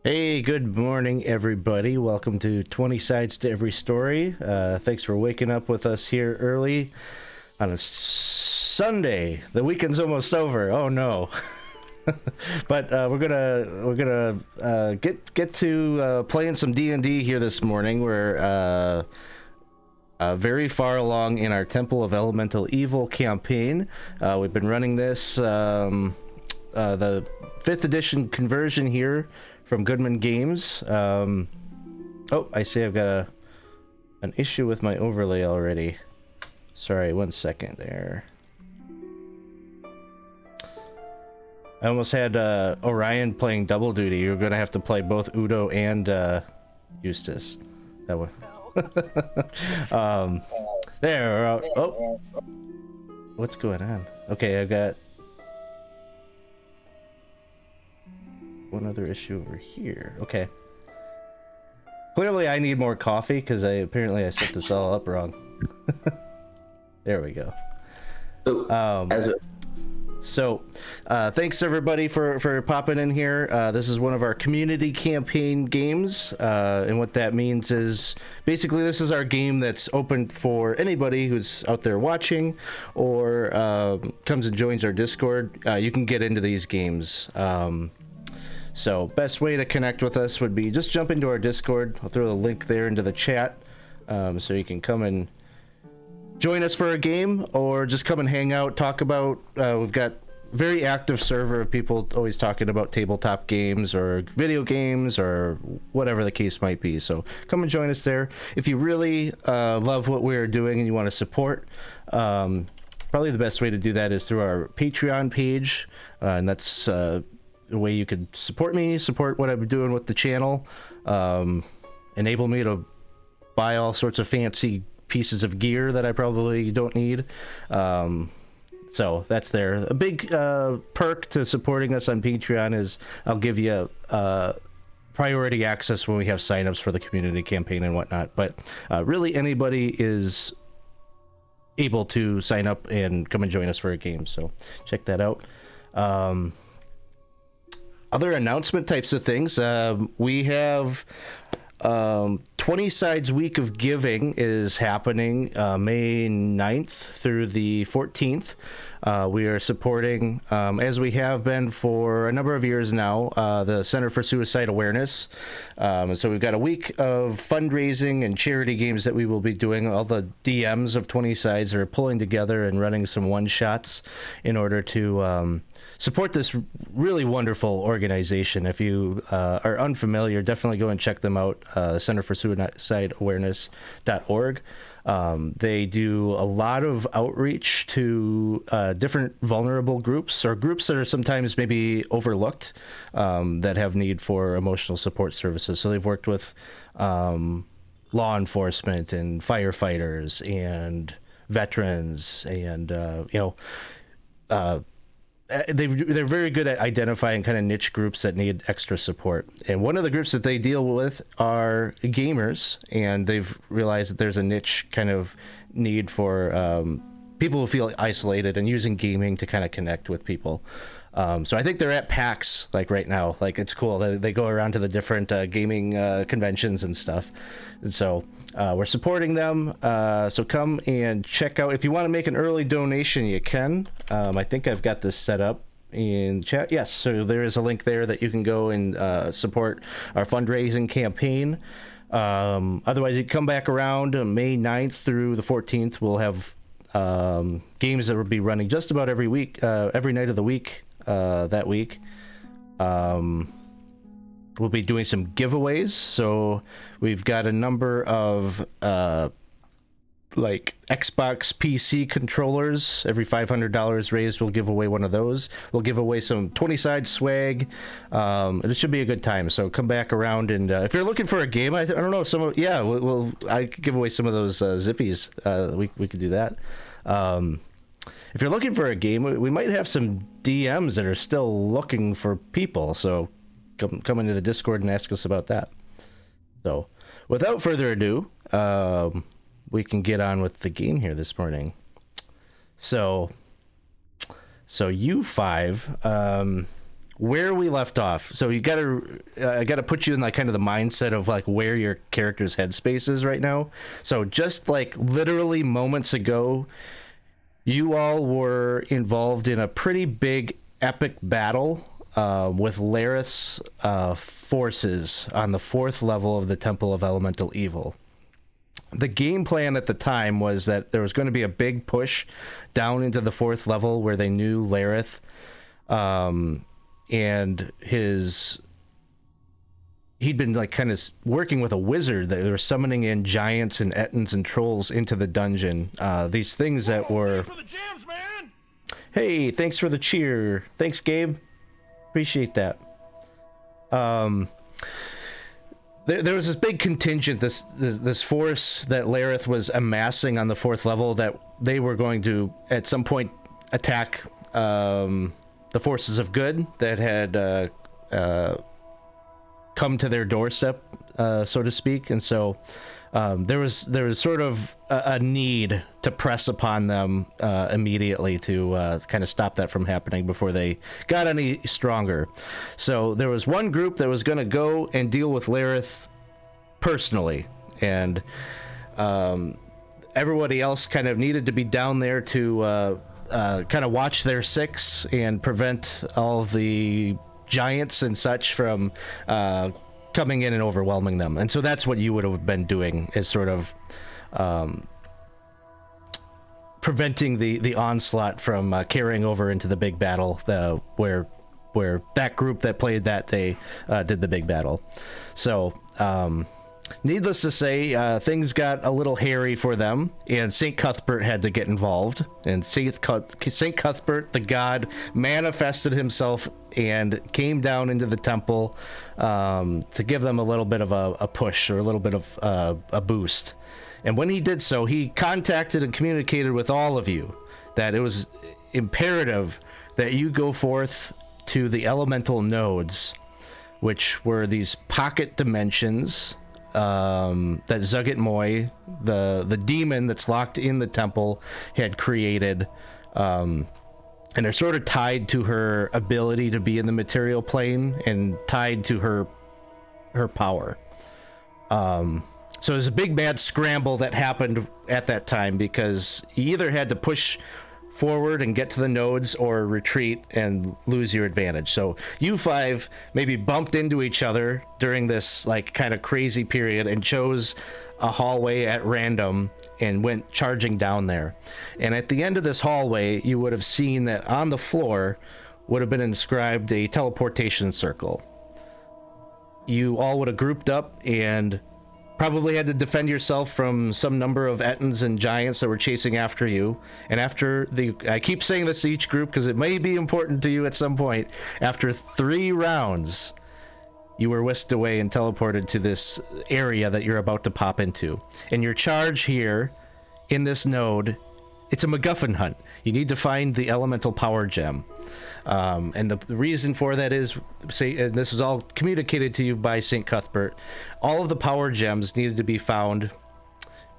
Hey, good morning, everybody. Welcome to 20 Sides to Every Story. Thanks for waking up with us here early on a Sunday. The weekend's almost over. Oh no. But we're gonna get to playing some D&D here this morning. We're very far along in our Temple of Elemental Evil campaign. We've been running this the 5th edition conversion here from Goodman Games. Oh, I see I've got an issue with my overlay already. Sorry, 1 second there. I almost had Orion playing double duty. You're gonna have to play both Udo and Eustace. That one. There. Oh, what's going on? Okay, I've got one other issue over here. Okay. Clearly I need more coffee because I set this all up wrong. There we go. Thanks everybody for popping in here. This is one of our community campaign games, and what that means is basically this is our game that's open for anybody who's out there watching or comes and joins our Discord. You can get into these games. So best way to connect with us would be just jump into our Discord. I'll throw the link there into the chat, so you can come and join us for a game or just come and hang out, talk about, we've got very active server of people always talking about tabletop games or video games or whatever the case might be. So come and join us there. If you really love what we're doing and you want to support, probably the best way to do that is through our Patreon page, and that's the way you could support me, support what I'm doing with the channel, enable me to buy all sorts of fancy pieces of gear that I probably don't need. So that's there. A big perk to supporting us on Patreon is I'll give you priority access when we have signups for the community campaign and whatnot. But really anybody is able to sign up and come and join us for a game. So check that out. Other announcement types of things. We have 20 Sides Week of Giving is happening May 9th through the 14th. We are supporting, as we have been for a number of years now, the Center for Suicide Awareness. So we've got a week of fundraising and charity games that we will be doing. All the DMs of 20 Sides are pulling together and running some one-shots in order to support this really wonderful organization. If you are unfamiliar, definitely go and check them out, Center for Suicide Awareness.org. They do a lot of outreach to different vulnerable groups or groups that are sometimes maybe overlooked, that have need for emotional support services. So they've worked with law enforcement and firefighters and veterans and they're very good at identifying kind of niche groups that need extra support. And one of the groups that they deal with are gamers, and they've realized that there's a niche kind of need for people who feel isolated and using gaming to kind of connect with people. So I think they're at PAX like right now. Like it's cool. They go around to the different gaming conventions and stuff. And so we're supporting them. So come and check out. If you want to make an early donation, you can. I think I've got this set up in chat. Yes. So there is a link there that you can go and support our fundraising campaign. Otherwise, you come back around May 9th through the 14th. We'll have games that will be running just about every week, every night of the week. That week we'll be doing some giveaways. So we've got a number of like Xbox PC controllers. Every $500 raised, we'll give away one of those. We'll give away some 20 side swag. It should be a good time. So come back around, and if you're looking for a game, I don't know, I could give away some of those zippies. We could do that. If you're looking for a game, we might have some DMs that are still looking for people. So come into the Discord and ask us about that. So without further ado, we can get on with the game here this morning. So you five where we left off. So you gotta, I gotta put you in like kind of the mindset of like where your character's headspace is right now. So just like literally moments ago, you all were involved in a pretty big epic battle with Lareth's forces on the 4th level of the Temple of Elemental Evil. The game plan at the time was that there was going to be a big push down into the 4th level where they knew Lareth and he'd been like kind of working with a wizard that they were summoning in giants and ettins and trolls into the dungeon. These things that were... Thanks for the jams, man! Hey, thanks for the cheer. Thanks, Gabe. Appreciate that. There was this big contingent, this force that Lareth was amassing on the 4th level that they were going to, at some point, attack the forces of good that had come to their doorstep, so to speak. And so there was sort of a need to press upon them immediately to kind of stop that from happening before they got any stronger. So there was one group that was going to go and deal with Lareth personally, and everybody else kind of needed to be down there to kind of watch their six and prevent all of the giants and such from coming in and overwhelming them. And so that's what you would have been doing, is sort of preventing the onslaught from carrying over into the big battle, where that group that played that day did the big battle. So needless to say, things got a little hairy for them, and St. Cuthbert had to get involved. And St. Cuthbert, the god, manifested himself and came down into the temple to give them a little bit of a push, or a little bit of a boost. And when he did so, he contacted and communicated with all of you that it was imperative that you go forth to the elemental nodes, which were these pocket dimensions that Zuggit Moy, the demon that's locked in the temple, had created, and they're sort of tied to her ability to be in the material plane and tied to her power. So there's a big mad scramble that happened at that time, because you either had to push forward and get to the nodes or retreat and lose your advantage. So you five maybe bumped into each other during this like kind of crazy period and chose a hallway at random and went charging down there. And at the end of this hallway, you would have seen that on the floor would have been inscribed a teleportation circle. You all would have grouped up and probably had to defend yourself from some number of ettins and giants that were chasing after you. And after I keep saying this to each group because it may be important to you at some point, after 3 rounds, you were whisked away and teleported to this area that you're about to pop into. And your charge here in this node, it's a MacGuffin hunt. You need to find the elemental power gem. And the reason for that is, and this was all communicated to you by St. Cuthbert, all of the power gems needed to be found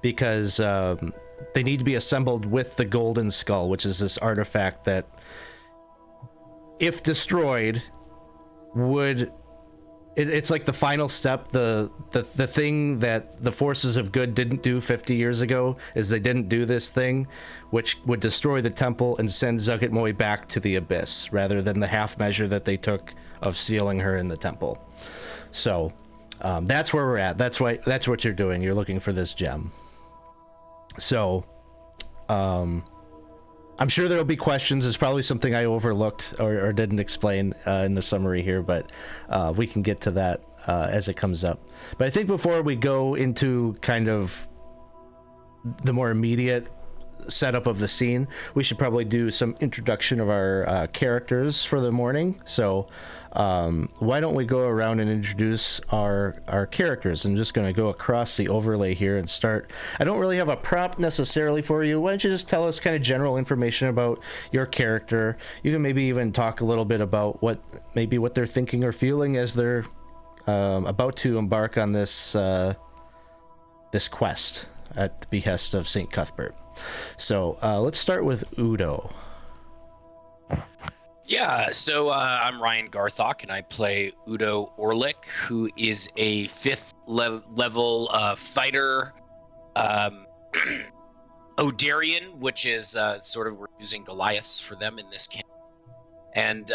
because they need to be assembled with the golden skull, which is this artifact that, if destroyed, would... It's like the final step. The thing that the forces of good didn't do 50 years ago is they didn't do this thing, which would destroy the temple and send Zuggit Moy back to the abyss, rather than the half measure that they took of sealing her in the temple. So that's where we're at. That's what you're doing. You're looking for this gem. So I'm sure there'll be questions. It's probably something I overlooked or didn't explain in the summary here, but we can get to that as it comes up. But I think before we go into kind of the more immediate setup of the scene, we should probably do some introduction of our characters for the morning. So why don't we go around and introduce our characters? I'm just going to go across the overlay here and start. I don't really have a prompt necessarily for you. Why don't you just tell us kind of general information about your character? You can maybe even talk a little bit about what they're thinking or feeling as they're about to embark on this quest at the behest of St. Cuthbert. So let's start with Udo. Yeah, so I'm Ryan Garthok, and I play Udo Orlik, who is a fifth level fighter, um, Odarian, which is sort of, we're using Goliaths for them in this camp. And,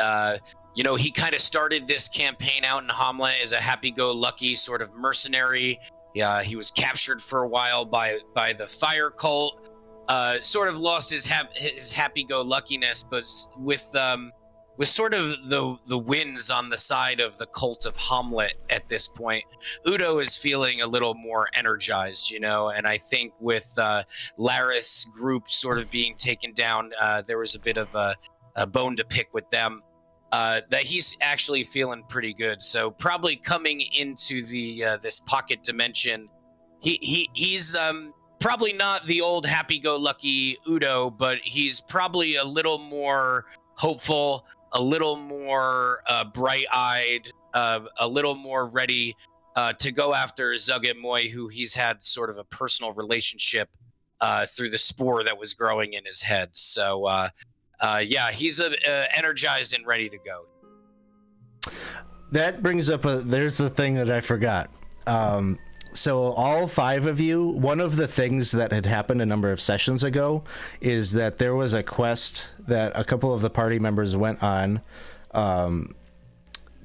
he kind of started this campaign out in Hamlet as a happy-go-lucky sort of mercenary. Yeah, he was captured for a while by the fire cult. Sort of lost his happy-go-luckiness, but with sort of the winds on the side of the cult of Hamlet at this point, Udo is feeling a little more energized, and I think with Laris group sort of being taken down, there was a bit of a bone to pick with them. That he's actually feeling pretty good. So probably coming into the this pocket dimension, he's probably not the old happy-go-lucky Udo, but he's probably a little more hopeful, a little more bright-eyed, a little more ready to go after Zuget Moy, who he's had sort of a personal relationship through the spore that was growing in his head. So yeah, he's energized and ready to go. That brings up there's the thing that I forgot. So all five of you, one of the things that had happened a number of sessions ago is that there was a quest that a couple of the party members went on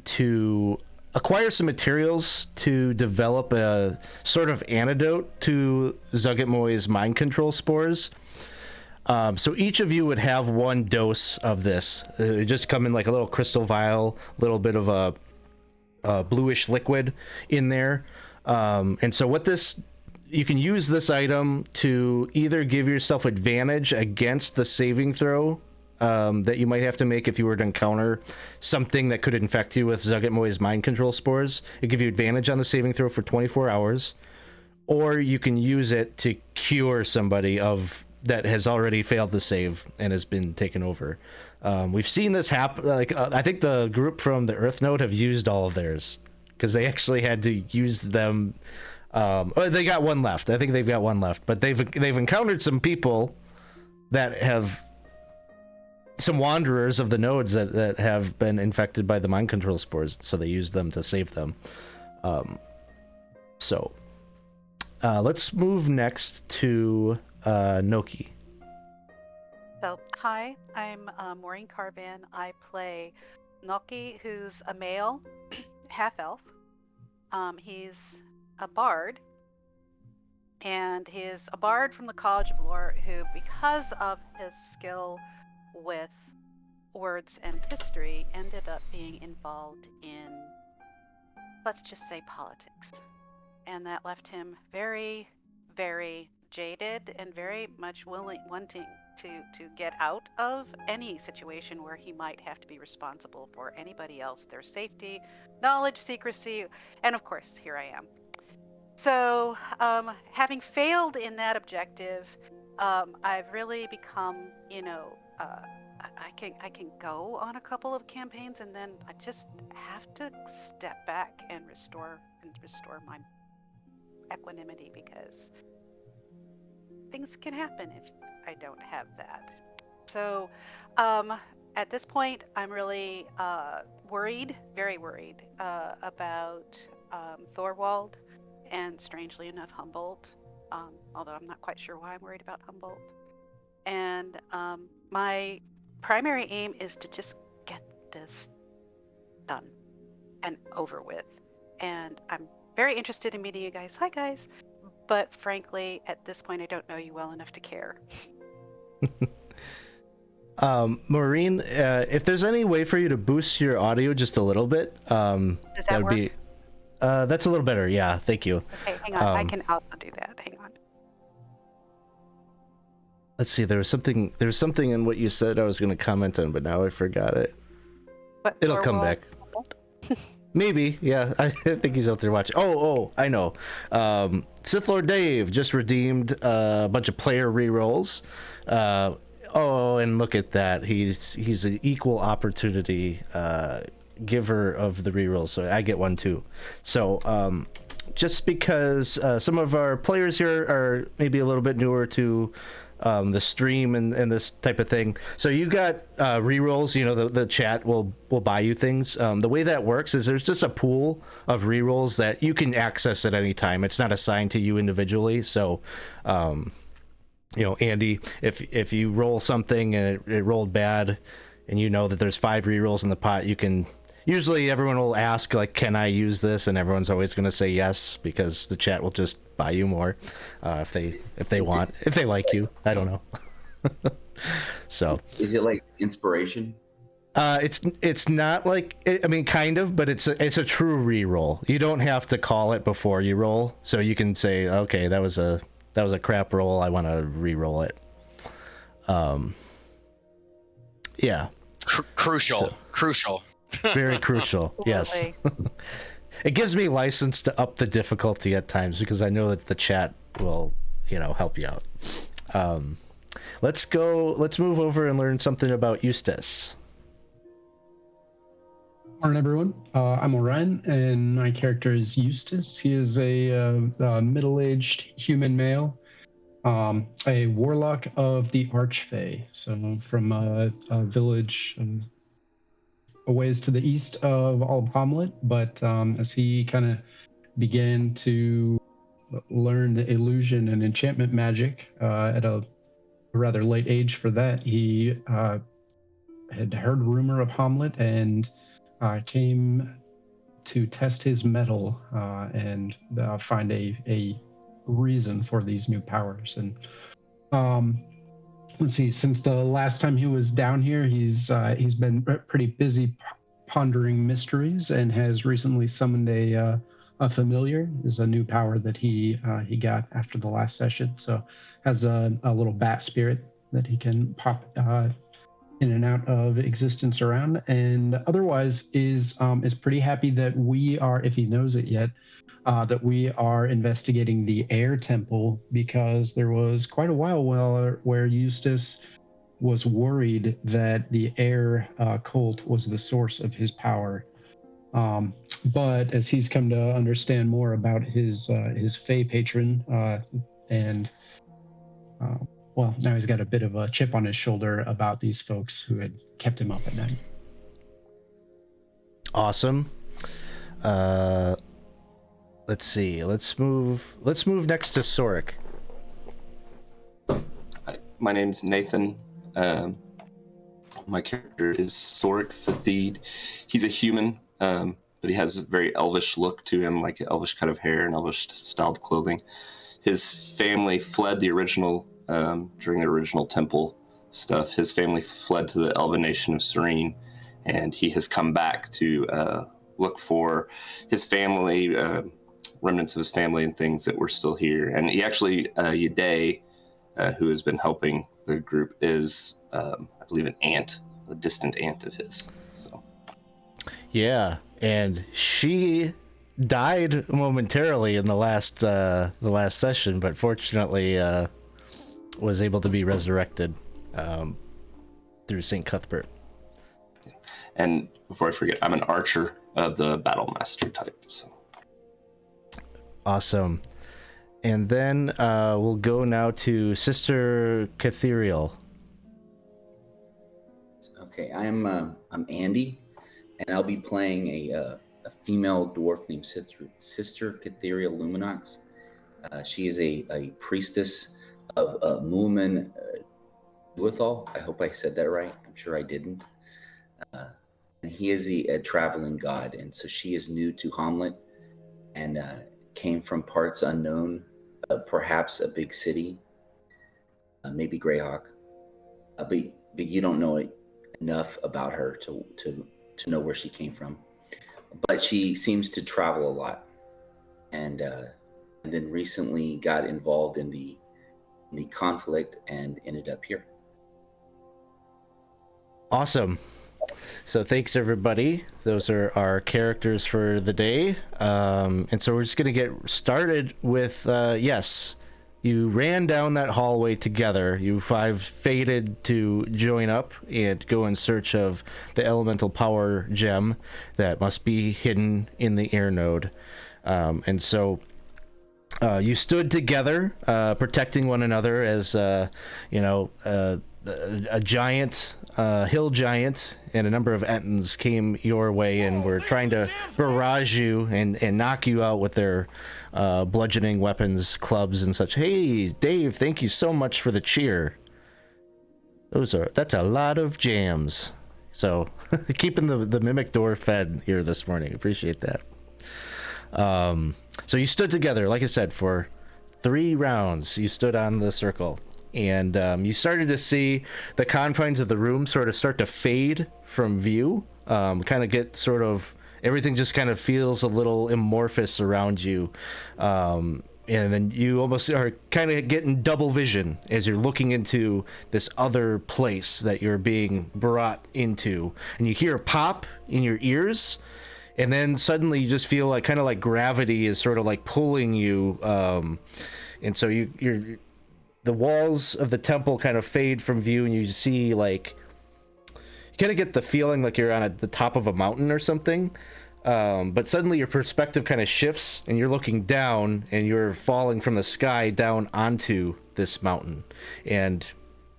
to acquire some materials to develop a sort of antidote to Zuget Moy's mind control spores. So each of you would have one dose of this. It would just come in like a little crystal vial, a little bit of a bluish liquid in there. And so you can use this item to either give yourself advantage against the saving throw that you might have to make if you were to encounter something that could infect you with Zuget Moy's mind control spores. It gives you advantage on the saving throw for 24 hours. Or you can use it to cure somebody that has already failed the save and has been taken over. We've seen this happen. I think the group from the Earth Node have used all of theirs because they actually had to use them. They got one left. I think they've got one left, but they've encountered some people that have some wanderers of the nodes that have been infected by the mind control spores, so they used them to save them. So let's move next to Noki. So, hi, I'm Maureen Carvin. I play Noki, who's a male half-elf. He's a bard, and he's a bard from the College of Lore who, because of his skill with words and history, ended up being involved in, let's just say, politics. And that left him very, very jaded and very much wanting to get out of any situation where he might have to be responsible for anybody else, their safety, knowledge, secrecy, and of course, here I am. So, having failed in that objective, I've really become, I can go on a couple of campaigns, and then I just have to step back and restore my equanimity, because things can happen if I don't have that. So at this point, I'm really worried, very worried about Thorwald and, strangely enough, Humboldt, although I'm not quite sure why I'm worried about Humboldt. And my primary aim is to just get this done and over with. And I'm very interested in meeting you guys. Hi, guys. But frankly, at this point, I don't know you well enough to care. Maureen, if there's any way for you to boost your audio just a little bit, Does that would work? be that's a little better. Yeah, thank you. Okay, hang on. I can also do that. Hang on. Let's see. There was something in what you said I was going to comment on, but now I forgot it. But It'll come back. Maybe, yeah. I think he's out there watching. Oh, I know. Sith Lord Dave just redeemed a bunch of player rerolls. And look at that. He's an equal opportunity giver of the rerolls, so I get one too. So just because some of our players here are maybe a little bit newer to the stream and this type of thing. So you got rerolls. You know, the chat will buy you things. The way that works is there's just a pool of rerolls that you can access at any time. It's not assigned to you individually. So, you know, Andy, if you roll something and it rolled bad, and you know that there's 5 rerolls in the pot, you can. Usually everyone will ask, like, can I use this? And everyone's always going to say yes, because the chat will just buy you more if they want, if they like you. I don't know. So is it like inspiration? It's not like, I mean, kind of, but it's a true re-roll. You don't have to call it before you roll, so you can say, okay, that was a crap roll, I want to re-roll it. Yeah. Crucial. Very crucial. Yes. It gives me license to up the difficulty at times, because I know that the chat will, you know, help you out. Let's move over and learn something about Eustace. Morning, everyone. I'm Orion, and my character is Eustace. He is a middle-aged human male, a warlock of the Archfey, so from a village a ways to the east of all of Hamlet. But as he kind of began to learn the illusion and enchantment magic at a rather late age for that, he had heard rumor of Hamlet and came to test his mettle and find a reason for these new powers. And let's see, since the last time he was down here, he's been pretty busy pondering mysteries, and has recently summoned a familiar. Is a new power that he got after the last session. So has a little bat spirit that he can pop in and out of existence around, and otherwise is pretty happy that we are, if he knows it yet, that we are investigating the air temple, because there was quite a while where Eustace was worried that the air cult was the source of his power. But as he's come to understand more about his Fey patron, and well, now he's got a bit of a chip on his shoulder about these folks who had kept him up at night. Awesome. Let's see. Let's move next to Sorik. Hi, my name's Nathan. My character is Sorik Fathed. He's a human, but he has a very elvish look to him, like an elvish cut of hair and elvish styled clothing. His family fled the original, during the original temple stuff. His family fled to the elven nation of Serene, and he has come back to look for his family, remnants of his family and things that were still here. And he actually, Yade, who has been helping the group, is, I believe, a distant aunt of his. So, yeah, and she died momentarily in the last session, but fortunately was able to be resurrected through St. Cuthbert. And before I forget, I'm an archer of the battle master type. So awesome. And then we'll go now to Sister Catheriel. Okay, I'm Andy, and I'll be playing a female dwarf named Sister Catheriel Luminox. She is a priestess of Moomin Duathal. I hope I said that right. I'm sure I didn't. And he is a traveling god, and so she is new to Hamlet and came from parts unknown, perhaps a big city, maybe Greyhawk. But you don't know enough about her to know where she came from. But she seems to travel a lot, and then recently got involved in the conflict and ended up here. Awesome. So thanks, everybody. Those are our characters for the day. And so we're just going to get started with, yes, you ran down that hallway together. You 5 faded to join up and go in search of the elemental power gem that must be hidden in the air node. And so You stood together, protecting one another as, a giant, hill giant and a number of Entons came your way and were trying to barrage you and knock you out with their bludgeoning weapons, clubs, and such. Hey, Dave, thank you so much for the cheer. That's a lot of jams. So, keeping the mimic door fed here this morning. Appreciate that. So you stood together, like I said, for 3 rounds. You stood on the circle, and you started to see the confines of the room sort of start to fade from view. Kind of get sort of everything just kind of feels a little amorphous around you. And then you almost are kind of getting double vision as you're looking into this other place that you're being brought into, and you hear a pop in your ears. And then suddenly you just feel like kind of like gravity is sort of like pulling you, and so you're the walls of the temple kind of fade from view, and you see like you kind of get the feeling like you're on the top of a mountain or something, but suddenly your perspective kind of shifts, and you're looking down, and you're falling from the sky down onto this mountain, and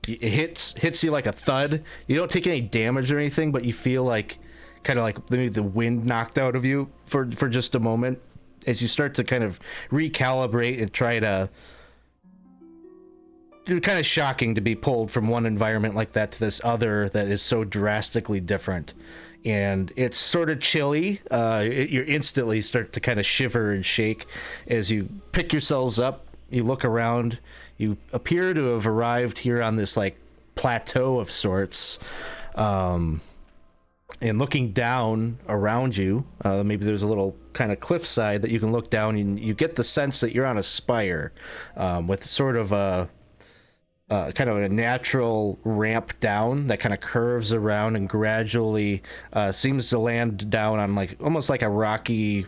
it hits you like a thud. You don't take any damage or anything, but you feel like kind of like maybe the wind knocked out of you for just a moment as you start to kind of recalibrate and try to. It's kind of shocking to be pulled from one environment like that to this other that is so drastically different, and it's sort of chilly. You instantly start to kind of shiver and shake as you pick yourselves up. You look around. You appear to have arrived here on this like plateau of sorts. And looking down around you, maybe there's a little kind of cliffside that you can look down, and you get the sense that you're on a spire with sort of a kind of a natural ramp down that kind of curves around and gradually seems to land down on like almost like a rocky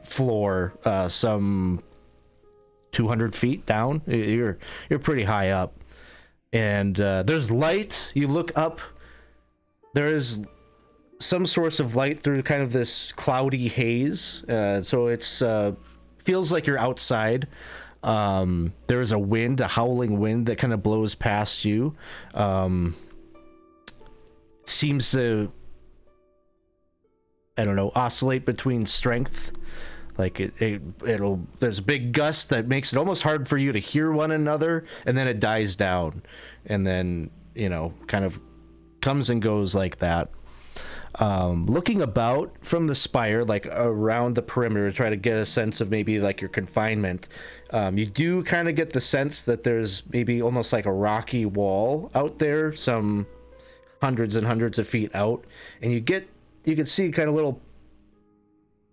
floor, some 200 feet down. You're pretty high up, and there's light. You look up. There is some source of light through kind of this cloudy haze, so it's feels like you're outside. There is a wind, a howling wind that kind of blows past you. Seems to, I don't know, oscillate between strength. Like it'll there's a big gust that makes it almost hard for you to hear one another, and then it dies down, and then kind of comes and goes like that. Looking about from the spire, like around the perimeter, to try to get a sense of maybe like your confinement, you do kind of get the sense that there's maybe almost like a rocky wall out there, some hundreds and hundreds of feet out, and you can see kind of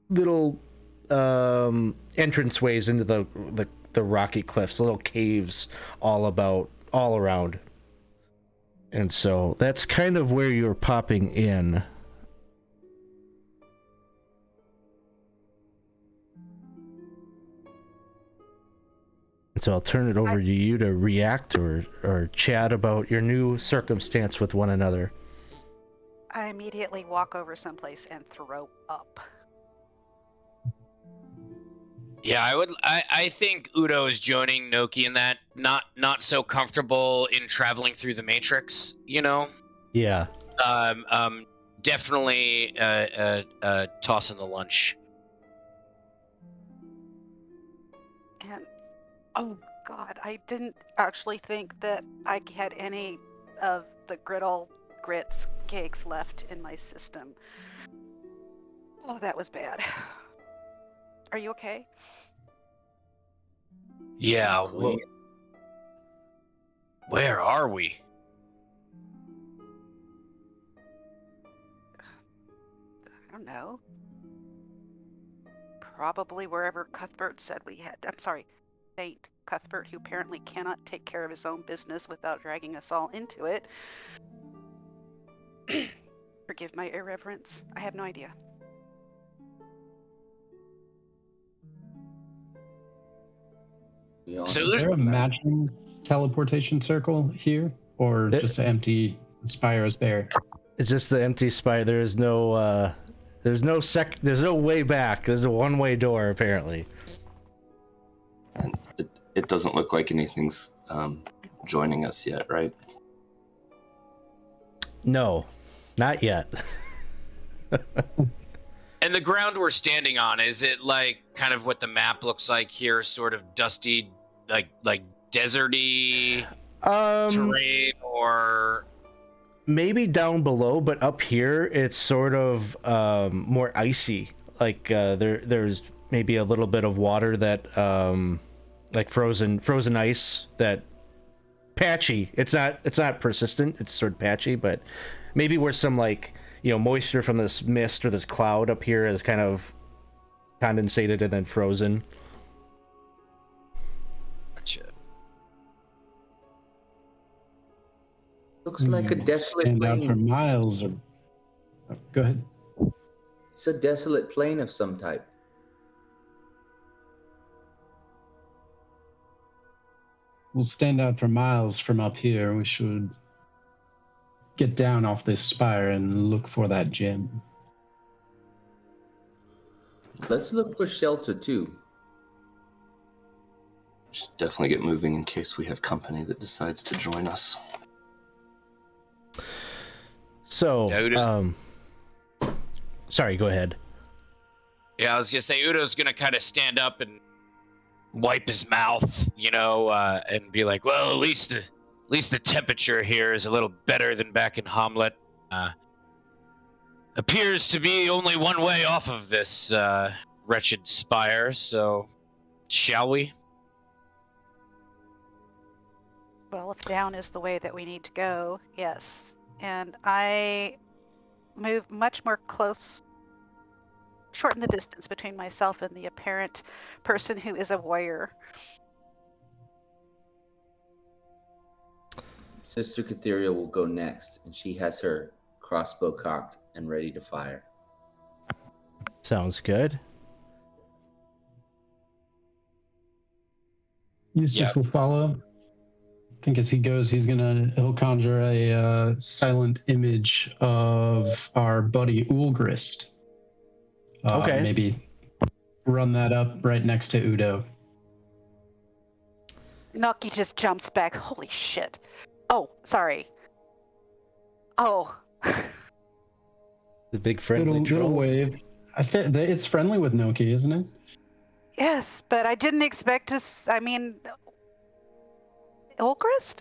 little entranceways into the rocky cliffs, little caves all around. And so that's kind of where you're popping in. And so I'll turn it over to you to react or chat about your new circumstance with one another. I immediately walk over someplace and throw up. Yeah, I think Udo is joining Noki in that, not so comfortable in traveling through the Matrix, Yeah. Definitely tossing the lunch. And oh god, I didn't actually think that I had any of the grits cakes left in my system. Oh, that was bad. Are you okay? Yeah, where are we? I don't know. Probably wherever Cuthbert said we had. I'm sorry, Saint Cuthbert, who apparently cannot take care of his own business without dragging us all into it. Forgive my irreverence. I have no idea. So Is there a matching teleportation circle here, or just an empty spire is bare? It's just the empty spire. There's no way back. There's a one-way door apparently. it doesn't look like anything's joining us yet, right? No, not yet. And the ground we're standing on, is it like kind of what the map looks like here, sort of dusty, like deserty terrain, or maybe down below, but up here it's sort of more icy. Like there's maybe a little bit of water that like frozen ice, that patchy. It's not persistent. It's sort of patchy, but maybe where some, like, you know, moisture from this mist or this cloud up here is kind of condensated and then frozen. Gotcha. Looks like a desolate Stand out for plain. miles. Or go ahead. It's a desolate plain of some type. We'll stand out for miles from up here. We should get down off this spire and look for that gem. Let's look for shelter too. Should definitely get moving in case we have company that decides to join us. So, Yeah, sorry, go ahead. Yeah, I was gonna say Udo's gonna kind of stand up and wipe his mouth, you know, and be like, "Well, at least the temperature here is a little better than back in Hamlet. Appears to be only one way off of this wretched spire. So, shall we?" Well, if down is the way that we need to go, yes. And I move much more close, shorten the distance between myself and the apparent person who is a warrior. Sister Catheriel will go next, and she has her crossbow cocked and ready to fire. Sounds good. Eustace will follow. I think as he goes, he'll conjure a silent image of our buddy Ulgrist. Okay. Maybe run that up right next to Udo. Noki just jumps back. Holy shit. Oh, sorry. Oh. The big friendly Little troll. wave. I think it's friendly with Noki, isn't it? Yes, but I didn't expect to. I mean, Ulgrist?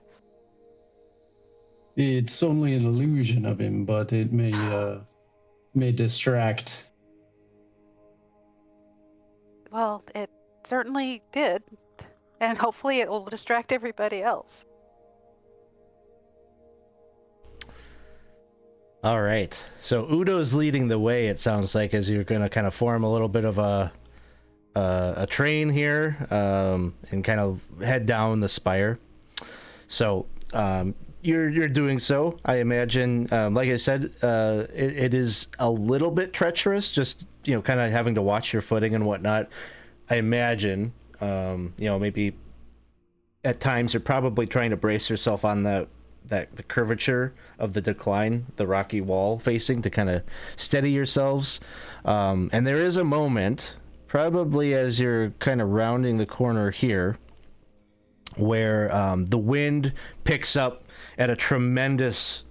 It's only an illusion of him, but it may distract. Well, it certainly did. And hopefully it will distract everybody else. All right. So Udo's leading the way, it sounds like, as you're going to kind of form a little bit of a train here, and kind of head down the spire. So you're doing so. I imagine, like I said, it is a little bit treacherous, just, you know, kind of having to watch your footing and whatnot. I imagine, you know, maybe at times you're probably trying to brace yourself on the curvature of the decline, the rocky wall facing, to kind of steady yourselves. And there is a moment, probably as you're kind of rounding the corner here, where the wind picks up at a tremendous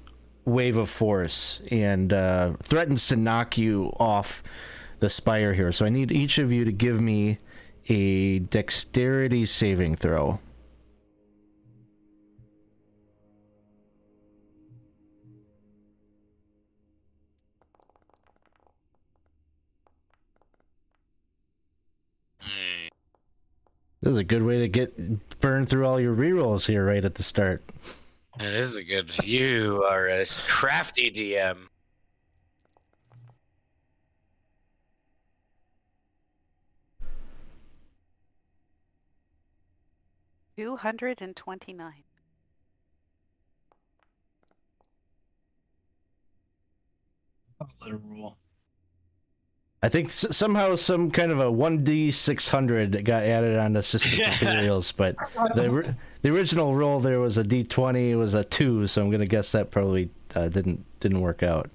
wave of force and threatens to knock you off the spire here. So I need each of you to give me a dexterity saving throw. This is a good way to burn through all your rerolls here right at the start. It is a good. You are a crafty DM. $229. I think somehow some kind of a 1d600 got added on to Sister Catheriel's, but the original roll there was a d20, it was a 2, so I'm gonna guess that probably didn't work out.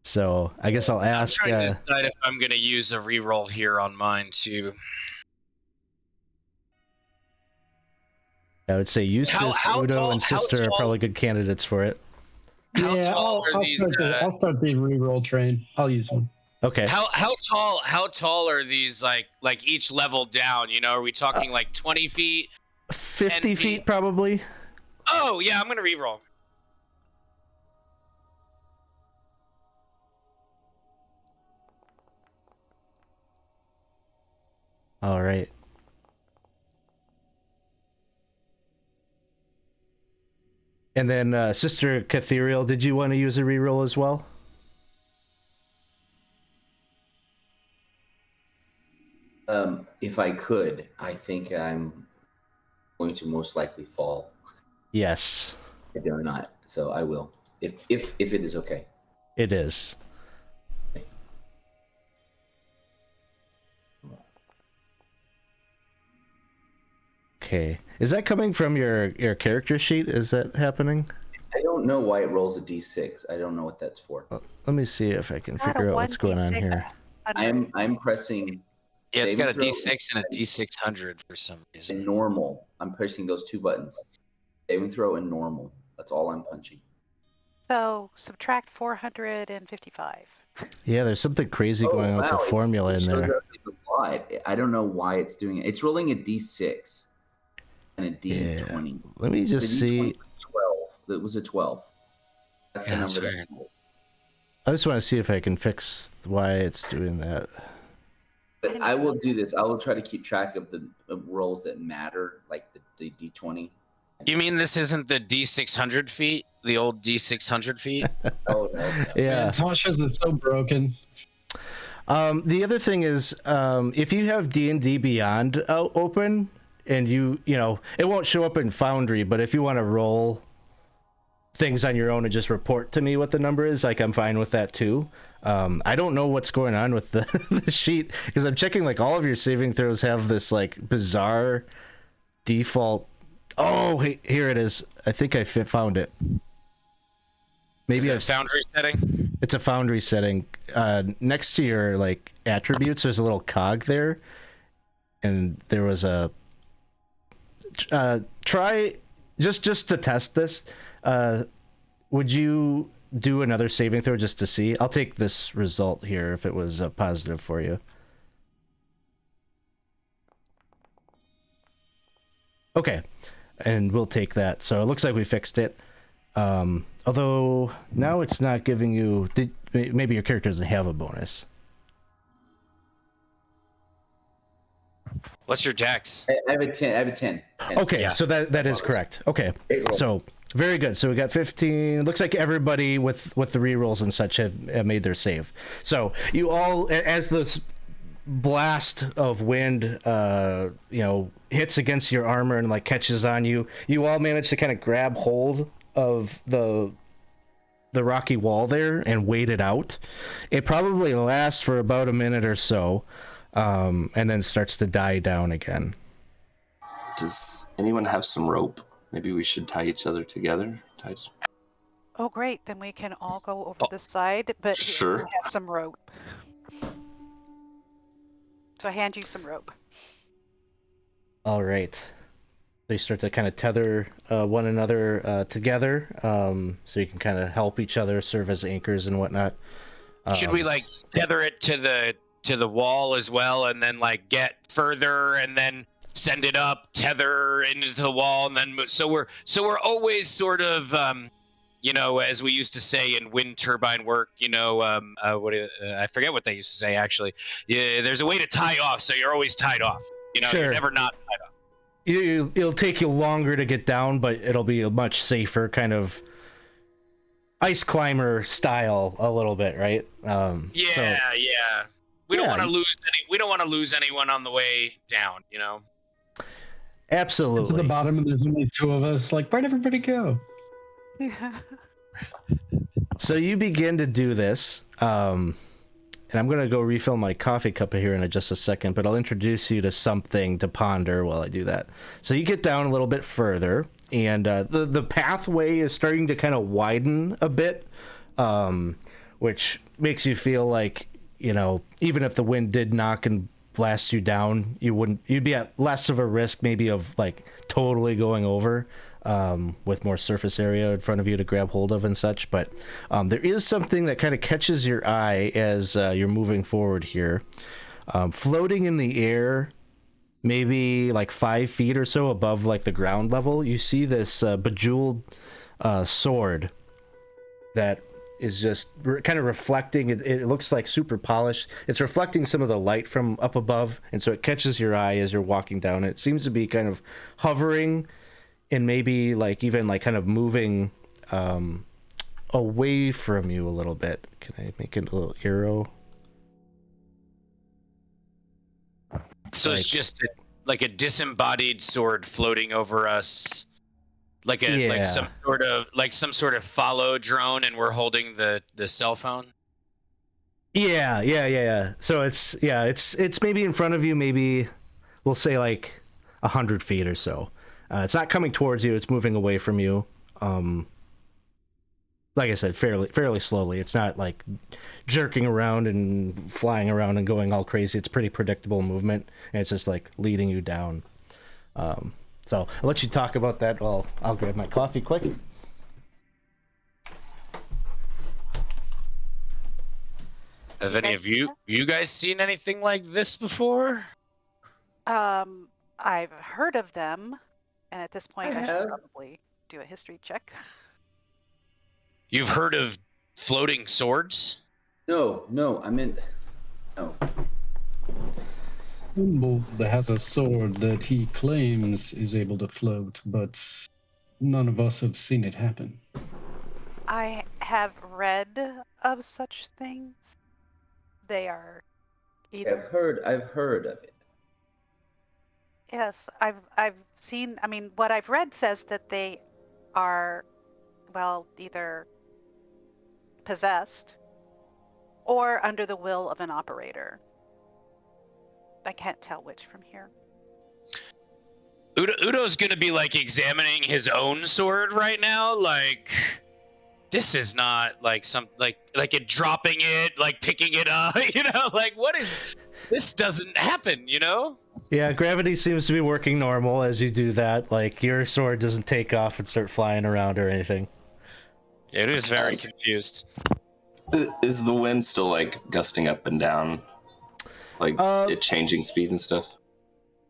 So I guess I'll ask. I'm trying to decide if I'm gonna use a reroll here on mine too. I would say Eustace, Udo, and Sister are probably good candidates for it. How Yeah, tall are I'll these? I'll start the reroll train. I'll use one. Okay. How tall are these? Like each level down? You know, are we talking like 20 feet? 50 10 feet probably. Oh yeah, I'm gonna reroll. All right. And then Sister Catheriel, did you want to use a reroll as well? If I could, I think I'm going to most likely fall. Yes, If they're not, so I will. If it is okay. it is. Okay. Is that coming from your character sheet? Is that happening? I don't know why it rolls a d6. I don't know what that's for. Let me see if I can Got a figure out what's going on 1d6 here. I'm pressing. Yeah, it's got a saving throw D6 and a D600 for some and reason. normal. I'm pressing those two buttons. Saving throw and normal. That's all I'm punching. So subtract 455. Yeah, there's something crazy going on with the It formula in shows there. up as a lot. I don't know why it's doing it. It's rolling a d6 and a d20. Let me just The D20 see. was 12. It was a 12. That's Yeah, the that's number. weird. I just want to see if I can fix why it's doing that. But I will do this. I will try to keep track of the rolls that matter, like the d20. You mean this isn't the D600 feet? The old D600 feet? Oh no. Yeah. Man, Tasha's is so broken. The other thing is, if you have D&D Beyond open, and you know, it won't show up in Foundry, but if you want to roll things on your own and just report to me what the number is, like, I'm fine with that too. I don't know what's going on with the sheet, because I'm checking, like, all of your saving throws have this, like, bizarre default. Oh, here it is. I think I found it. Maybe Is it a Foundry setting? It's a Foundry setting. Next to your, like, attributes, there's a little cog there, and there was a try just to test this. Would you do another saving throw just to see? I'll take this result here if it was a positive for you. Okay, and we'll take that. So it looks like we fixed it. Although now it's not giving you. Maybe your character doesn't have a bonus. What's your dex? I have a 10. I have a 10. Okay, Yeah. so that is correct. Okay, so very good. So we got 15. It looks like everybody with the rerolls and such have made their save. So you all, as this blast of wind, you know, hits against your armor and, like, catches on you, you all manage to kind of grab hold of the rocky wall there and wait it out. It probably lasts for about a minute or so, and then starts to die down again. Does anyone have some rope? Maybe we should tie each other together. Oh, great. Then we can all go over this side, but here, Sure. you have some rope. So I hand you some rope. All right. They start to kind of tether one another together, so you can kind of help each other, serve as anchors and whatnot. Should we, like, tether it to the wall as well, and then, like, get further and then send it up, tether into the wall, and then so we're always sort of you know, as we used to say in wind turbine work, you know, I forget what they used to say actually. Yeah, there's a way to tie off, so you're always tied off. You know, Sure. you're never not tied off. It'll take you longer to get down, but it'll be a much safer kind of ice climber style, a little bit, right? Yeah. We don't Yeah. want to lose we don't want to lose anyone on the way down. You know. Absolutely. It's at the bottom, and there's only two of us. Like, where'd everybody go? So you begin to do this, and I'm going to go refill my coffee cup here in just a second, but I'll introduce you to something to ponder while I do that. So you get down a little bit further, and the pathway is starting to kind of widen a bit, which makes you feel like, you know, even if the wind did knock and blasts you down, you'd be at less of a risk maybe of like totally going over, with more surface area in front of you to grab hold of and such. But there is something that kind of catches your eye as you're moving forward here. Floating in the air, maybe like 5 feet or so above like the ground level, you see this bejeweled sword that is just kind of reflecting. It looks like super polished. It's reflecting some of the light from up above, and so it catches your eye as you're walking down. It seems to be kind of hovering and maybe like even like kind of moving away from you a little bit. Can I make it a little arrow? So it's just like a disembodied sword floating over us, like some sort of follow drone, and we're holding the cell phone. Yeah. So it's maybe in front of you. Maybe we'll say like 100 feet or so. It's not coming towards you. It's moving away from you. Like I said, fairly slowly. It's not like jerking around and flying around and going all crazy. It's pretty predictable movement, and it's just like leading you down. So I'll let you talk about that while I'll grab my coffee quick. Have any of you guys seen anything like this before? I've heard of them, and at this point, I should have. probably do a history check. You've heard of floating swords? No, I meant no. Humboldt has a sword that he claims is able to float, but none of us have seen it happen. I have read of such things. They are either. I've heard of it. Yes, I've seen. I mean, what I've read says that they are, well, either possessed or under the will of an operator. I can't tell which from here. Udo's gonna be like examining his own sword right now, like this is not like some like it dropping it, like picking it up, like what is this? Doesn't happen, Yeah, gravity seems to be working normal as you do that. Like your sword doesn't take off and start flying around or anything. It is very confused. Is the wind still like gusting up and down, like it changing speed and stuff?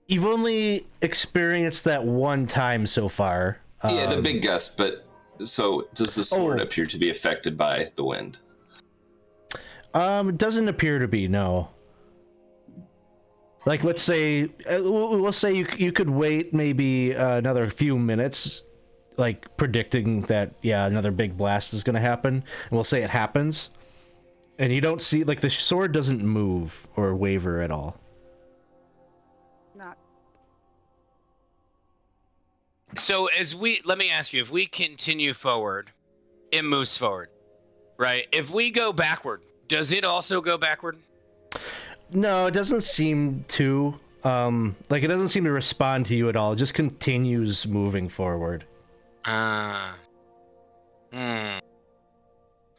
You've only experienced that one time so far. Yeah, the big gust. But so does the sword appear to be affected by the wind? It doesn't appear to be, no. Like, let's say, we'll say you could wait maybe another few minutes, like predicting that, another big blast is going to happen. And we'll say it happens. And you don't see, like, the sword doesn't move or waver at all. Not. So let me ask you, if we continue forward, it moves forward, right? If we go backward, does it also go backward? No, it doesn't seem to. Like, it doesn't seem to respond to you at all. It just continues moving forward.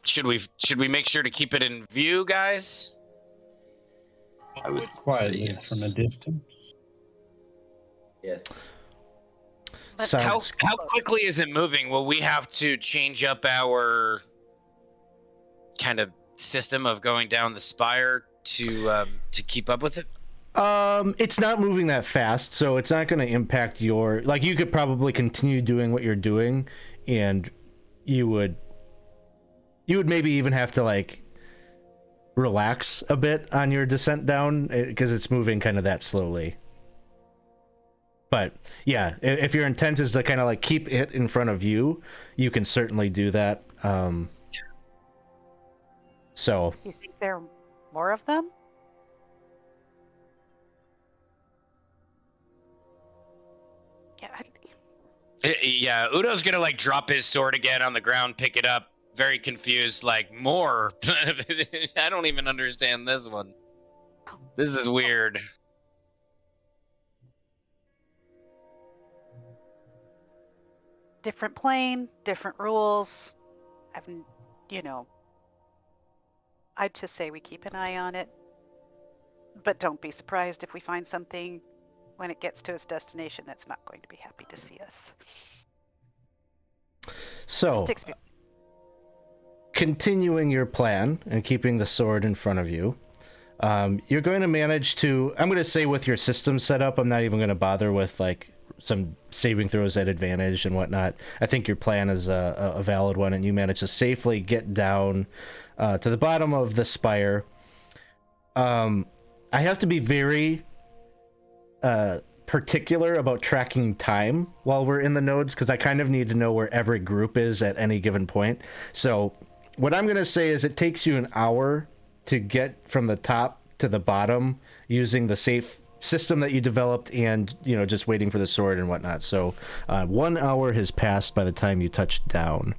Should we make sure to keep it in view, guys? I would Quietly say yes. from a distance. Yes. But How quickly is it moving? Will we have to change up our kind of system of going down the spire to keep up with it? It's not moving that fast, so it's not going to impact your... Like, you could probably continue doing what you're doing, and you would maybe even have to, like, relax a bit on your descent down, because it's moving kind of that slowly. But, yeah, if your intent is to kind of, like, keep it in front of you, you can certainly do that. So... You think there are more of them? Yeah, Udo's gonna like drop his sword again on the ground, pick it up, very confused, like more. I don't even understand this one. This is weird. Different plane, different rules. I'd just say we keep an eye on it. But don't be surprised if we find something when it gets to its destination that's not going to be happy to see us. So, Sticks me- continuing your plan and keeping the sword in front of you, you're going to manage to, I'm going to say with your system set up, I'm not even going to bother with like some saving throws at advantage and whatnot. I think your plan is a valid one, and you manage to safely get down to the bottom of the spire. I have to be very particular about tracking time while we're in the nodes, because I kind of need to know where every group is at any given point. So what I'm going to say is it takes you an hour to get from the top to the bottom using the safe system that you developed and, just waiting for the sword and whatnot. So 1 hour has passed by the time you touch down.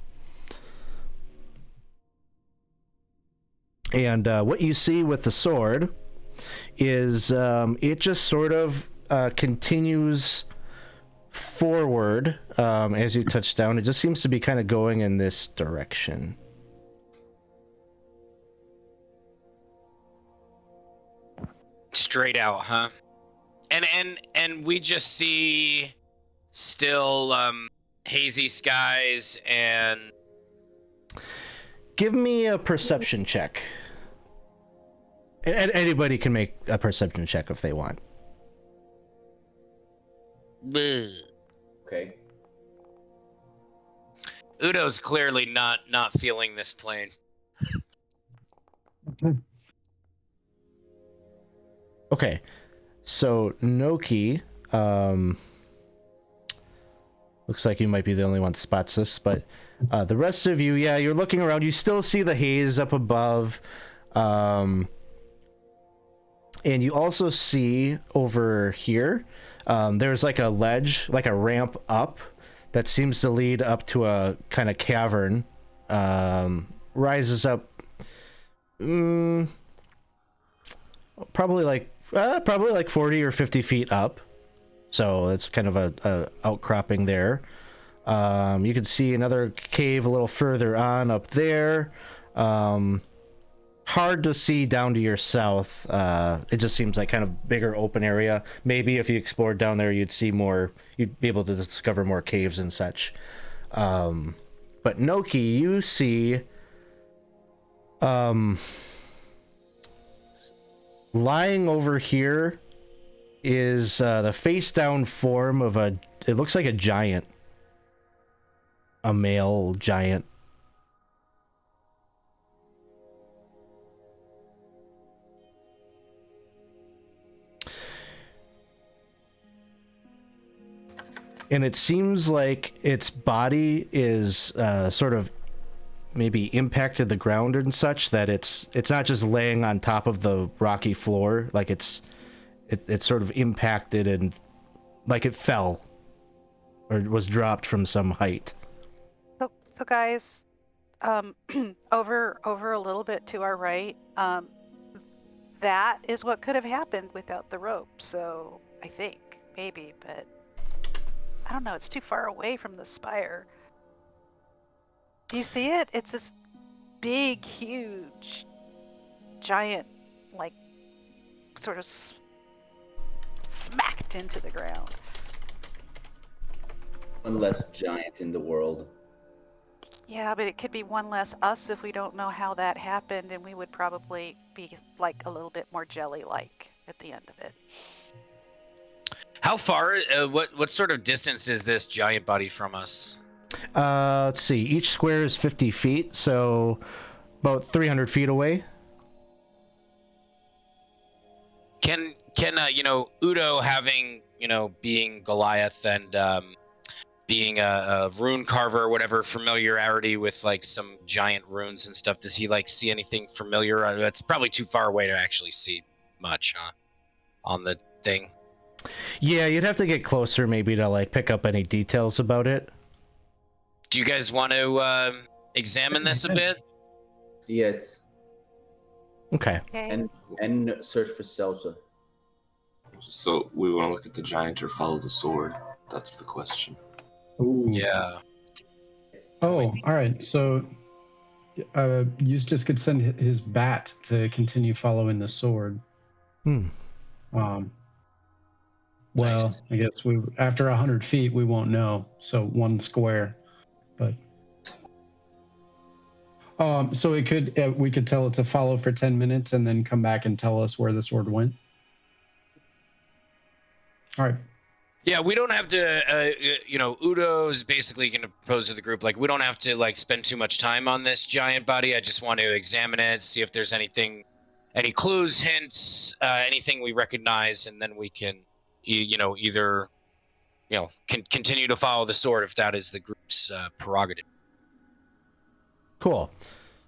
And what you see with the sword is it just sort of continues forward as you touch down. It just seems to be kind of going in this direction. Straight out, huh? And we just see still hazy skies and... Give me a perception check. And anybody can make a perception check if they want. Okay. Udo's clearly not feeling this plane. Okay, so Noki, looks like you might be the only one that spots this, but the rest of you, yeah, you're looking around. You still see the haze up above, and you also see over here, there's like a ledge, like a ramp up that seems to lead up to a kind of cavern, rises up, probably like 40 or 50 feet up. So it's kind of a outcropping there. You can see another cave a little further on up there. Hard to see down to your south. It just seems like kind of bigger open area. Maybe if you explored down there, you'd be able to discover more caves and such. But Noki, you see lying over here is the face down form of it looks like a giant, a male giant. And it seems like its body is sort of maybe impacted the ground and such, that it's not just laying on top of the rocky floor, like it's sort of impacted and like it fell or was dropped from some height. So guys, over a little bit to our right, that is what could have happened without the rope. So I think maybe, but I don't know. It's too far away from the spire. Do you see it? It's this big, huge, giant, like, sort of smacked into the ground. One less giant in the world. Yeah, but it could be one less us if we don't know how that happened, and we would probably be like a little bit more jelly-like at the end of it. How far? What sort of distance is this giant body from us? Let's see. Each square is 50 feet, so about 300 feet away. Can Udo, having being Goliath and being a rune carver or whatever, familiarity with like some giant runes and stuff, does he like see anything familiar? It's probably too far away to actually see much, huh? On the thing. Yeah, you'd have to get closer maybe to like pick up any details about it. Do you guys want to examine this a bit? Yes. Okay. And search for Selsa. So we want to look at the giant or follow the sword? That's the question. Ooh. Yeah. Oh, all right. So Eustace could send his bat to continue following the sword. Well, Nice. I guess after 100 feet we won't know. So 1 square, but so we could tell it to follow for 10 minutes and then come back and tell us where the sword went. All right. Yeah, we don't have to. Udo's basically going to propose to the group, like, we don't have to like spend too much time on this giant body. I just want to examine it, see if there's anything, any clues, hints, anything we recognize, and then we can, either, can continue to follow the sword if that is the group's prerogative. Cool.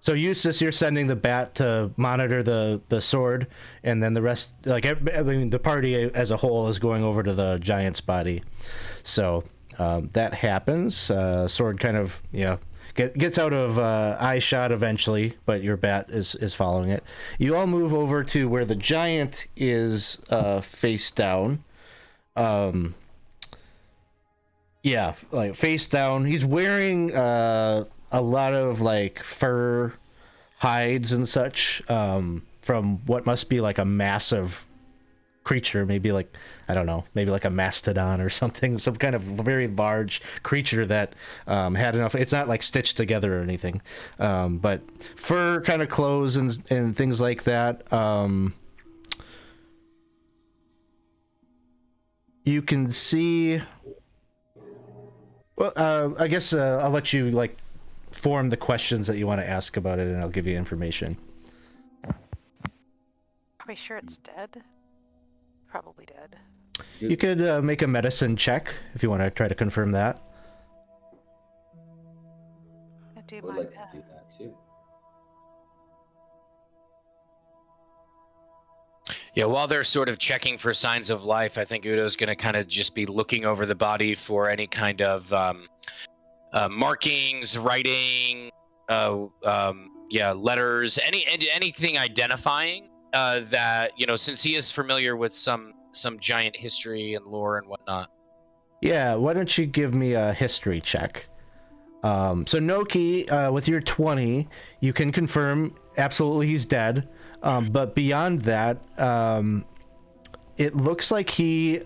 So Eustace, you're sending the bat to monitor the sword, and then the rest, the party as a whole is going over to the giant's body. So that happens. Sword kind of gets out of eye shot eventually, but your bat is following it. You all move over to where the giant is face down. Face down. He's wearing a lot of like fur hides and such from what must be like a massive creature, maybe like, I don't know, maybe like a mastodon or something, some kind of very large creature that had enough, it's not like stitched together or anything, but fur kind of clothes and things like that. You can see, well, I guess I'll let you like form the questions that you want to ask about it, and I'll give you information. Are we sure it's dead? Probably dead. You could make a medicine check if you want to try to confirm that. I do would my like to best. do that too. Yeah, while they're sort of checking for signs of life, I think Udo's going to kind of just be looking over the body for any kind of markings, writing, letters, anything identifying that, since he is familiar with some giant history and lore and whatnot. Yeah, why don't you give me a history check? So Noki, with your 20, you can confirm absolutely he's dead. But beyond that, it looks like he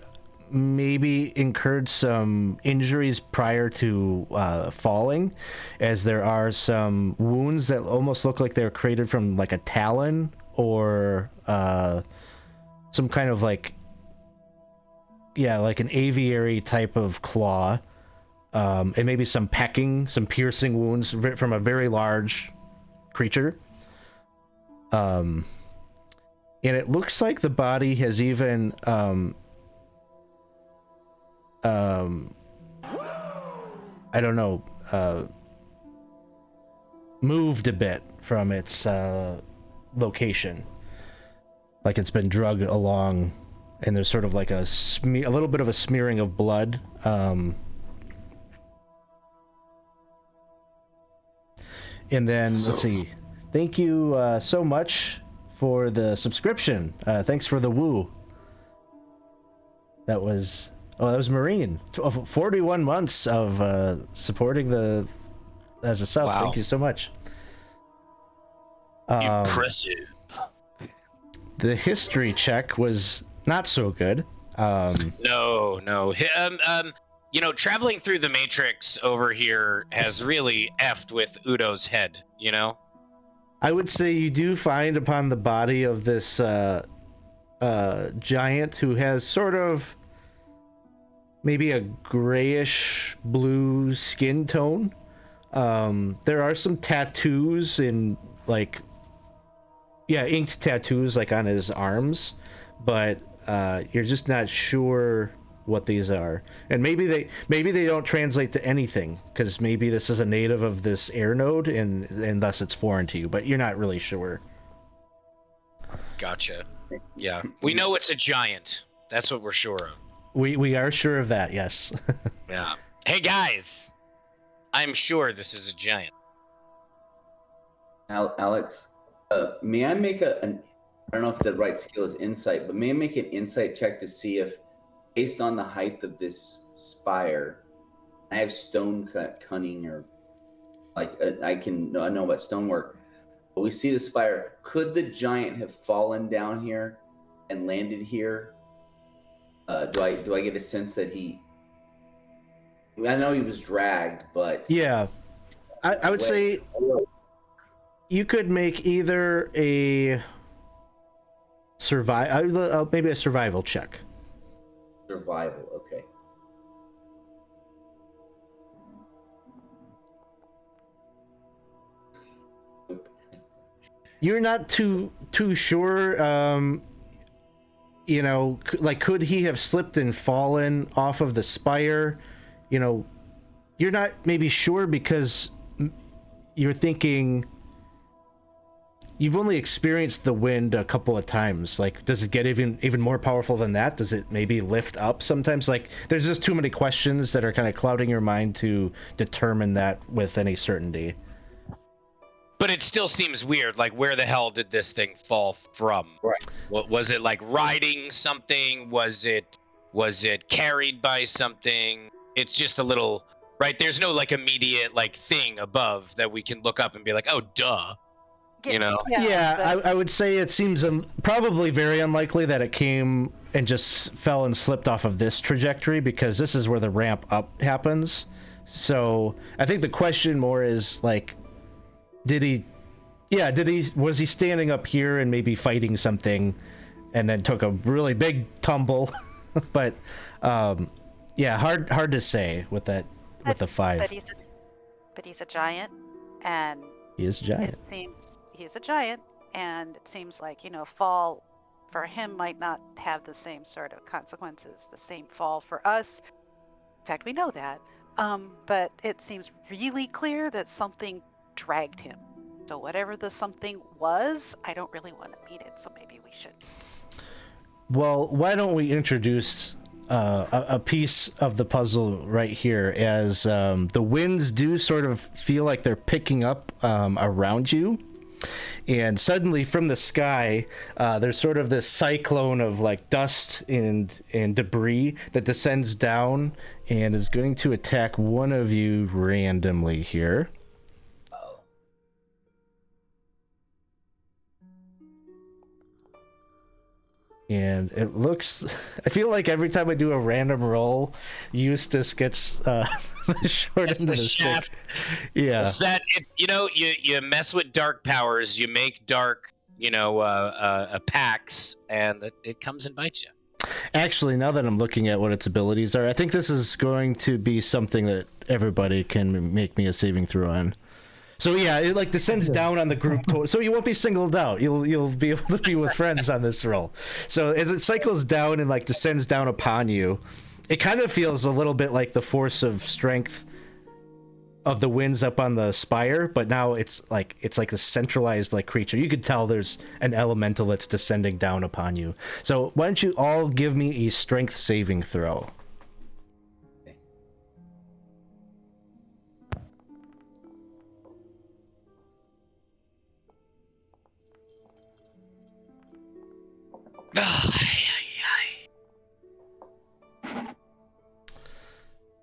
maybe incurred some injuries prior to falling, as there are some wounds that almost look like they're created from like a talon or some kind of like an aviary type of claw, and maybe some piercing wounds from a very large creature. And it looks like the body has even I don't know, moved a bit from its location, like it's been dragged along, and there's sort of like a little bit of a smearing of blood. And then let's see. Thank you so much for the subscription. Thanks for the woo. That was Marine. 41 months of supporting as a sub. Wow. Thank you so much. Impressive. The history check was not so good. No. Traveling through the Matrix over here has really effed with Udo's head, I would say you do find upon the body of this giant who has sort of maybe a grayish blue skin tone. There are some tattoos in inked tattoos like on his arms, but you're just not sure what these are, and maybe they don't translate to anything, because maybe this is a native of this air node and thus it's foreign to you, but you're not really sure. Gotcha. Yeah, we know it's a giant. That's what we're sure of. We are sure of that, yes. Yeah. Hey guys, I'm sure this is a giant. Alex, may I make I don't know if the right skill is insight, but may I make an insight check to see if, based on the height of this spire, I have stone cunning, or I know about stonework, but we see the spire. Could the giant have fallen down here and landed here, do I get a sense that I know he was dragged, but Yeah, I would say you could make either a maybe a survival check. Survival, okay. You're not too sure. You know, like, could he have slipped and fallen off of the spire? You know, you're not maybe sure because you're thinking you've only experienced the wind a couple of times. Like, does it get even more powerful than that? Does it maybe lift up sometimes? Like, there's just too many questions that are kind of clouding your mind to determine that with any certainty. But it still seems weird. Like, where the hell did this thing fall from? Right. What was it, like riding something? Was it carried by something? It's just a little, right? There's no like immediate like thing above that we can look up and be like, oh, duh. You know? Yeah, I would say it seems probably very unlikely that it came and just fell and slipped off of this trajectory, because this is where the ramp up happens. So I think the question more is like, was he standing up here and maybe fighting something and then took a really big tumble? But yeah, hard to say with that, with the 5. But he's a giant, and He is a giant. it seems he's a giant, and it seems like, fall for him might not have the same sort of consequences, the same fall for us. In fact, we know that. But it seems really clear that something dragged him. So whatever the something was, I don't really want to meet it, so maybe we should. Well, why don't we introduce a piece of the puzzle right here, as the winds do sort of feel like they're picking up around you, and suddenly from the sky there's sort of this cyclone of like dust and debris that descends down and is going to attack one of you randomly here. And it looks, I feel like every time I do a random roll, Eustace gets the short end of the shaft. stick. Yeah. It's that, you mess with dark powers, you make dark, packs, and it comes and bites you. Actually, now that I'm looking at what its abilities are, I think this is going to be something that everybody can make me a saving throw on. So yeah, it like descends down on the group, so you won't be singled out. You'll be able to be with friends on this roll. So as it cycles down and like descends down upon you, it kind of feels a little bit like the force of strength of the winds up on the spire, but now it's like a centralized like creature. You could tell there's an elemental that's descending down upon you. So why don't you all give me a strength saving throw?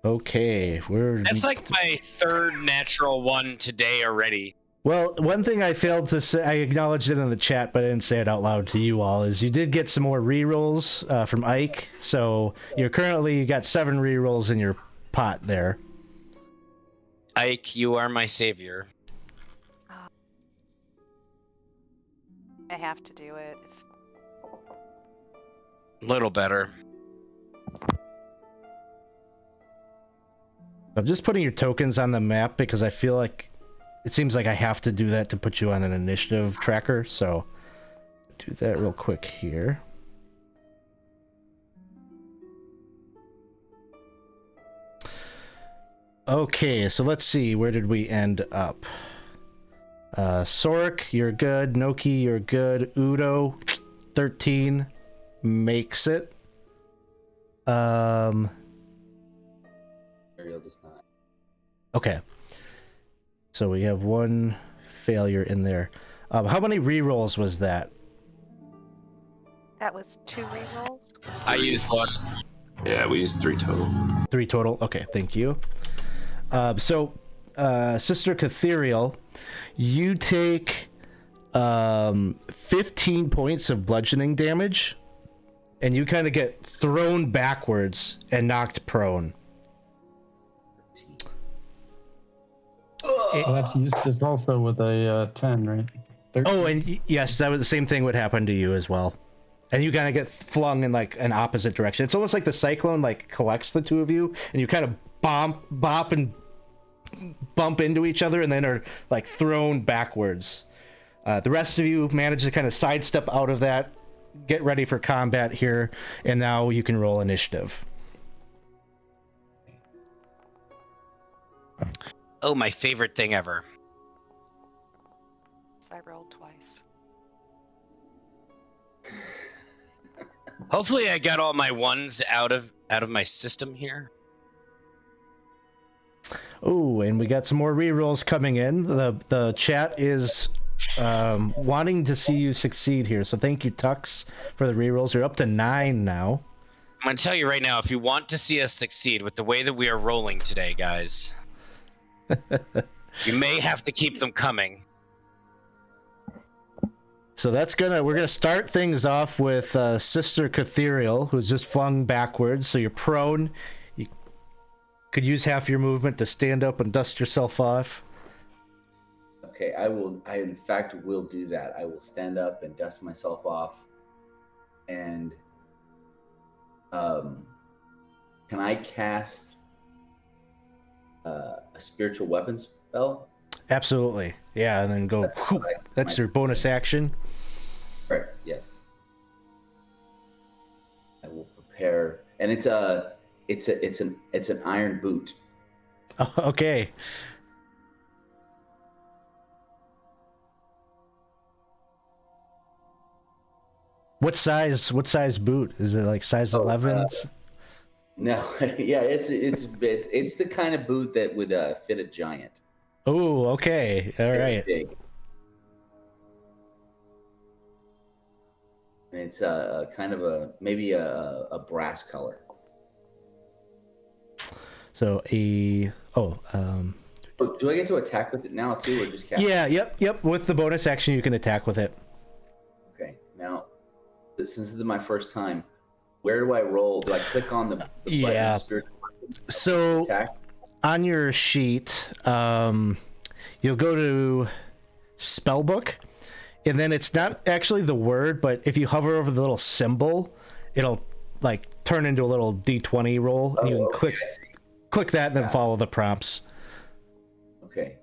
Okay, That's like my third natural one today already. Well, one thing I failed to say, I acknowledged it in the chat, but I didn't say it out loud to you all, is you did get some more rerolls from Ike, so you got 7 rerolls in your pot there. Ike, you are my savior. I have to do it. It's... Little better. I'm just putting your tokens on the map because I feel like it seems like I have to do that to put you on an initiative tracker, so do that real quick here. Okay, so let's see, where did we end up? Sork, you're good. Noki, you're good. Udo, 13, makes it. Ariel does not. Okay. So we have 1 failure in there. How many rerolls was that? That was 2 rerolls? I used 1. Yeah, we used 3 total. 3 total? Okay, thank you. So, Sister Catheriel, you take 15 points of bludgeoning damage and you kind of get thrown backwards and knocked prone. Well, that's Eustace also with a 10, right? 13. Oh, and yes, that was the same thing would happen to you as well. And you kind of get flung in like an opposite direction. It's almost like the cyclone like collects the two of you, and you kind of bop and bump into each other, and then are like thrown backwards. The rest of you manage to kind of sidestep out of that, get ready for combat here, and now you can roll initiative. Oh, my favorite thing ever. I rolled twice. Hopefully I got all my ones out of my system here. Oh, and we got some more rerolls coming in. The chat is wanting to see you succeed here, so thank you, Tux, for the rerolls. You're up to 9 now. I'm gonna tell you right now, if you want to see us succeed with the way that we are rolling today, guys, you may have to keep them coming. So we're gonna start things off with Sister Catheriel, who's just flung backwards. So you're prone. You could use half your movement to stand up and dust yourself off. Okay, I in fact will do that. I will stand up and dust myself off. And can I cast a spiritual weapon spell? Absolutely, yeah, and then go. That's your bonus action. Correct. Yes. I will prepare, and it's an iron boot. Okay. What size boot? Is it like size 11? No, yeah, it's the kind of boot that would fit a giant. Oh, okay. All right. Big. And it's kind of maybe a brass color. So do I get to attack with it now too, or just cast? Yeah, yep. With the bonus action, you can attack with it. Okay, now since this is my first time, where do I roll? Do I click on the yeah? So attack? On your sheet, you'll go to spellbook, and then it's not actually the word, but if you hover over the little symbol, it'll like turn into a little D20 roll, and you can click that and then follow the prompts. Okay.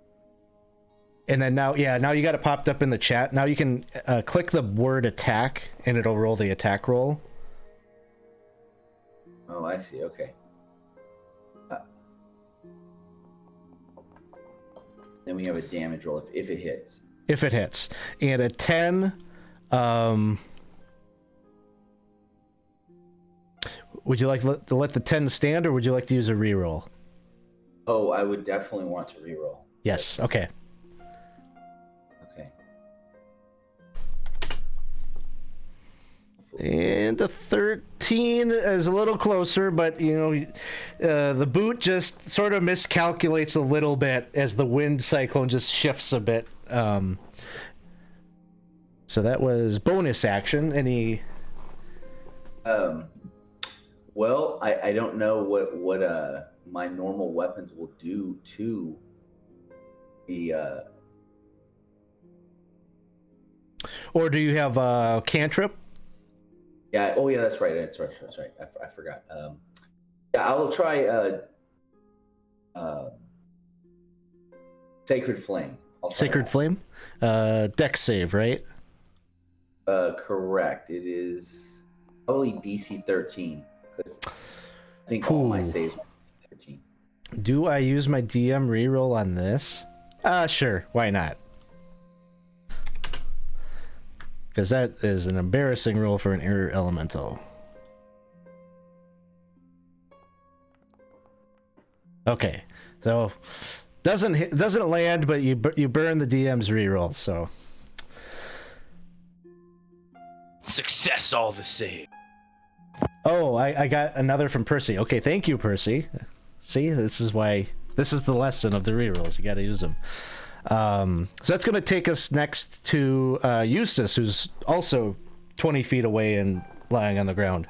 And then now you got it popped up in the chat. Now you can click the word attack, and it'll roll the attack roll. Oh, I see. Okay. Then we have a damage roll if it hits. If it hits. And a 10, would you like to let the 10 stand, or would you like to use a reroll? Oh, I would definitely want to reroll. Yes, okay. Okay. And a 13 is a little closer, but the boot just sort of miscalculates a little bit as the wind cyclone just shifts a bit. So that was bonus action. Any? Well, I don't know what my normal weapons will do to the. Or do you have a cantrip? Yeah. Oh, yeah. That's right. That's right. I forgot. Yeah, I will try. Sacred Flame. Sacred Flame. Dex save, right? Correct. It is probably DC 13 because I think all my saves are DC 13. Do I use my DM reroll on this? Sure. Why not? Because that is an embarrassing roll for an air elemental. Okay, so doesn't land, but you burn the DM's reroll. So Success all the same. oh, I got another from Percy. Okay, thank you, Percy. See, this is the lesson of the rerolls. You got to use them. So that's going to take us next to Eustace, who's also 20 feet away and lying on the ground.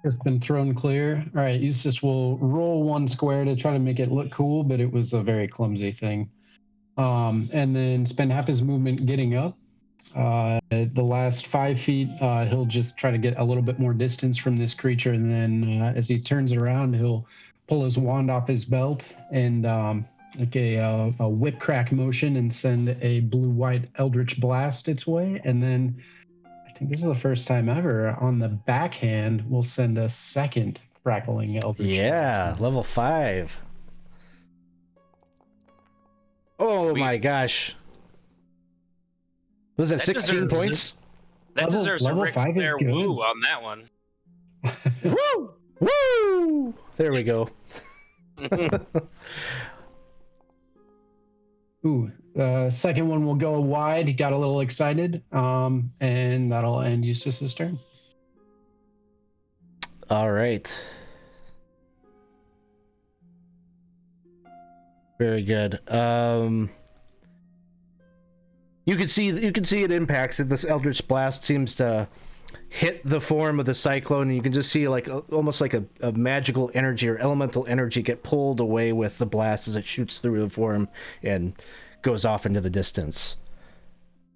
It's been thrown clear. All right, Eustace will roll one square to try to make it look cool, but it was a very clumsy thing. And then spend half his movement getting up. The last 5 feet, he'll just try to get a little bit more distance from this creature, and then as he turns around, he'll pull his wand off his belt and like a whip crack motion and send a blue-white eldritch blast its way, and then I think this is the first time ever on the backhand we'll send a second crackling eldritch blast. Level 5. Oh my gosh. Was that 16 points? That deserves a level Ric 5 is Flair good. woo on that one. Woo! Woo! There we go. Ooh, second one will go wide. He got a little excited, and that'll end Eustace's turn. All right. Very good. You can see it impacts it. This Eldritch Blast seems to hit the form of the cyclone, and you can just see like almost like a magical energy or elemental energy get pulled away with the blast as it shoots through the form and goes off into the distance.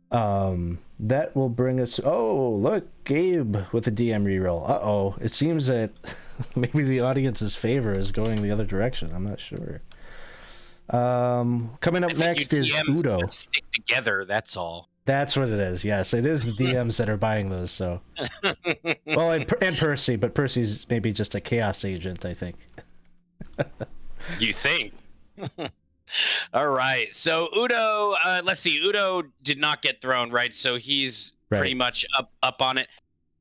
That will bring us. Oh, look, Gabe with a DM reroll. Uh-oh. It seems that maybe the audience's favor is going the other direction. I'm not sure. Coming up next is Udo. Stick together, that's all. That's what it is. Yes, it is the DMs that are buying those. So, well, and Percy, but Percy's maybe just a chaos agent, I think. You think? All right. So Udo, let's see. Udo did not get thrown, right? So he's pretty much up on it.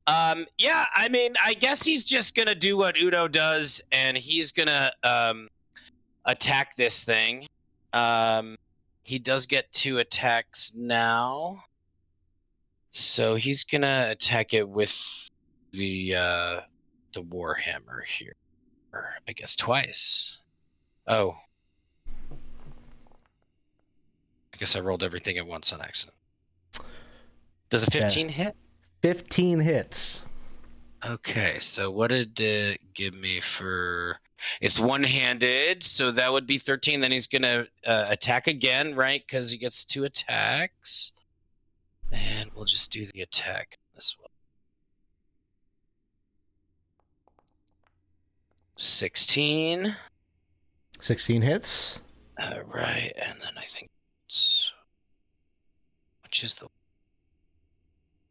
Yeah. I mean, I guess he's just gonna do what Udo does, and he's gonna attack this thing. He does get 2 attacks now, so he's gonna attack it with the Warhammer here, or I guess twice. Oh, I guess I rolled everything at once on accident. Does a 15 hit? 15 hits. Okay, so what did it give me for... It's one-handed, so that would be 13. Then he's going to attack again, right? Because he gets 2 attacks. And we'll just do the attack on this one. 16. 16 hits. Right, and then I think it's... Which is the...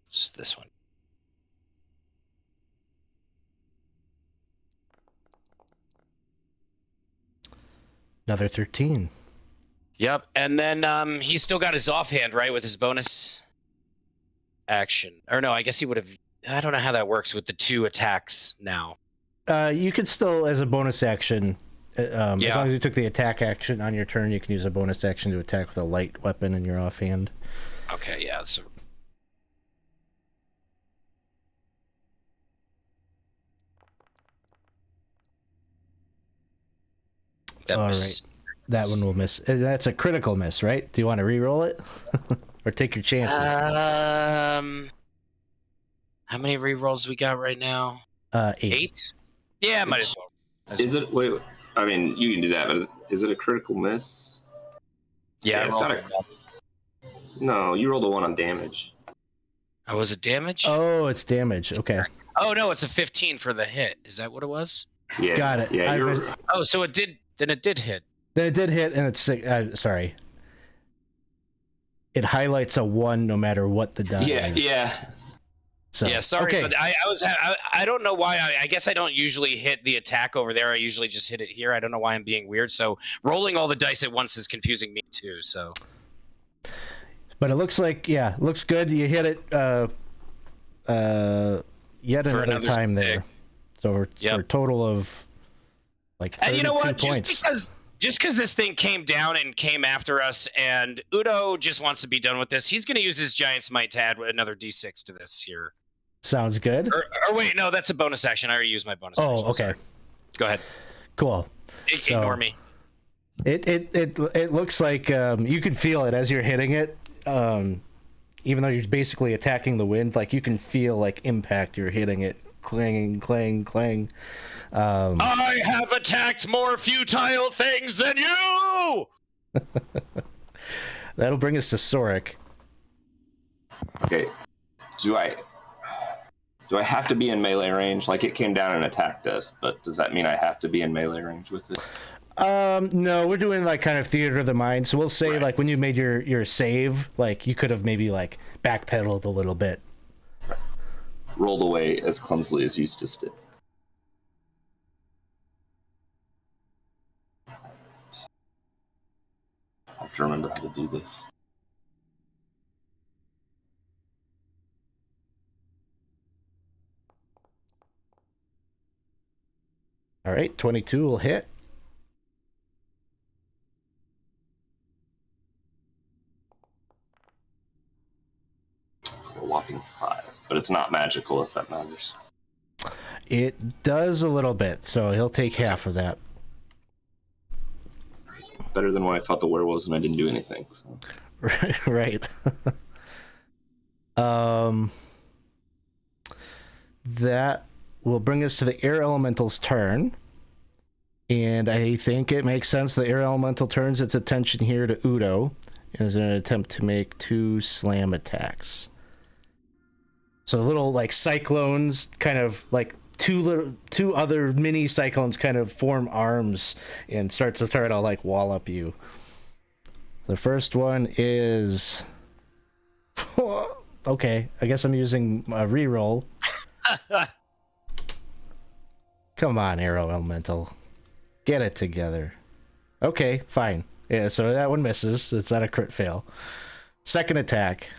It's this one. Another 13. Yep, and then he's still got his offhand, right, with his bonus action. Or no, I guess he would have... I don't know how that works with the 2 attacks now. You could still, as a bonus action, as long as you took the attack action on your turn, you can use a bonus action to attack with a light weapon in your offhand. Okay, yeah, so... All right, that one will miss. That's a critical miss, right? Do you want to re-roll it, or take your chances? How many re-rolls we got right now? 8. Yeah, might as well. Is it? Wait, I mean, you can do that, but is it a critical miss? Yeah, it's got a... No, you rolled a 1 on damage. Oh, was it damage? Oh, it's damage. Okay. Oh no, it's a 15 for the hit. Is that what it was? Yeah. Got it. Yeah. Oh, so it did. Then it did hit. Then it did hit, and it's sorry. It highlights a 1 no matter what the die is. Yeah. So, yeah, sorry, okay. but I don't know why. I guess I don't usually hit the attack over there. I usually just hit it here. I don't know why I'm being weird. So rolling all the dice at once is confusing me too. So. But it looks like, looks good. You hit it yet another time there. So for a total of like 32 and you know what? points. Just because this thing came down and came after us, and Udo just wants to be done with this, he's going to use his Giant Smite to add another D6 to this here. Sounds good. Or wait, no, that's a bonus action. I already used my bonus action. Oh, okay. Sorry. Go ahead. Cool. Ignore me. It looks like you could feel it as you're hitting it. even though you're basically attacking the wind, like you can feel like impact. You're hitting it, clanging, clang, clang. I have attacked more futile things than you! That'll bring us to Soric. Okay. Do I have to be in melee range? Like, it came down and attacked us, but does that mean I have to be in melee range with it? No, we're doing like kind of theater of the mind. So we'll say like when you made your save, like you could have maybe like backpedaled a little bit. Rolled away as clumsily as Eustace did. I have to remember how to do this. All right, 22 will hit. A whopping 5, but it's not magical if that matters. It does a little bit, so he'll take half of that. Better than when I fought the werewolves and I didn't do anything. So. Right. That will bring us to the air elemental's turn. And I think it makes sense the air elemental turns its attention here to Udo as an attempt to make 2 slam attacks. So the little like cyclones kind of like two other mini cyclones kind of form arms and start to try to like wall up you. The first one is okay, I guess I'm using a reroll. Come on, Arrow Elemental. Get it together. Okay, fine. Yeah, so that one misses. It's not a crit fail. Second attack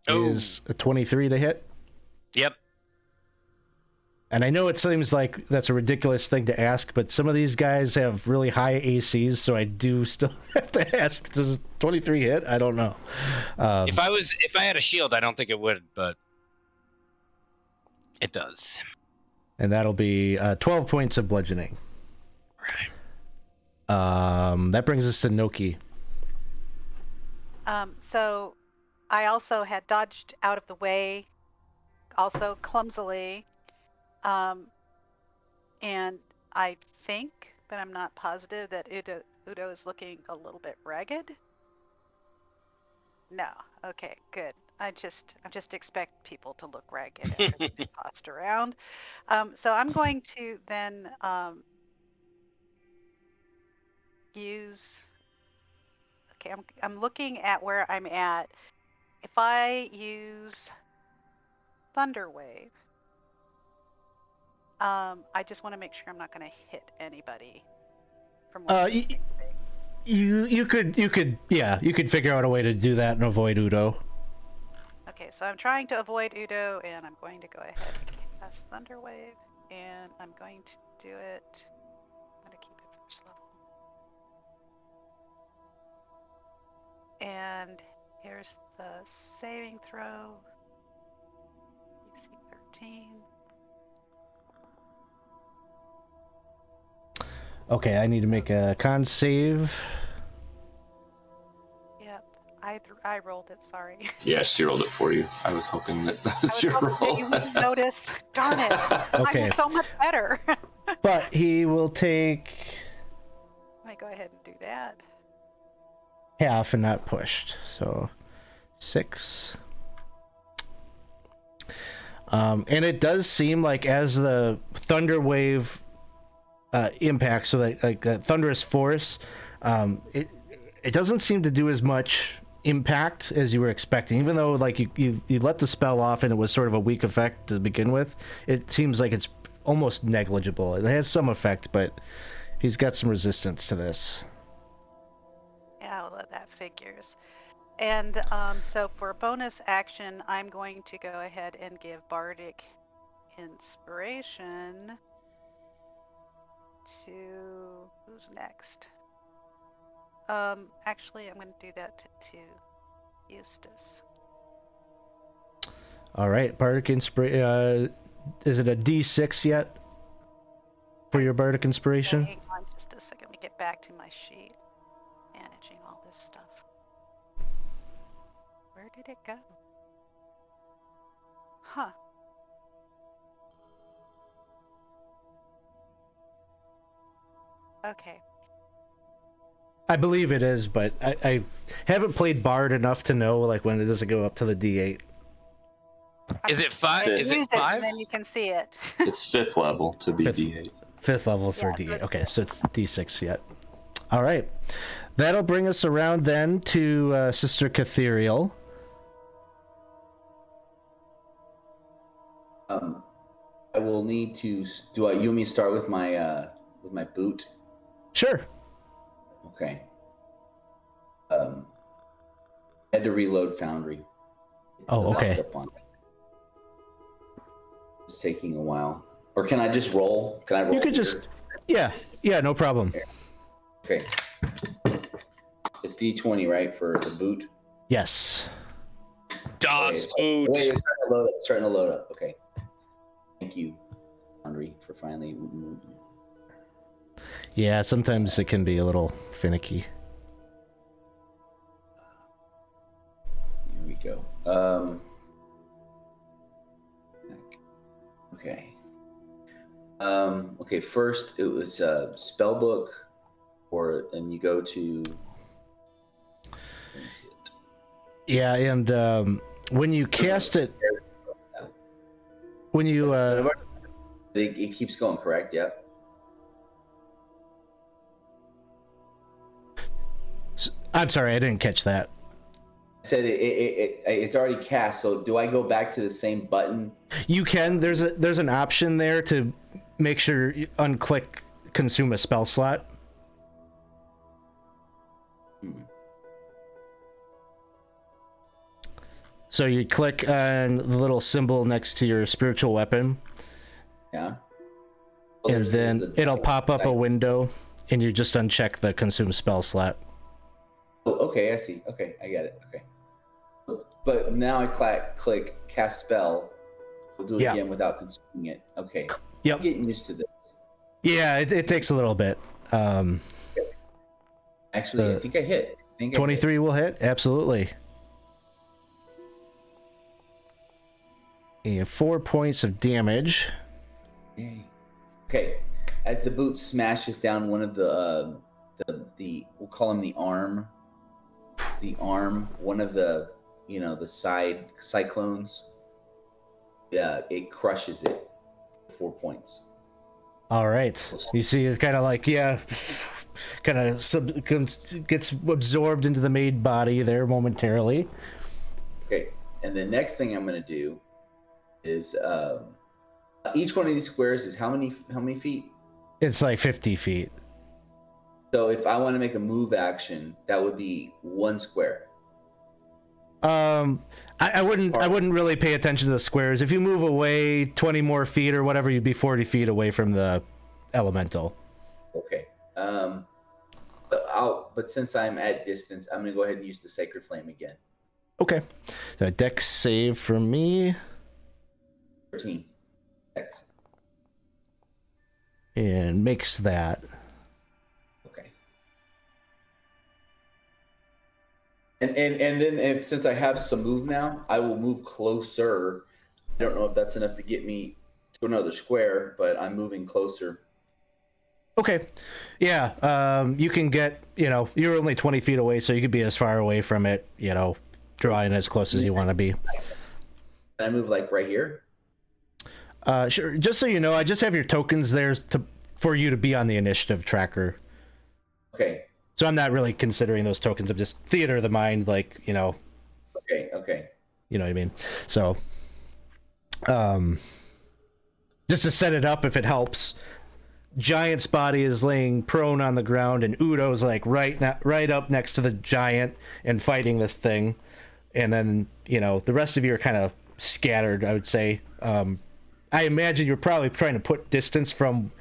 is a 23 to hit. Yep. And I know it seems like that's a ridiculous thing to ask, but some of these guys have really high ACs, so I do still have to ask, does 23 hit? I don't know. If I had a shield, I don't think it would, but it does. And that'll be 12 points of bludgeoning. Right. That brings us to Noki. So I also had dodged out of the way, also clumsily. And I think, but I'm not positive, that Udo is looking a little bit ragged. No. Okay, good. I just expect people to look ragged after they've been tossed around. So I'm going to then use. Okay, I'm looking at where I'm at. If I use Thunder Wave, I just want to make sure I'm not going to hit anybody from where I'm standing. You could figure out a way to do that and avoid Udo. Okay, so I'm trying to avoid Udo, and I'm going to go ahead and cast Thunder Wave, and I'm going to do it. I'm going to keep it first level. And here's the saving throw. DC 13. Okay, I need to make a con save. Yep, I rolled it. Sorry. Yeah, she rolled it for you. I was hoping that was your roll. You wouldn't notice. Darn it! Okay. I'm so much better. But he will take Let me go ahead and do that. half and not pushed. So 6. And it does seem like as the thunder wave impacts, so that like that thunderous force, it doesn't seem to do as much impact as you were expecting. Even though like you let the spell off and it was sort of a weak effect to begin with, it seems like it's almost negligible. It has some effect, but he's got some resistance to this. Yeah, well, that figures. And so for bonus action, I'm going to go ahead and give Bardic Inspiration to who's next? Actually, I'm going to do that to Eustace. All right, Bardic Inspiration. Is it a D6 yet for your Bardic Inspiration? Hang on just a second. Let me get back to my sheet. Managing all this stuff. Where did it go? Huh. Okay. I believe it is, but I haven't played Bard enough to know like when it doesn't go up to the D8. Is it 5? Is it Use 5? and then you can see it. It's 5th level to be Fifth. D8. 5th level for Yeah, so D8. it's Okay, fifth. so it's D6 yet. All right. That'll bring us around then to Sister Catheriel. I will need to. You want me to start with my boot? Sure. Okay. I had to reload Foundry. Oh, okay. Up on it. It's taking a while. Or can I just roll? Can I roll? You could here? just, yeah, no problem. Okay. It's D20, right, for the boot? Yes. Das Wait, Boot. it's starting to load up. Okay. Thank you, Foundry, for finally. Yeah, sometimes it can be a little finicky. Here we go. Okay. Okay. First, it was spellbook, and you go to. Let me see it. Yeah, and when you cast it, when you It keeps going, correct? Yep. I'm sorry, I didn't catch that. I said it's already cast. So do I go back to the same button? You can. There's an option there to make sure you unclick consume a spell slot. So you click on the little symbol next to your spiritual weapon, Yeah. and then it'll pop up a window, and you just uncheck the consume spell slot. Oh, okay, I see. Okay, I get it. Okay. But now I click cast spell. We'll do it again without consuming it. Okay. Yep. I'm getting used to this. Yeah, it takes a little bit. Actually, I think I hit. 23 will hit, absolutely. And 4 points of damage. Yay. Okay. As the boot smashes down one of the we'll call him the arm. The arm, one of the the side cyclones. Yeah, it crushes it. 4 points. All right. You see it kind of like, kind of gets absorbed into the maid body there momentarily. Okay. And the next thing I'm going to do is each one of these squares is how many feet? It's like 50 feet. So if I want to make a move action, that would be 1 square. I wouldn't really pay attention to the squares. If you move away 20 more feet or whatever, you'd be 40 feet away from the elemental. Okay. But since I'm at distance, I'm gonna go ahead and use the Sacred Flame again. Okay. So dex save for me. 13. X. And makes that. Okay. And then since I have some move now, I will move closer. I don't know if that's enough to get me to another square, but I'm moving closer. Okay. Yeah. You can get, you're only 20 feet away, so you could be as far away from it, drawing as close as you want to be. Can I move like right here? Sure. Just so you know, I just have your tokens there for you to be on the initiative tracker. Okay. So I'm not really considering those tokens. I'm just theater of the mind, like, Okay. You know what I mean? So, just to set it up, if it helps, Giant's body is laying prone on the ground, and Udo's like right up next to the giant and fighting this thing. And then, the rest of you are kind of scattered, I would say. I imagine you're probably trying to put distance from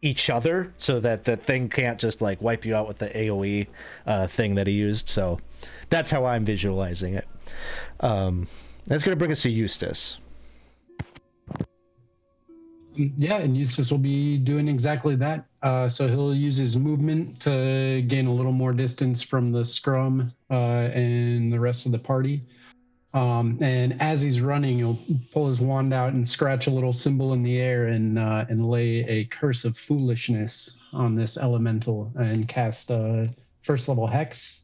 each other so that the thing can't just like wipe you out with the AoE thing that he used. So that's how I'm visualizing it. That's going to bring us to Eustace. Yeah, and Eustace will be doing exactly that. So he'll use his movement to gain a little more distance from the scrum and the rest of the party. And as he's running, he'll pull his wand out and scratch a little symbol in the air and lay a curse of foolishness on this elemental and cast a first level hex.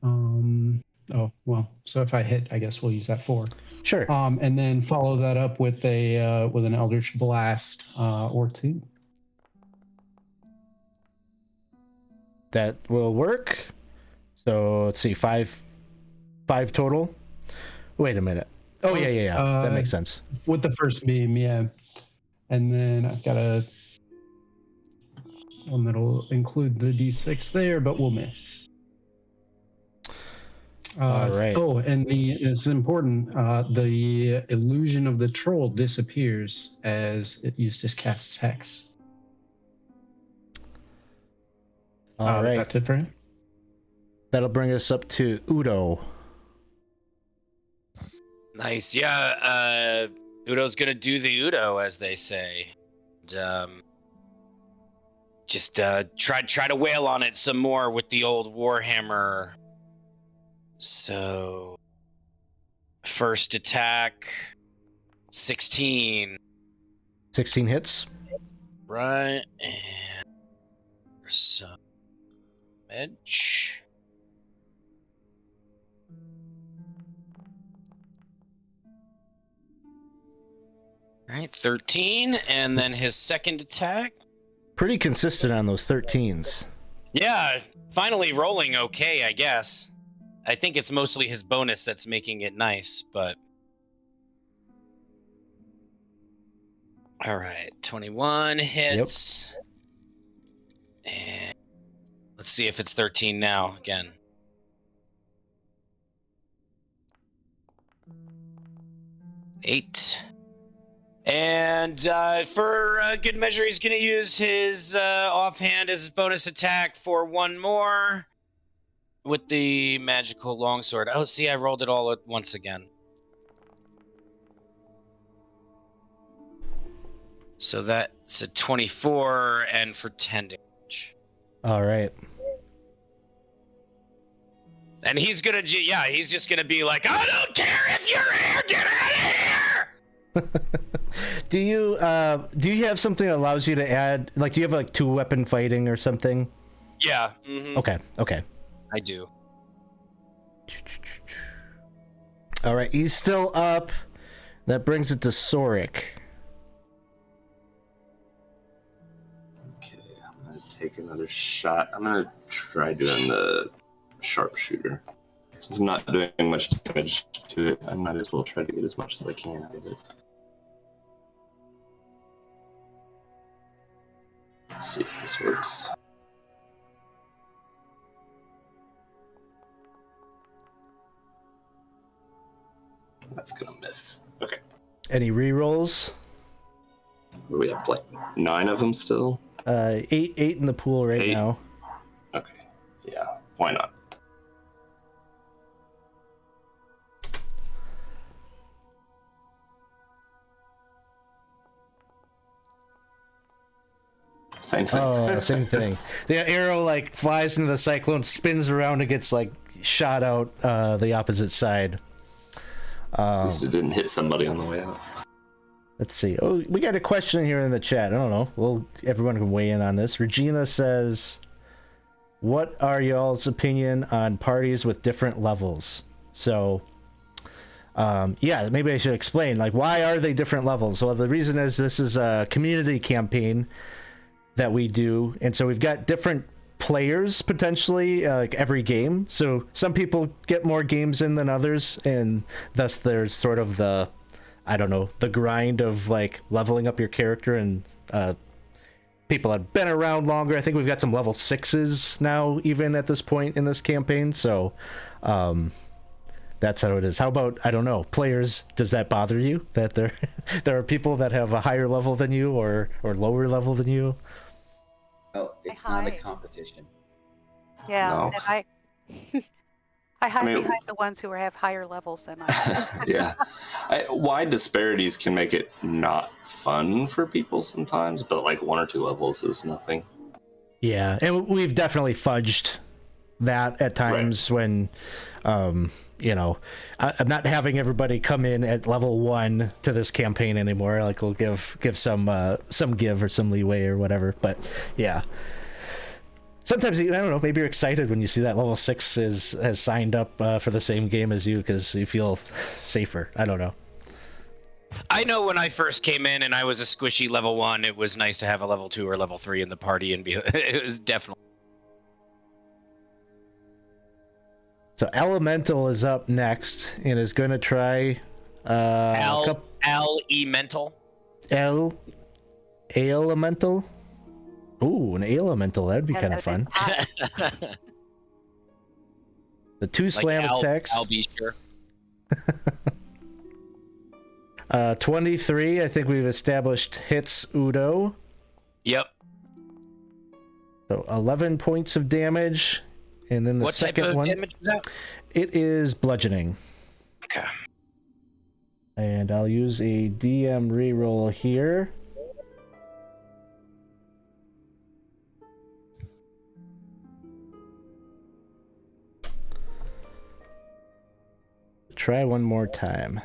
Oh well, so if I hit, I guess we'll use that 4. Sure. And then follow that up with an Eldritch Blast or 2. That will work. So let's see, five total. Wait a minute. Oh yeah. That makes sense. With the first beam, yeah. And then I've got one that'll include the D6 there, but we'll miss. All right. Oh, and it's important. The illusion of the troll disappears as Eustace casts hex. All right. That's it for him. That'll bring us up to Udo. Nice. Yeah, Udo's gonna do the Udo, as they say. And, just try to wail on it some more with the old Warhammer. So, first attack, 16. 16 hits. Right, and some edge. All right, 13, and then his second attack. Pretty consistent on those 13s. Yeah, finally rolling okay, I guess. I think it's mostly his bonus that's making it nice, but... All right, 21 hits. Yep. And let's see if it's 13 now again. Eight. And for good measure, he's going to use his offhand as his bonus attack for one more with the magical longsword. Oh, see, I rolled it all at once again. So that's a 24 and for 10 damage. All right. And he's going to, yeah, he's just going to be like, I don't care if you're here, get out of here! Do you have something that allows you to add, like, do you have like 2-weapon fighting or something? Yeah. Mm-hmm. Okay. I do. All right, he's still up. That brings it to Sorik. Okay, I'm gonna take another shot. I'm gonna try doing the sharpshooter. Since I'm not doing much damage to it, I might as well try to get as much as I can out of it. Let's see if this works. That's gonna miss. Okay. Any rerolls? We have like 9 of them still. 8 in the pool right 8? now. Okay. Yeah. Why not? Same thing. Oh, same thing. The arrow like flies into the cyclone, spins around, and gets like shot out the opposite side. At least it didn't hit somebody on the way out. Let's see. Oh, we got a question here in the chat. I don't know. Everyone can weigh in on this. Regina says, "What are y'all's opinion on parties with different levels?" So, yeah, maybe I should explain. Like, why are they different levels? Well, the reason is this is a community campaign that we do, and so we've got different players potentially like every game. So some people get more games in than others, and thus there's sort of the grind of like leveling up your character, and people have been around longer. I think we've got some level 6s now even at this point in this campaign, so that's how it is. How about, I don't know, players, does that bother you that there are people that have a higher level than you or lower level than you? Oh, it's not a competition. Yeah, No. and I hide behind the ones who have higher levels than I. Yeah. Wide disparities can make it not fun for people sometimes, but like 1 or 2 levels is nothing. Yeah, and we've definitely fudged that at times when I'm not having everybody come in at level 1 to this campaign anymore. Like, we'll give some give or some leeway or whatever. But yeah, sometimes, I don't know, maybe you're excited when you see that level 6 has signed up for the same game as you because you feel safer. I don't know. I know when I first came in and I was a squishy level 1, it was nice to have a level 2 or level 3 in the party and be. It was definitely. So Elemental is up next and is going to try Elemental. Elemental. Ooh, an Elemental. That'd be kind of fun. The 2 slam attacks. I'll be sure. 23, I think we've established hits Udo. Yep. So 11 points of damage. And then the second one. What type of damage is that? It is bludgeoning. Okay. And I'll use a DM reroll here. Try one more time.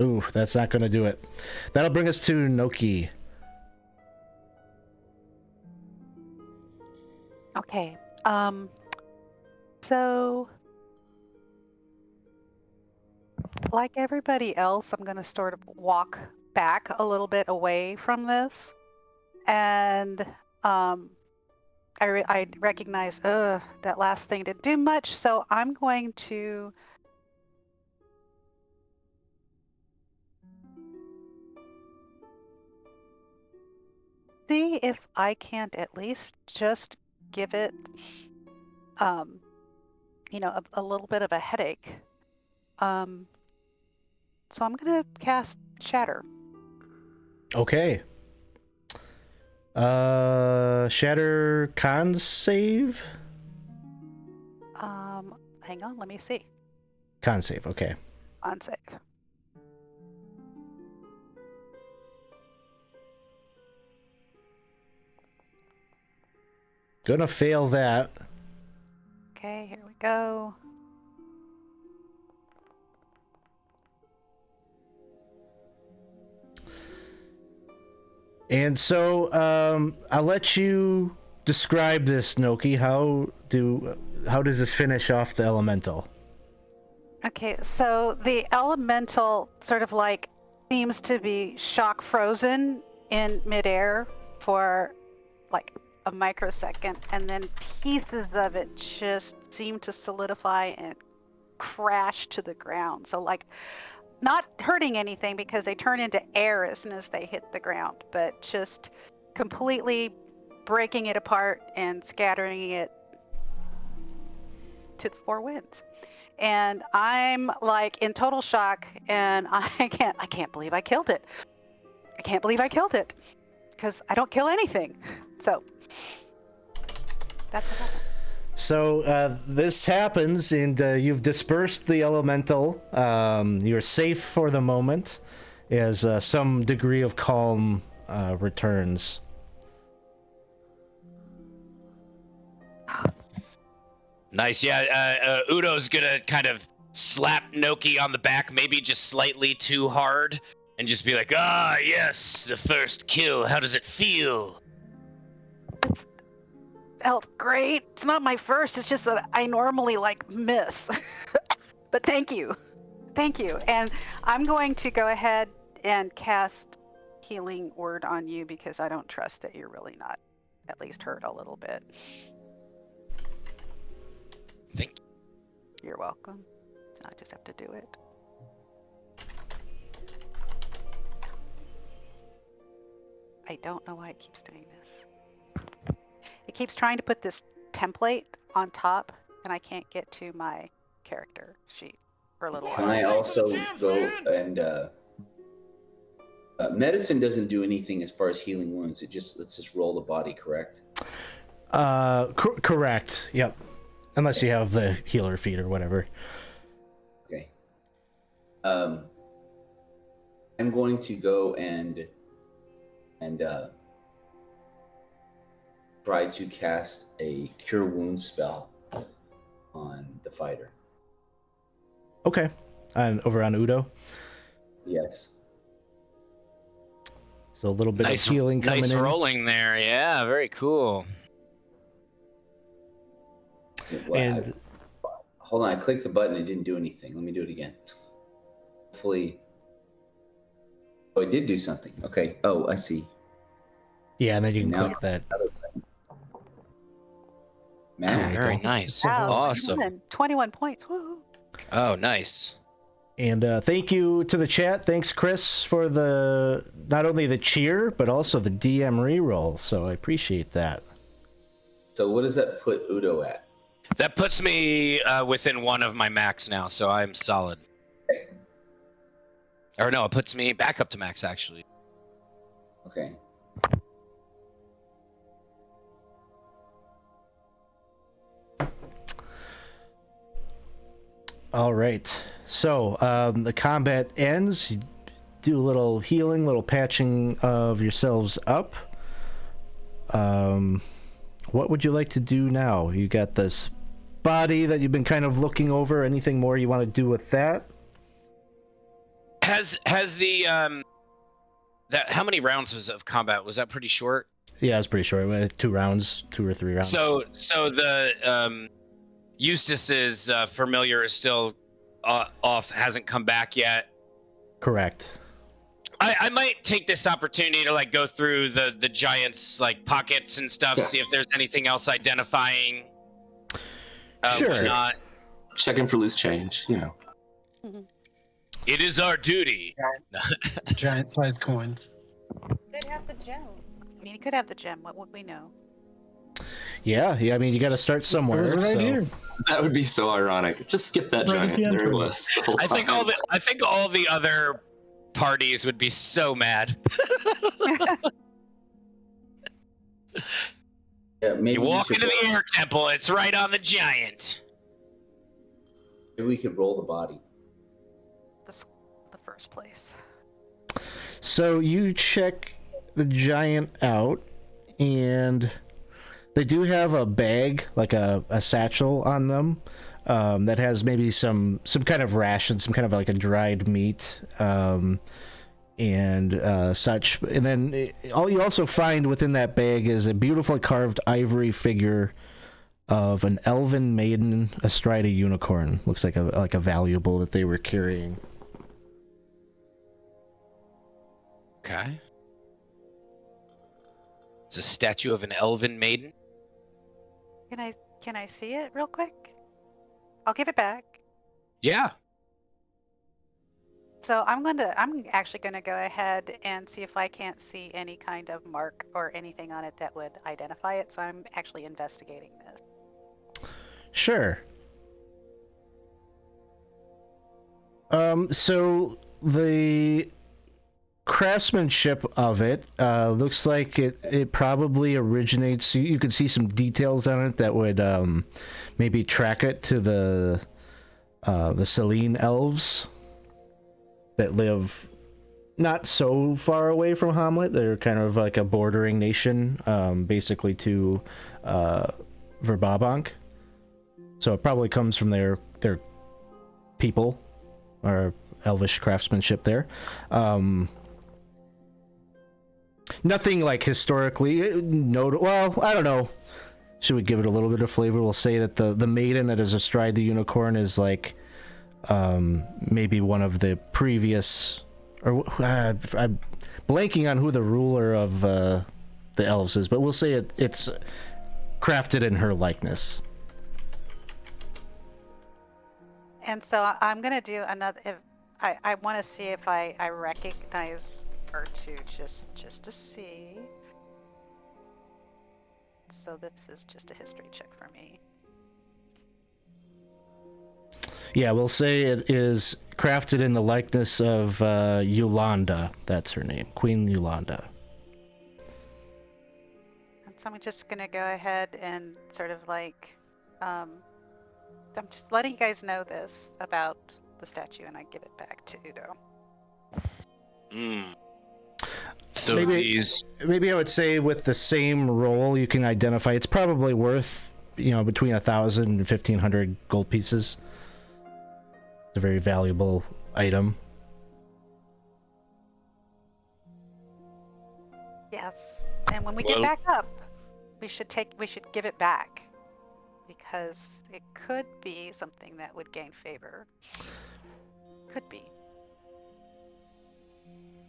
Ooh, that's not going to do it. That'll bring us to Noki. Okay. So like everybody else, I'm going to sort of walk back a little bit away from this. And I recognize, that last thing didn't do much, so I'm going to see if I can't at least just give it, a little bit of a headache. So I'm gonna cast Shatter. Okay. Shatter con save? Hang on, let me see. Con save, okay. On save. Gonna fail that. Okay, here we go. And so, I'll let you describe this, Noki. How does this finish off the elemental? Okay, so the elemental sort of like seems to be shock frozen in midair for like a microsecond, and then pieces of it just seem to solidify and crash to the ground. So like not hurting anything because they turn into air as soon as they hit the ground, but just completely breaking it apart and scattering it to the four winds. And I'm like in total shock, and I can't believe I killed it. I can't believe I killed it because I don't kill anything. So that's what happened. So this happens, and you've dispersed the elemental. You're safe for the moment, as some degree of calm returns. Nice. Yeah, Udo's gonna kind of slap Noki on the back, maybe just slightly too hard, and just be like, "Ah, yes, the first kill. How does it feel?" It's felt great. It's not my first. It's just that I normally like miss. But thank you. And I'm going to go ahead and cast Healing Word on you because I don't trust that you're really not at least hurt a little bit. Thank you. You're welcome. I just have to do it. I don't know why it keeps doing this. It keeps trying to put this template on top, and I can't get to my character sheet for a little Can while. I also go and medicine doesn't do anything as far as healing wounds. Let's just roll the body, correct? Correct. Yep. Unless you have the healer feat or whatever. Okay. I'm going to go and try to cast a cure wound spell the fighter. Okay. And over on Udo. Yes. So a little bit Nice, of healing coming nice in. rolling there. Yeah, very cool. And Hold on, I clicked the button. It didn't do anything. Let me do it again. Hopefully. Oh, it did do something. Okay. Oh, I see. yeah, and then you can Now- click that. Max. Very nice. Wow, Awesome. 21 points. Woo! Oh, nice. And thank you to the chat. Thanks, Chris, for the not only the cheer but also the DM reroll. So I appreciate that. So what does that put Udo at? That puts me within 1 of my max now, so I'm solid. Okay. Or no, it puts me back up to max, actually. Okay. All right. So the combat ends. You do a little healing, little patching of yourselves up. What would you like to do now? You got this body that you've been kind of looking over. Anything more you want to do with that? Has the that how many rounds was of combat? Was that pretty short? Yeah, it's pretty short. 2 rounds, 2 or 3 rounds. So the Eustace's familiar is still off, hasn't come back yet. Correct. I might take this opportunity to like go through the giant's like pockets and stuff, Yeah. see if there's anything else identifying. Sure. Whatnot. Checking for loose change, you know. It is our duty. Giant-sized coins. Could have the gem. I mean, he could have the gem. What would we know? Yeah. I mean, you got to start somewhere. It was right so- here. That would be so ironic. Just skip that Right at giant. the There it entrance. was. The whole I think time. all the other parties would be so mad. Yeah, maybe You we walk should into the air temple, it's right on the giant. maybe we could roll the body. The first place. So you check the giant out, and they do have a bag, like a satchel on them, that has maybe some kind of ration, some kind of like a dried meat, and such. And then all you also find within that bag is a beautifully carved ivory figure of an elven maiden astride a unicorn. Looks like a valuable that they were carrying. Okay. It's a statue of an elven maiden. Can I see it real quick? I'll give it back. Yeah. So I'm actually gonna go ahead and see if I can't see any kind of mark or anything on it that would identify it. So I'm actually investigating this. Sure. So the craftsmanship of it looks like it probably originates. You can see some details on it that would maybe track it to the Selene elves that live not so far away from Hamlet. They're kind of like a bordering nation, basically to Verbabank. So it probably comes from their people or elvish craftsmanship there. Nothing like historically notable. Well, I don't know. Should we give it a little bit of flavor? We'll say that the maiden that is astride the unicorn is like maybe one of the previous, or I'm blanking on who the ruler of the elves is, but we'll say it's crafted in her likeness. And so I'm gonna do another. If I want to see if I recognize her too, just to see. So this is just a history check for me. Yeah, we'll say it is crafted in the likeness of Yolanda. That's her name, Queen Yolanda. And so I'm just gonna go ahead and sort of like, I'm just letting you guys know this about the statue, and I give it back to Udo. So Maybe- these. Maybe I would say with the same role you can identify. It's probably worth between 1,000 and 1,500 gold pieces. It's a very valuable item. Yes. And when we get back up, we should give it back, because it could be something that would gain favor. Could be.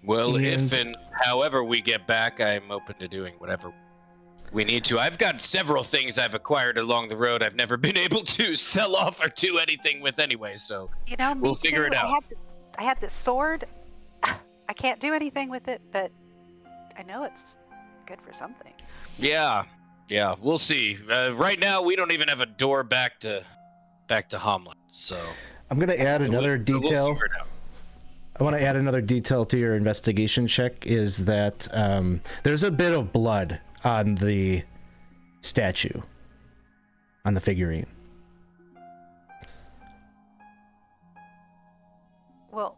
Well, if and however we get back, I'm open to doing whatever we need to. I've got several things I've acquired along the road I've never been able to sell off or do anything with anyway, so we'll figure it out. I had this sword. I can't do anything with it, but I know it's good for something. Yeah, we'll see. Right now, we don't even have a door back to Homland, so... I'm going to add another detail. We'll figure it out. I want to add another detail to your investigation check, is that there's a bit of blood on the statue, on the figurine. Well,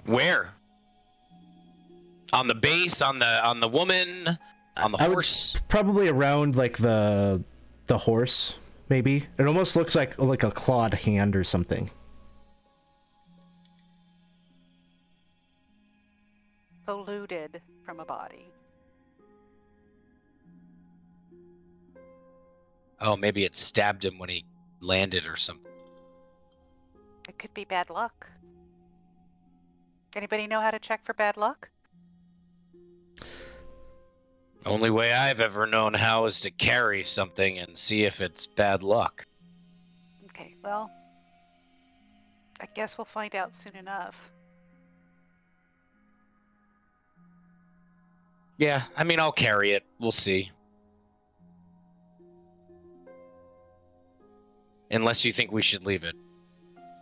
where? On the base, on the woman, on the horse? Probably around like the horse, maybe. It almost looks like a clawed hand or something. polluted from a body. Oh, maybe it stabbed him when he landed or something. It could be bad luck. Anybody know how to check for bad luck? Only way I've ever known how is to carry something and see if it's bad luck. Okay, well, I guess we'll find out soon enough. Yeah, I mean, I'll carry it. We'll see. Unless you think we should leave it.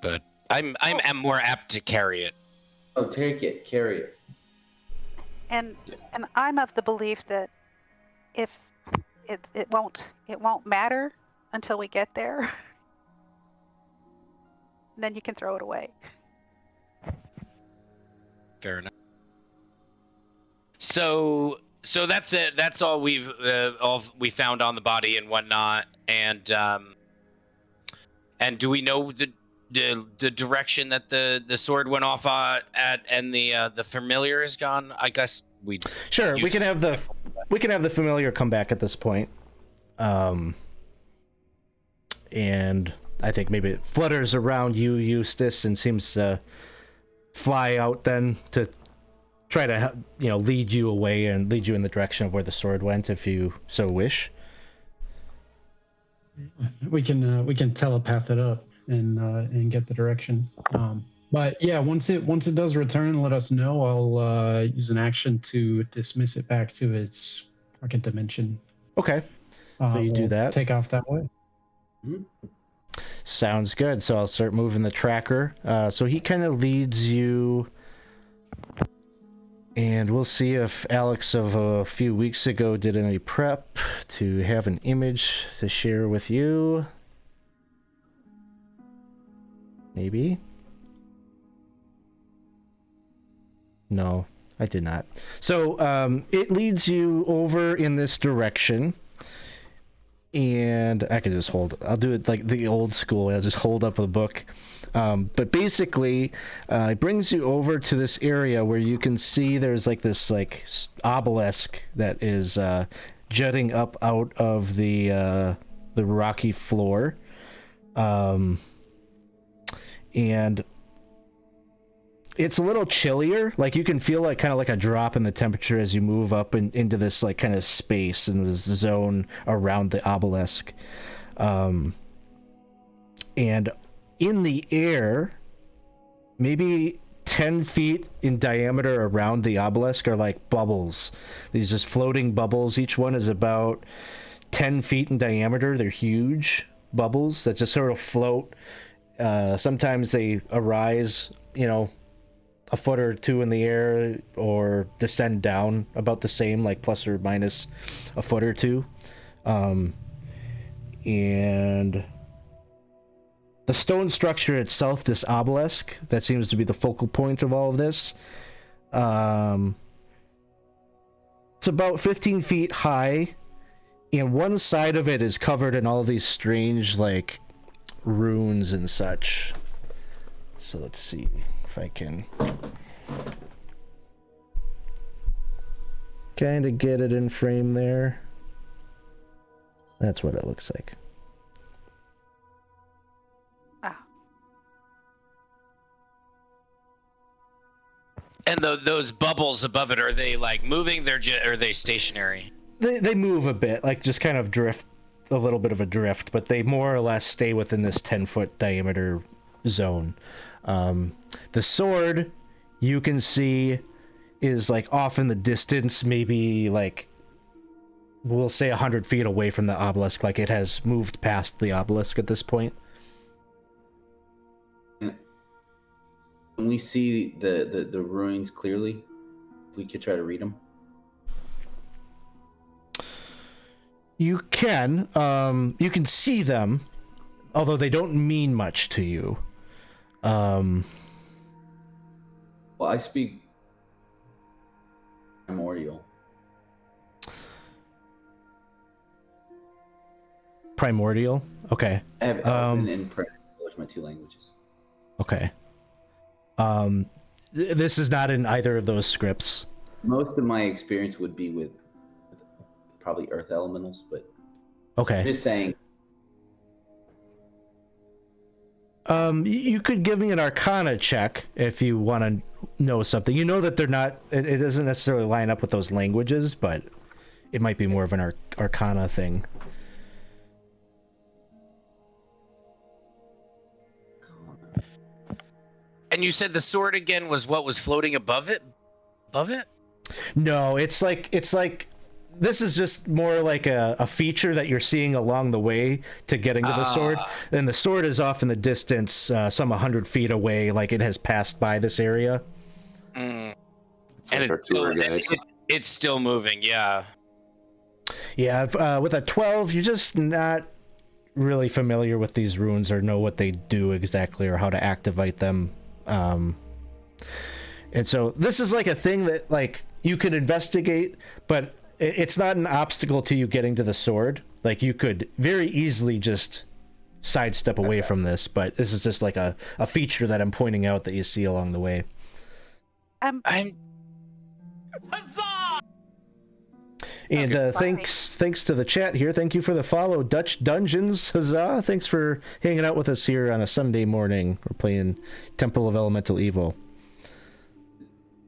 But I'm more apt to carry it. Oh, take it, carry it. And I'm of the belief that if it won't matter until we get there. Then you can throw it away. Fair enough. So that's it. That's all we found on the body and whatnot. And do we know the direction that the sword went off at and the familiar is gone? I guess we can have the familiar come back at this point. And I think maybe it flutters around you, Eustace, and seems to fly out then to try to lead you away and lead you in the direction of where the sword went, if you so wish. We can telepath it up and get the direction. But yeah, once it does return, let us know. I'll use an action to dismiss it back to its pocket dimension. Okay. So you do that. Take off that way. Mm-hmm. Sounds good. So I'll start moving the tracker. So he kind of leads you, and we'll see if Alex of a few weeks ago did any prep to have an image to share with you. Maybe? No, I did not. So it leads you over in this direction. And I can just I'll do it like the old school. I'll just hold up a book. But basically, it brings you over to this area where you can see there's like this like obelisk that is jutting up out of the rocky floor. And it's a little chillier. Like you can feel like kind of like a drop in the temperature as you move up into this like kind of space in this zone around the obelisk. And in the air, maybe 10 feet in diameter around the obelisk are like bubbles. These just floating bubbles. Each one is about 10 feet in diameter. They're huge bubbles that just sort of float. Sometimes they arise, a foot or two in the air, or descend down about the same, like plus or minus a foot or two. And the stone structure itself, this obelisk, that seems to be the focal point of all of this. It's about 15 feet high, and one side of it is covered in all these strange like runes and such. So let's see if I can kind of get it in frame there. That's what it looks like. And those bubbles above it, are they like moving? Are they stationary? They move a bit, like just kind of drift, a little bit of a drift, but they more or less stay within this 10-foot diameter zone. The sword, you can see, is like off in the distance, maybe like, we'll say 100 feet away from the obelisk, like it has moved past the obelisk at this point. Can we see the ruins clearly? We could try to read them. You can see them, although they don't mean much to you. Well, I speak primordial. Primordial? Okay. I have Elven and primordial. Those are my two languages. Okay. This is not in either of those scripts. Most of my experience would be with probably earth elementals, but okay. I'm just saying. You could give me an Arcana check if you want to know something. You know that they're not. It doesn't necessarily line up with those languages, but it might be more of an Arcana thing. And you said the sword again was what was floating above it? Above it? No, it's like this is just more like a feature that you're seeing along the way to getting to the sword. And the sword is off in the distance, some 100 feet away, like it has passed by this area. And like it's still moving, yeah. Yeah, with a 12, you're just not really familiar with these runes or know what they do exactly or how to activate them. And so this is like a thing that like you can investigate, but it's not an obstacle to you getting to the sword. Like you could very easily just sidestep away from this, but this is just like a feature that I'm pointing out that you see along the way. And thanks to the chat here. Thank you for the follow, Dutch Dungeons. Huzzah! Thanks for hanging out with us here on a Sunday morning. We're playing Temple of Elemental Evil.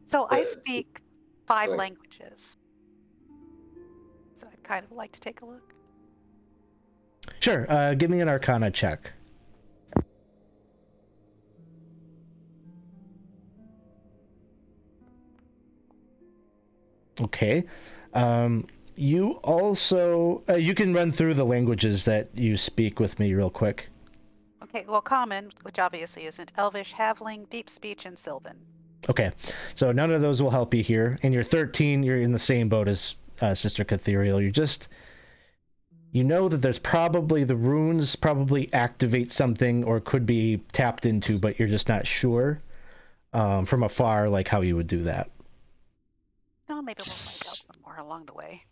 So I speak 5 languages. So I'd kind of like to take a look. Sure. Give me an Arcana check. Okay. You also you can run through the languages that you speak with me real quick. Okay, well, Common, which obviously isn't Elvish, Halfling, Deep Speech, and Sylvan. Okay, so none of those will help you here. And you're 13, you're in the same boat as Sister Catheriel. You know that there's probably the runes probably activate something or could be tapped into, but you're just not sure from afar, like how you would do that. Oh, maybe we'll find out some more along the way.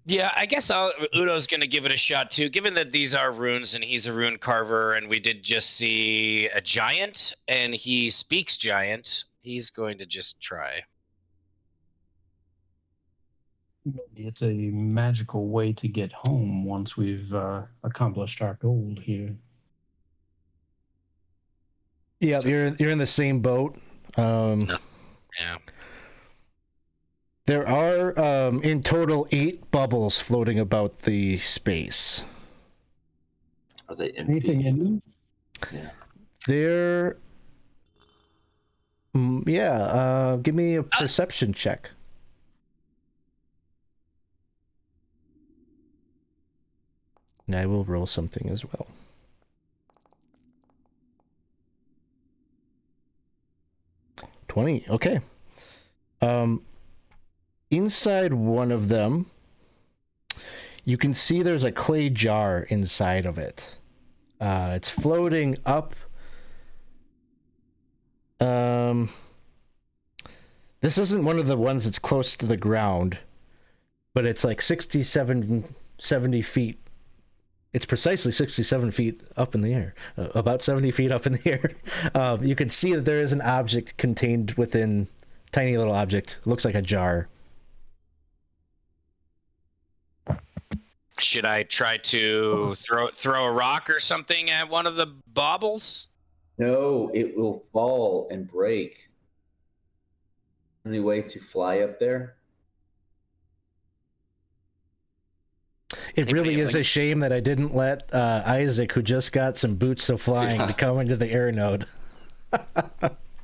Yeah, I guess Udo's going to give it a shot too, given that these are runes and he's a rune carver and we did just see a giant and he speaks giant. He's going to just try. Maybe it's a magical way to get home once we've accomplished our goal here. Yeah, you're in the same boat. Yeah. There are, in total, 8 bubbles floating about the space. Are they empty? Anything in them? Yeah. They're... give me a perception check. And I will roll something as well. Okay. Inside one of them, you can see there's a clay jar inside of it. It's floating up. This isn't one of the ones that's close to the ground, but it's like 67 70 feet. It's precisely 67 feet up in the air, about 70 feet up in the air. You can see that there is an object contained within, tiny little object. It looks like a jar. Should I try to throw a rock or something at one of the baubles? No, it will fall and break. Any way to fly up there? It really is a shame that I didn't let Isaac, who just got some boots of flying, to come into the air node.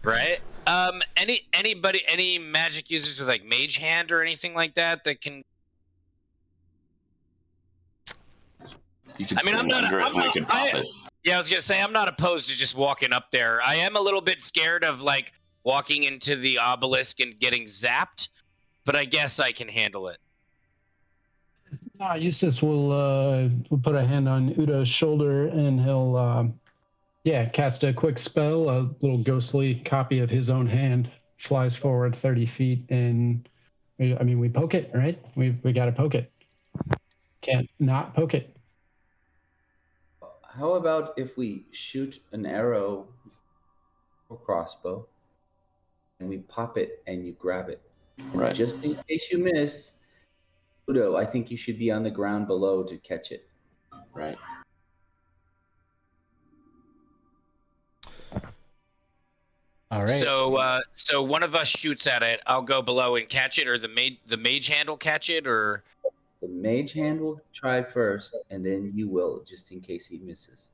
Right? Any magic users with like mage hand or anything like that can? You can stand under it and we can pop it. Yeah, I was gonna say I'm not opposed to just walking up there. I am a little bit scared of like walking into the obelisk and getting zapped, but I guess I can handle it. Eustace will put a hand on Udo's shoulder, and he'll cast a quick spell. A little ghostly copy of his own hand flies forward 30 feet, and we poke it, right? We got to poke it. Can't not poke it. How about if we shoot an arrow or crossbow and we pop it and you grab it? Right. Just in case you miss, Udo, I think you should be on the ground below to catch it. Right. All right. So one of us shoots at it. I'll go below and catch it, or the mage hand will catch it, or the mage hand will try first, and then you will, just in case he misses.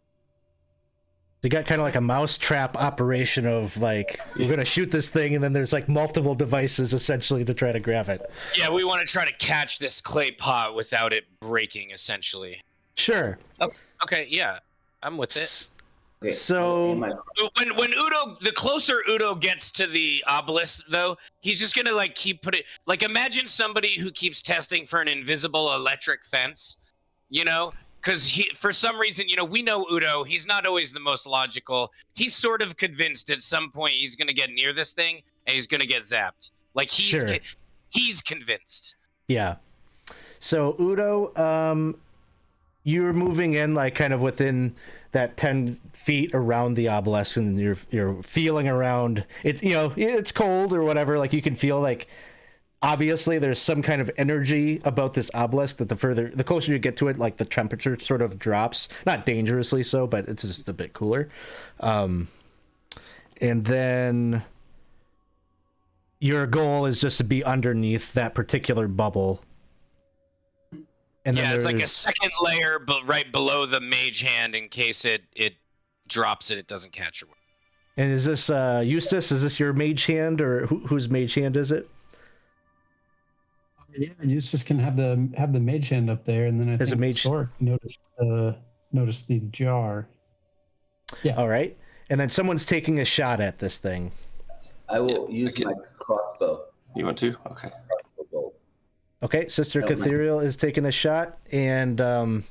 They got kind of like a mousetrap operation of like, we're going to shoot this thing, and then there's like multiple devices essentially to try to grab it. Yeah, we want to try to catch this clay pot without it breaking, essentially. Sure. Oh, okay, yeah. I'm with it. Okay, so when Udo, the closer Udo gets to the obelisk, though, he's just gonna like keep putting, like, imagine somebody who keeps testing for an invisible electric fence, because for some reason, we know Udo, he's not always the most logical. He's sort of convinced at some point he's gonna get near this thing and he's gonna get zapped. Like he's convinced. Yeah. So Udo, you're moving in like kind of within that 10 feet around the obelisk, and you're feeling around. It's it's cold or whatever. Like you can feel like obviously there's some kind of energy about this obelisk that the closer you get to it, like the temperature sort of drops. Not dangerously so, but it's just a bit cooler. And then your goal is just to be underneath that particular bubble. And yeah, it's like a second layer, but right below the mage hand, in case it drops it doesn't catch it. And is this Eustace? Is this your mage hand, or whose mage hand is it? Yeah, Eustace can have the mage hand up there, and then I think Sork noticed the jar. Yeah. All right, and then someone's taking a shot at this thing. I will use my crossbow. You want to? Okay. Okay, Sister Catheriel is taking a shot, and I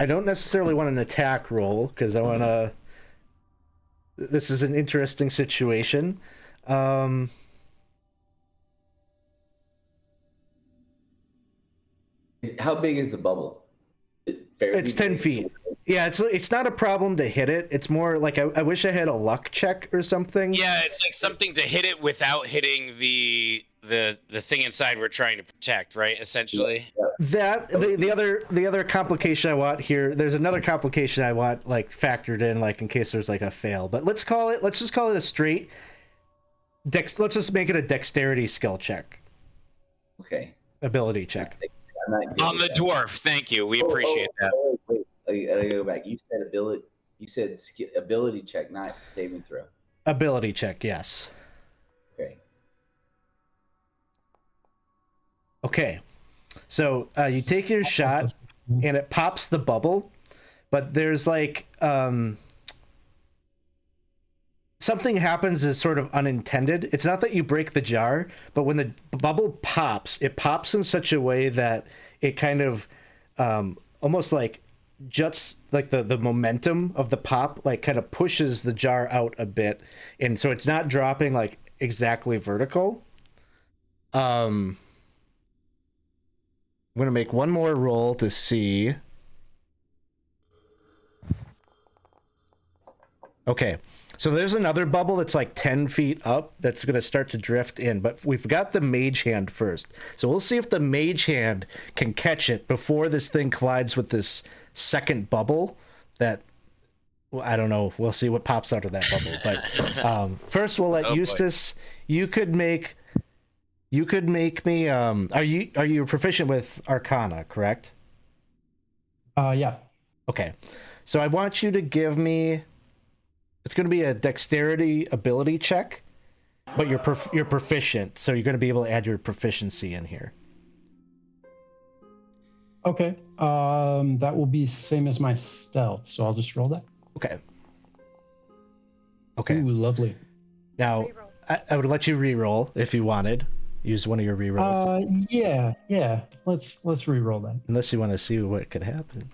don't necessarily want an attack roll, because I want to... This is an interesting situation. How big is the bubble? It's 10 feet. Yeah, it's not a problem to hit it. It's more like I wish I had a luck check or something. Yeah, it's like something to hit it without hitting the thing inside we're trying to protect, right? Essentially. That the other complication I want here. There's another complication I want like factored in, like in case there's like a fail. But let's just call it a straight let's just make it a dexterity skill check. Okay. Ability check. On the dwarf. Thank you. We appreciate that. Wait. I gotta go back. You said ability. You said ability check, not saving throw. Ability check. Yes. Okay. Okay, so you take your shot, and it pops the bubble, but there's like something happens is sort of unintended. It's not that you break the jar, but when the bubble pops, it pops in such a way that it kind of almost like juts, like the momentum of the pop like kind of pushes the jar out a bit, and so it's not dropping like exactly vertical. I'm going to make one more roll to see. Okay, so there's another bubble that's like 10 feet up that's going to start to drift in, but we've got the mage hand first. So we'll see if the mage hand can catch it before this thing collides with this second bubble that, well, I don't know. We'll see what pops out of that bubble. But first we'll let Eustace, you could make me, are you proficient with Arcana, correct? Yeah. Okay. So I want you to give me, it's going to be a dexterity ability check, but you're proficient, so you're going to be able to add your proficiency in here. Okay. That will be same as my stealth, so I'll just roll that. Okay. Okay. Ooh, lovely. Now, I would let you re-roll if you wanted. Use one of your re-rolls. Yeah. Let's re-roll that. Unless you want to see what could happen.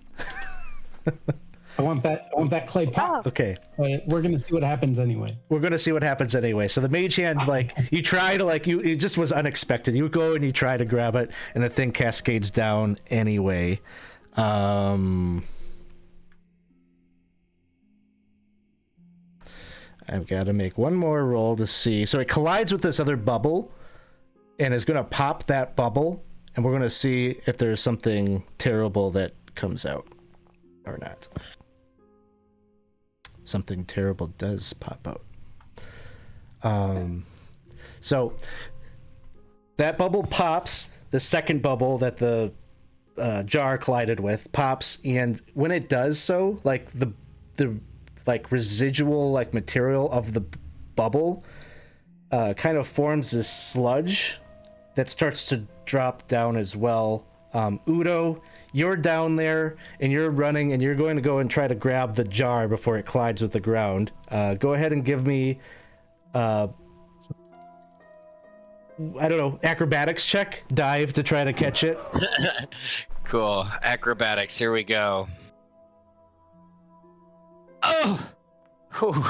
I want that clay pot. Okay. But we're gonna see what happens anyway. We're gonna see what happens anyway. So the mage hand, like, you try to, like, it just was unexpected. You go and you try to grab it, and the thing cascades down anyway. I've got to make one more roll to see. So it collides with this other bubble, and is gonna pop that bubble, and we're gonna see if there's something terrible that comes out or not. Something terrible does pop out. So that bubble pops. The second bubble that the jar collided with pops, and when it does so, like the like residual like material of the bubble kind of forms this sludge that starts to drop down as well. Udo, you're down there and you're running and you're going to go and try to grab the jar before it collides with the ground. Go ahead and give me I don't know, acrobatics check, dive to try to catch it. Cool. Acrobatics, here we go. Oh! Whew.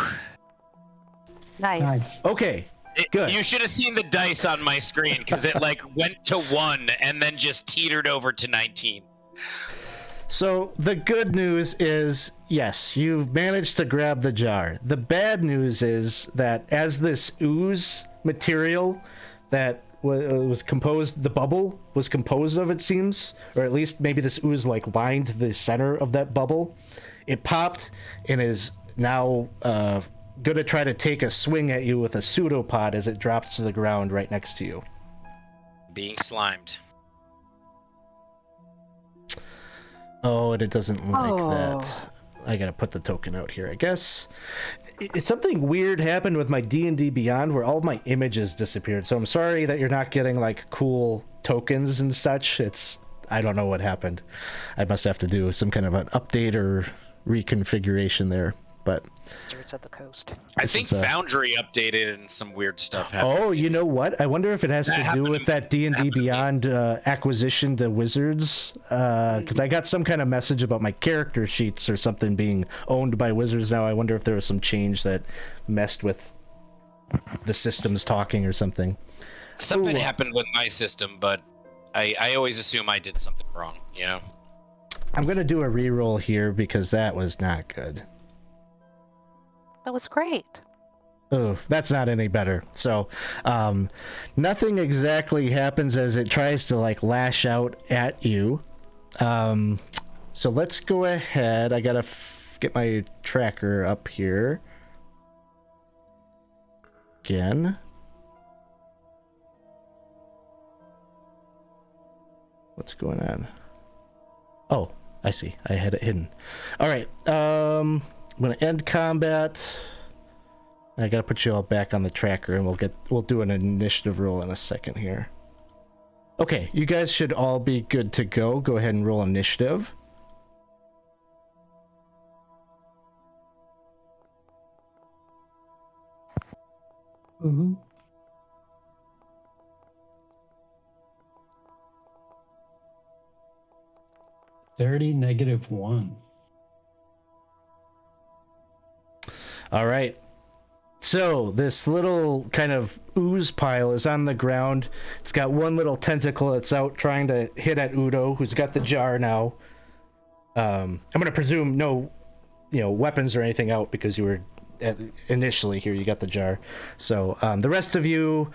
Nice. Okay, good. You should have seen the dice on my screen, because it like went to 1 and then just teetered over to 19. So the good news is, yes, you've managed to grab the jar. The bad news is that as this ooze material that was composed, the bubble was composed of, it seems, or at least maybe this ooze like lined the center of that bubble. It popped and is now gonna try to take a swing at you with a pseudopod as it drops to the ground right next to you. Being slimed. Oh, and it doesn't like that. I gotta put the token out here, I guess. It's something weird happened with my D&D Beyond where all my images disappeared. So I'm sorry that you're not getting like cool tokens and such. I don't know what happened. I must have to do some kind of an update or reconfiguration there. But It's at the coast. I think Foundry updated and some weird stuff happened. Oh, you know what? I wonder if it has to do with that D&D Beyond acquisition to Wizards. Because I got some kind of message about my character sheets or something being owned by Wizards now. I wonder if there was some change that messed with the systems talking or something. Something happened with my system, but I always assume I did something wrong, you know? I'm going to do a reroll here because that was not good. That was great. Oh, that's not any better. So, nothing exactly happens as it tries to like lash out at you. So let's go ahead. I gotta get my tracker up here again. What's going on? Oh, I see. I had it hidden. All right. I'm gonna end combat. I gotta put you all back on the tracker, and we'll do an initiative roll in a second here. Okay, you guys should all be good to go. Go ahead and roll initiative. Mm-hmm. -1. All right. So this little kind of ooze pile is on the ground. It's got one little tentacle that's out trying to hit at Udo, who's got the jar now. I'm gonna presume no, weapons or anything out because you were initially here. You got the jar. So the rest of you,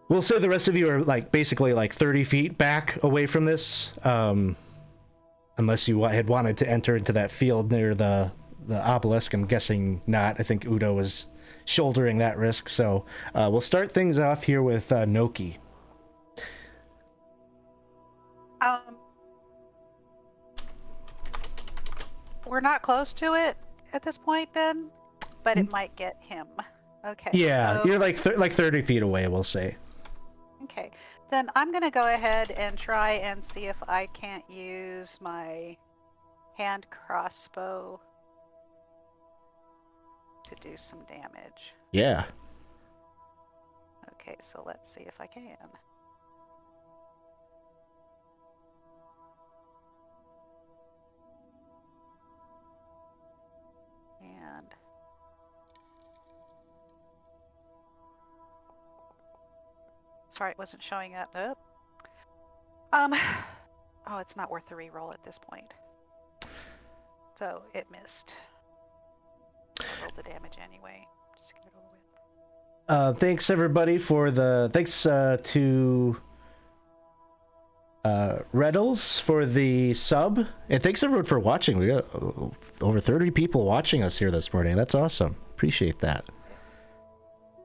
we'll say the rest of you are basically 30 feet back away from this, unless you had wanted to enter into that field near the obelisk. I'm guessing not. I think Udo was shouldering that risk. So we'll start things off here with Noki. We're not close to it at this point then, but it might get him. Okay. Yeah, so, you're like 30 feet away, we'll say. Okay. Then I'm going to go ahead and try and see if I can't use my hand crossbow to do some damage. Yeah. Okay, so let's see if I can. And sorry, it wasn't showing up. Nope. Oh, it's not worth the reroll at this point. So it missed. I'll roll the damage anyway. Just get it over with. Thanks everybody thanks to Reddles for the sub, and thanks everyone for watching. We got over 30 people watching us here this morning. That's awesome. Appreciate that.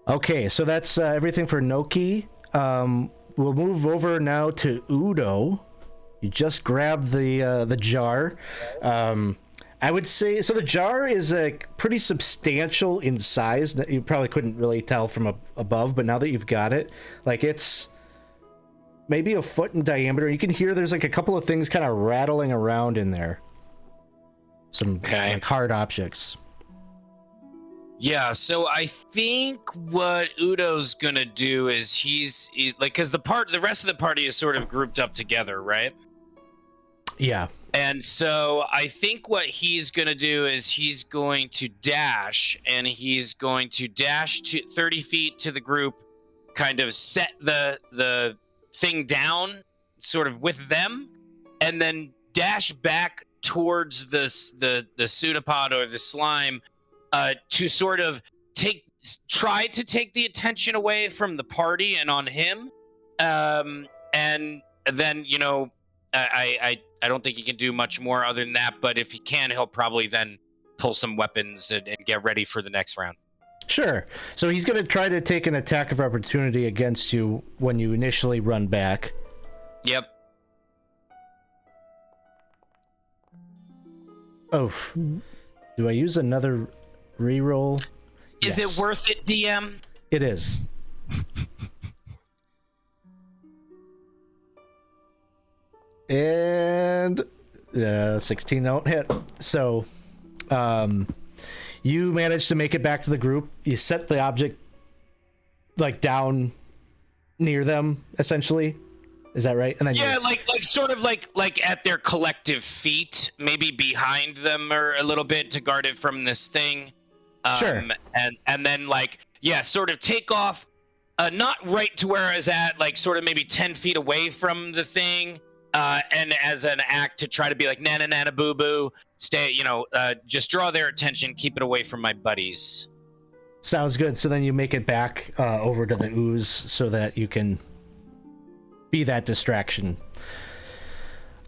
Okay, so that's everything for Noki. We'll move over now to Udo. You just grabbed the jar. I would say, so the jar is pretty substantial in size. You probably couldn't really tell from above, but now that you've got it, it's maybe a foot in diameter. You can hear there's a couple of things kind of rattling around in there. Some hard objects. Yeah, so I think what Udo's gonna do is because the rest of the party is sort of grouped up together, right? Yeah. And so I think what he's going to do is he's going to dash, and he's going to dash to 30 feet to the group, kind of set the thing down sort of with them, and then dash back towards the pseudopod or the slime to sort of try to take the attention away from the party and on him. And then, I don't think he can do much more other than that, but if he can, he'll probably then pull some weapons and get ready for the next round. Sure. So he's going to try to take an attack of opportunity against you when you initially run back. Yep. Oh, do I use another reroll? Is Yes. it worth it, DM? It is. And 16 don't hit. So you manage to make it back to the group. You set the object down near them, essentially. Is that right? And then sort of like at their collective feet, maybe behind them or a little bit to guard it from this thing. Sure. And then sort of take off, not right to where I was at, sort of maybe 10 feet away from the thing. And as an act to try to be like, nana, nana, boo, boo, stay, just draw their attention, keep it away from my buddies. Sounds good. So then you make it back over to the ooze so that you can be that distraction.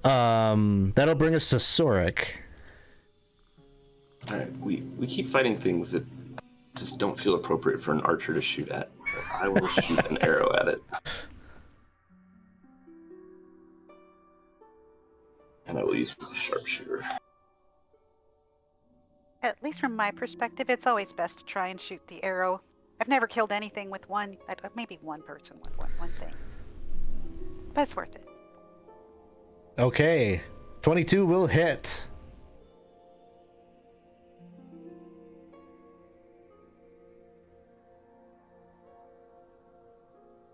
That'll bring us to Sorik. All right, we keep fighting things that just don't feel appropriate for an archer to shoot at. I will shoot an arrow at it. And I will use my sharpshooter. At least from my perspective, it's always best to try and shoot the arrow. I've never killed anything with maybe one person with one thing. But it's worth it. Okay. 22 will hit.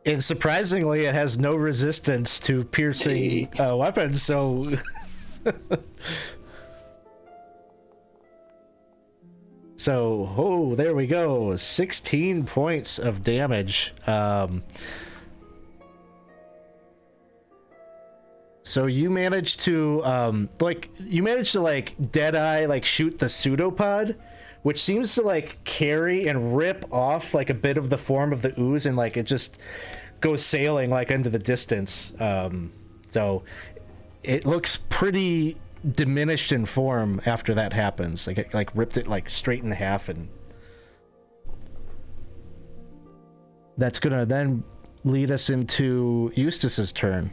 And surprisingly, it has no resistance to piercing weapons, so So, there we go. 16 points of damage. So you managed to, Deadeye, shoot the pseudopod, which seems to, carry and rip off, a bit of the form of the ooze, and, it just goes sailing, into the distance. So it looks pretty diminished in form after that happens. It ripped it, straight in half, and that's gonna then lead us into Eustace's turn.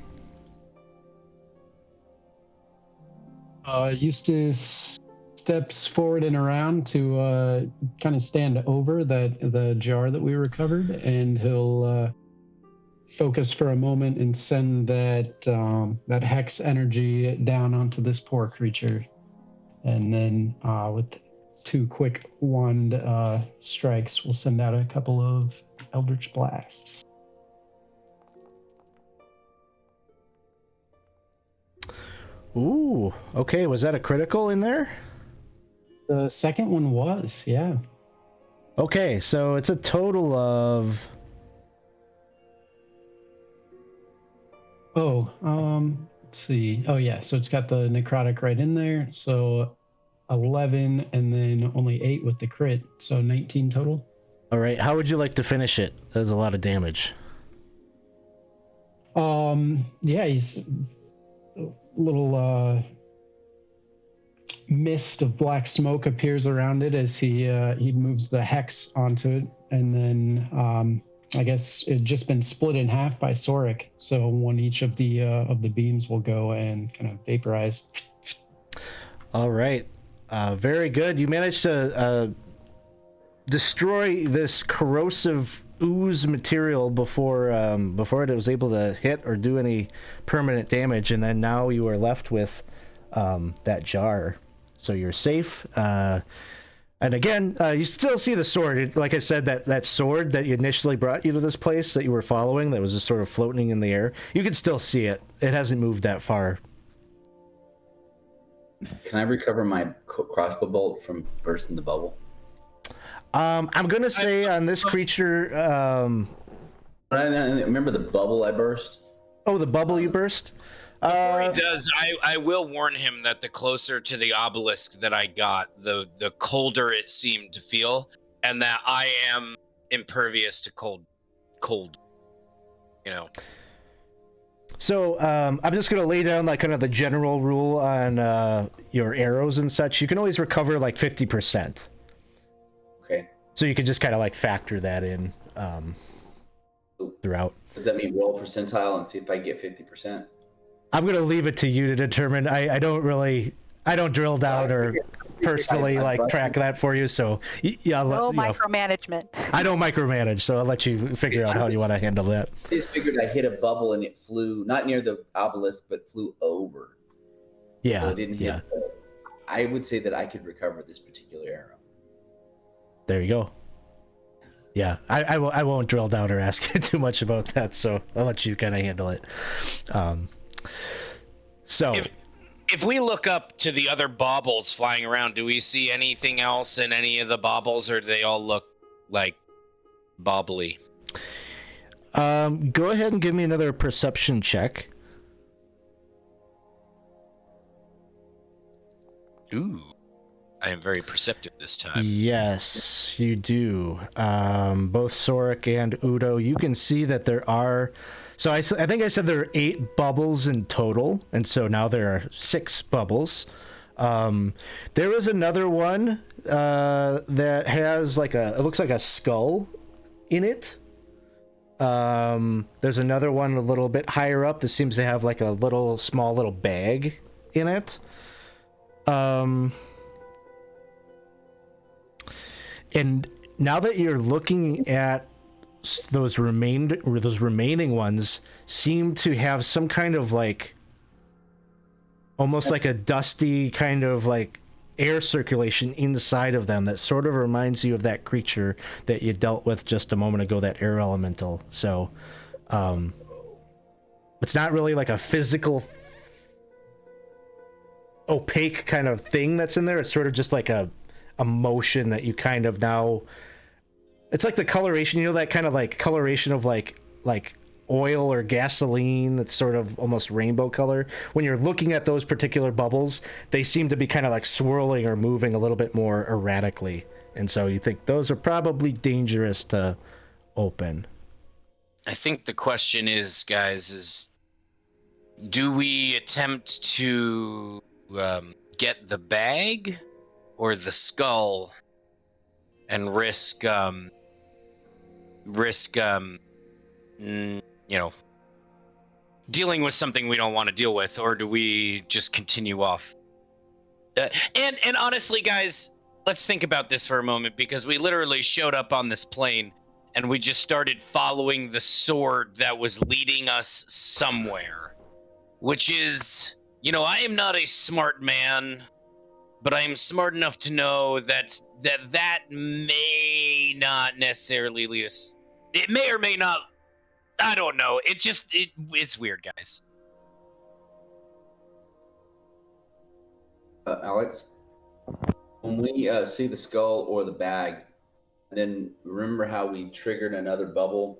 Eustace steps forward and around to kind of stand over the jar that we recovered, and he'll focus for a moment and send that hex energy down onto this poor creature, and then with 2 quick wand strikes, we'll send out a couple of Eldritch Blasts. Ooh, okay. Was that a critical in there? The second one was, yeah. Okay, so it's a total of... let's see. Oh, yeah, so it's got the necrotic right in there. So 11 and then only 8 with the crit. So 19 total. All right, how would you like to finish it? That was a lot of damage. Yeah, he's a little mist of black smoke appears around it as he moves the hex onto it, and then I guess it just been split in half by Soric, so one each of the beams will go and kind of vaporize. All right, very good. You managed to destroy this corrosive ooze material before it was able to hit or do any permanent damage, and then now you are left with that jar, so you're safe. And again, you still see the sword. Like I said, that sword that initially brought you to this place that you were following, that was just sort of floating in the air, you can still see it. It hasn't moved that far. Can I recover my crossbow bolt from bursting the bubble? I'm gonna say on this creature. I remember the bubble I burst. Oh, the bubble you burst. Before he does, I will warn him that the closer to the obelisk that I got, the colder it seemed to feel, and that I am impervious to cold. So I'm just gonna lay down kind of the general rule on your arrows and such. You can always recover 50%. Okay. So you can just kind of factor that in throughout. Does that mean roll percentile and see if I get 50%? I'm going to leave it to you to determine. I don't drill down or personally track that for you. So yeah, no micromanagement. I don't micromanage, so I'll let you figure out how you want to handle that. I just figured I hit a bubble and it flew not near the obelisk, but flew over. Yeah, so it didn't hit. I would say that I could recover this particular arrow. There you go. Yeah, I won't drill down or ask you too much about that, so I'll let you kind of handle it. So if we look up to the other baubles flying around, do we see anything else in any of the baubles, or do they all look like bobbly? Go ahead and give me another perception check. Ooh, I am very perceptive this time. Yes, you do. Both Soric and Udo, you can see that there are... So I think I said there are 8 bubbles in total, and so now there are 6 bubbles. There is another one that has it looks like a skull in it. There's another one a little bit higher up that seems to have a small little bag in it. And now that you're looking at those remaining ones, seem to have some kind of almost like a dusty kind of air circulation inside of them that sort of reminds you of that creature that you dealt with just a moment ago, that air elemental. So it's not really a physical opaque kind of thing that's in there. It's sort of just a emotion that you kind of now. It's like the coloration, that kind of like coloration of like oil or gasoline that's sort of almost rainbow color. When you're looking at those particular bubbles, they seem to be kind of like swirling or moving a little bit more erratically. And so you think those are probably dangerous to open. I think the question is, guys, do we attempt to get the bag or the skull and risk dealing with something we don't want to deal with, or do we just continue off? And honestly, guys, let's think about this for a moment, because we literally showed up on this plane and we just started following the sword that was leading us somewhere, which is, I am not a smart man, but I am smart enough to know that may not necessarily lead us. It may or may not. I don't know. It's weird, guys. Alex, when we see the skull or the bag, then remember how we triggered another bubble?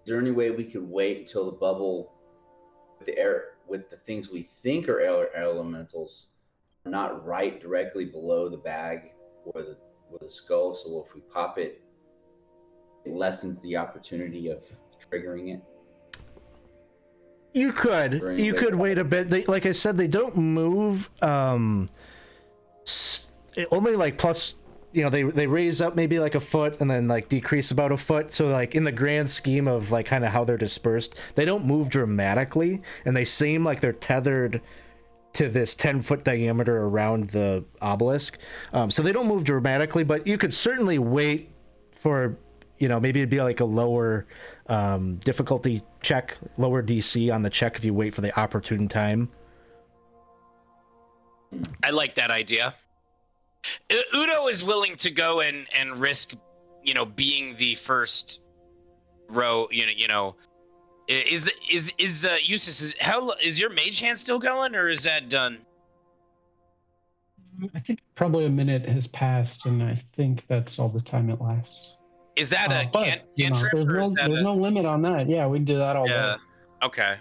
Is there any way we could wait until the bubble with the things we think are elementals are not right directly below the bag or the skull? So if we pop it, it lessens the opportunity of triggering it. You could wait a bit. Like I said, they don't move. Only like plus, they raise up maybe like a foot and then like decrease about a foot. So like in the grand scheme of like kind of how they're dispersed, they don't move dramatically, and they seem like they're tethered to this 10-foot diameter around the obelisk. So they don't move dramatically, but you could certainly wait for, maybe it'd be like a lower difficulty check, lower DC on the check if you wait for the opportune time. I like that idea. Udo is willing to go and risk, being the first row. Is Eustace, is your mage hand still going, or is that done? I think probably a minute has passed, and I think that's all the time it lasts. Is that a cantrip? There's no limit on that. Yeah, we can do that all day. Okay.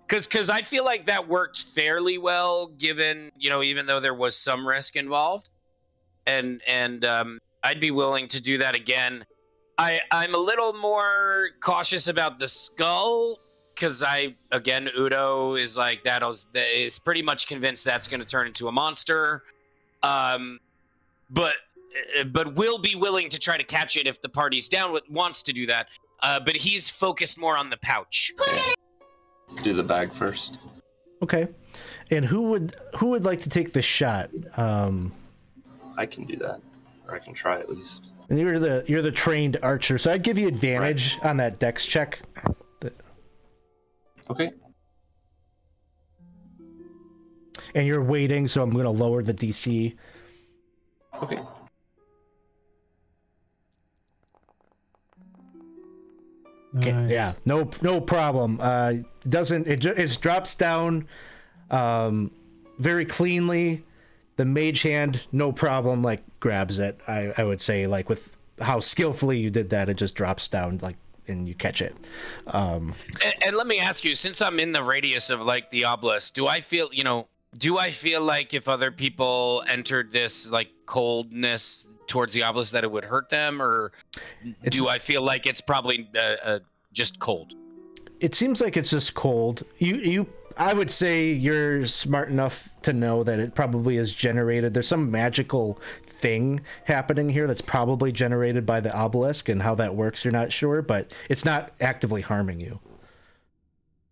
Because I feel like that worked fairly well, given, even though there was some risk involved. And I'd be willing to do that again. I'm a little more cautious about the skull, because Udo is like, is pretty much convinced that's going to turn into a monster. But will be willing to try to catch it if the party's down wants to do that. But he's focused more on the pouch. Do the bag first. Okay. And who would like to take the shot? I can do that, or I can try at least. And you're the trained archer, so I'd give you advantage on that dex check. Okay. And you're waiting, so I'm going to lower the DC. Okay. Okay, yeah, no problem. It drops down very cleanly. The mage hand, no problem, like grabs it. I would say, like, with how skillfully you did that, it just drops down, like, and you catch it. And let me ask you, since I'm in the radius of like the obelisk, do I feel like if other people entered this like coldness towards the obelisk that it would hurt them, or do I feel like it's probably just cold? It seems like it's just cold. I would say you're smart enough to know that it probably is generated. There's some magical thing happening here that's probably generated by the obelisk, and how that works you're not sure, but it's not actively harming you.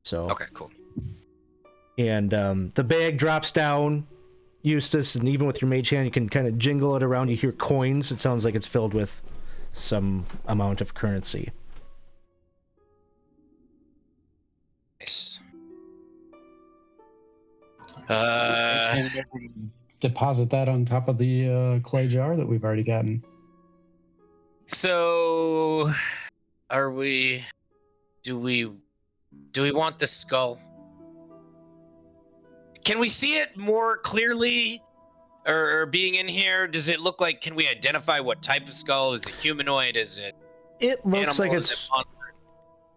So okay, cool. And the bag drops down, Eustace, and even with your mage hand, you can kind of jingle it around. You hear coins. It sounds like it's filled with some amount of currency. Nice. Deposit that on top of the clay jar that we've already gotten. So, do we want the skull? Can we see it more clearly or being in here? Does it look like? Can we identify what type of skull? Is it humanoid? Is it It looks animal? like Is it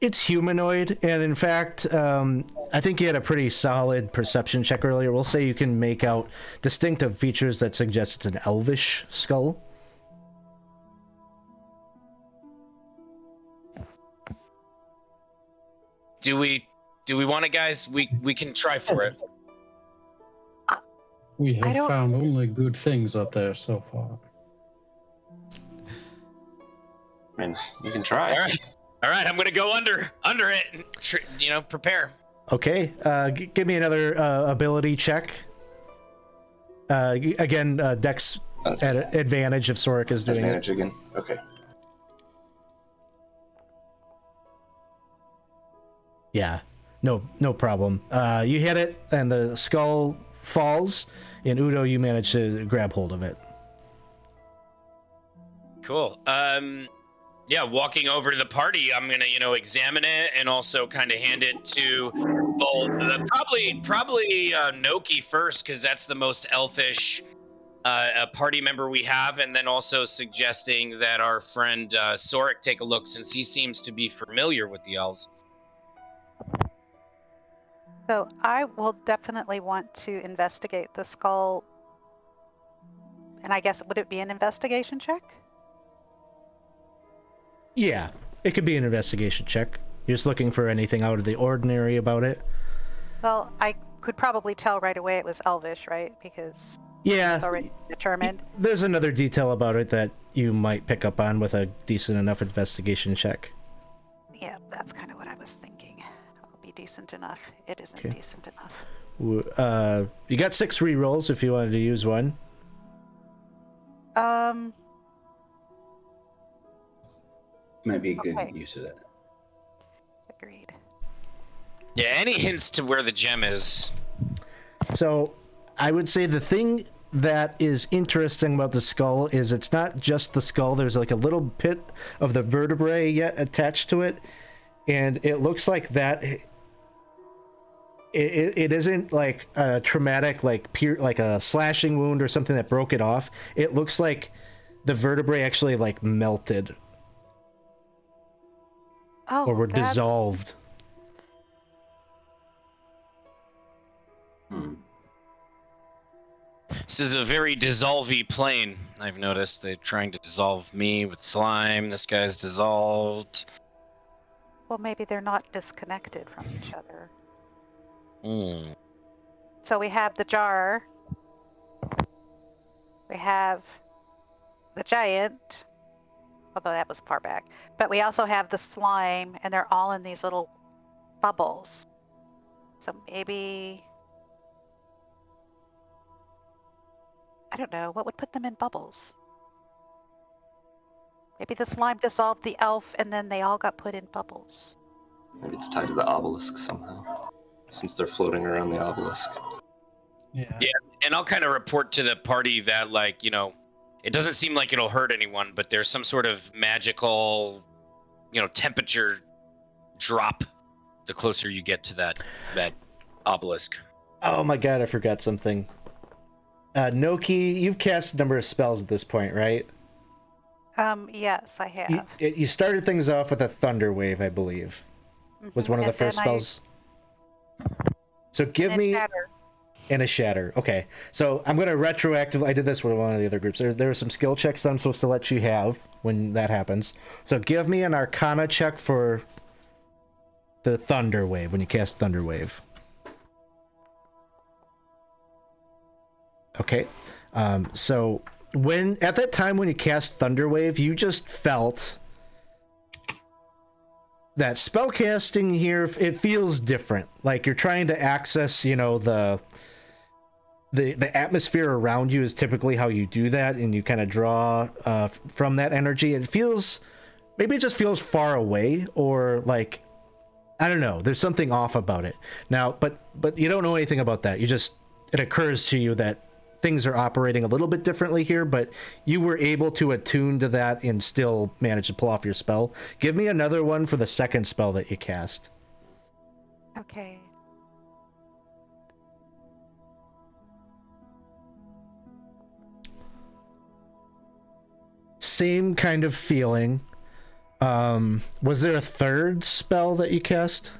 it's humanoid, and in fact, I think you had a pretty solid perception check earlier. We'll say you can make out distinctive features that suggest it's an elvish skull. Do we want it, guys? We can try for it. We I have don't- found only good things up there so far. I mean, you can try. All right. I'm gonna go under it. And prepare. Okay, give me another ability check. Again, Dex at advantage if Sorik is doing Advantage it. again. Okay. Yeah, no problem. You hit it, and the skull falls. And Udo, you manage to grab hold of it. Cool. Yeah, walking over to the party, I'm gonna, examine it and also kind of hand it to both. Probably Noki first, because that's the most elfish party member we have, and then also suggesting that our friend Sorik take a look, since he seems to be familiar with the elves. So I will definitely want to investigate the skull. And I guess, would it be an investigation check? Yeah, it could be an investigation check. You're just looking for anything out of the ordinary about it. Well, I could probably tell right away it was elvish, right? Because Yeah, it's already determined. there's another detail about it that you might pick up on with a decent enough investigation check. Yeah, that's kind of what I was thinking. I'll be decent enough. It isn't Okay. decent enough. You got 6 rerolls if you wanted to use one. Might be a good Okay. use of that. Agreed. Yeah, any hints to where the gem is? So, I would say the thing that is interesting about the skull is it's not just the skull. There's like a little bit of the vertebrae yet attached to it, and it looks like that. It isn't like a traumatic, like a slashing wound or something that broke it off. It looks like the vertebrae actually like melted Oh, or were that's dissolved. This is a very dissolvey plane. I've noticed they're trying to dissolve me with slime. This guy's dissolved. Well, maybe they're not disconnected from each other. Hmm. So we have the jar. We have the giant, although that was far back. But we also have the slime, and they're all in these little bubbles. So maybe, I don't know, what would put them in bubbles? Maybe the slime dissolved the elf, and then they all got put in bubbles. Maybe it's tied to the obelisk somehow, since they're floating around the obelisk. Yeah. And I'll kind of report to the party that, like, it doesn't seem like it'll hurt anyone, but there's some sort of magical, temperature drop the closer you get to that obelisk. Oh my god, I forgot something. Noki, you've cast a number of spells at this point, right? Yes, I have. You started things off with a thunder wave, I believe. Was one of the And then first spells. So give and me shatter. and a shatter. Okay, so I'm gonna retroactively. I did this with one of the other groups. There are some skill checks that I'm supposed to let you have when that happens. So give me an Arcana check for the thunder wave when you cast thunder wave. Okay, so at that time when you cast thunder wave, you just felt that spellcasting here, it feels different. Like you're trying to access, the atmosphere around you is typically how you do that, and you kind of draw from that energy. It feels, maybe it just feels far away, or like, I don't know, there's something off about it. Now, but you don't know anything about that. It occurs to you that things are operating a little bit differently here, but you were able to attune to that and still manage to pull off your spell. Give me another one for the second spell that you cast. Okay. Same kind of feeling. Was there a third spell that you cast?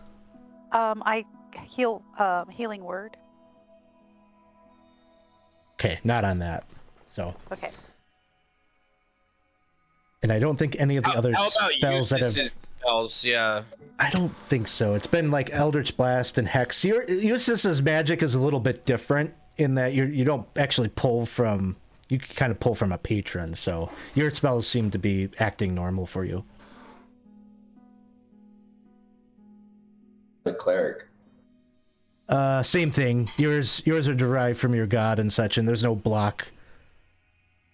I healing word. Okay, not on that. So. Okay. And I don't think any of the other spells that have spells, yeah. I don't think so. It's been like Eldritch Blast and Hex. Eustace's magic is a little bit different in that you don't actually pull from. You kind of pull from a patron, so your spells seem to be acting normal for you. The cleric. Same thing. Yours are derived from your god and such, and there's no block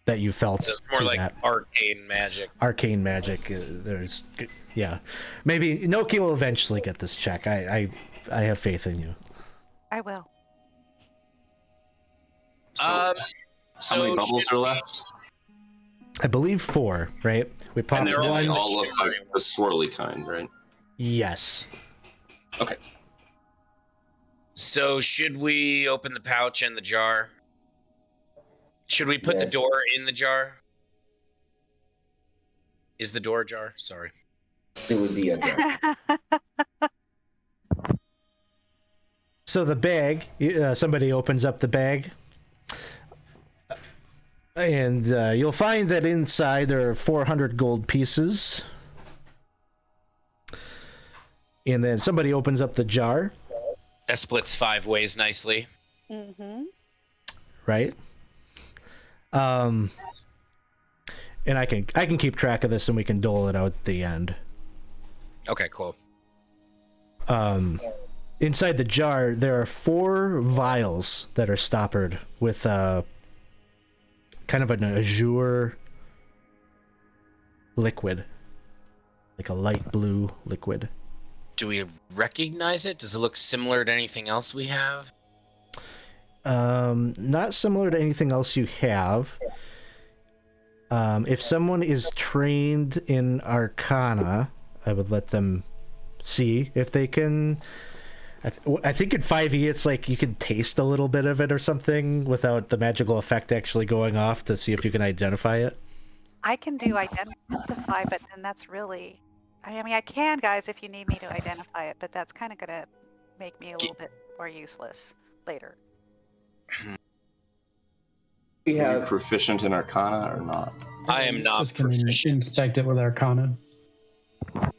that you felt. So it's more like that. arcane magic. Arcane magic. Yeah. Maybe Noki will eventually get this check. I have faith in you. I will. So, how many bubbles are left? I believe 4, right? We popped they're one. They all look like the swirly kind, right? Yes. Okay. So should we open the pouch and the jar? Should we put the Yes. door in the jar? Is the door ajar? Sorry. It would be a jar. So the bag, somebody opens up the bag, and you'll find that inside there are 400 gold pieces. And then somebody opens up the jar. That splits 5 ways nicely. Mm-hmm. Right? And I can keep track of this and we can dole it out at the end. Okay, cool. Inside the jar, there are 4 vials that are stoppered with kind of an azure liquid, like a light blue liquid. Do we recognize it? Does it look similar to anything else we have? Not similar to anything else you have. If someone is trained in Arcana, I would let them see if they can. I think in 5e it's like you can taste a little bit of it or something without the magical effect actually going off to see if you can identify it. I can do identify, but then that's really. I mean, I can, guys, if you need me to identify it, but that's kind of gonna make me a little bit more useless later. We Are you have proficient in Arcana or not? I am not Just gonna proficient. inspect it with Arcana.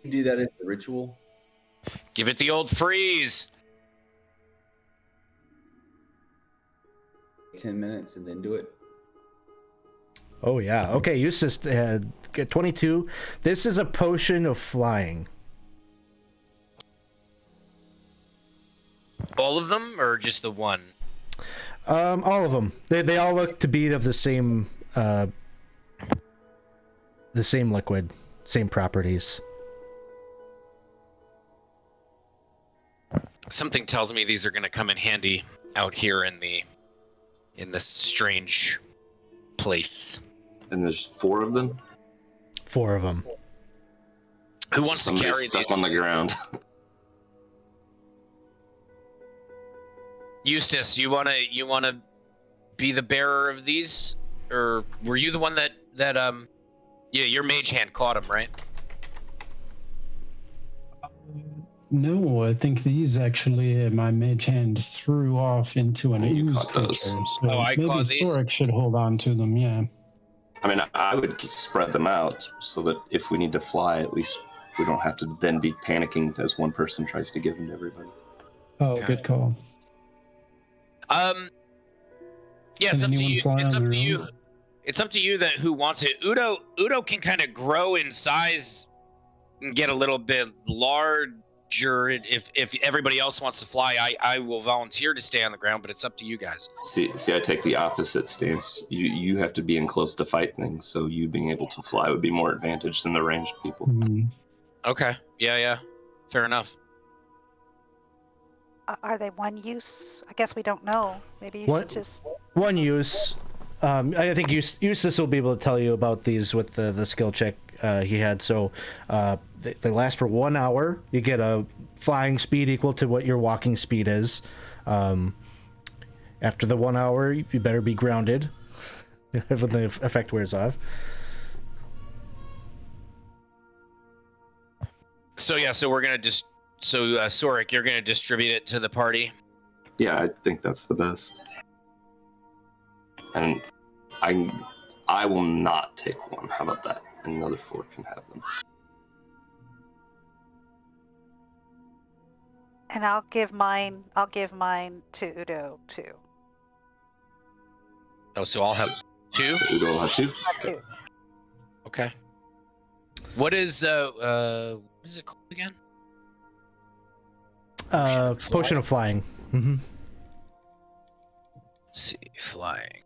we do that as a ritual. Give it the old freeze. 10 minutes and then do it. Oh yeah. Okay, Eustace get 22. This is a potion of flying. All of them, or just the one? All of them. They all look to be of the same liquid, same properties. Something tells me these are going to come in handy out here in this strange place. And there's 4 of them. 4 of them. Who wants to Somebody's carry stuck these? on the ground. Eustace, you wanna be the bearer of these, or were you the one that yeah, your mage hand caught him, right? No, I think these actually my mage hand threw off into an You ooze caught those. creature. So Oh, I maybe caught these? Sorek should hold on to them. Yeah. I mean, I would spread them out so that if we need to fly, at least we don't have to then be panicking as one person tries to give them to everybody. Oh, Okay. good call. Yeah, it's Can up to anyone you. fly It's on up their to you. own? It's up to you that who wants it. Udo can kind of grow in size and get a little bit larger. If everybody else wants to fly, I will volunteer to stay on the ground, but it's up to you guys. See, I take the opposite stance. You have to be in close to fight things, so you being able to fly would be more advantage than the ranged people. Mhm. Okay. Yeah. Fair enough. Are they one use? I guess we don't know. Maybe you What? should just. One use. I think Eustace will be able to tell you about these with the skill check he had. So they last for 1 hour. You get a flying speed equal to what your walking speed is. After the 1 hour, you better be grounded when the effect wears off. So yeah, so we're gonna just Sorik, you're gonna distribute it to the party. Yeah, I think that's the best. And I will not take one. How about that? Another 4 can have them. And I'll give mine to Udo too. Oh, so I'll have 2. So Udo will have 2. Two. Okay. What is it called again? Potion of flying. Mm-hmm. Let's see, flying.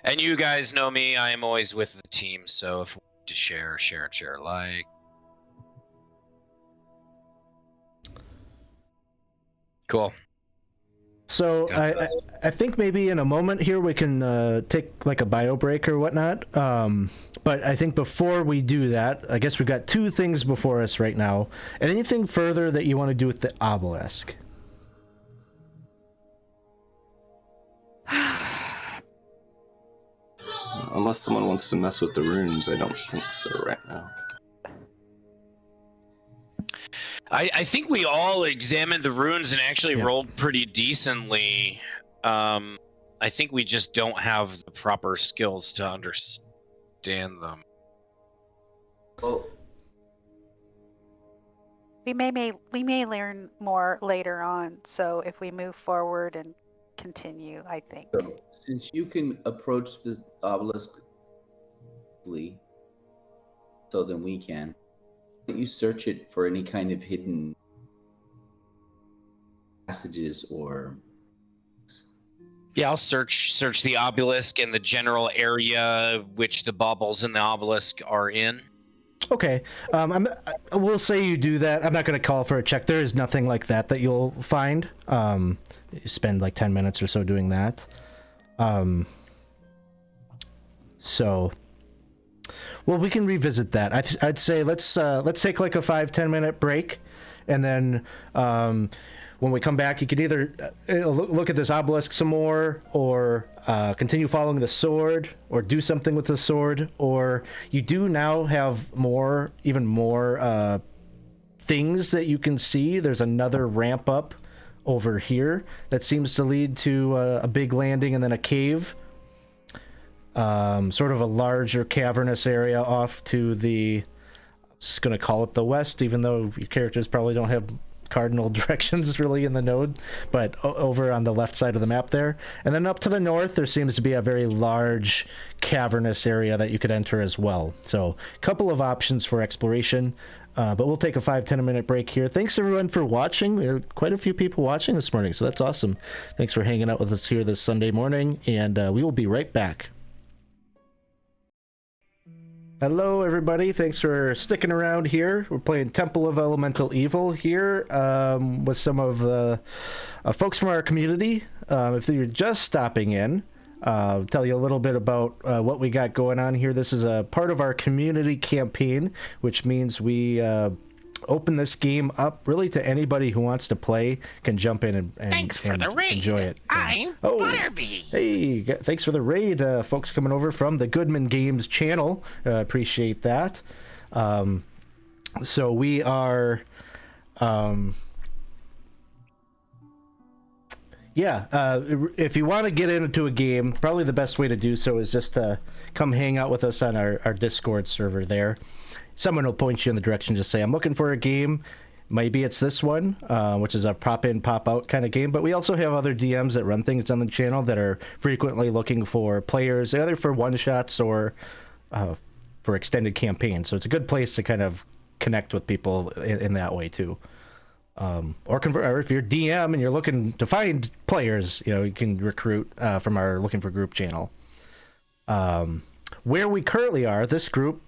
And you guys know me, I am always with the team, so if we need to share alike. Cool. So I think maybe in a moment here we can take like a bio break or whatnot. But I think before we do that, I guess we've got 2 things before us right now. And anything further that you want to do with the obelisk? Unless someone wants to mess with the runes, I don't think so right now. I think we all examined the runes and actually rolled pretty decently. I think we just don't have the proper skills to understand them. Well, We may learn more later on. So if we move forward and continue, I think. so since you can approach the obelisk, so then we can. Why don't you search it for any kind of hidden passages or? Yeah, I'll search the obelisk and the general area which the baubles in the obelisk are in. Okay. We'll say you do that. I'm not going to call for a check. There is nothing like that you'll find. You spend like 10 minutes or so doing that. So, well, we can revisit that. I'd say let's take like a 5-10 minute break, and then when we come back, you could either look at this obelisk some more, or continue following the sword, or do something with the sword, or you do now have even more things that you can see. There's another ramp up over here that seems to lead to a big landing and then a cave. Sort of a larger cavernous area off to the, I'm just going to call it the west, even though your characters probably don't have cardinal directions really in the node, but over on the left side of the map there. And then up to the north, there seems to be a very large cavernous area that you could enter as well. So a couple of options for exploration, but we'll take a 5-10 minute break here. Thanks everyone for watching. We had quite a few people watching this morning, so that's awesome. Thanks for hanging out with us here this Sunday morning, and we will be right back. Hello everybody, thanks for sticking around here. We're playing Temple of Elemental Evil here with some of the folks from our community. If you're just stopping in, I'll tell you a little bit about what we got going on here. This is a part of our community campaign, which means we open this game up really to anybody who wants to play, can jump in and Thanks for the raid. Enjoy it. I'm Butterby. Hey, thanks for the raid, folks coming over from the Goodman Games channel. Appreciate that. So we are, if you want to get into a game, probably the best way to do so is just to come hang out with us on our Discord server there. Someone will point you in the direction, just say, I'm looking for a game. Maybe it's this one, which is a pop in, pop out kind of game. But we also have other DMs that run things on the channel that are frequently looking for players, either for one-shots or for extended campaigns. So it's a good place to kind of connect with people in that way, too. Or if you're DM and you're looking to find players, you can recruit from our Looking for Group channel. Where we currently are, this group,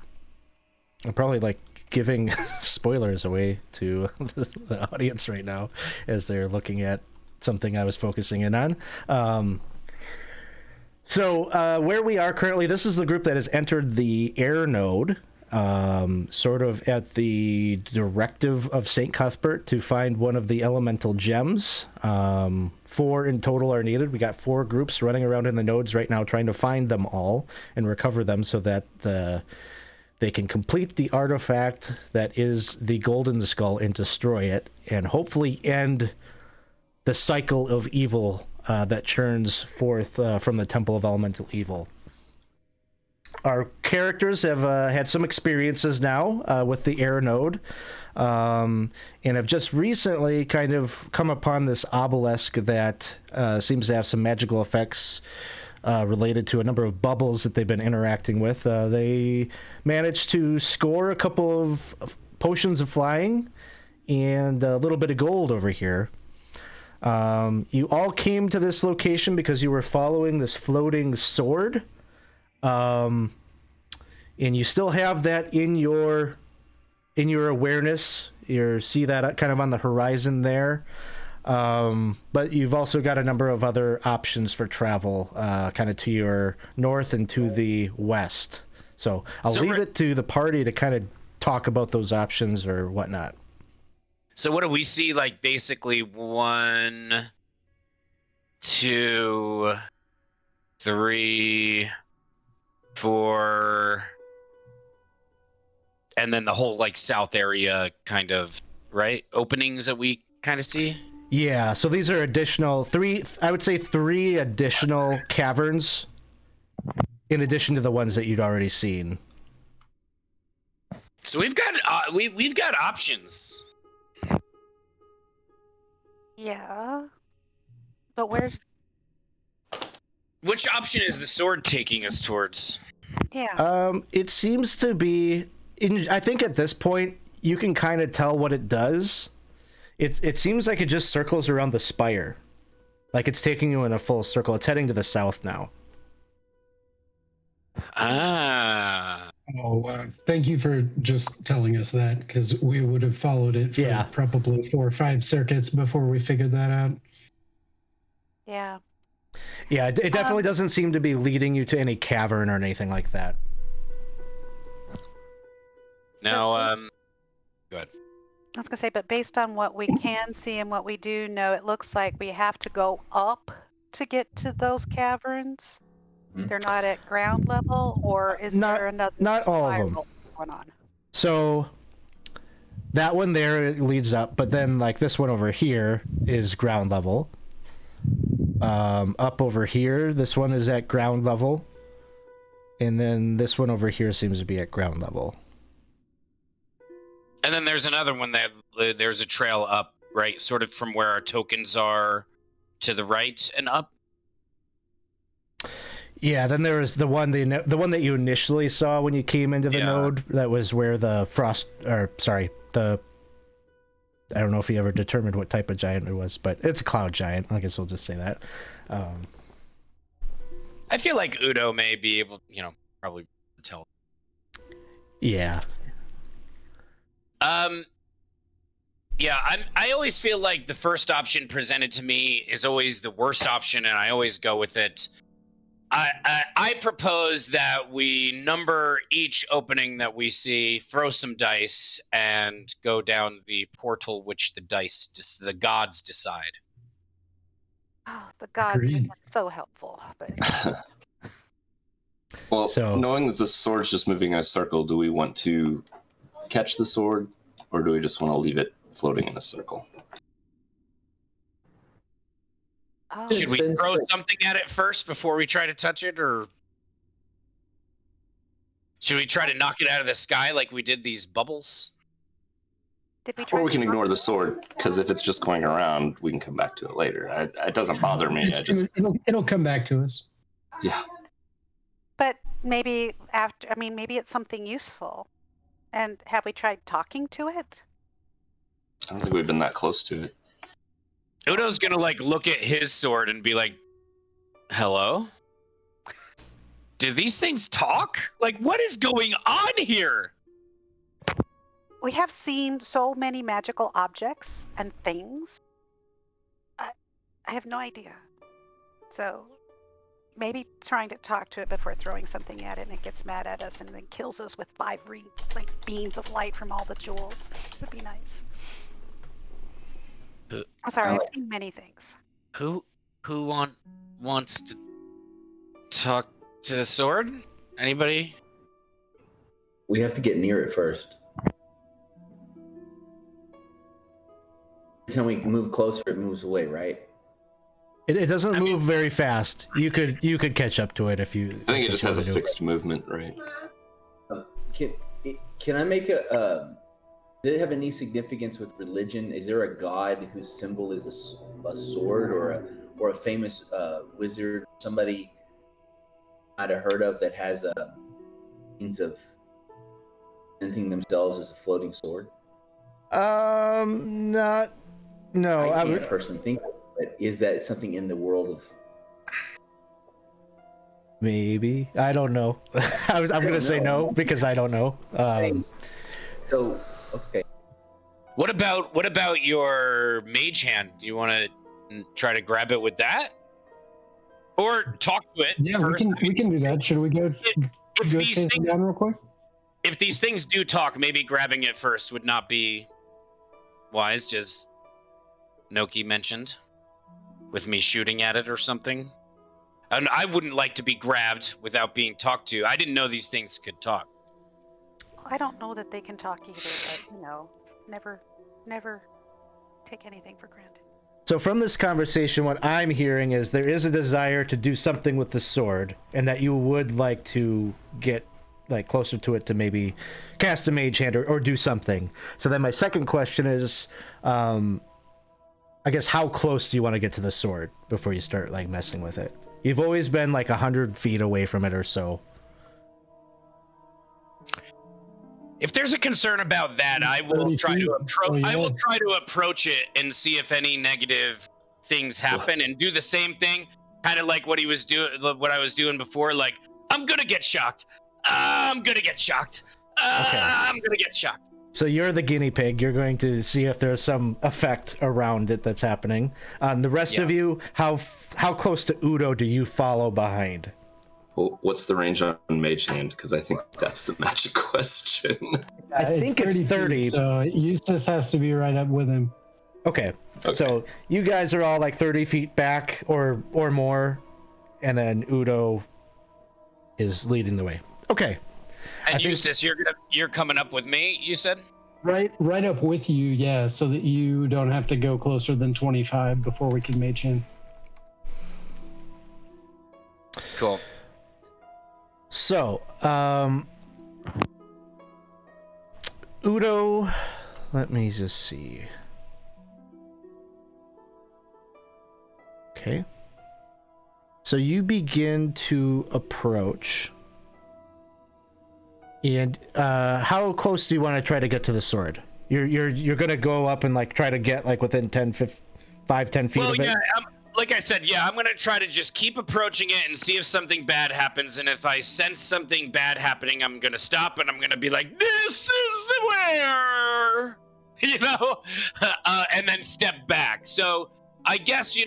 I'm probably like giving spoilers away to the audience right now as they're looking at something I was focusing in on. So where we are currently, this is the group that has entered the air node, sort of at the directive of St. Cuthbert to find one of the elemental gems. 4 in total are needed. We got 4 groups running around in the nodes right now trying to find them all and recover them so that they can complete the artifact that is the Golden Skull and destroy it, and hopefully end the cycle of evil that churns forth from the Temple of Elemental Evil. Our characters have had some experiences now with the air node, and have just recently kind of come upon this obelisk that seems to have some magical effects related to a number of bubbles that they've been interacting with. They managed to score a couple of potions of flying and a little bit of gold over here. You all came to this location because you were following this floating sword. And you still have that in your awareness. You see that kind of on the horizon there. But you've also got a number of other options for travel, kind of to your north and to the west. So I'll leave it to the party to kind of talk about those options or whatnot. So what do we see? Like basically 1, 2, 3, 4, and then the whole like south area kind of, right? Openings that we kind of see? Yeah, so these are three additional caverns in addition to the ones that you'd already seen. So we've got we've got options. Yeah. But Which option is the sword taking us towards? yeah. It seems to be I think at this point you can kind of tell what it does. It seems like it just circles around the spire. Like it's taking you in a full circle. It's heading to the south now. Ah. Oh, thank you for just telling us that, because we would have followed it for probably 4 or 5 circuits before we figured that out. Yeah. Yeah, it definitely doesn't seem to be leading you to any cavern or anything like that. Now, go ahead. I was gonna say, but based on what we can see and what we do know, it looks like we have to go up to get to those caverns. They're not at ground level, or is there another not all of them going on? So that one there leads up, but then like this one over here is ground level. Up over here, this one is at ground level, and then this one over here seems to be at ground level. And then there's another one that there's a trail up, right? Sort of from where our tokens are to the right and up. Yeah, then there was the one that you initially saw when you came into the node. That was where the I don't know if he ever determined what type of giant it was, but it's a cloud giant. I guess we'll just say that. I feel like Udo may be able, probably tell. Yeah. Yeah, I always feel like the first option presented to me is always the worst option, and I always go with it. I propose that we number each opening that we see, throw some dice, and go down the portal which the gods decide. Oh, the gods are so helpful. But... Well, knowing that the sword's just moving in a circle, do we want to catch the sword, or do we just want to leave it floating in a circle? Oh. Should we throw something at it first before we try to touch it, or should we try to knock it out of the sky like we did these bubbles? Or we can ignore the sword, because if it's just going around, we can come back to it later. It doesn't bother me. It'll come back to us. Yeah. But maybe maybe it's something useful. And have we tried talking to it? I don't think we've been that close to it. Udo's gonna look at his sword and be like, "Hello? Do these things talk? Like, what is going on here?" We have seen so many magical objects and things. I have no idea. So maybe trying to talk to it before throwing something at it, and it gets mad at us and then kills us with 5 beams of light from all the jewels would be nice. I'm sorry, I've seen many things. Who wants to talk to the sword? Anybody? We have to get near it first. Every time we move closer, it moves away, right? It doesn't move very fast. You could catch up to it if you. I think it just has a fixed movement, right? Can I make a? Does it have any significance with religion? Is there a god whose symbol is a sword, or a famous wizard, somebody I'd have heard of that has a means of presenting themselves as a floating sword? Not. No, I can't personally think of it, but is that something in the world of? Maybe. I don't know. I'm gonna say no because I don't know. So okay. What about your mage hand? Do you want to try to grab it with that, or talk to it? Yeah, first? we can do that. Should we go If these chase it things, down real quick? if these things do talk, maybe grabbing it first would not be wise. Just Noki mentioned with me shooting at it or something. And I wouldn't like to be grabbed without being talked to. I didn't know these things could talk. I don't know that they can talk either, but never take anything for granted. So from this conversation, what I'm hearing is there is a desire to do something with the sword, and that you would like to get like closer to it to maybe cast a mage hand or do something. So then my second question is, I guess, how close do you want to get to the sword before you start like messing with it? You've always been like 100 feet away from it or so. If there's a concern about that, I will try to approach. I will try to approach it and see if any negative things happen, and do the same thing, kind of like what he was doing, what I was doing before. Like, I'm gonna get shocked. I'm gonna get shocked. I'm gonna get shocked. So you're the guinea pig. You're going to see if there's some effect around it that's happening. The rest of you, how close to Udo do you follow behind? Well, what's the range on Mage Hand? Because I think that's the magic question. I think it's 30. Feet, so Eustace has to be right up with him. Okay. So you guys are all like 30 feet back or more, and then Udo is leading the way. Okay. And Eustace, you're coming up with me, you said? Right up with you, yeah, so that you don't have to go closer than 25 before we can mage in. Cool. So, Udo, let me just see. Okay. So you begin to approach. And how close do you want to try to get to the sword? You're gonna go up and like try to get like within 10 feet Well, of it? yeah, like I said, I'm gonna try to just keep approaching it and see if something bad happens. And if I sense something bad happening, I'm gonna stop and I'm gonna be like, "This is where," and then step back. So I guess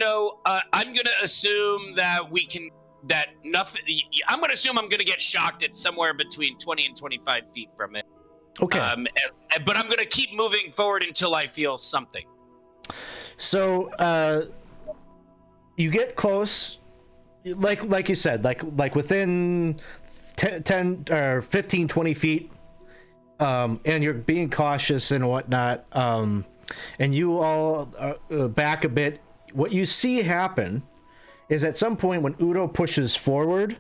I'm gonna assume that we can. That nothing. I'm gonna assume I'm gonna get shocked at somewhere between 20 and 25 feet from it. Okay. But I'm gonna keep moving forward until I feel something. So, you get close, like you said, like within 10 or 15, 20 feet, and you're being cautious and whatnot, and you all back a bit. What you see happen is at some point when Udo pushes forward,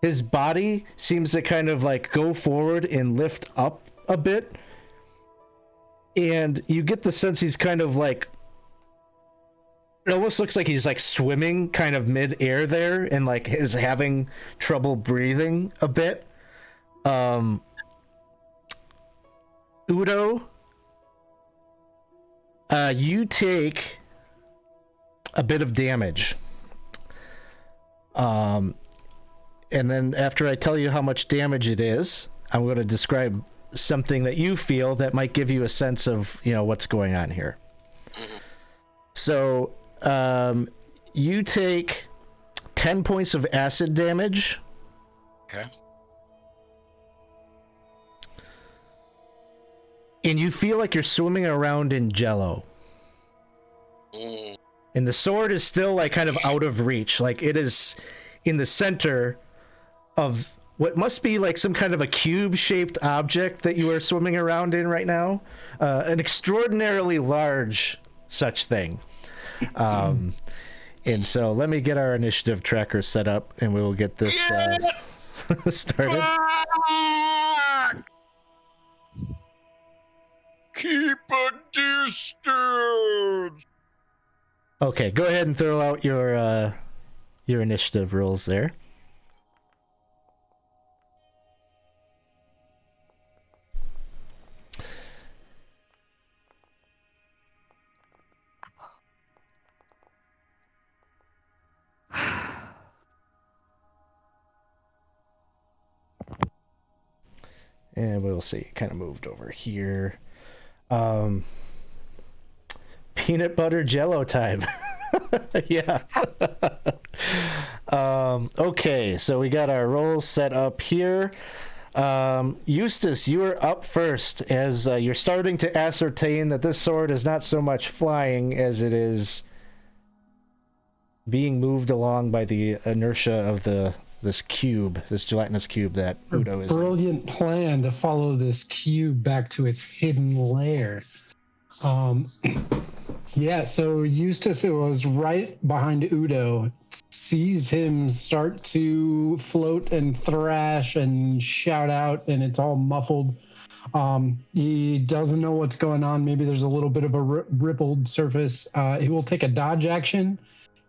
his body seems to kind of like go forward and lift up a bit. And you get the sense he's kind of like, it almost looks like he's like swimming kind of mid-air there and like is having trouble breathing a bit. Udo, you take a bit of damage. And then after I tell you how much damage it is, I'm going to describe something that you feel that might give you a sense of, what's going on here. So, you take 10 points of acid damage. Okay. And you feel like you're swimming around in jello. And the sword is still like kind of out of reach. Like it is in the center of what must be like some kind of a cube-shaped object that you are swimming around in right now. An extraordinarily large such thing. And so let me get our initiative tracker set up, and we will get this started. Keep a distance. Okay, go ahead and throw out your initiative rules there. And we'll see, kind of moved over here. Peanut butter jello time. Yeah. Okay, so we got our rolls set up here. Eustace, you are up first as you're starting to ascertain that this sword is not so much flying as it is being moved along by the inertia of this gelatinous cube that Udo is in. Brilliant plan to follow this cube back to its hidden lair. Yeah, so Eustace, who was right behind Udo, sees him start to float and thrash and shout out, and it's all muffled. He doesn't know what's going on. Maybe there's a little bit of a rippled surface. He will take a dodge action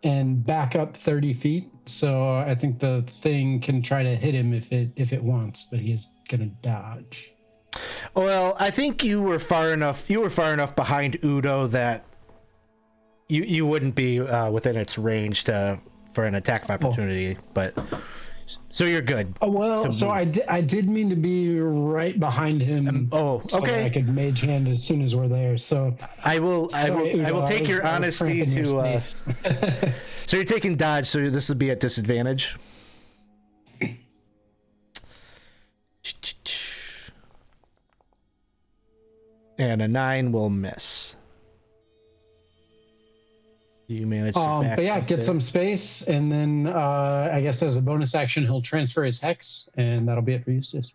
and back up 30 feet. So I think the thing can try to hit him if it wants, but he's gonna dodge. Well, I think you were far enough behind Udo that you wouldn't be within its range for an attack of opportunity, but so you're good. Oh, well, so I did mean to be right behind him. Okay. So that I could mage hand as soon as we're there. So I will take your honesty to. So you're taking dodge, so this would be at disadvantage. And a 9 will miss. You manage to back but yeah, up get there. some space, and then I guess as a bonus action, he'll transfer his hex, and that'll be it for Eustace.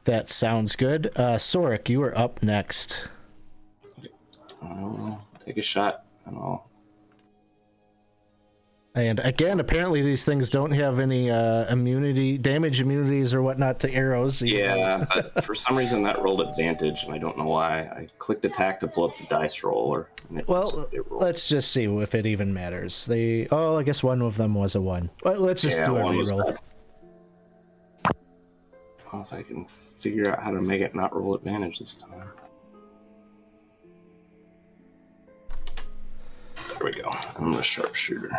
That sounds good. Sorik, you are up next. I'll take a shot, and I'll... And again, apparently these things don't have any damage immunities or whatnot to arrows. Yeah, but for some reason that rolled advantage, and I don't know why. I clicked attack to pull up the dice roller. And it rolled. Let's just see if it even matters. I guess one of them was a 1. Well, let's just do a reroll. Well, if I can figure out how to make it not roll advantage this time. There we go. I'm the sharpshooter.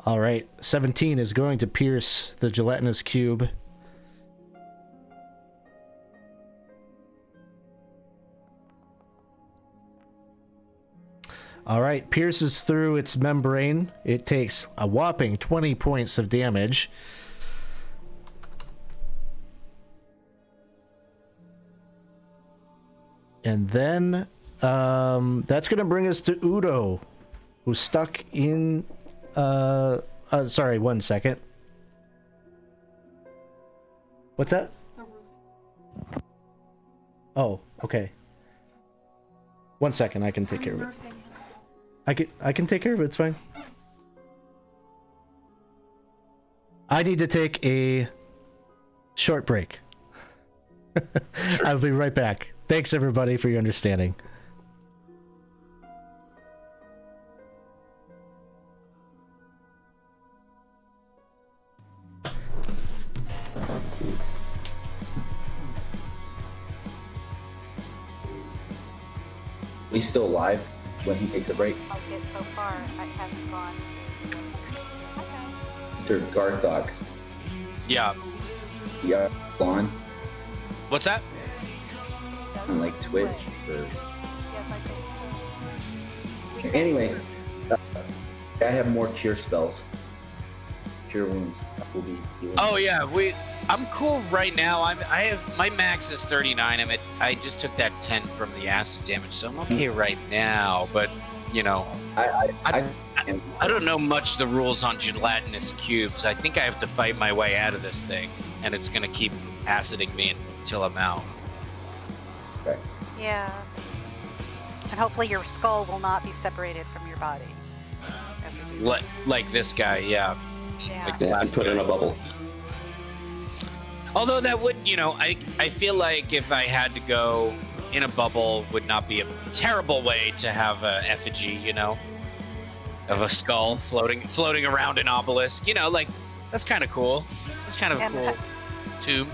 All right, 17 is going to pierce the gelatinous cube. All right, pierces through its membrane. It takes a whopping 20 points of damage. And then that's going to bring us to Udo, who's stuck in... sorry, 1 second. What's that? Oh, okay. 1 second, I can take care of it. I can take care of it, it's fine. I need to take a short break. Sure. I'll be right back. Thanks everybody for your understanding. He's still alive when he takes a break. Okay, so far it hasn't gone to. Mr. Garthok. Yeah. Yeah, on What's that? on like Twitch. Or... Yes, I think so. Anyways, I have more cure spells. Cure wounds. Will be healing. Oh yeah, I'm cool right now. I have my max is 39. I just took that 10 from the acid damage, so I'm okay right now. But you know, I I don't know much the rules on gelatinous cubes. I think I have to fight my way out of this thing, and it's gonna keep aciding me until I'm out. Okay. Yeah. And hopefully your skull will not be separated from your body. as we do. Like this guy, yeah. Yeah. Like the Yeah, and last put guy. in a bubble. Although that would, I feel like if I had to go in a bubble would not be a terrible way to have a effigy, of a skull floating around an obelisk. Like that's kind of cool. That's kind of a And cool tomb.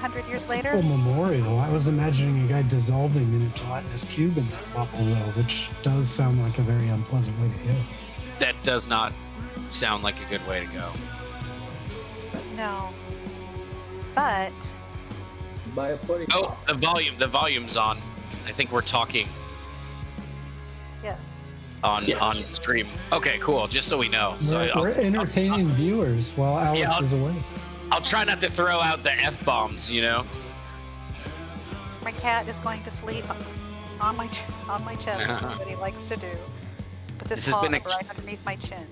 100 years A later? memorial. I was imagining a guy dissolving in a gelatinous cube in that bubble, though, which does sound like a very unpleasant way to go. That does not sound like a good way to go. No. But Buy a pudding. Oh, the volume's on. I think we're talking yes. on stream. Okay, cool. Just so we know. So We're entertaining viewers while Alex Yeah, is away. I'll try not to throw out the F-bombs, My cat is going to sleep on my chest, which is what he likes to do. Puts This his has paw been a- right underneath my chin.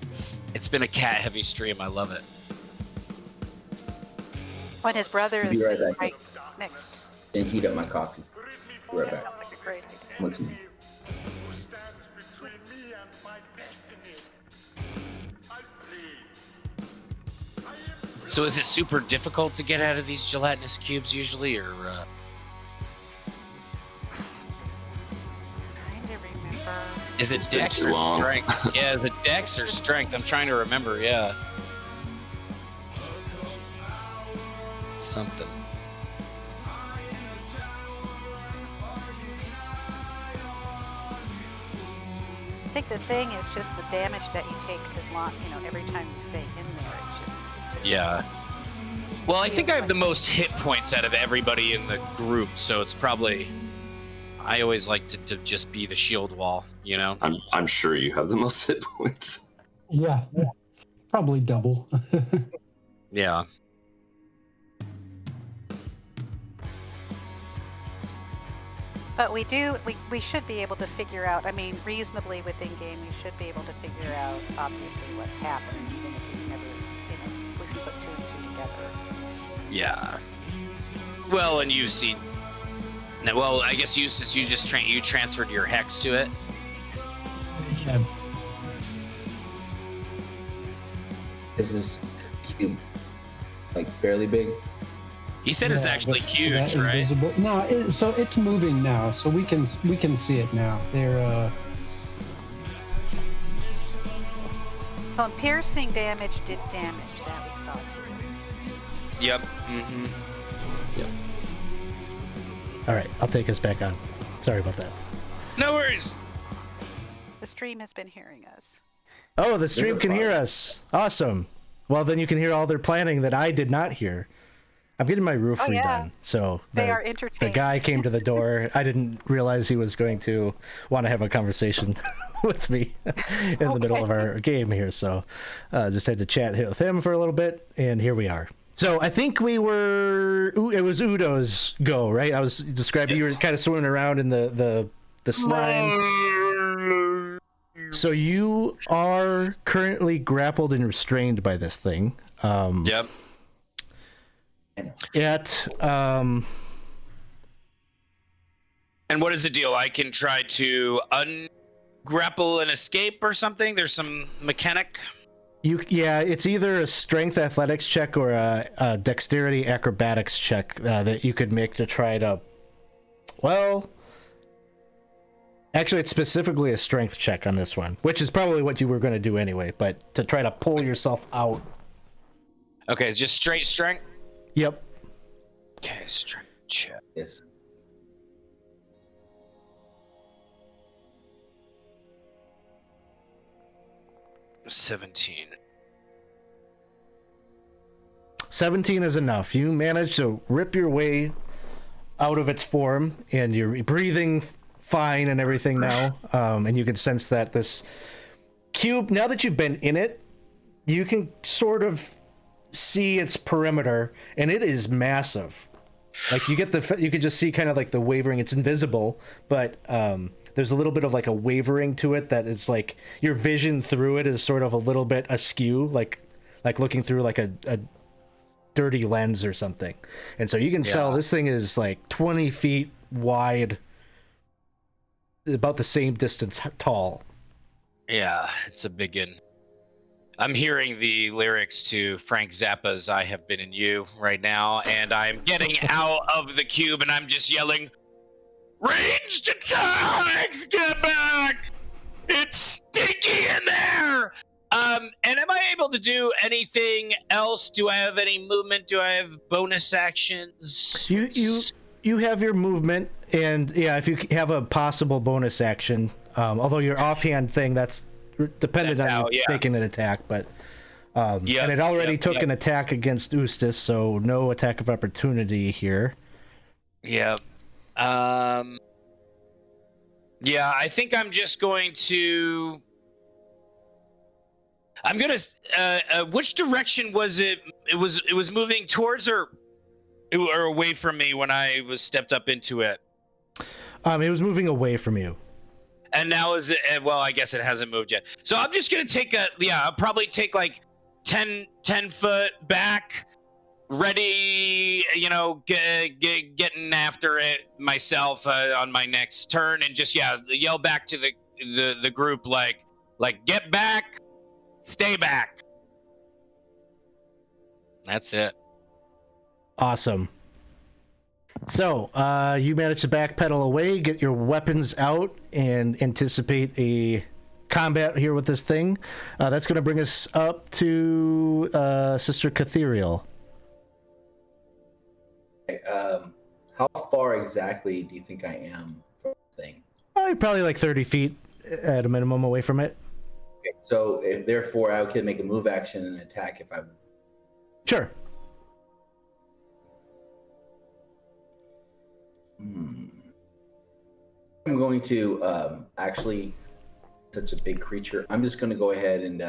It's been a cat-heavy stream. I love it. When his brother I'll be is right back. right next. Then heat up my coffee. Be right That back. sounds like a great idea. Listen. So is it super difficult to get out of these gelatinous cubes usually, or? Trying to remember. Is it It's been dex too or long. strength? Yeah, is it dex or strength? I'm trying to remember, yeah. Something. I think the thing is just the damage that you take as long, every time you stay in there. It's just Yeah. Well, I think I have the most hit points out of everybody in the group, so it's probably... I always like to just be the shield wall, I'm sure you have the most hit points. Yeah, probably double. Yeah. But we should be able to figure out, reasonably within game, we should be able to figure out, obviously, what's happening, even if we've never, we can put two and two together. Yeah. Well, and you've seen... Well, I guess Eustace, you just you transferred your hex to it. Yeah. Is this cube like fairly big? He said it's Yeah, actually but huge, that right? invisible- No, so it's moving now, so we can see it now. They're So piercing damage did damage that we saw too. Yep. Mm-hmm. All right, I'll take us back on. Sorry about that. No worries. The stream has been hearing us. Oh, the stream can hear us. Awesome. Well, then you can hear all their planning that I did not hear. I'm getting my roof Oh, yeah. redone. So They are the entertained. guy came to the door. I didn't realize he was going to want to have a conversation with me in the middle of our game here. So just had to chat with him for a little bit, and here we are. So I think it was Udo's go, right? I was describing, You were kind of swimming around in the slime. So you are currently grappled and restrained by this thing. Yep. And what is the deal? I can try to ungrapple and escape or something? There's some mechanic? it's either a strength athletics check or a dexterity acrobatics check that you could make to try to... Well... Actually, it's specifically a strength check on this one, which is probably what you were going to do anyway, but to try to pull yourself out. Okay, it's just straight strength? Yep. Okay, strength check. Yes. $17. 17 is enough. You manage to rip your way out of its form, and you're breathing fine and everything now. And you can sense that this cube, now that you've been in it, you can sort of see its perimeter, and it is massive. Like you can just see kind of like the wavering. It's invisible, but there's a little bit of like a wavering to it that is like your vision through it is sort of a little bit askew, like looking through like a dirty lens or something. And so you can tell this thing is like 20 feet wide, about the same distance tall. Yeah, it's a big one. I'm hearing the lyrics to Frank Zappa's I Have Been in You right now, and I'm getting out of the cube and I'm just yelling, ranged attacks, get back! It's stinky in there! And am I able to do anything else? Do I have any movement? Do I have bonus actions? You have your movement, and yeah, if you have a possible bonus action, although your offhand thing, that's dependent on you making an attack, but and it already took an attack against Ustis, so no attack of opportunity here. Yep. Yeah, I think I'm just going to. I'm gonna. Which direction was it? It was moving towards or away from me when I was stepped up into it. It was moving away from you. And now is it? Well, I guess it hasn't moved yet. So I'm just gonna take I'll probably take like 10 foot back, ready. Getting after it myself on my next turn, and just yell back to the group like get back, stay back. That's it. Awesome. So, you managed to backpedal away, get your weapons out, and anticipate a combat here with this thing. That's going to bring us up to Sister Catheriel. Okay, how far exactly do you think I am from this thing? Probably like 30 feet at a minimum away from it. Okay, so therefore I could make a move action and attack if I... Sure. I'm going to actually, such a big creature, I'm just going to go ahead and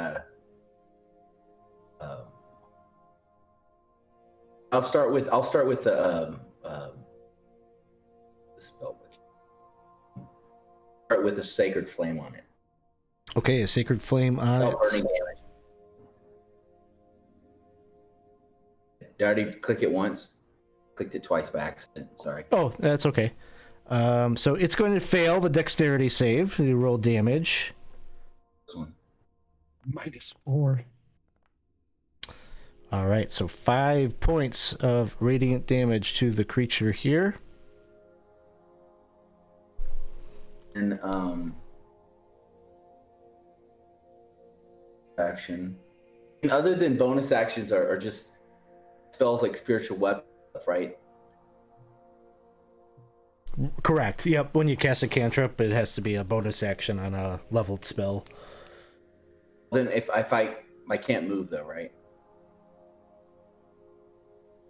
I'll start with the spell book. Start with a sacred flame on it. Okay, a sacred flame on it. Burning damage. Did I already click it once? Clicked it twice by accident. Sorry. Oh, that's okay. So it's going to fail the dexterity save. You roll damage. This one. -4. All right, so 5 points of radiant damage to the creature here. And action. And other than bonus actions are just spells like spiritual weapons, right? Correct. Yep. When you cast a cantrip, it has to be a bonus action on a leveled spell. Then if I can't move though, right?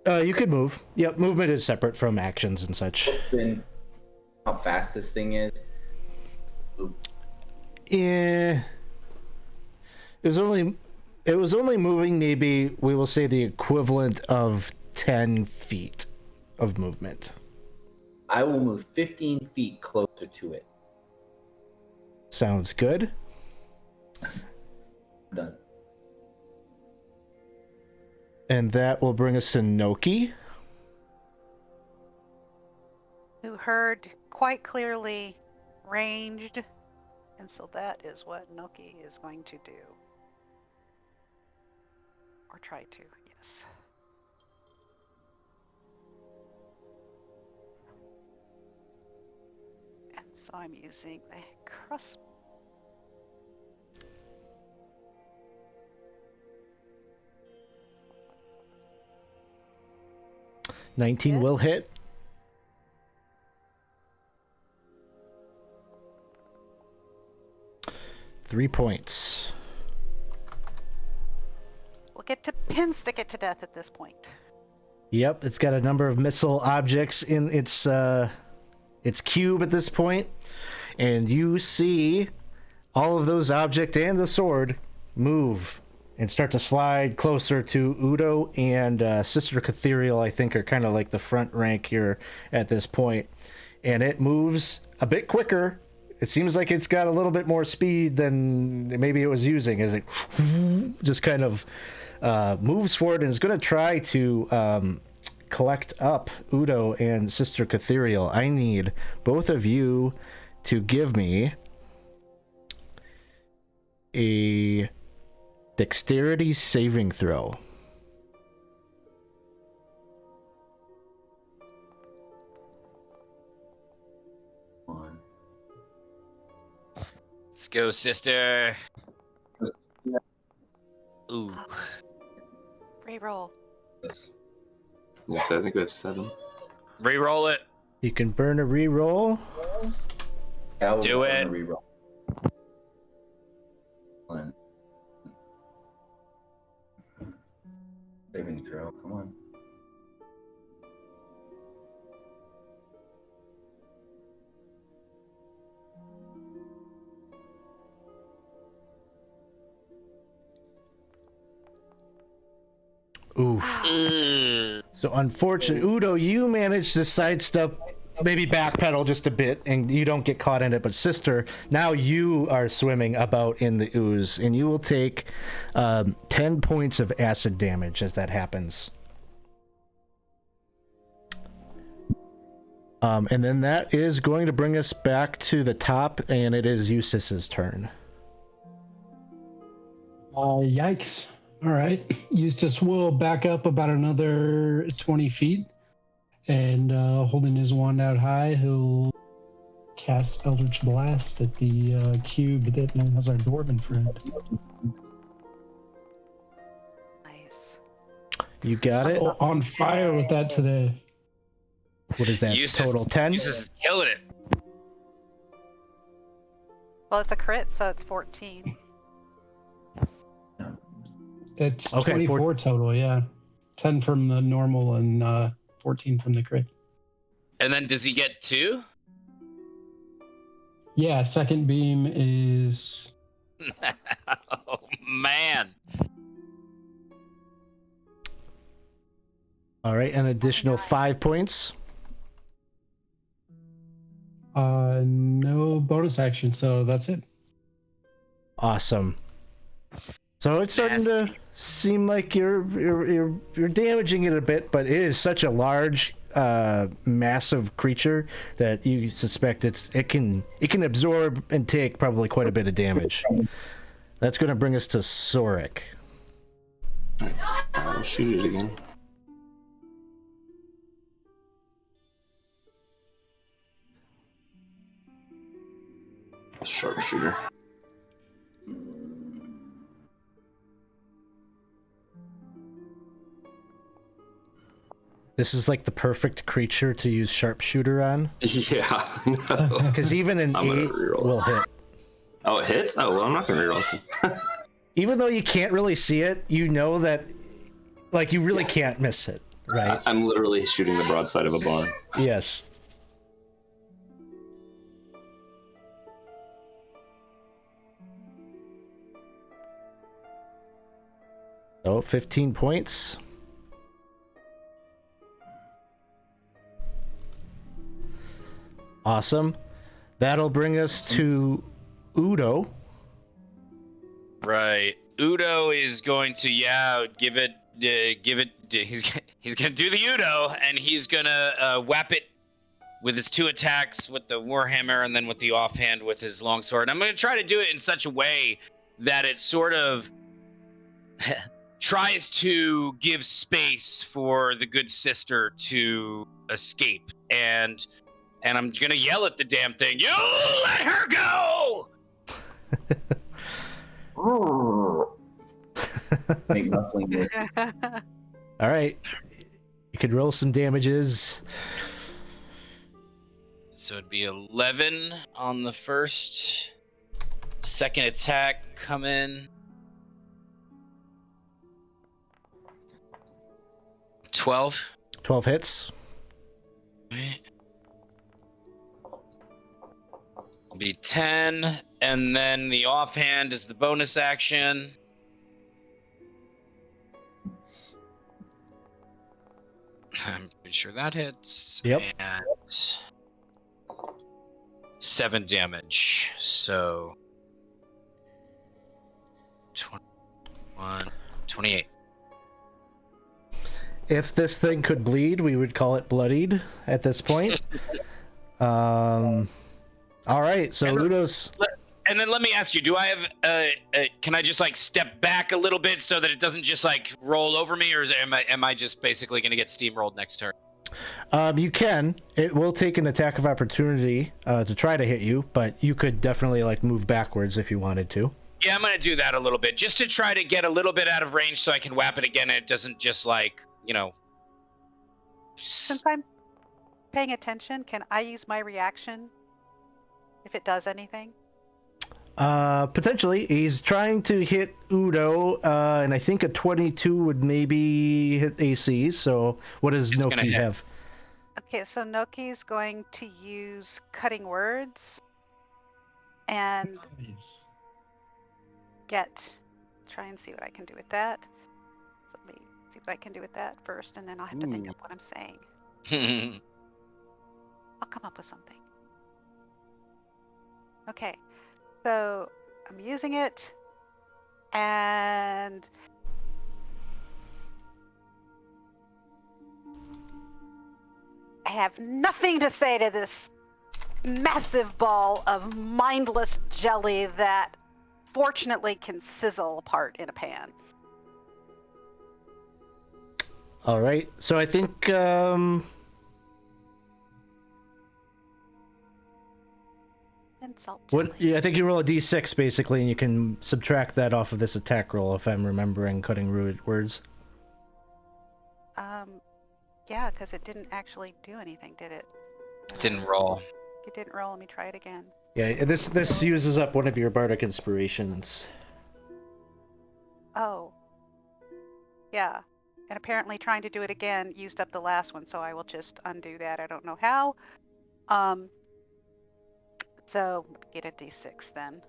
You could move. Yep. Movement is separate from actions and such. Then how fast this thing is? Yeah. It was only moving maybe, we will say, the equivalent of 10 feet of movement. I will move 15 feet closer to it. Sounds good. Done. And that will bring us to Noki. Who heard quite clearly ranged, and so that is what Noki is going to do. Or try to, yes. And so I'm using a crossbow. 19 Hit. will hit. Three points. We'll get to pin stick it to death at this point. Yep, it's got a number of missile objects in its cube at this point, and you see all of those objects and the sword move and start to slide closer to Udo and Sister Catheriel. I think are kind of like the front rank here at this point, and it moves a bit quicker it seems like it's got a little bit more speed than maybe it was using as it just kind of moves forward and is going to try to collect up Udo and Sister Catheriel. I need both of you to give me a dexterity saving throw. Let's go, sister. Ooh. Reroll. Yes, I think we have 7. Reroll it. You can burn a reroll. I will Do burn it. a reroll. One. Saving throw. Come on. Ooh. Mm. So unfortunately, Udo, you managed to sidestep, maybe backpedal just a bit, and you don't get caught in it. But Sister, now you are swimming about in the ooze, and you will take 10 points of acid damage as that happens. And then that is going to bring us back to the top, and it is Eustace's turn. Yikes. All right. Eustace will back up about another 20 feet, and holding his wand out high, he'll cast Eldritch Blast at the cube that now has our dwarven friend. Nice. You got it? So on fire with that today. What is that? Total 10? Eustace is killing it. Well, it's a crit, so it's 14. It's Okay, 24 total, yeah. 10 from the normal and 14 from the crit. And then does he get 2? Yeah, second beam is... Oh, man. All right, an additional 5 points. No bonus action, so that's it. Awesome. So it's starting to seem like you're damaging it a bit, but it is such a large, massive creature that you suspect it can absorb and take probably quite a bit of damage. That's going to bring us to Sorik. I'll shoot it again. Sharpshooter. This is like the perfect creature to use sharpshooter on. Yeah. No. Because even an I'm gonna 8 reroll. will hit. Oh, it hits? Oh, well, I'm not going to reroll it. Even though you can't really see it, you know that, like, you really can't miss it, right? I'm literally shooting the broadside of a barn. Yes. So, 15 points. Awesome. That'll bring us to Udo. Right. Udo is going to, give it. He's gonna do the Udo, and he's gonna whap it with his 2 attacks with the warhammer, and then with the offhand with his longsword. I'm gonna try to do it in such a way that it sort of tries to give space for the good sister to escape, and I'm gonna yell at the damn thing. You let her go! Make muffling noise. All right. You could roll some damages. So it'd be 11 on the first. Second attack come in. 12. 12 hits. Will be 10, and then the offhand is the bonus action. I'm pretty sure that hits. Yep. And 7 damage. So 21, 28. If this thing could bleed, we would call it bloodied at this point. All right, so Udo's... And then let me ask you, do I have can I just like step back a little bit so that it doesn't just like roll over me, or am I just basically going to get steamrolled next turn? You can. It will take an attack of opportunity to try to hit you, but you could definitely like move backwards if you wanted to. Yeah, I'm going to do that a little bit, just to try to get a little bit out of range so I can whap it again and it doesn't just like, you know... Since I'm paying attention, can I use my reaction if it does anything? Potentially. He's trying to hit Udo, and I think a 22 would maybe hit AC, so what does It's gonna Noki hit. have? Okay, so Noki's going to use cutting words and try and see what I can do with that. So let me see what I can do with that first, and then I'll have to think of what I'm saying. I'll come up with something. Okay, so I'm using it, and I have nothing to say to this massive ball of mindless jelly that fortunately can sizzle apart in a pan. All right, so I think Insult. I think you roll a d6 basically, and you can subtract that off of this attack roll if I'm remembering cutting words. Yeah, because it didn't actually do anything, did it? It didn't roll. It didn't roll. Let me try it again. Yeah, this uses up one of your bardic inspirations. Oh. Yeah. And apparently trying to do it again used up the last one, so I will just undo that. I don't know how. So get a d6 then.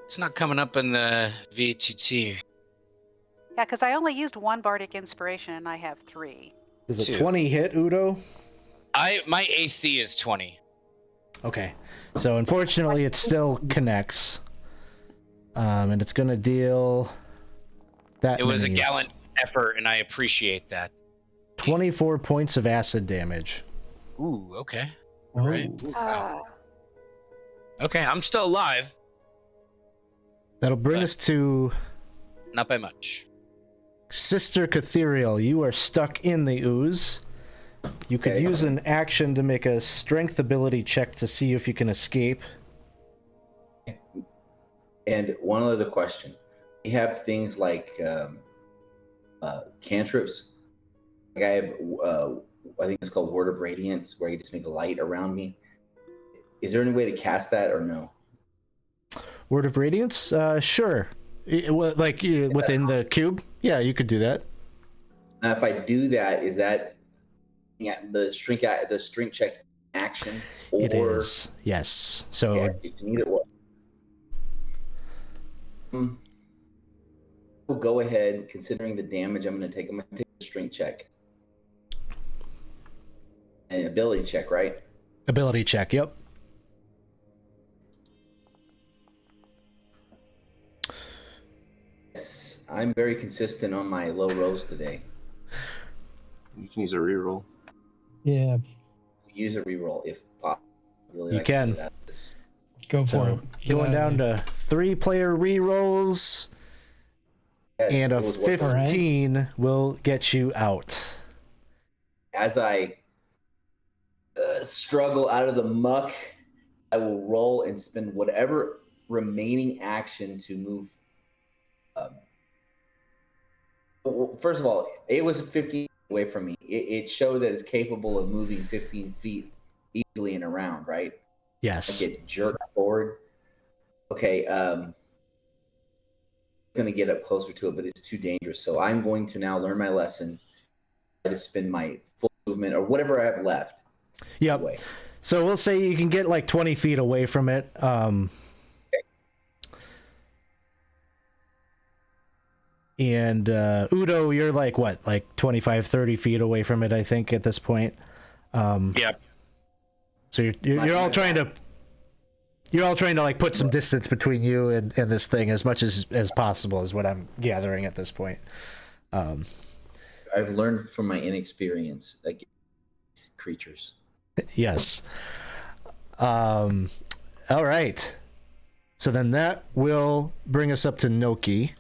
It's not coming up in the VTT. Yeah, because I only used one bardic inspiration and I have 3. Does a 2. 20 hit, Udo? My AC is 20. Okay, so unfortunately it still connects. And it's gonna deal that It was a many. gallant effort, and I appreciate that. 24 points of acid damage. Ooh, okay. Oh. Right. Wow. Okay, I'm still alive. That'll bring But- us to Not by much. Sister Catheriel. You are stuck in the ooze. You could Okay. use an action to make a strength ability check to see if you can escape. And one other question: you have things like cantrips. Like I have, I think it's called Word of Radiance, where you just make a light around me. Is there any way to cast that, or no? Word of Radiance? Sure. Within the cube? Yeah, you could do that. Now, if I do that, is that the strength check action? Or It is. Yes. So yeah, if you need it, we'll go ahead. Considering the damage I'm going to take, I'm going to take a strength check. An ability check, right? ability check, yep. Yes, I'm very consistent on my low rolls today. You can use a reroll. Yeah, Use a reroll if possible. Really You like to can. do that. go for So it. Get going out down of there. to 3-player rerolls, Yes, and a it was worth it. 15 will get you out. As I struggle out of the muck, I will roll and spend whatever remaining action to move. Well, first of all, it was 15 away from me. It showed that it's capable of moving 15 feet easily and around, right? Yes. I get jerked forward. Okay, going to get up closer to it, but it's too dangerous. So I'm going to now learn my lesson. Try to spend my full movement or whatever I have left. Yep. Away. So we'll say you can get like 20 feet away from it. And Udo, you're like what, like 25, 30 feet away from it, I think, at this point. Yep. So you're all trying to like put some distance between you and this thing as much as possible is what I'm gathering at this point. I've learned from my inexperience against creatures. Yes. All right. So then that will bring us up to Noki.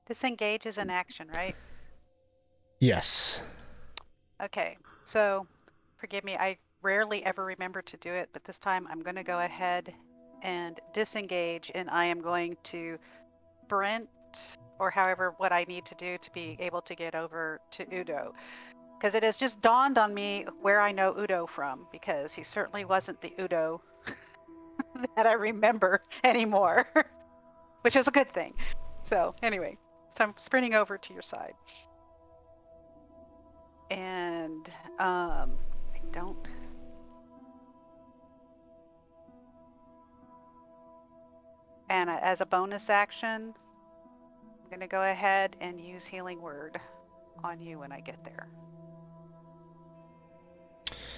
Disengage is an action, right? Yes. Okay, so forgive me, I rarely ever remember to do it, but this time I'm going to go ahead and disengage, and I am going to sprint, or however what I need to do to be able to get over to Udo. Because it has just dawned on me where I know Udo from, because he certainly wasn't the Udo that I remember anymore, which is a good thing. So anyway, so I'm sprinting over to your side. And I don't. And as a bonus action, I'm going to go ahead and use Healing Word on you when I get there.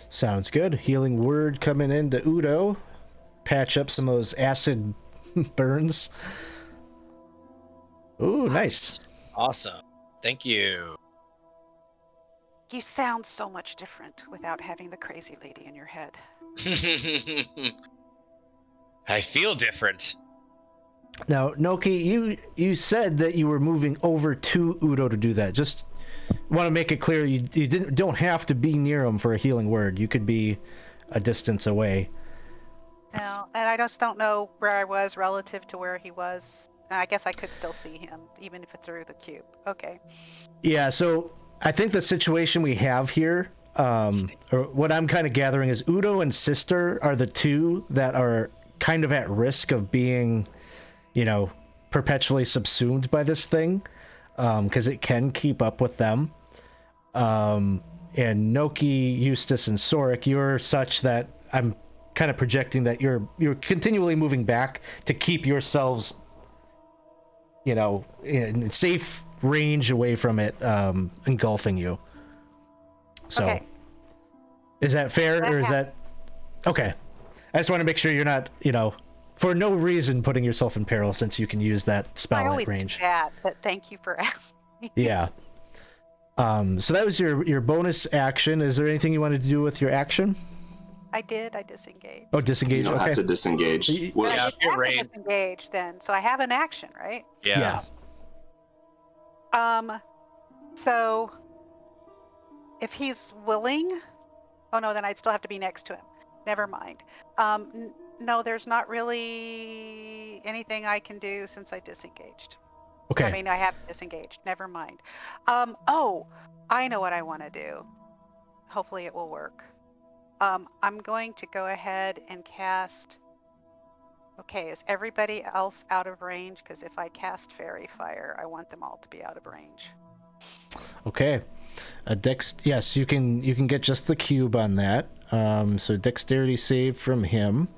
Sounds good. Healing Word coming into Udo. Patch up some of those acid burns. Ooh, nice. Awesome. Thank you. You sound so much different without having the crazy lady in your head. I feel different. Now, Noki, you said that you were moving over to Udo to do that. Just want to make it clear you don't have to be near him for a healing word. You could be a distance away. No, and I just don't know where I was relative to where he was. I guess I could still see him, even if it's through the cube. Okay. Yeah, so I think the situation we have here, or what I'm kind of gathering is Udo and Sister are the two that are kind of at risk of being, perpetually subsumed by this thing, because it can keep up with them. And Noki, Eustace, and Sorik, you're such that I'm kind of projecting that you're continually moving back to keep yourselves, in safe range away from it, engulfing you. So, okay. Is that fair, or is that okay? I just want to make sure you're not, for no reason putting yourself in peril, since you can use that spell at range. Do that, but thank you for asking. Yeah. So that was your bonus action. Is there anything you wanted to do with your action? I did. I disengaged. Oh, disengage. You don't okay. have to disengage. Yeah, Well, Yeah, if you're I have to raised. disengage then, so I have an action, right? Yeah. So if he's willing, oh no, then I'd still have to be next to him. Never mind. No, there's not really anything I can do since I disengaged. Okay. I mean, I have disengaged. Never mind. Oh, I know what I want to do. Hopefully it will work. I'm going to go ahead and cast. Okay, is everybody else out of range? Because if I cast Fairy Fire, I want them all to be out of range. Okay. Yes, you can get just the cube on that. So dexterity save from him.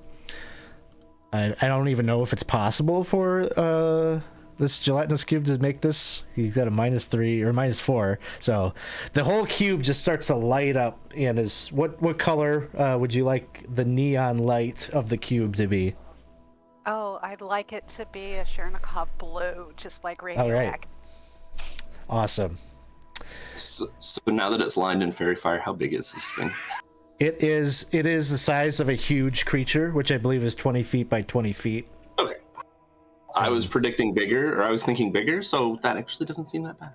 I don't even know if it's possible for this gelatinous cube to make this. He's got a -3 or -4. So the whole cube just starts to light up. And is what color would you like the neon light of the cube to be? Oh, I'd like it to be a Chernikov blue, just like radioactive. Awesome. so now that it's lined in fairy fire, how big is this thing? It is the size of a huge creature, which I believe is 20 feet by 20 feet. Okay. I was predicting bigger, or I was thinking bigger, so that actually doesn't seem that bad.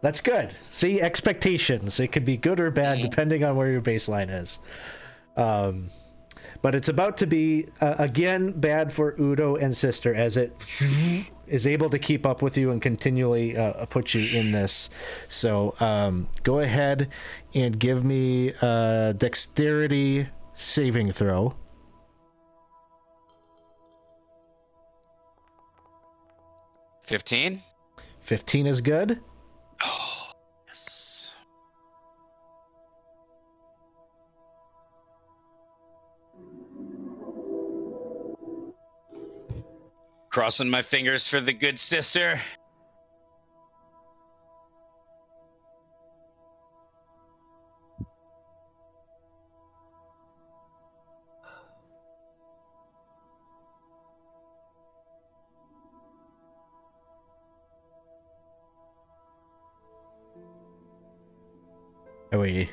That's good. See, expectations. It could be good or bad depending on where your baseline is. But it's about to be, again, bad for Udo and Sister, as it is able to keep up with you and continually put you in this. So go ahead and give me a dexterity saving throw. 15? 15 is good. Oh, yes. Crossing my fingers for the good sister. Are we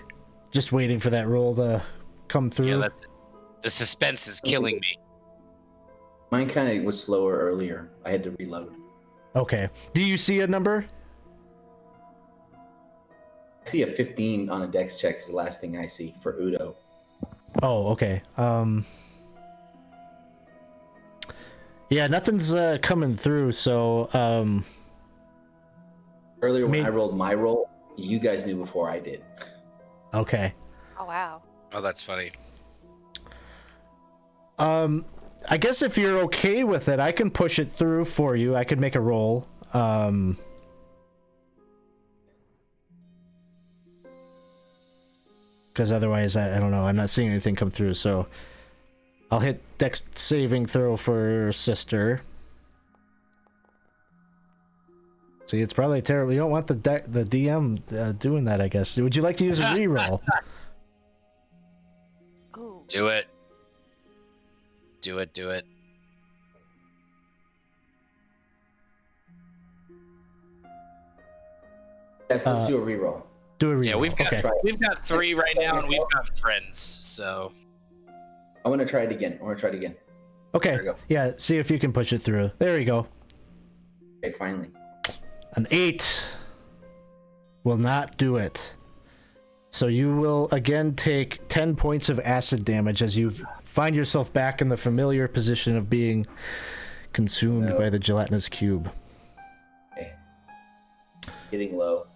just waiting for that roll to come through? Yeah, that's the suspense is killing me. Mine kind of was slower earlier. I had to reload. Okay. Do you see a number? I see a 15 on a dex check is the last thing I see for Udo. Oh, okay. Yeah, nothing's coming through, so Earlier when I rolled my roll, you guys knew before I did. okay. Oh wow. Oh, that's funny. I guess if you're okay with it, I can push it through for you. I could make a roll. Because otherwise, I don't know. I'm not seeing anything come through, so I'll hit Dex saving throw for sister. See, it's probably terrible. You don't want the DM doing that, I guess. Would you like to use a reroll? Ooh. Do it. Do it. Do it. Yes, let's do a reroll. Do a reroll. Yeah, we've got okay. we've got 3 right now, and we've got friends. So I want to try it again. Okay. There we go. Yeah, see if you can push it through. There you go. Okay, finally. An 8 will not do it. So you will again take 10 points of acid damage as you find yourself back in the familiar position of being consumed by the gelatinous cube. Okay. Getting low.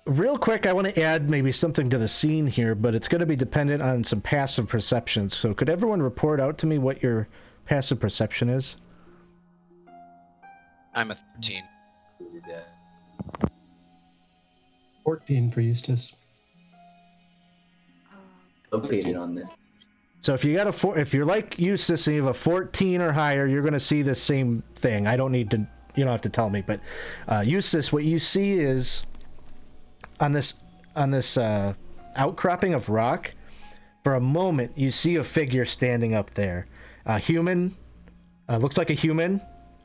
Real quick, I want to add maybe something to the scene here, but it's going to be dependent on some passive perception. So could everyone report out to me what your passive perception is? I'm a 13. 14 for Eustace. Located on this. So if you got if you're like Eustace and you have a 14 or higher, you're going to see the same thing. I don't need to, you don't have to tell me, but Eustace, what you see is on this outcropping of rock, for a moment you see a figure standing up there, a human, looks like a human,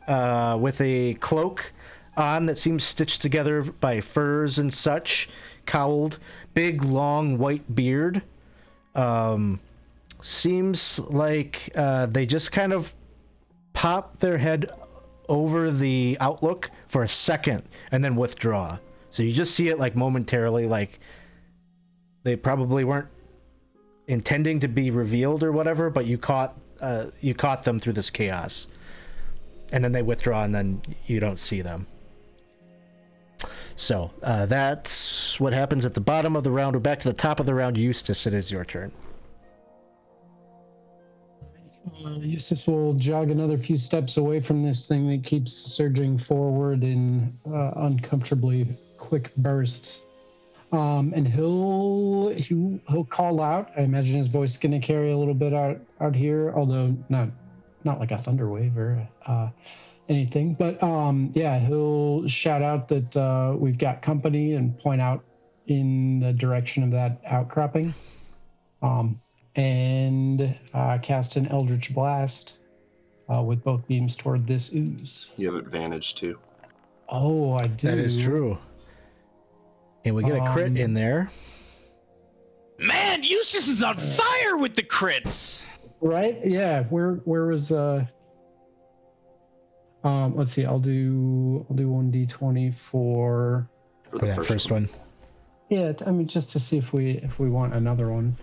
with a cloak on that seems stitched together by furs and such, cowled, big long white beard. Seems like they just kind of pop their head over the outlook for a second and then withdraw. So you just see it like momentarily, like they probably weren't intending to be revealed or whatever, but you caught them through this chaos. And then they withdraw and then you don't see them. So that's what happens at the bottom of the round. We're back to the top of the round. Eustace, it is your turn. Eustace will jog another few steps away from this thing that keeps surging forward in uncomfortably quick bursts. And he'll call out. I imagine his voice is going to carry a little bit out here, although not like a thunder wave or anything. But yeah, he'll shout out that we've got company and point out in the direction of that outcropping. And cast an Eldritch Blast with both beams toward this ooze. You have advantage too. Oh, I do. That is true. And we get a crit in there. Man, Eustace is on fire with the crits. Right? Yeah. Where was let's see. I'll do 1d20 for the first one. Yeah, I mean just to see if we want another one.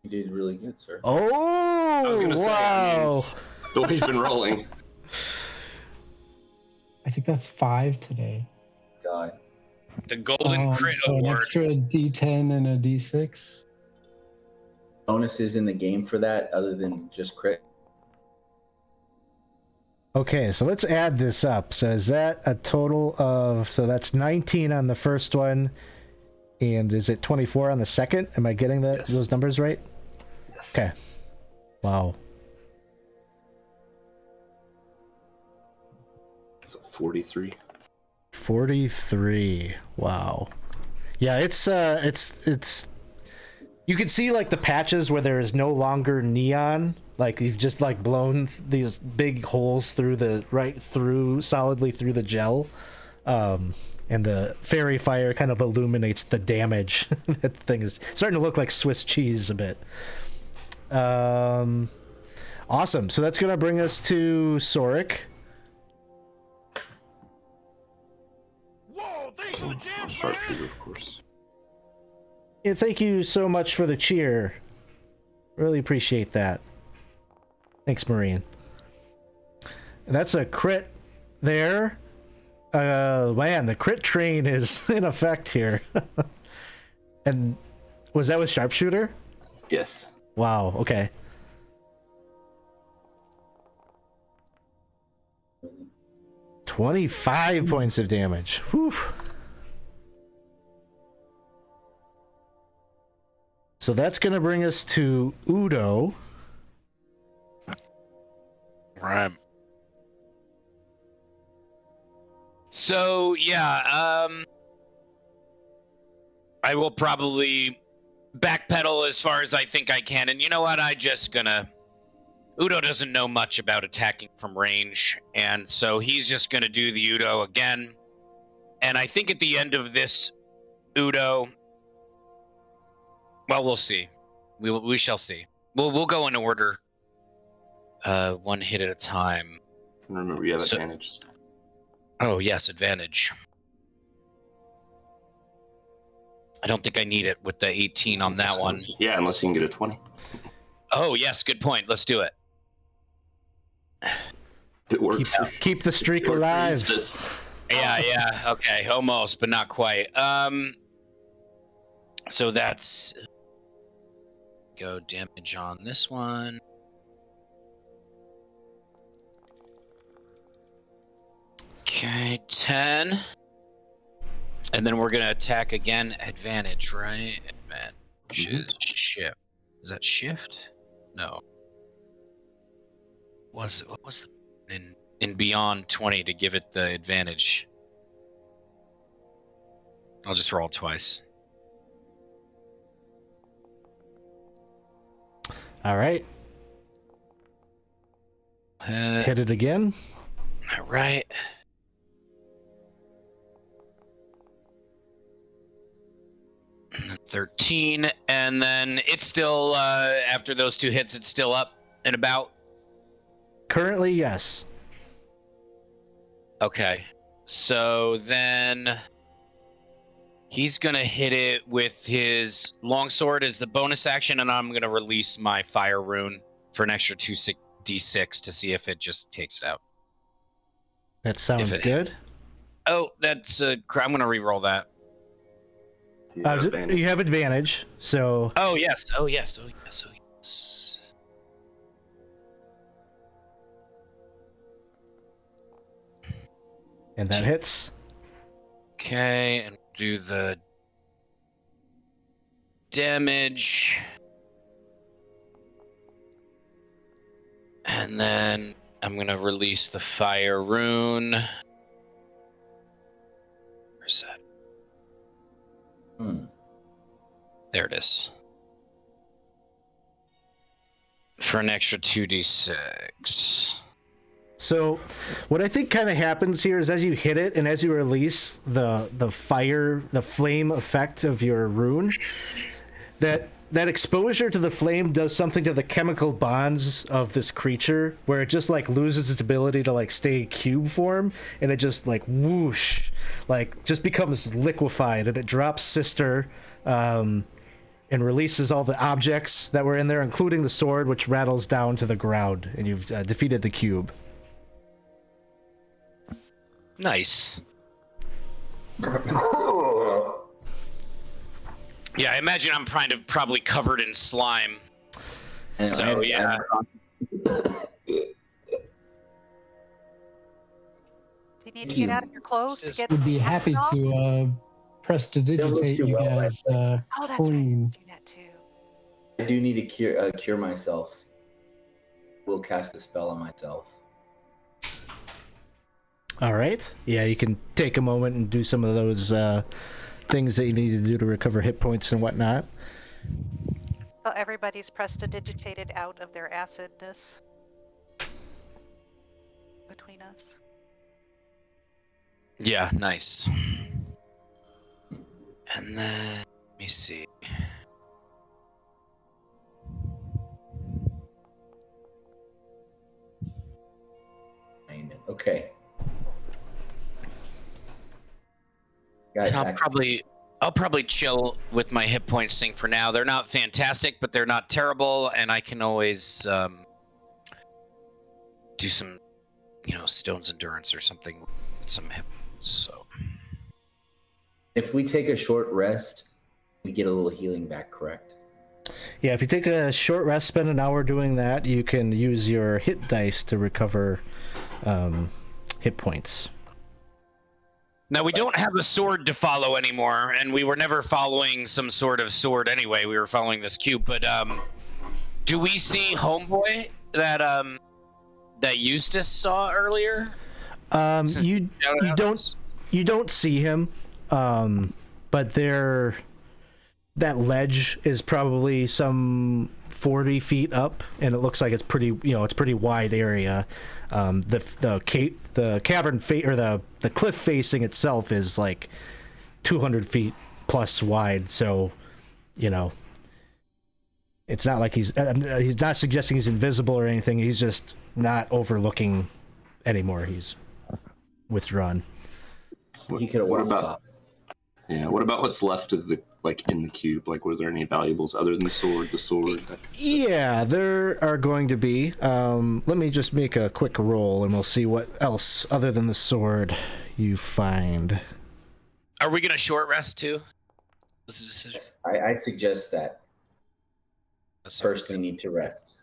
You did really good, sir. Oh, I was gonna say, wow. The way you've been rolling. I think that's 5 today. God. The Golden Crit so an Award. extra d10 and a d6. Bonuses in the game for that other than just crit? Okay, so let's add this up. So is that a total of, so that's 19 on the first one, and is it 24 on the second? Am I getting that those numbers right? Yes. Okay. Wow. So 43. 43. Wow. Yeah, it's you can see like the patches where there is no longer neon, like you've just like blown these big holes through solidly through the gel. And the fairy fire kind of illuminates the damage. That thing is starting to look like Swiss cheese a bit. Awesome. So that's going to bring us to Soric. Whoa, thanks for the damn Sharpshooter, of course. Yeah, thank you so much for the cheer. Really appreciate that. Thanks, Marine. And that's a crit there. Man, the crit train is in effect here. And was that with sharpshooter? Yes. Wow, okay. $25 points of damage. Whew. So that's going to bring us to Udo. Right. So yeah, I will probably backpedal as far as I think I can, and you know what? Udo doesn't know much about attacking from range, and so he's just gonna do the Udo again. And I think at the end of this Udo, well, we'll see. We shall see. We'll go in order, one hit at a time. And remember, you have advantage. Oh, yes, advantage. I don't think I need it with the 18 on that one. Yeah, unless you can get a 20. Oh, yes, good point. Let's do it. It works. Keep the streak alive. Yeah, okay, almost, but not quite. So that's go damage on this one. Okay, 10. And then we're gonna attack again. Advantage, right? Advantage is shift. Is that shift? No. What was the in beyond 20 to give it the advantage? I'll just roll twice. All right. Hit it again. All right. And 13, and then it's still after those two hits, it's still up and about. Currently, yes. Okay, so then he's gonna hit it with his longsword as the bonus action, and I'm gonna release my fire rune for an extra 2d6 to see if it just takes it out. That sounds good. Oh, that's I'm gonna re-roll that. You have advantage. You have advantage, so. Oh yes, oh yes, oh yes, oh yes. And that hits. Okay, and do the damage. And then I'm gonna release the fire rune. Where's that? There it is. For an extra 2d6. So, what I think kind of happens here is as you hit it and as you release the flame effect of your rune, that exposure to the flame does something to the chemical bonds of this creature, where it just like loses its ability to like stay cube form, and it just like whoosh, like just becomes liquefied, and it drops Sister, and releases all the objects that were in there, including the sword, which rattles down to the ground, and you've defeated the cube. Nice. Yeah, I imagine I'm probably covered in slime. So yeah. Do you need to get out of your clothes to get? Would be happy off? to prestidigitate you guys Oh, that's clean. right. Do that too. I do need to cure myself. We'll cast a spell on myself. All right. Yeah, you can take a moment and do some of those things that you need to do to recover hit points and whatnot. So everybody's prestidigitated out of their acidness between us. Yeah, nice. And then let me see. Okay. And I'll probably chill with my hit points thing for now. They're not fantastic, but they're not terrible, and I can always do some, Stone's Endurance or something with some hit points. So If we take a short rest, we get a little healing back, correct? Yeah, if you take a short rest, spend an hour doing that, you can use your hit dice to recover hit points. now we don't have a sword to follow anymore, and we were never following some sort of sword anyway. We were following this cube, but do we see Homeboy that Eustace saw earlier? You don't see him, but that ledge is probably some 40 feet up, and it looks like it's pretty wide area. The cavern or the cliff facing itself is like 200 feet plus wide, so it's not like he's not suggesting he's invisible or anything. He's just not overlooking anymore. He's withdrawn. He could have What walked about up. what about what's left of the in the cube? Like, were there any valuables other than the sword? That kind of stuff? Yeah, there are going to be. Let me just make a quick roll, and we'll see what else other than the sword you find. Are we gonna short rest too? What's the decision? I suggest that. That sounds First, we good. need to rest.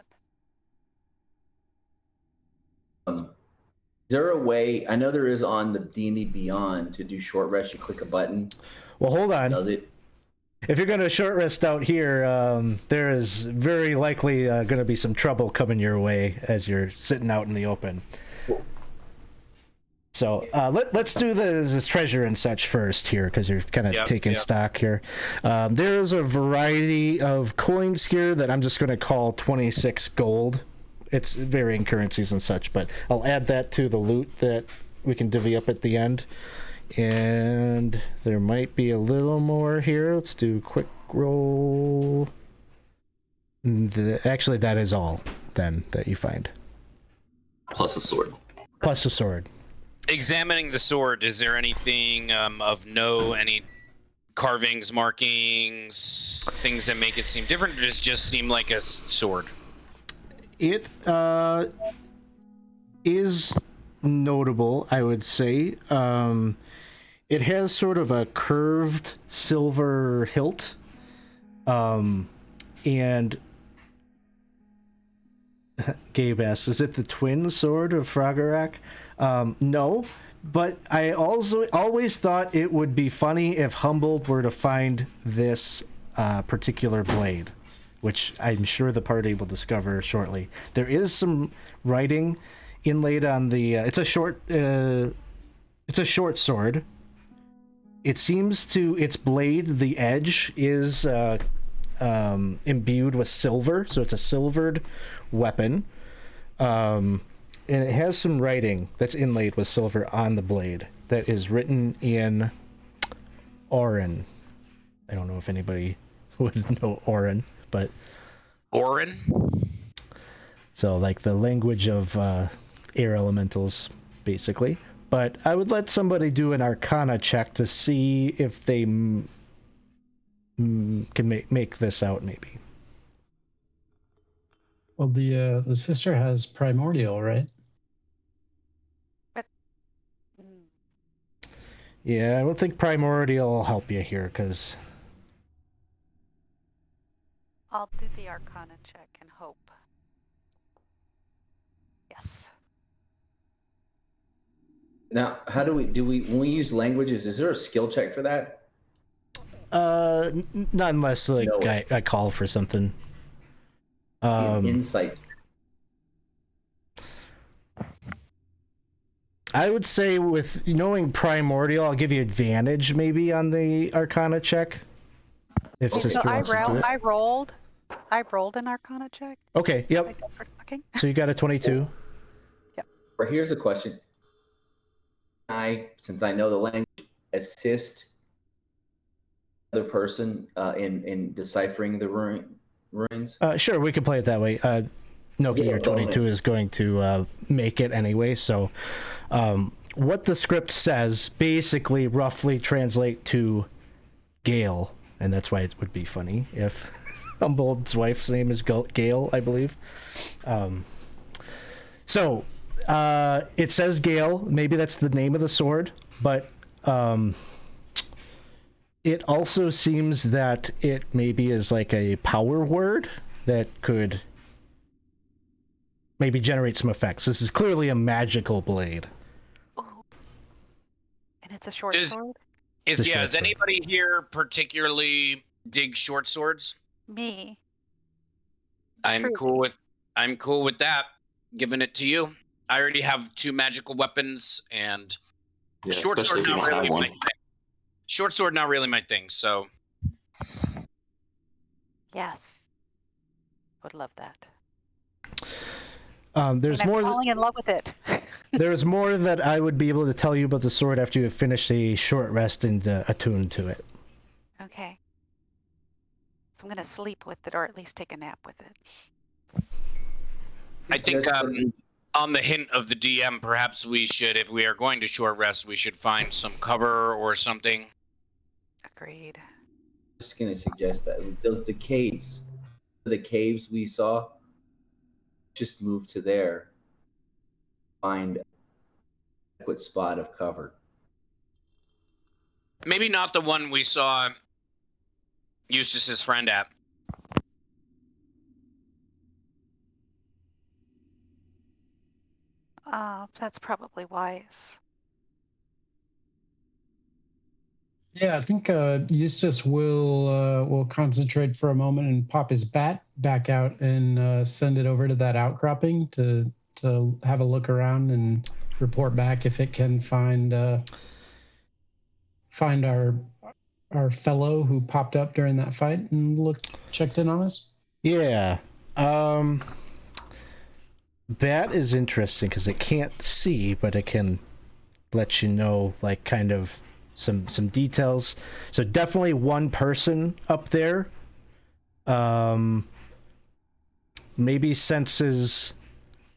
Is there a way? I know there is on the D&D Beyond to do short rest. You click a button. Well, hold on. Does it? If you're going to short rest out here, there is very likely going to be some trouble coming your way as you're sitting out in the open. So let's do this treasure and such first here, because you're kind of taking stock here. There's a variety of coins here that I'm just going to call 26 gold. It's varying currencies and such, but I'll add that to the loot that we can divvy up at the end. And there might be a little more here. Let's do a quick roll. Actually, that is all then that you find. Plus a sword. Plus a sword. Examining the sword, is there anything of any carvings, markings, things that make it seem different, or does it just seem like a sword? It is notable, I would say. It has sort of a curved silver hilt, and Gabe asks, is it the twin sword of Froggerak? No, but I also always thought it would be funny if Humboldt were to find this particular blade, which I'm sure the party will discover shortly. There is some writing inlaid on the. It's a short sword. It seems to its blade, the edge is imbued with silver, so it's a silvered weapon. And it has some writing that's inlaid with silver on the blade that is written in Orin. I don't know if anybody would know Orin, but Orin? So like the language of air elementals, basically. But I would let somebody do an Arcana check to see if they can make this out, maybe. Well, the sister has primordial, right? Yeah, I don't think primordial will help you here, because... I'll do the Arcana check and hope. Yes. Now, how do we when we use languages? Is there a skill check for that? Not unless like No. I call for something. Insight. I would say with knowing primordial, I'll give you advantage maybe on the Arcana check. If So sister wants to do it. I rolled an Arcana check. Okay. Yep. Okay. So you got a 22. Or here's a question: Can since I know the language, assist the other person in deciphering the ruins? Sure, we can play it that way. Noki, your 22 is going to make it anyway. So, what the script says basically roughly translate to Gale, and that's why it would be funny if Humboldt's wife's name is Gale, I believe. So, it says Gale. Maybe that's the name of the sword, but it also seems that it maybe is like a power word that could maybe generate some effects. This is clearly a magical blade. Oh. And it's a short sword? Is anybody here particularly dig short swords? Me. I'm cool with that. Giving it to you. I already have 2 magical weapons, and short sword not really my thing. Short sword not really my thing, so Yes. Would love that. There's and I'm more. falling in love with it. There's more that I would be able to tell you about the sword after you have finished a short rest and attuned to it. Okay. I'm gonna sleep with it, or at least take a nap with it. I think on the hint of the DM, perhaps we should, if we are going to short rest, we should find some cover or something. Agreed. Just gonna suggest that the caves we saw, just move to there, find an adequate spot of cover. Maybe not the one we saw Eustace's friend at. That's probably wise. Yeah, I think Eustace will concentrate for a moment and pop his bat back out and send it over to that outcropping to have a look around and report back if it can find our fellow who popped up during that fight and checked in on us. Yeah. That is interesting because it can't see, but it can let you know, like, kind of some details. So definitely one person up there. Maybe senses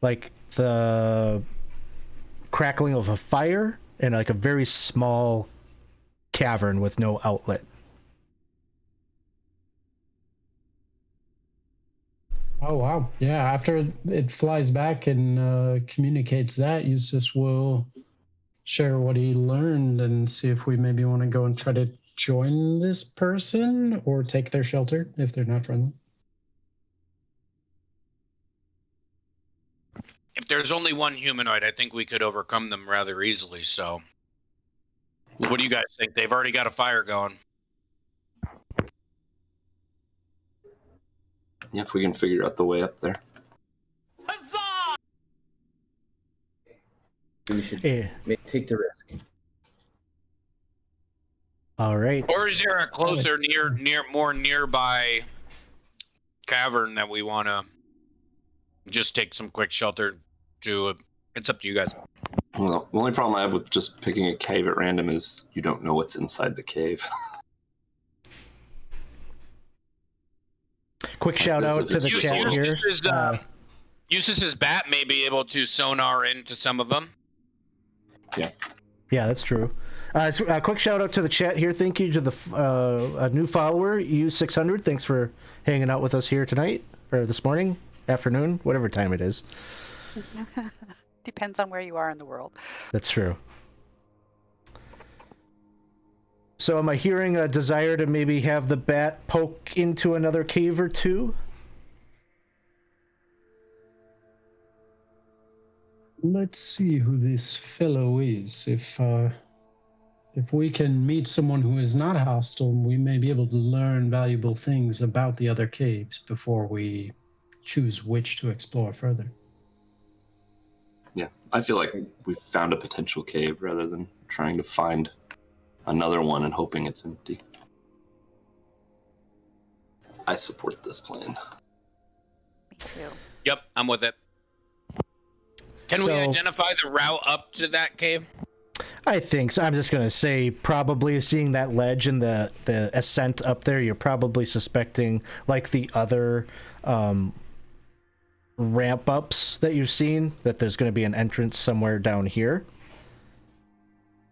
like the crackling of a fire in like a very small cavern with no outlet. Oh, wow. Yeah, after it flies back and communicates that, Eustace will share what he learned and see if we maybe want to go and try to join this person or take their shelter if they're not friendly. If there's only one humanoid, I think we could overcome them rather easily, so. What do you guys think? They've already got a fire going. Yeah, if we can figure out the way up there. Huzzah! We should take the risk. All right. Or is there a closer, more nearby cavern that we want to just take some quick shelter to? It's up to you guys. Well, the only problem I have with just picking a cave at random is you don't know what's inside the cave. Quick shout out to the chat here. Eustace's bat may be able to sonar into some of them. Yeah, that's true. So a quick shout out to the chat here. Thank you to the a new follower, U600. Thanks for hanging out with us here tonight, or this morning, afternoon, whatever time it is. Depends on where you are in the world. That's true. So am I hearing a desire to maybe have the bat poke into another cave or two? Let's see who this fellow is. If we can meet someone who is not hostile, we may be able to learn valuable things about the other caves before we choose which to explore further. Yeah, I feel like we've found a potential cave rather than trying to find another one and hoping it's empty. I support this plan. Me too. Yep, I'm with it. Can we identify the route up to that cave? I think so. I'm just gonna say probably seeing that ledge and the ascent up there, you're probably suspecting like the other ramp ups that you've seen, that there's gonna be an entrance somewhere down here.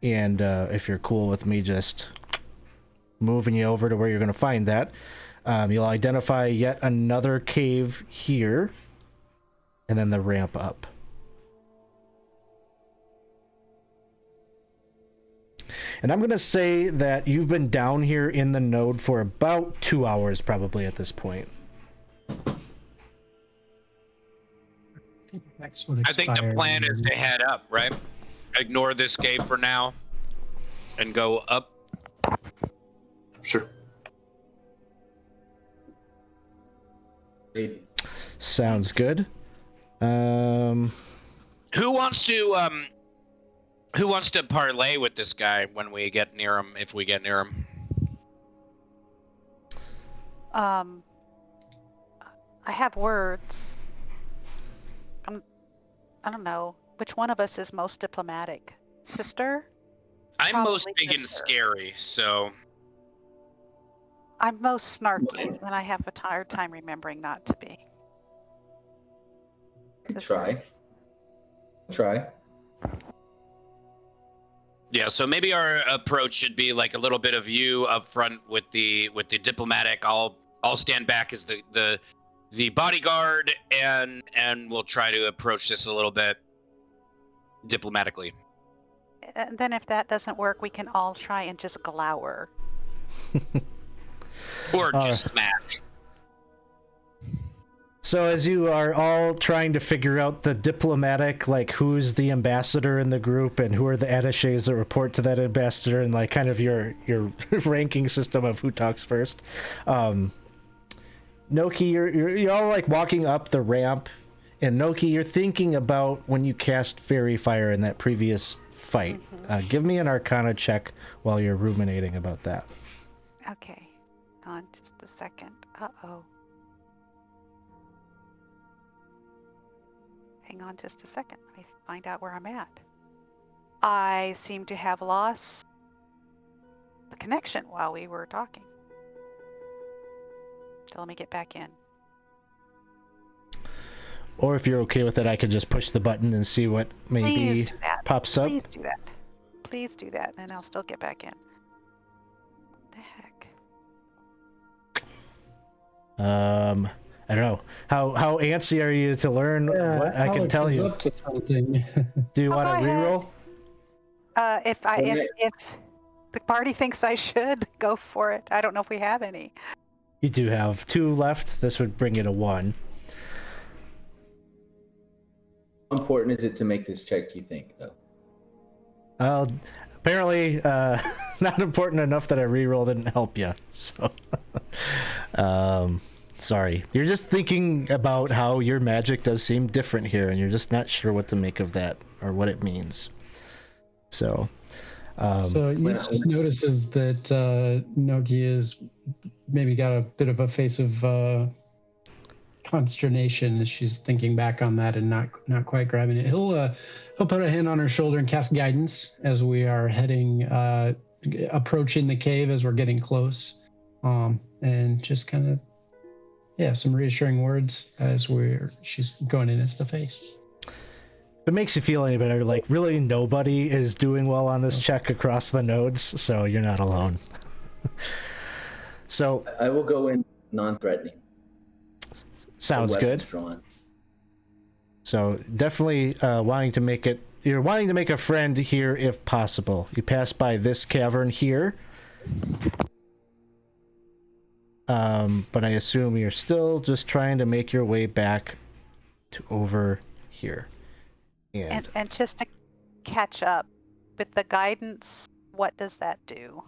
And if you're cool with me just moving you over to where you're gonna find that, you'll identify yet another cave here, and then the ramp up. And I'm going to say that you've been down here in the node for about 2 hours probably at this point. I think the plan is to head up, right? Ignore this cave for now and go up. Sure. Sounds good. Who wants to parlay with this guy when we get near him, if we get near him? I have words. I don't know. Which one of us is most diplomatic? Sister? I'm Probably most big and sister. scary, so I'm most snarky, and I have a hard time remembering not to be. Try. yeah. So maybe our approach should be like a little bit of you up front with the diplomatic. I'll stand back as the bodyguard, and we'll try to approach this a little bit diplomatically. And then if that doesn't work, we can all try and just glower. Or just smash. So as you are all trying to figure out the diplomatic, like who's the ambassador in the group and who are the attaches that report to that ambassador, and like kind of your ranking system of who talks first, Noki, you're all like walking up the ramp, and Noki, you're thinking about when you cast Fairy Fire in that previous fight. Give me an Arcana check while you're ruminating about that. Okay. Hang on just a second. Uh-oh. Hang on just a second. Let me find out where I'm at. I seem to have lost the connection while we were talking. So let me get back in. Or if you're okay with it, I can just push the button and see what maybe Please do that. pops up. Please do that. Please do that, and I'll still get back in. What the heck? I don't know. How antsy are you to learn what I can tell you? Up to something. Do you want go to ahead. reroll? If the party thinks I should, go for it. I don't know if we have any. You do have 2 left. This would bring it to 1. How important is it to make this check, do you think, though? Apparently, not important enough that a reroll didn't help you. So, sorry. You're just thinking about how your magic does seem different here, and you're just not sure what to make of that or what it means. So, So you just notices that Noki is maybe got a bit of a face of consternation as she's thinking back on that and not quite grabbing it. He'll put a hand on her shoulder and cast guidance as we are heading approaching the cave as we're getting close, and just kind of some reassuring words as she's going in as the face. If it makes you feel any better, like really nobody is doing well on this check across the nodes, so you're not alone. So I will go in non-threatening. Sounds good. Drawn. So definitely wanting to make it. You're wanting to make a friend here if possible. You pass by this cavern here. But I assume you're still just trying to make your way back to over here. And just to catch up with the guidance, what does that do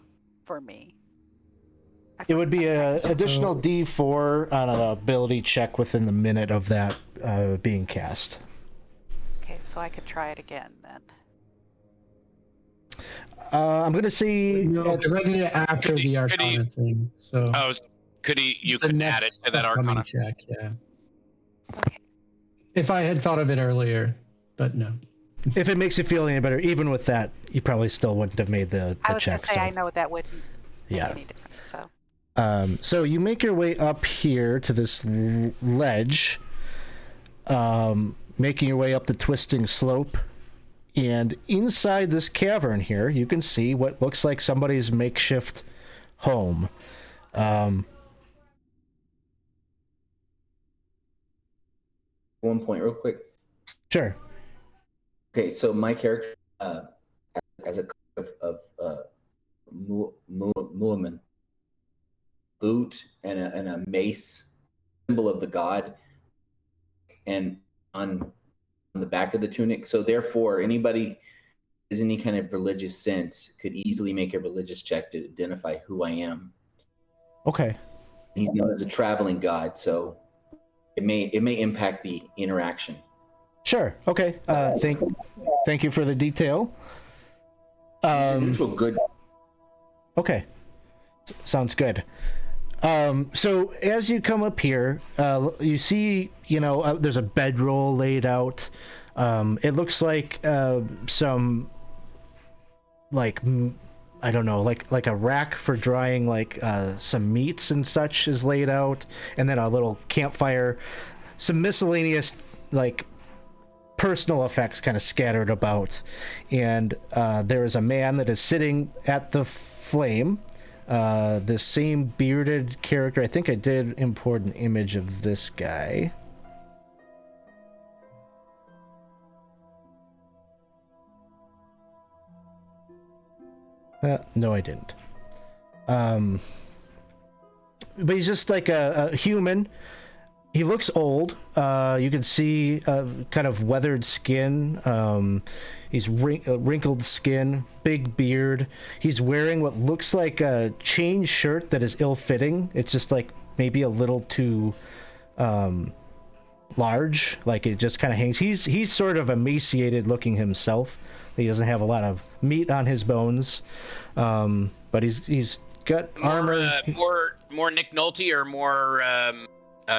for me? It would be an additional D4 on an ability check within the minute of that being cast. Okay, so I could try it again then. I'm going to say... No, because I did it after the Arcana thing. So You could add it to that Arcana check, yeah. Okay. If I had thought of it earlier, but no. If it makes you feel any better, even with that, you probably still wouldn't have made the I was check. gonna say, so. I know that wouldn't make Yeah. any difference. So So you make your way up here to this ledge, making your way up the twisting slope. And inside this cavern here, you can see what looks like somebody's makeshift home. One point, real quick. Sure. Okay, so my character, as a of Muaman, boot and a mace, symbol of the god, and on the back of the tunic. So therefore, anybody has any kind of religious sense could easily make a religious check to identify who I am. Okay. He's known as a traveling god, so it may impact the interaction. Sure. Okay. Thank you for the detail. He's a neutral good. Okay. Sounds good. So as you come up here, you see, there's a bedroll laid out. It looks like some, I don't know, like a rack for drying some meats and such is laid out, and then a little campfire, some miscellaneous personal effects kind of scattered about, and there is a man that is sitting at the flame. This same bearded character. I think I did import an image of this guy. No, I didn't. But he's just like a human. He looks old. You can see kind of weathered skin. He's wrinkled skin, big beard. He's wearing what looks like a chain shirt that is ill-fitting. It's just maybe a little too large. It just kind of hangs. He's sort of emaciated looking himself. He doesn't have a lot of meat on his bones, but he's got armor. More Nick Nolte or more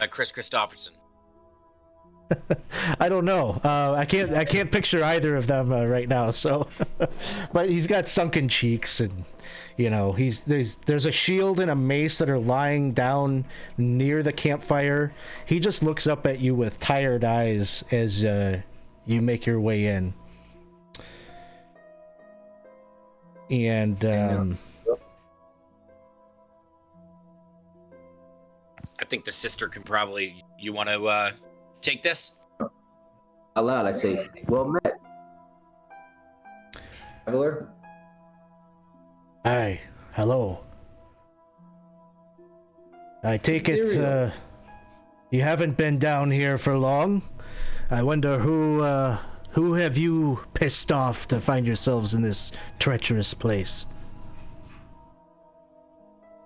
Chris Christopherson? I don't know. I can't picture either of them right now. So, but he's got sunken cheeks, and there's a shield and a mace that are lying down near the campfire. He just looks up at you with tired eyes as you make your way in. And I think the sister can probably. You want to take this? Aloud, I say, "Well met, traveler." Hi, hello. I take it you haven't been down here for long. I wonder who have you pissed off to find yourselves in this treacherous place?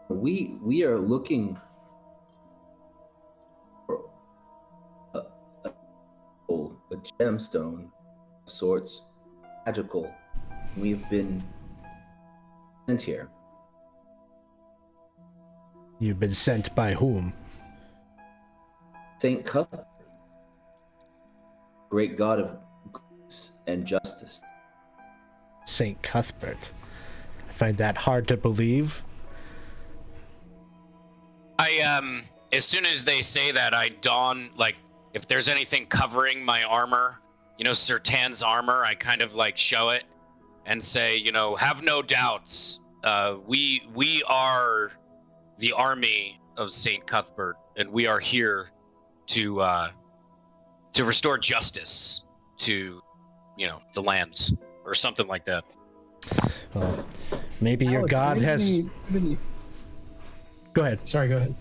We are looking for a gemstone of sorts, magical. We've been sent here. You've been sent by whom? Saint Cuthbert, great god of goodness and justice. Saint Cuthbert. I find that hard to believe. As soon as they say that, I don, if there's anything covering my armor, Sir Tan's armor, I kind of show it and say, have no doubts. We are the army of Saint Cuthbert, and we are here to restore justice to, the lands, or something like that. Well, maybe your Alex, god has... Go ahead. Sorry, go ahead.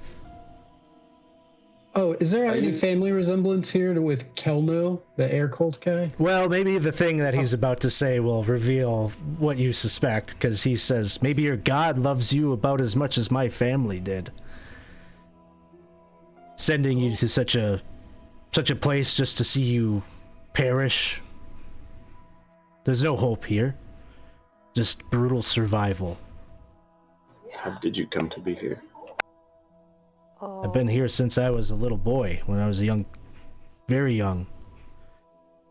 Oh, is there any family resemblance here with Kelno, the air cult guy? Well, maybe the thing that he's about to say will reveal what you suspect, because he says, maybe your god loves you about as much as my family did. Sending you to such a place just to see you perish. There's no hope here. Just brutal survival. How did you come to be here? I've been here since I was a little boy, when I was very young.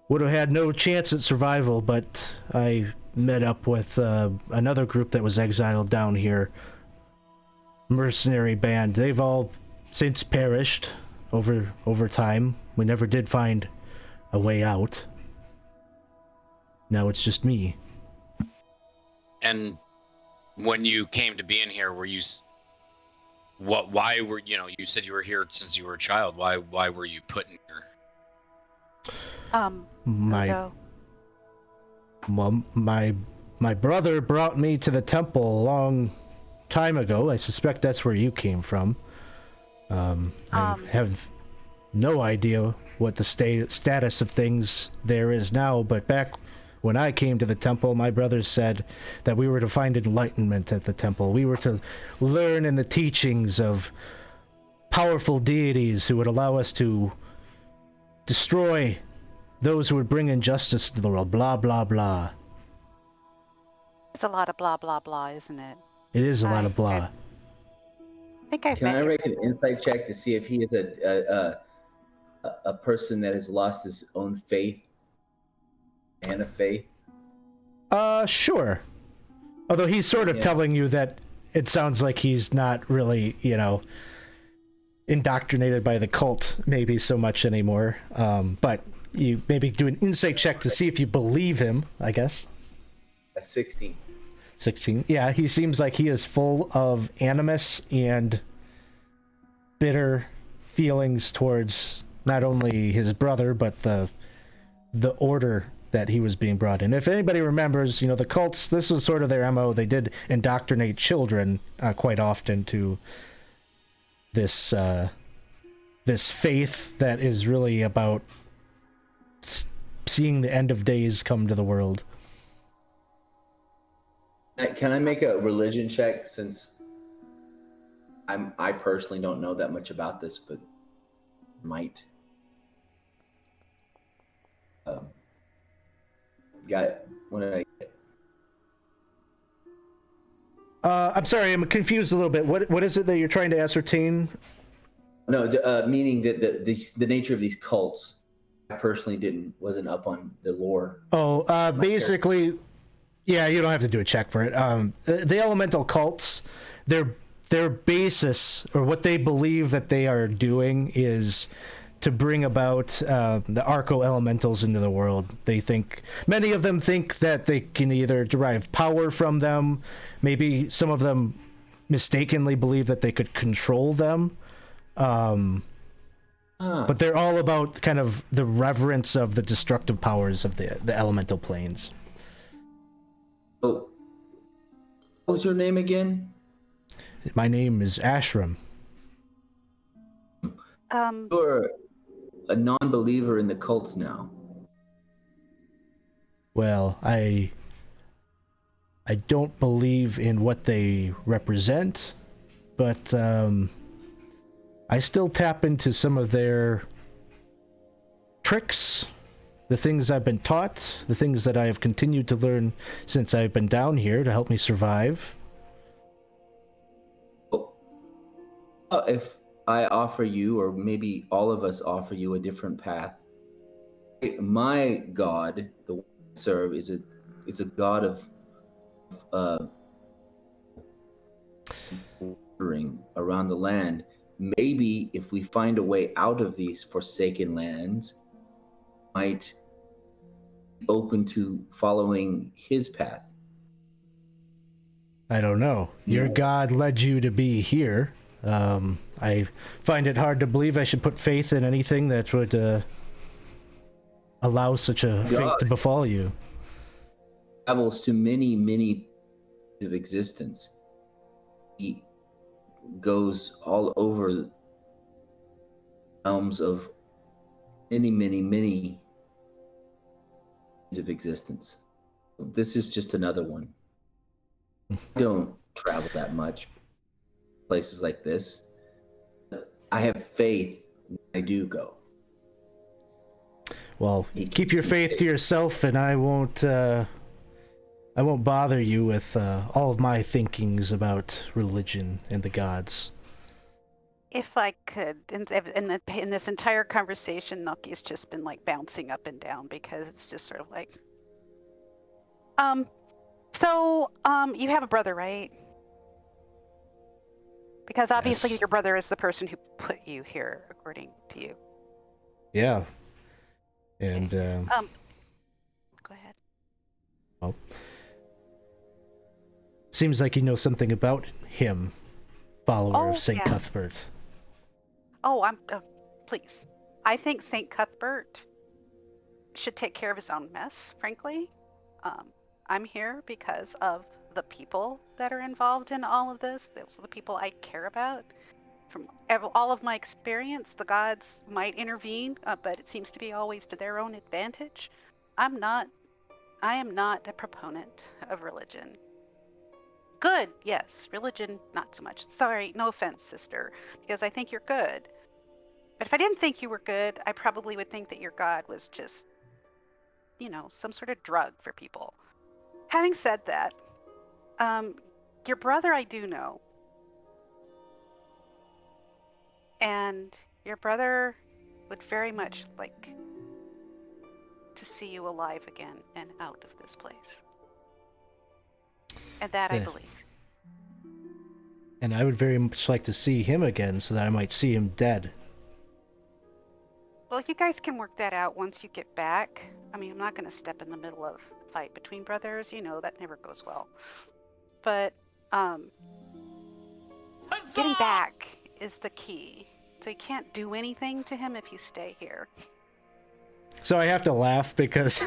would have had no chance at survival, but I met up with another group that was exiled down here. Mercenary band. They've all since perished over time. We never did find a way out. Now it's just me. And when you came to be in here, were you why were you said you were here since you were a child. Why were you put in here? My brother brought me to the temple a long time ago. I suspect that's where you came from. I have no idea what the status of things there is now, but back when I came to the temple, my brothers said that we were to find enlightenment at the temple. We were to learn in the teachings of powerful deities who would allow us to destroy those who would bring injustice to the world. Blah, blah, blah. It's a lot of blah, blah, blah, isn't it? It is a lot of blah. I think I've Can met I you. make an insight check to see if he is a person that has lost his own faith and a faith? Sure. Although he's sort of telling you that it sounds like he's not really, indoctrinated by the cult maybe so much anymore. But you maybe do an insight check to see if you believe him, I guess. A 16. 16. Yeah, he seems like he is full of animus and bitter feelings towards not only his brother, but the order that he was being brought in. If anybody remembers, the cults, this was sort of their MO. They did indoctrinate children quite often to this faith that is really about seeing the end of days come to the world. Can I make a religion check, since I personally don't know that much about this, but might. Got it. What did I get? I'm sorry, I'm confused a little bit. What is it that you're trying to ascertain? No, meaning that the nature of these cults. I personally wasn't up on the lore. Oh, basically, yeah, you don't have to do a check for it. The elemental cults, their basis, or what they believe that they are doing, is to bring about the arco elementals into the world. Many of them think that they can either derive power from them. Maybe some of them mistakenly believe that they could control them. But they're all about kind of the reverence of the destructive powers of the elemental planes. Oh, what was your name again? My name is Ashram. You're a non-believer in the cults now. Well, I don't believe in what they represent, but I still tap into some of their tricks, the things I've been taught, the things that I have continued to learn since I've been down here to help me survive. If I offer you, or maybe all of us offer you, a different path. My God, the one I serve, is a God of wandering around the land. Maybe if we find a way out of these forsaken lands, might be open to following his path. I don't know. Your God led you to be here. I find it hard to believe I should put faith in anything that would allow such a fate to befall you. Travels to many of existence. He goes all over realms of many of existence. This is just another one. I don't travel that much places like this. I have faith when I do go. Well, keep your faith to yourself, and I won't bother you with all of my thinkings about religion and the gods. If I could, in this entire conversation, Noki's just been like bouncing up and down because it's just sort of like, you have a brother, right? Because obviously Yes. your brother is the person who put you here, according to you. Yeah. And Go ahead. well, seems like you know something about him, follower of Saint Yeah. Cuthbert. Oh, please. I think Saint Cuthbert should take care of his own mess, frankly. I'm here because of the people that are involved in all of this. Those are the people I care about. From all of my experience, the gods might intervene, but it seems to be always to their own advantage. I am not a proponent of religion. Good, yes. Religion, not so much. Sorry, no offense, sister, because I think you're good. But if I didn't think you were good, I probably would think that your god was just, some sort of drug for people. Having said that, your brother I do know. And your brother would very much like to see you alive again and out of this place. And that I believe. And I would very much like to see him again so that I might see him dead. Well, you guys can work that out once you get back. I mean, I'm not going to step in the middle of a fight between brothers. That never goes well. But getting back is the key. So you can't do anything to him if you stay here. So I have to laugh because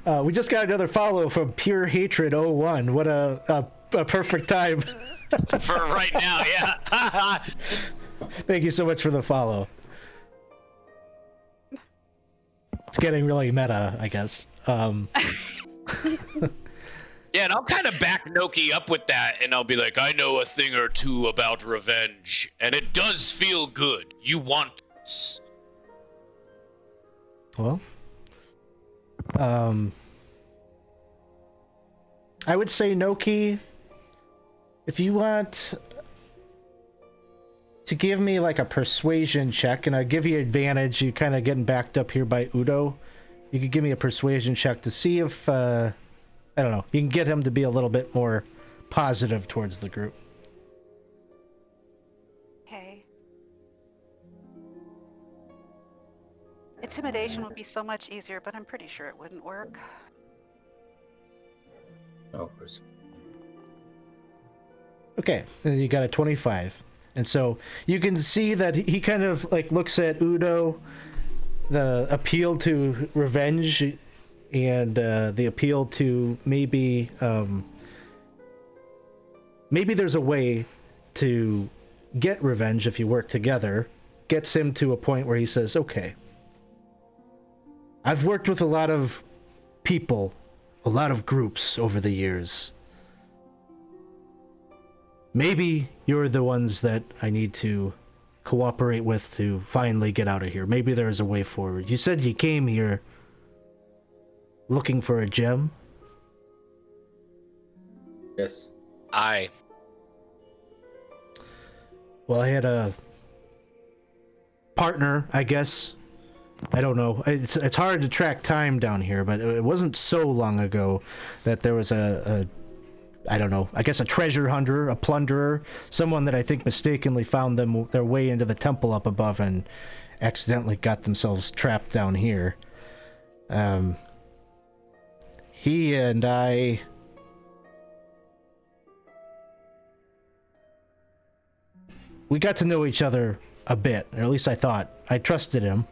we just got another follow from Pure Hatred 01. What a perfect time. For right now, yeah. Thank you so much for the follow. It's getting really meta, I guess. Yeah, and I'll kind of back Noki up with that, and I'll be like, I know a thing or two about revenge, and it does feel good. You want this. Well, I would say, Noki, if you want to give me like a persuasion check, and I give you advantage, you kind of getting backed up here by Udo, you could give me a persuasion check to see if, I don't know, you can get him to be a little bit more positive towards the group. Okay. Intimidation would be so much easier, but I'm pretty sure it wouldn't work. Oh, Okay, and you got a 25. And so you can see that he kind of like looks at Udo, the appeal to revenge, and the appeal to maybe there's a way to get revenge if you work together, gets him to a point where he says, okay, I've worked with a lot of people, a lot of groups over the years. Maybe you're the ones that I need to cooperate with to finally get out of here. Maybe there's a way forward. You said you came here looking for a gem? yes. Aye. Well, I had a partner, I guess. I don't know. It's hard to track time down here, but it wasn't so long ago that there was I don't know, I guess a treasure hunter, a plunderer, someone that I think mistakenly found their way into the temple up above and accidentally got themselves trapped down here. He and I... we got to know each other a bit, or at least I thought. I trusted him.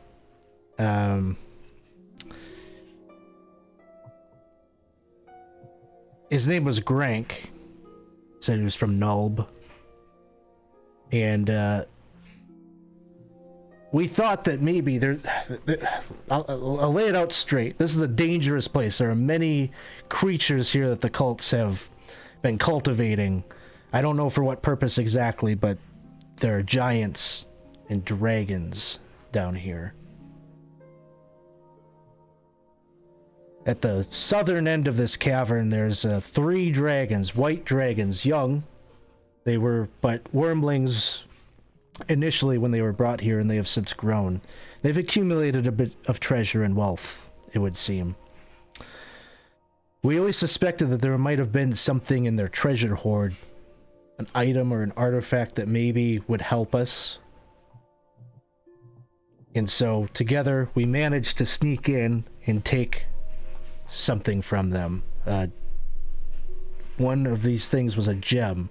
His name was Grank. Said he was from Nulb. And we thought that maybe I'll lay it out straight. This is a dangerous place. There are many creatures here that the cults have been cultivating. I don't know for what purpose exactly, but there are giants and dragons down here. At the southern end of this cavern, there's 3 dragons, white dragons, young. They were but wormlings initially when they were brought here, and they have since grown. They've accumulated a bit of treasure and wealth, it would seem. We always suspected that there might have been something in their treasure hoard, an item or an artifact that maybe would help us. And so, together, we managed to sneak in and take something from them. One of these things was a gem.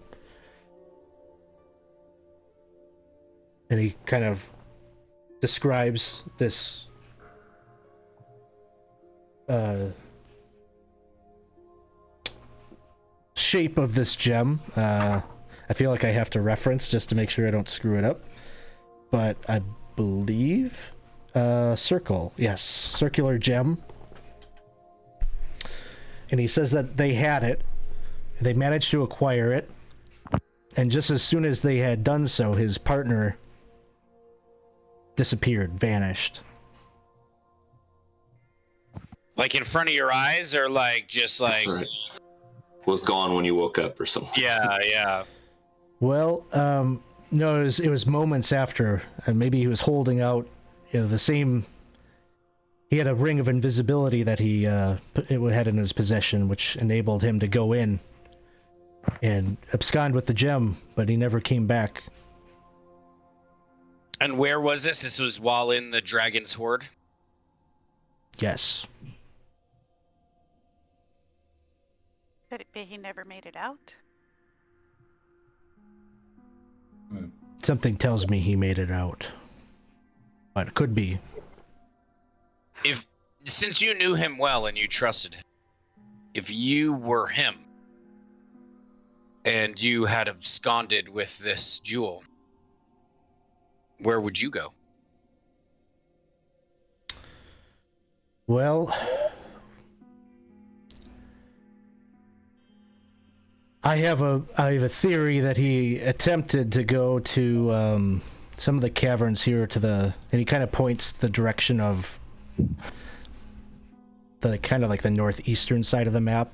And he kind of describes this shape of this gem. I feel like I have to reference just to make sure I don't screw it up. But I believe circle. Yes, circular gem. And he says that they had it. They managed to acquire it. And just as soon as they had done so, his partner disappeared, vanished. Like in front of your eyes, or like just like Right. Was gone when you woke up or something. yeah. Well, no, it was moments after, and maybe he was holding out, the same. He had a ring of invisibility that he had in his possession, which enabled him to go in and abscond with the gem, but he never came back. And where was this? This was while in the dragon's hoard? Yes. Could it be he never made it out? Something tells me he made it out. But it could be. Since you knew him well and you trusted him, if you were him and you had absconded with this jewel, where would you go? Well, I have a theory that he attempted to go to some of the caverns here and he kind of points the direction of the kind of like the northeastern side of the map.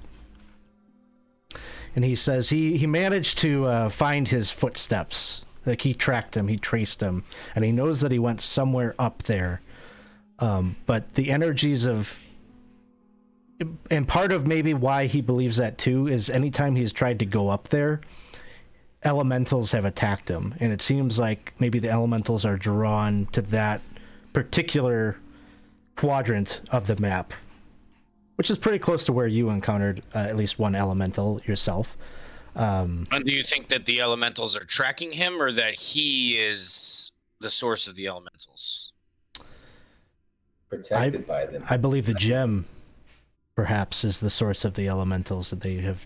And he says he managed to find his footsteps. Like he tracked him, he traced him, and he knows that he went somewhere up there. But the energies of, and part of maybe why he believes that too, is anytime he's tried to go up there, elementals have attacked him. And it seems like maybe the elementals are drawn to that particular quadrant of the map, which is pretty close to where you encountered at least one elemental yourself. And do you think that the elementals are tracking him, or that he is the source of the elementals? Protected by them. I believe the gem perhaps is the source of the elementals, that they have.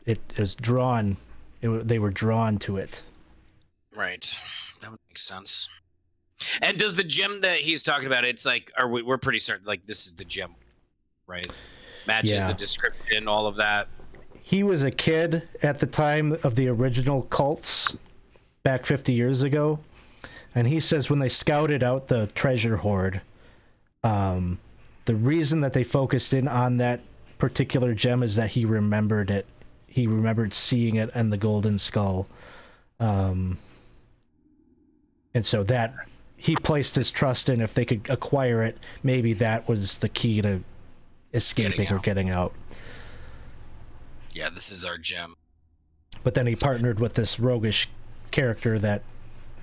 It was drawn. They were drawn to it. Right. That would make sense. And does the gem that he's talking about, it's like, we're pretty certain, like, this is the gem, right? Matches the description, all of that. He was a kid at the time of the original cults back 50 years ago. And he says when they scouted out the treasure hoard, the reason that they focused in on that particular gem is that he remembered it. He remembered seeing it and the golden skull. And so that he placed his trust in, if they could acquire it, maybe that was the key to escaping or getting out. Yeah, this is our gem. But then he partnered with this roguish character that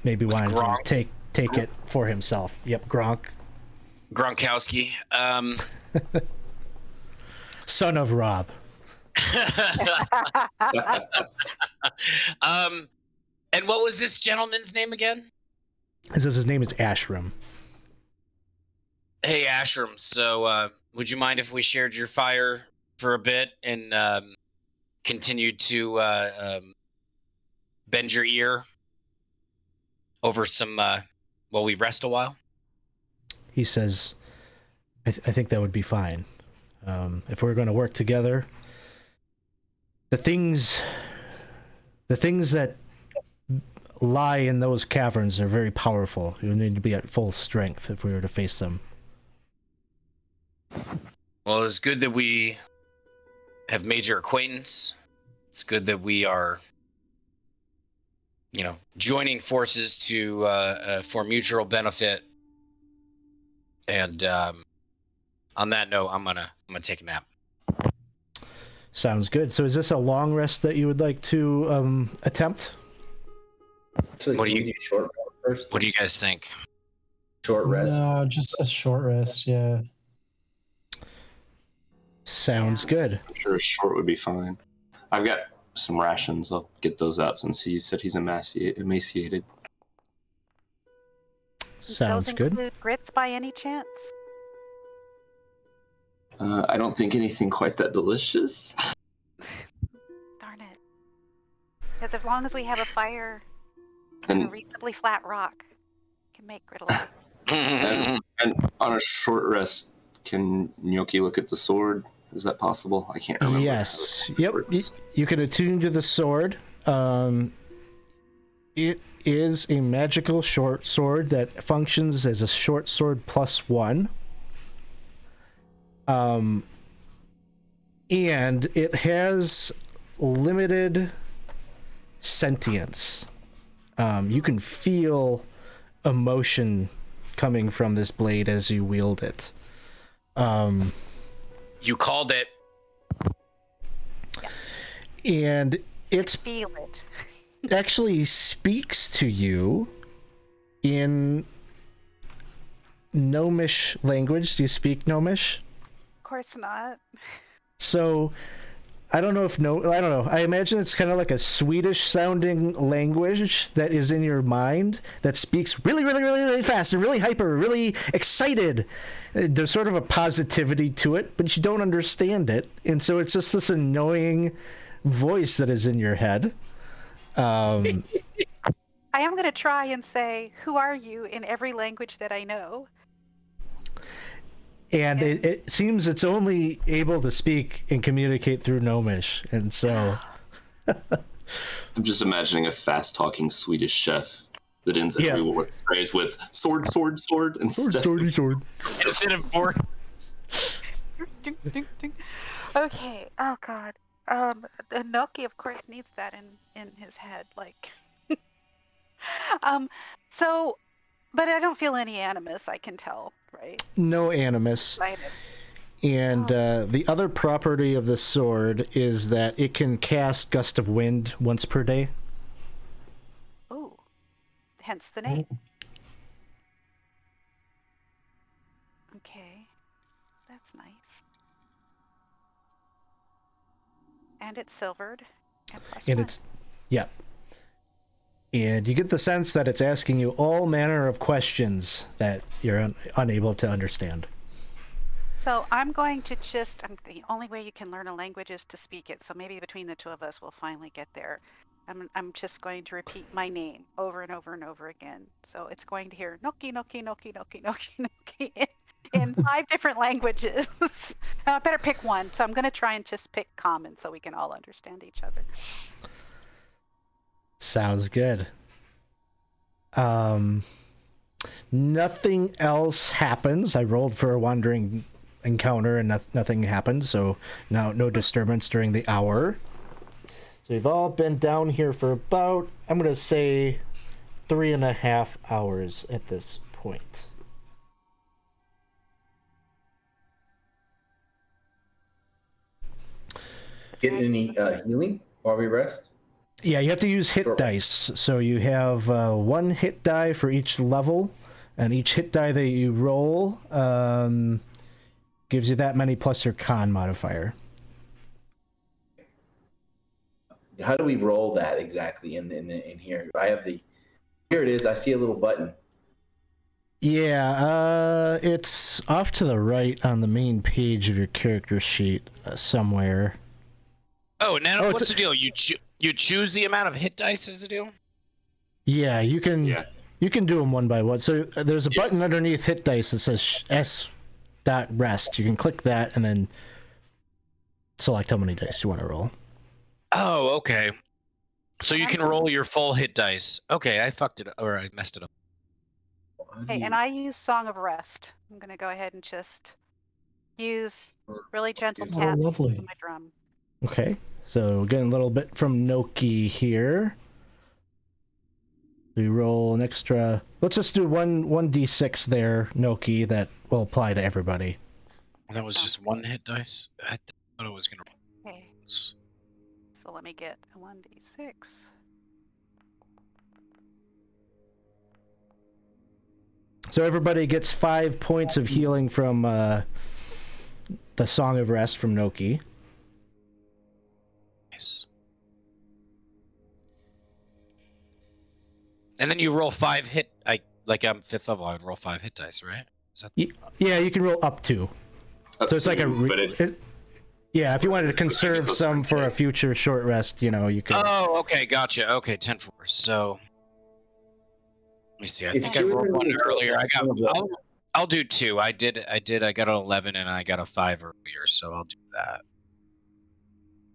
maybe wanted to take it for himself. Yep, Gronkowski. Son of Rob. And what was this gentleman's name again? It says his name is Ashram. Hey, Ashram. So, would you mind if we shared your fire for a bit and continued to bend your ear over some while we rest a while? He says, I think that would be fine. If we're going to work together, the things that lie in those caverns are very powerful. You need to be at full strength if we were to face them. Well, it's good that we have made your acquaintance. It's good that we are joining forces to for mutual benefit. And on that note, I'm gonna take a nap. Sounds good. So is this a long rest that you would like to attempt? Actually, What do can you- we do short rest first? What do you guys think? Short rest. No, just a short rest. Yeah. Sounds good. I'm sure a short would be fine. I've got some rations. I'll get those out since he said he's emaciated. Sounds Those good. include grits by any chance? I don't think anything quite that delicious. Darn it. Because as long as we have a fire and a And, reasonably flat rock, we can make griddle. and on a short rest, can Noki look at the sword? Is that possible? I can't remember. Yes. how it Yep. works. You can attune to the sword. It is a magical short sword that functions as a short sword +1. And it has limited sentience. You can feel emotion coming from this blade as you wield it. You called it. And it's Feel it. actually speaks to you in Gnomish language. Do you speak Gnomish? Of course not. So I don't know. I imagine it's kind of like a Swedish sounding language that is in your mind that speaks really, really, really, really fast and really hyper, really excited. There's sort of a positivity to it, but you don't understand it. And so it's just this annoying voice that is in your head. I am going to try and say, "Who are you?" in every language that I know. And it seems it's only able to speak and communicate through Gnomish. And so I'm just imagining a fast-talking Swedish chef that ends every word phrase with sword, sword, sword instead. sword. Instead of board. Ding, ding, ding. Okay. Oh God. The Noki, of course, needs that in his head, like. So, but I don't feel any animus. I can tell, right? No animus. Excited. And the other property of the sword is that it can cast Gust of Wind once per day. Ooh. Hence the name. Okay. That's nice. And it's silvered. And plus And one. it's, yeah. And you get the sense that it's asking you all manner of questions that you're unable to understand. So I'm going to the only way you can learn a language is to speak it. So maybe between the two of us, we'll finally get there. I'm just going to repeat my name over and over and over again. So it's going to hear Noki, Noki, Noki, Noki, Noki, Noki in 5 different languages. I better pick one. So I'm going to try and just pick common so we can all understand each other. Sounds good. Nothing else happens. I rolled for a wandering encounter and nothing happened, so now no disturbance during the hour. So we've all been down here for about, I'm going to say, 3.5 hours at this point. Get any healing while we rest? Yeah, you have to use hit dice. So you have 1 hit die for each level, and each hit die that you roll gives you that many plus your con modifier. How do we roll that exactly in here? I have here it is. I see a little button. Yeah, it's off to the right on the main page of your character sheet somewhere. Oh, now what's the deal? You choose the amount of hit dice is the deal? Yeah, you can do them one by one. So there's a button underneath hit dice that says S.rest. You can click that and then select how many dice you want to roll. Oh, okay. So you can roll your full hit dice. Okay, I fucked it up, or I messed it up. Okay, and I use Song of Rest. I'm going to go ahead and just use really gentle taps lovely. on my drum. Okay, so getting a little bit from Noki here. We roll an extra. Let's just do one 1d6 there, Noki, that will apply to everybody. That was just one hit dice. I thought it was gonna. Okay. So let me get a 1d6. So everybody gets 5 points of healing from the Song of Rest from Noki. Nice. And then you roll 5 hit. I'm 5th level. I would roll 5 hit dice, right? Is that... Yeah, you can roll up to. So it's like yeah, if you wanted to conserve some for a future short rest, you could. Oh, okay, gotcha. Okay, 10 4. So let me see. I If think I you rolled were one to earlier. roll- I'll do 2. I got an 11 and I got a 5 earlier, so I'll do that.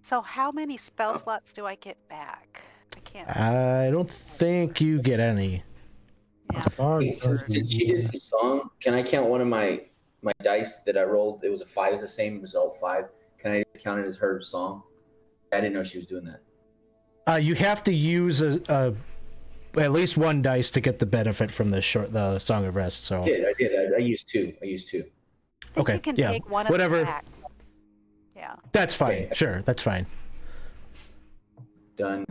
So how many spell slots do I get back? I can't. I don't think you get any. Yeah. Since she did the song, can I count one of my dice that I rolled? It was a 5. It's the same result, 5. Can I just count it as her song? I didn't know she was doing that. You have to use a at least one dice to get the benefit from the Song of Rest. So I did. I used 2. Okay. You can Yeah. take one of Whatever. them back. Yeah. That's fine. Okay. Sure, that's fine. Done.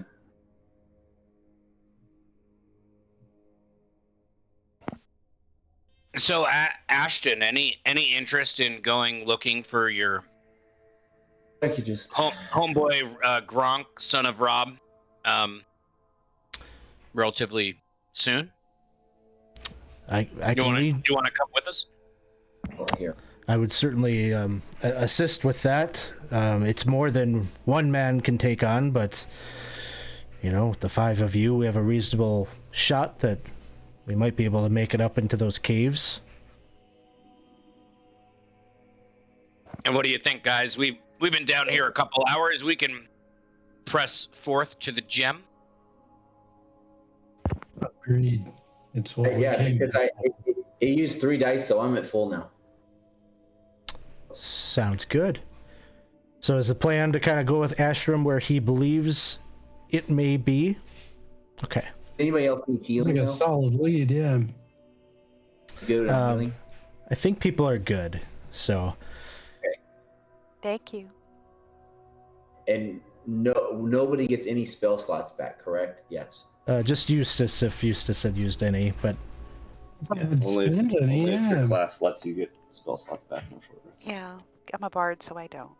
So, Ashton, any interest in going looking for your I could just homeboy Gronk, son of Rob, relatively soon? I You want to come with us? here. I would certainly assist with that. It's more than one man can take on, but the 5 of you, we have a reasonable shot that we might be able to make it up into those caves. And what do you think, guys? We've been down here a couple hours. We can press forth to the gem. Agreed. It's what we came Because I used 3 dice, so I'm at full now. Sounds good. So is the plan to kind of go with Ashram where he believes it may be? Okay. Anybody else need It's healing? like a solid lead, yeah. Good at healing? I think people are good. So Thank you. And nobody gets any spell slots back, correct? Yes. just Eustace, if Eustace had used any, but Only if your class lets you get spell slots back in a short rest. Yeah. I'm a bard, so I don't.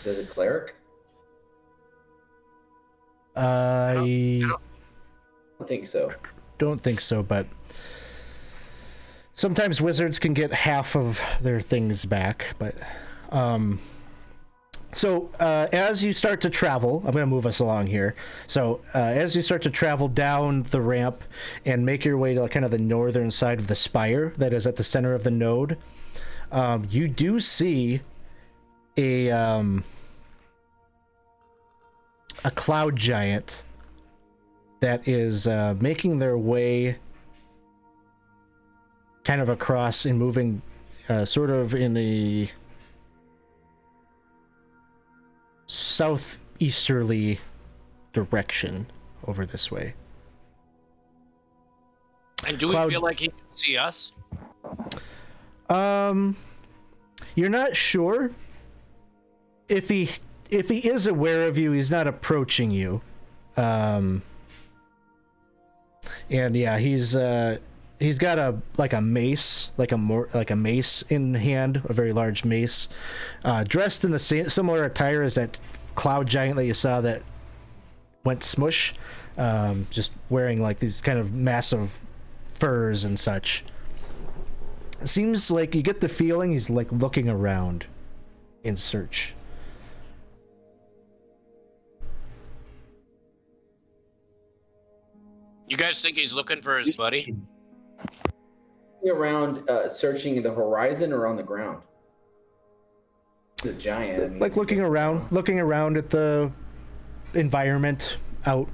Does a cleric? I I think so. don't think so, but sometimes wizards can get half of their things back. But so as you start to travel, I'm going to move us along here. So as you start to travel down the ramp and make your way to kind of the northern side of the spire that is at the center of the node, you do see a cloud giant that is making their way kind of across and moving sort of in a southeasterly direction over this way. And do we feel like he can see us? You're not sure. If he is aware of you, he's not approaching you. And yeah, he's got a mace, like a mace in hand, a very large mace, dressed in the similar attire as that cloud giant that you saw that went smush, just wearing like these kind of massive furs and such. It seems like you get the feeling he's like looking around in search. You guys think he's looking for his buddy? Around searching the horizon or on the ground? The giant. I mean, Like looking around at the environment out.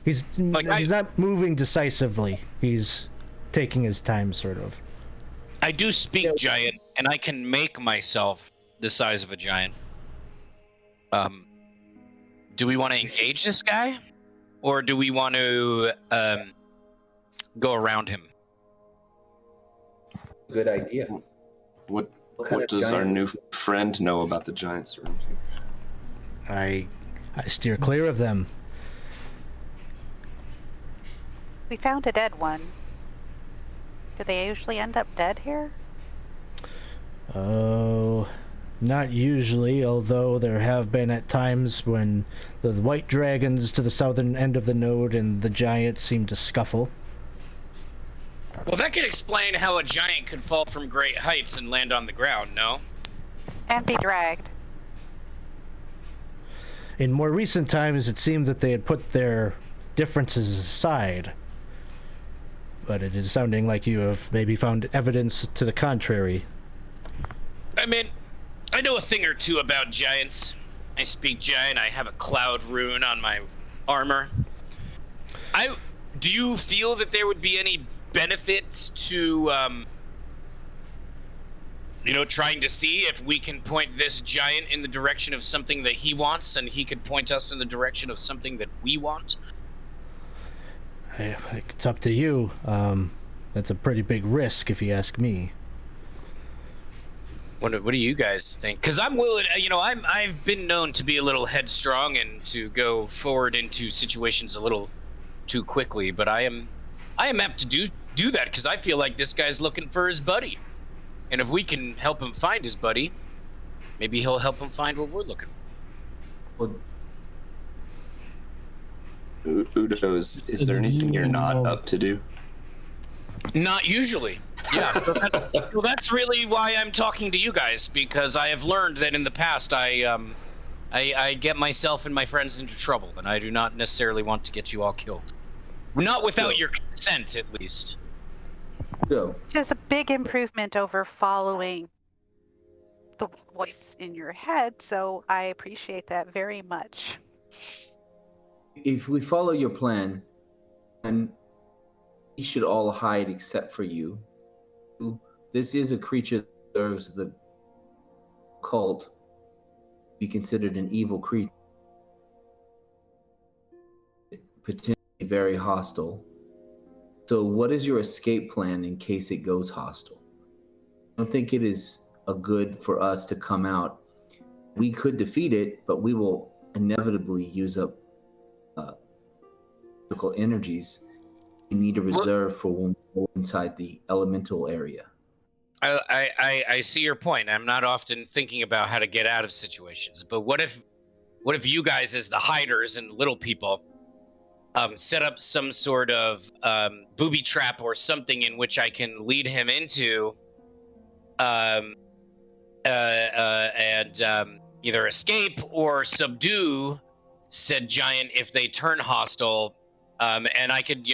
He's not moving decisively. He's taking his time, sort of. I do speak giant, and I can make myself the size of a giant. Do we want to engage this guy? or do we want to go around him? Good idea. What kind of does our giant- new friend know about the giants around here? I steer clear of them. We found a dead one. Do they usually end up dead here? Oh, not usually, although there have been at times when the white dragons to the southern end of the node and the giants seem to scuffle. Well, that could explain how a giant could fall from great heights and land on the ground, no? And be dragged. In more recent times, it seemed that they had put their differences aside. But it is sounding like you have maybe found evidence to the contrary. I mean, I know a thing or two about giants. I speak giant. I have a cloud rune on my armor. Do you feel that there would be any benefits to, trying to see if we can point this giant in the direction of something that he wants, and he could point us in the direction of something that we want? It's up to you. That's a pretty big risk, if you ask me. What do you guys think? Because I'm willing, I've been known to be a little headstrong and to go forward into situations a little too quickly, but I am apt to do that because I feel like this guy's looking for his buddy, and if we can help him find his buddy, maybe he'll help him find what we're looking for. Well, Udos, is there anything you're not up to do? Not usually. Yeah. Well, that's really why I'm talking to you guys, because I have learned that in the past I get myself and my friends into trouble, and I do not necessarily want to get you all killed. Not without your consent, at least. Go. Just a big improvement over following the voice in your head, so I appreciate that very much. If we follow your plan, then we should all hide except for you. This is a creature that serves the cult. Be considered an evil creature. Potentially very hostile. So what is your escape plan in case it goes hostile? I don't think it is a good for us to come out. We could defeat it, but we will inevitably use up physical energies we need to reserve for when we go inside the elemental area. I see your point. I'm not often thinking about how to get out of situations, but what if you guys, as the hiders and little people, set up some sort of booby trap or something in which I can lead him into, and either escape or subdue said giant if they turn hostile, and I could,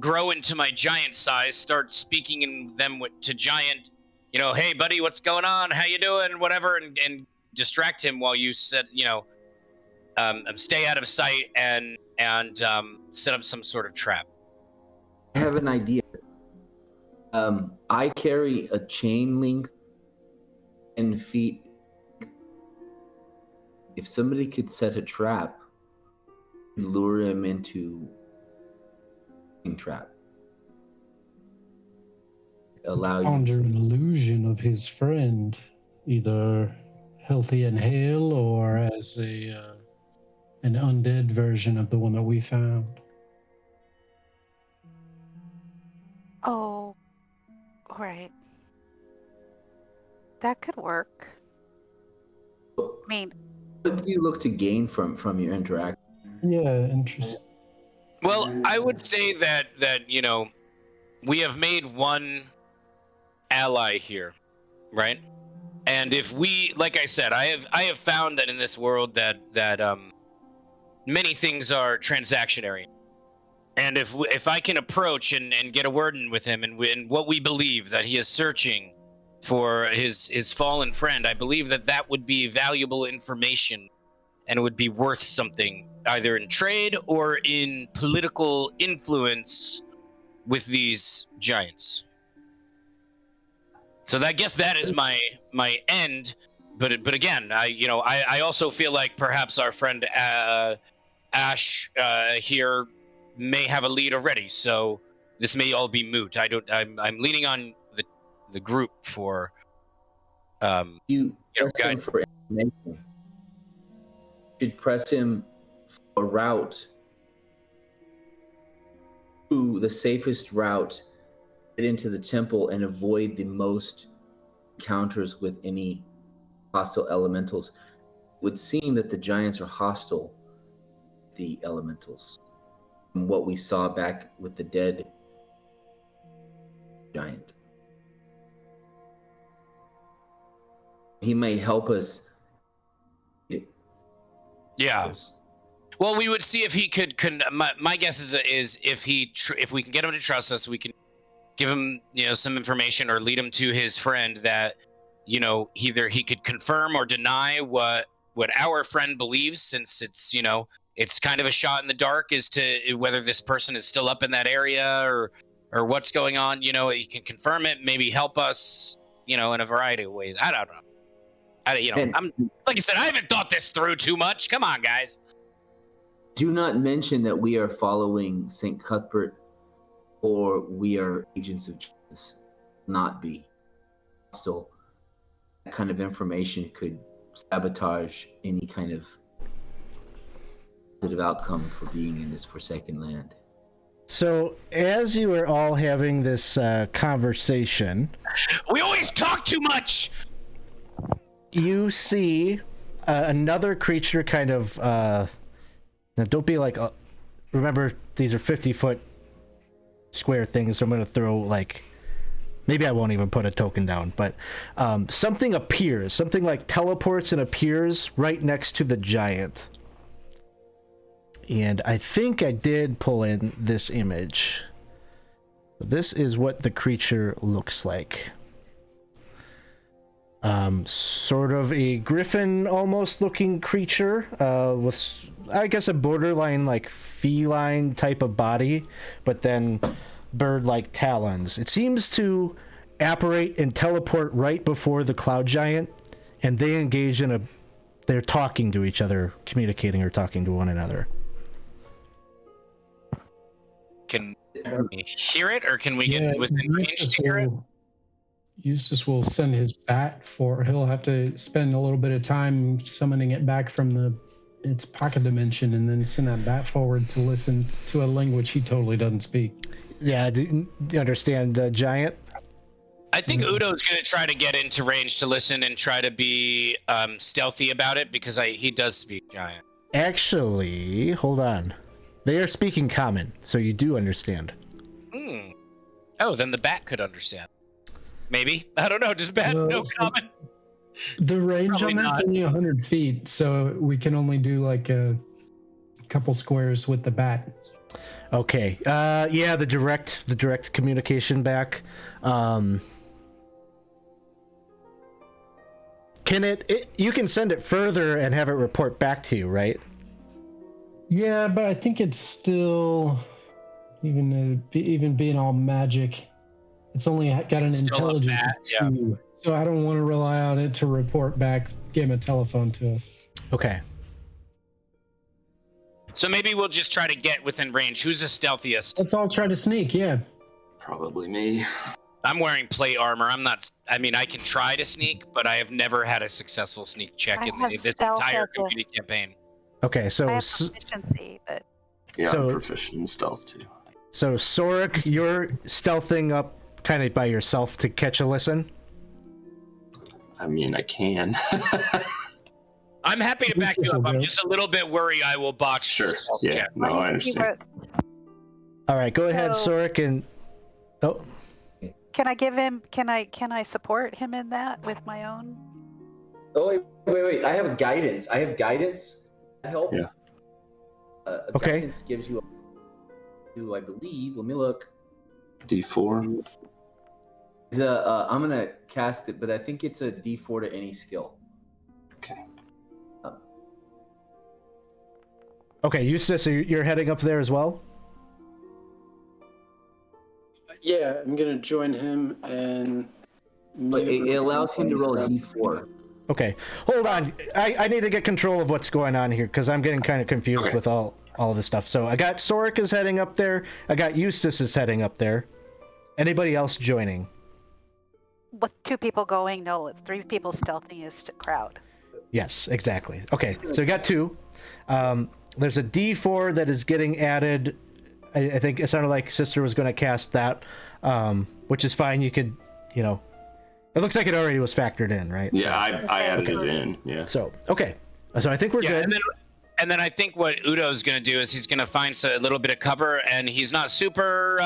grow into my giant size, start speaking in them to giant, hey buddy, what's going on? How you doing? Whatever, and distract him while you said, stay out of sight and set up some sort of trap. I have an idea. I carry a chain link 10 feet. If somebody could set a trap, lure him into a trap. Allow Conjure you an to... illusion of his friend, either healthy and hale or as an undead version of the one that we found. Oh, all right. That could work. I mean, What do you look to gain from your interaction? Yeah, interesting. Well, I would say that we have made one ally here, right? And if we, like I said, I have found that in this world that many things are transactionary. And if I can approach and get a word in with him and what we believe that he is searching for his fallen friend, I believe that would be valuable information and would be worth something, either in trade or in political influence with these giants. So I guess that is my end. But again, I also feel like perhaps our friend Ash here may have a lead already, so this may all be moot. I'm leaning on the group for You press him guide. for information. You should press him for a route to the safest route, get into the temple, and avoid the most encounters with any hostile elementals. It would seem that the giants are hostile to the elementals. From what we saw back with the dead giant. He may help us. Yeah. Well, we would see if he could. My guess is if if we can get him to trust us, we can give him some information or lead him to his friend that either he could confirm or deny what our friend believes, since it's kind of a shot in the dark as to whether this person is still up in that area or what's going on. He can confirm it, maybe help us in a variety of ways. I don't know. I'm like I said, I haven't thought this through too much. Come on, guys. Do not mention that we are following St. Cuthbert or we are agents of justice. Not be hostile. That kind of information could sabotage any kind of positive outcome for being in this Forsaken Land. So, as you were all having this conversation, We always talk too much. you see another creature kind of now don't be like remember these are 50-foot square things, so I'm gonna throw maybe I won't even put a token down, but something appears, something like teleports and appears right next to the giant. And I think I did pull in this image. This is what the creature looks like. Sort of a griffin almost looking creature with, I guess, a borderline feline type of body, but then bird-like talons. It seems to apparate and teleport right before the cloud giant, and they engage in they're talking to each other, communicating or talking to one another. Can we hear it, or can we get within range to hear it? Eustace will send his bat he'll have to spend a little bit of time summoning it back from its pocket dimension and then send that bat forward to listen to a language he totally doesn't speak. Yeah, do you understand giant? I think Udo's going to try to get into range to listen and try to be stealthy about it, because he does speak giant. Actually, hold on. They are speaking common, so you do understand. Oh, then the bat could understand. Maybe. I don't know. Does bat know common? The range Probably on that's not. only 100 feet, so we can only do a couple squares with the bat. Okay. Yeah, the direct communication back. Can you can send it further and have it report back to you, right? Yeah, but I think it's still, even being all magic, it's only got an Still a intelligence bat, of 2. So I don't want to rely on it to report back, give him a telephone to us. Okay. So maybe we'll just try to get within range. Who's the stealthiest? Let's all try to sneak, yeah. Probably me. I'm wearing plate armor. I can try to sneak, but I have never had a successful sneak check in this entire community campaign. Okay, so I have proficiency, but Yeah, So- I'm proficient in stealth too. so Sorik, you're stealthing up kind of by yourself to catch a listen. I mean, I can. I'm happy to back you up. I'm just a little bit worried I will botch. Sure. the stealth Yeah. check. No, I understand. All right, go ahead, So- Sorik, and can I give him? Can I support him in that with my own? Oh, wait. I have guidance. That help? Yeah. Okay. Guidance gives you I believe, let me look. D4. I'm going to cast it, but I think it's a D4 to any skill. Okay. okay, Eustace, so you're heading up there as well. Yeah, I'm gonna join him and. But it allows him to roll a D4. Okay, hold on. I need to get control of what's going on here because I'm getting kind of confused with all this stuff. So I got Sorik is heading up there. I got Eustace is heading up there. Anybody else joining? With 2 people going, no, it's 3 people stealthing is to crowd. Yes, exactly. Okay, so we got 2. There's a D4 that is getting added. I think it sounded like Sister was going to cast that, which is fine. You could, it looks like it already was factored in, right? Yeah, I added it in. Yeah. So, okay. So I think we're good. And then I think what Udo's going to do is he's going to find a little bit of cover, and he's not super,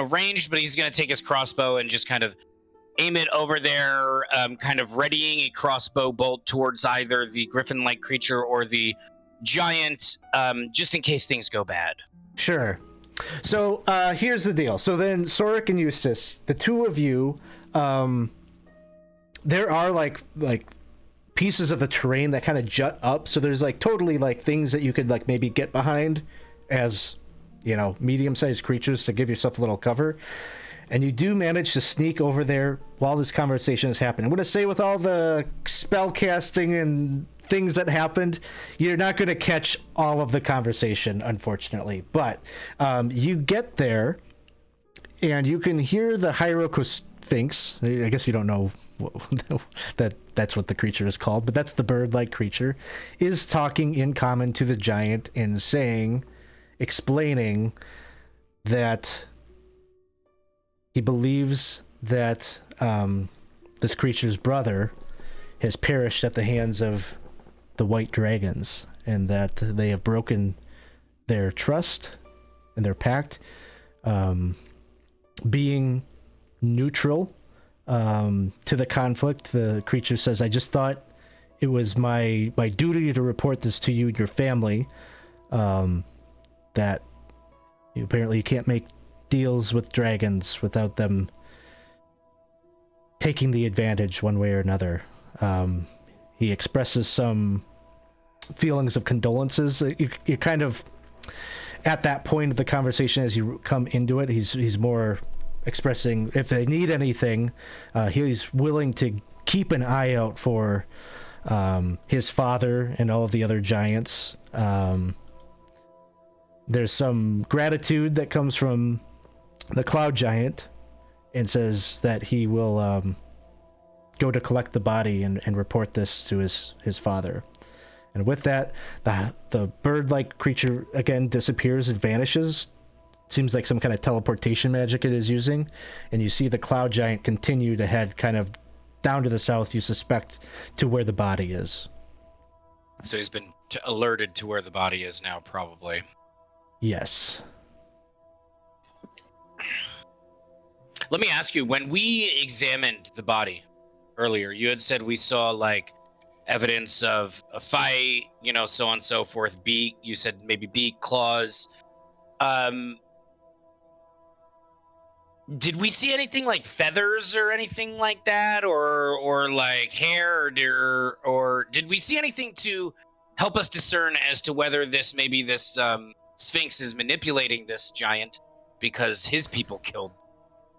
ranged, but he's going to take his crossbow and just kind of aim it over there, kind of readying a crossbow bolt towards either the griffin-like creature or the giant, just in case things go bad. Sure. So here's the deal. So then Sorik and Eustace, the 2 of you, there are like pieces of the terrain that kind of jut up. So there's like totally like things that you could like maybe get behind as, medium-sized creatures to give yourself a little cover. And you do manage to sneak over there while this conversation is happening. I'm going to say with all the spell casting and things that happened, you're not going to catch all of the conversation, unfortunately. But you get there, and you can hear the Hierosphinx. I guess you don't know that's what the creature is called, but that's the bird-like creature, is talking in common to the giant and explaining that he believes that this creature's brother has perished at the hands of the white dragons, and that they have broken their trust and their pact, being neutral to the conflict. The creature says, I just thought it was my duty to report this to you and your family, that apparently you can't make deals with dragons without them taking the advantage one way or another. He expresses some feelings of condolences. You're kind of at that point of the conversation as you come into it. He's more expressing if they need anything. He's willing to keep an eye out for his father and all of the other giants. There's some gratitude that comes from the cloud giant, and says that he will go to collect the body and report this to his father. And with that, the bird-like creature again disappears and vanishes. Seems like some kind of teleportation magic it is using. And you see the cloud giant continue to head kind of down to the south, you suspect, to where the body is. So he's been alerted to where the body is now, probably. Yes. Let me ask you, when we examined the body earlier, you had said we saw like evidence of a fight, so on and so forth. Beak, you said maybe beak, claws. Did we see anything like feathers or anything like that, or like hair, or did we see anything to help us discern as to whether this Sphinx is manipulating this giant because his people killed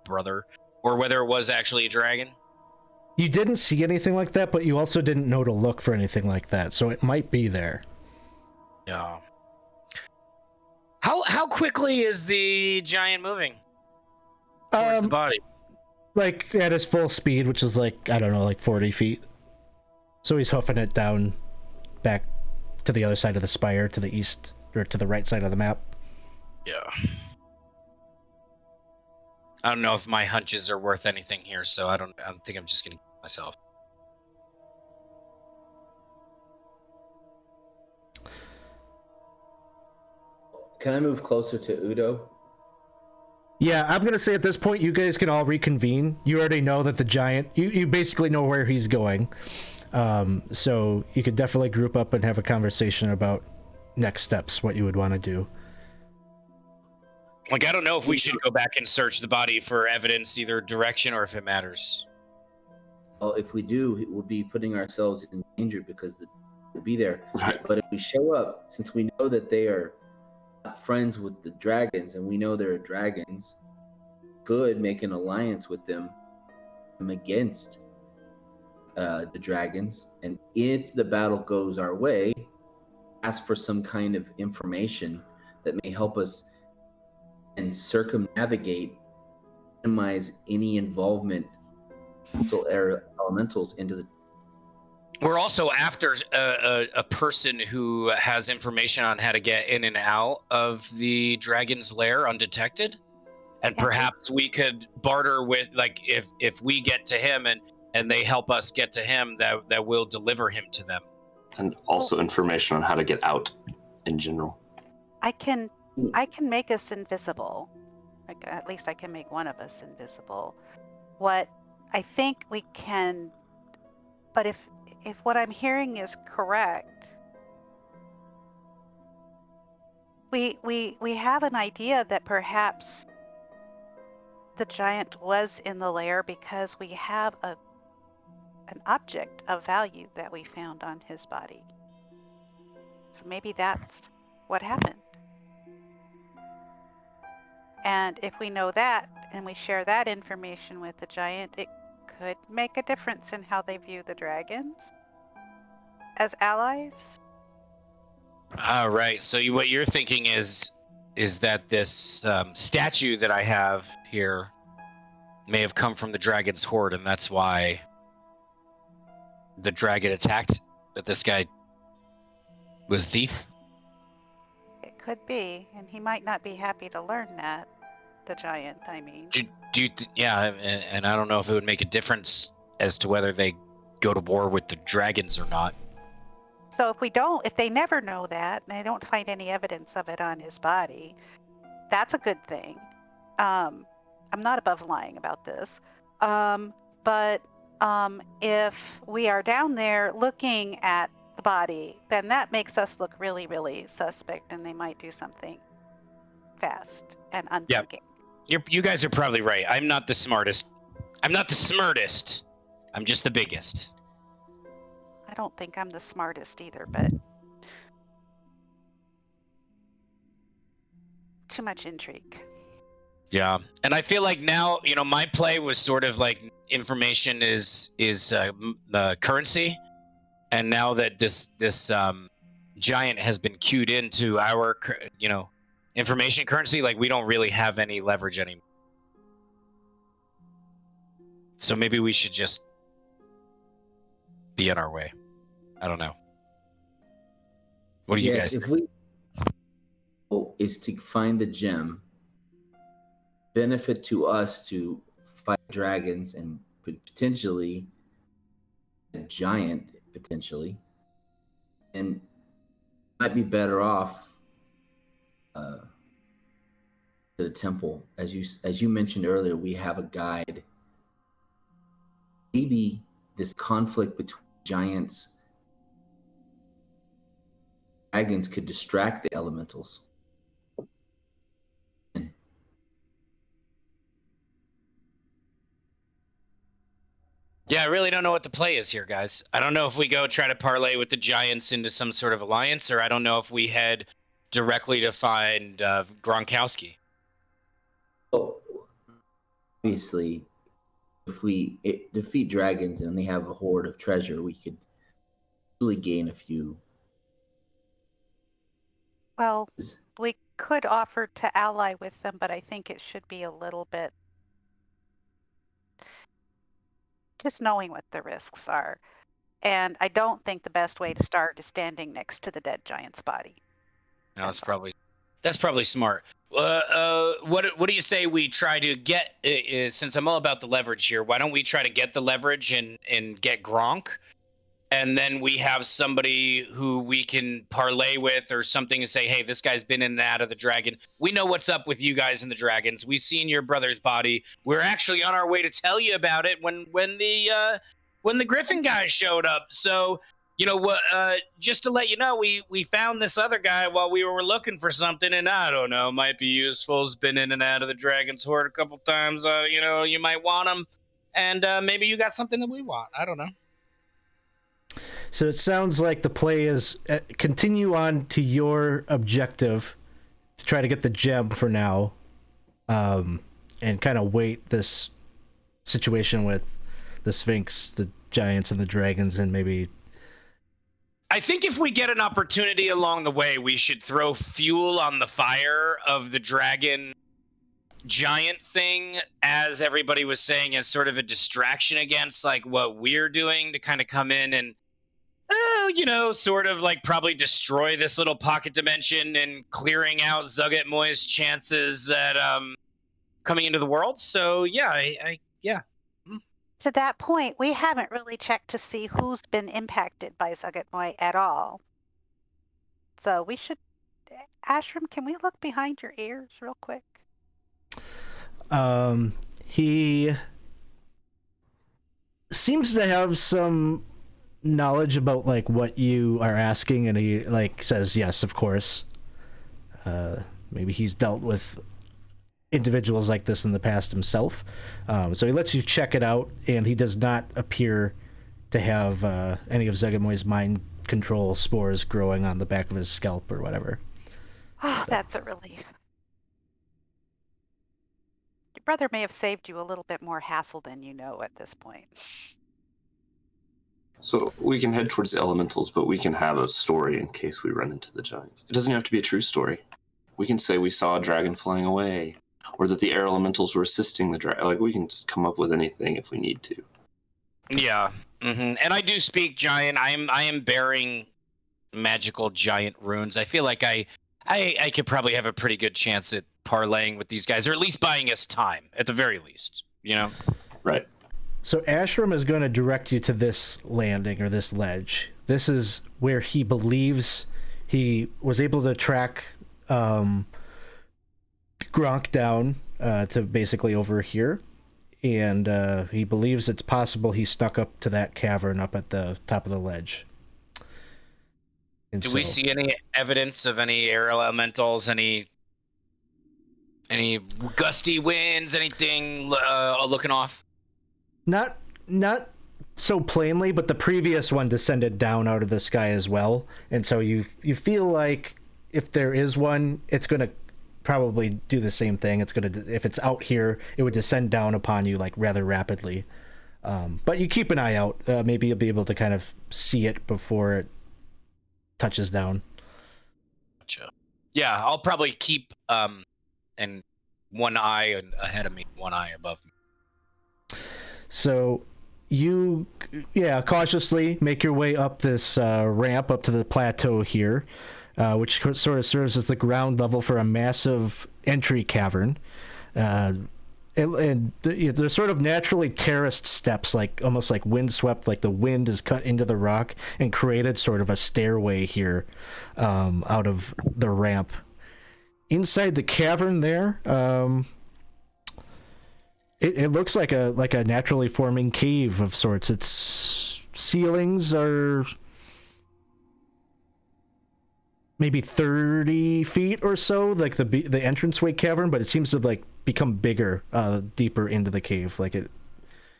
brother, or whether it was actually a dragon? You didn't see anything like that, but you also didn't know to look for anything like that, so it might be there. Yeah. How quickly is the giant moving towards the body? Like at his full speed, which is like, I don't know, like 40 feet. So he's hoofing it down back to the other side of the spire, to the east, or to the right side of the map. Yeah. I don't know if my hunches are worth anything here, so I don't think I'm just gonna kill myself. Can I move closer to Udo? Yeah, I'm gonna say at this point you guys can all reconvene. You already know that the giant, you basically know where he's going. So you could definitely group up and have a conversation about next steps, what you would want to do. Like, I don't know if we should go back and search the body for evidence, either direction or if it matters. Well, if we do, we'll be putting ourselves in danger because we'll be there. Right. But if we show up, since we know that they are not friends with the dragons, and we know there are dragons, could make an alliance with them against the dragons, and if the battle goes our way, ask for some kind of information that may help us and circumnavigate, minimize any involvement of elementals into the. We're also after a person who has information on how to get in and out of the dragon's lair undetected, and perhaps we could barter with, like, if we get to him and they help us get to him, that will deliver him to them. And also information on how to get out in general. I can make us invisible. Like, at least I can make one of us invisible. What I think we can, but if what I'm hearing is correct, we have an idea that perhaps the giant was in the lair because we have an object of value that we found on his body. So maybe that's what happened. And if we know that and we share that information with the giant, it could make a difference in how they view the dragons as allies. Right. So what you're thinking is that this statue that I have here may have come from the dragon's horde, and that's why the dragon attacked, that this guy was thief? It could be, and he might not be happy to learn that, the giant, I mean. And I don't know if it would make a difference as to whether they go to war with the dragons or not. So if they never know that, and they don't find any evidence of it on his body, that's a good thing. I'm not above lying about this. But if we are down there looking at the body, then that makes us look really, really suspect, and they might do something fast and unthinking. You guys are probably right. I'm not the smartest. I'm just the biggest. I don't think I'm the smartest either, but too much intrigue. Yeah, and I feel like now, my play was sort of like information is currency, and now that this giant has been cued into our information currency, like, we don't really have any leverage anymore. So maybe we should just be on our way. I don't know. What do you guys think? If we is to find the gem, benefit to us to fight dragons and potentially a giant, and might be better off to the temple. As you mentioned earlier, we have a guide. Maybe this conflict between giants and dragons could distract the elementals. Yeah, I really don't know what the play is here, guys. I don't know if we go try to parlay with the giants into some sort of alliance, or I don't know if we head directly to find Gronkowski. Oh, obviously, if we defeat dragons and they have a hoard of treasure, we could really gain a few. Well, we could offer to ally with them, but I think it should be a little bit just knowing what the risks are. And I don't think the best way to start is standing next to the dead giant's body. No, that's probably smart. What do you say we try to get? Since I'm all about the leverage here, why don't we try to get the leverage and get Gronk, and then we have somebody who we can parlay with or something and say, hey, this guy's been in and out of the dragon. We know what's up with you guys and the dragons. We've seen your brother's body. We're actually on our way to tell you about it when the Griffin guy showed up. So, just to let you know, we found this other guy while we were looking for something, and I don't know, might be useful. He's been in and out of the dragon's horde a couple times. You might want him, and maybe you got something that we want. I don't know. So it sounds like the play is continue on to your objective to try to get the gem for now, and kind of wait this situation with the Sphinx, the giants, and the dragons, and maybe. I think if we get an opportunity along the way, we should throw fuel on the fire of the dragon giant thing, as everybody was saying, as sort of a distraction against like what we're doing, to kind of come in and sort of like probably destroy this little pocket dimension and clearing out Zugat Moy's chances at coming into the world. So yeah. To that point, we haven't really checked to see who's been impacted by Zugat Moy at all. So we should, Ashram, can we look behind your ears real quick? He seems to have some knowledge about like what you are asking, and he like says yes, of course. Maybe he's dealt with individuals like this in the past himself, so he lets you check it out, and he does not appear to have any of Zugat Moy's mind control spores growing on the back of his scalp or whatever. Oh, that's a relief. Your brother may have saved you a little bit more hassle than you know at this point. So we can head towards the elementals, but we can have a story in case we run into the giants. It doesn't have to be a true story. We can say we saw a dragon flying away, or that the air elementals were assisting the dragon. Like, we can just come up with anything if we need to. Yeah. Mm-hmm. And I do speak giant. I am bearing magical giant runes. I feel like I could probably have a pretty good chance at parlaying with these guys, or at least buying us time, at the very least, Right. So Ashram is going to direct you to this landing, or this ledge. This is where he believes he was able to track Gronk down to basically over here. And he believes it's possible he snuck up to that cavern up at the top of the ledge. And Do we see any evidence of any air elementals, any gusty winds, anything looking off? Not so plainly, but the previous one descended down out of the sky as well, and so you feel like if there is one, it's going to probably do the same thing. It's going to, if it's out here, it would descend down upon you like rather rapidly. But you keep an eye out. Maybe you'll be able to kind of see it before it touches down. Gotcha. Yeah, I'll probably keep and one eye ahead of me, one eye above me. So you, cautiously make your way up this ramp up to the plateau here, which sort of serves as the ground level for a massive entry cavern. And they're sort of naturally terraced steps, like almost like windswept, like the wind has cut into the rock and created sort of a stairway here out of the ramp. Inside the cavern there, it looks like a naturally forming cave of sorts. Its ceilings are maybe 30 feet or so, like the entranceway cavern, but it seems to like become bigger, deeper into the cave. Like it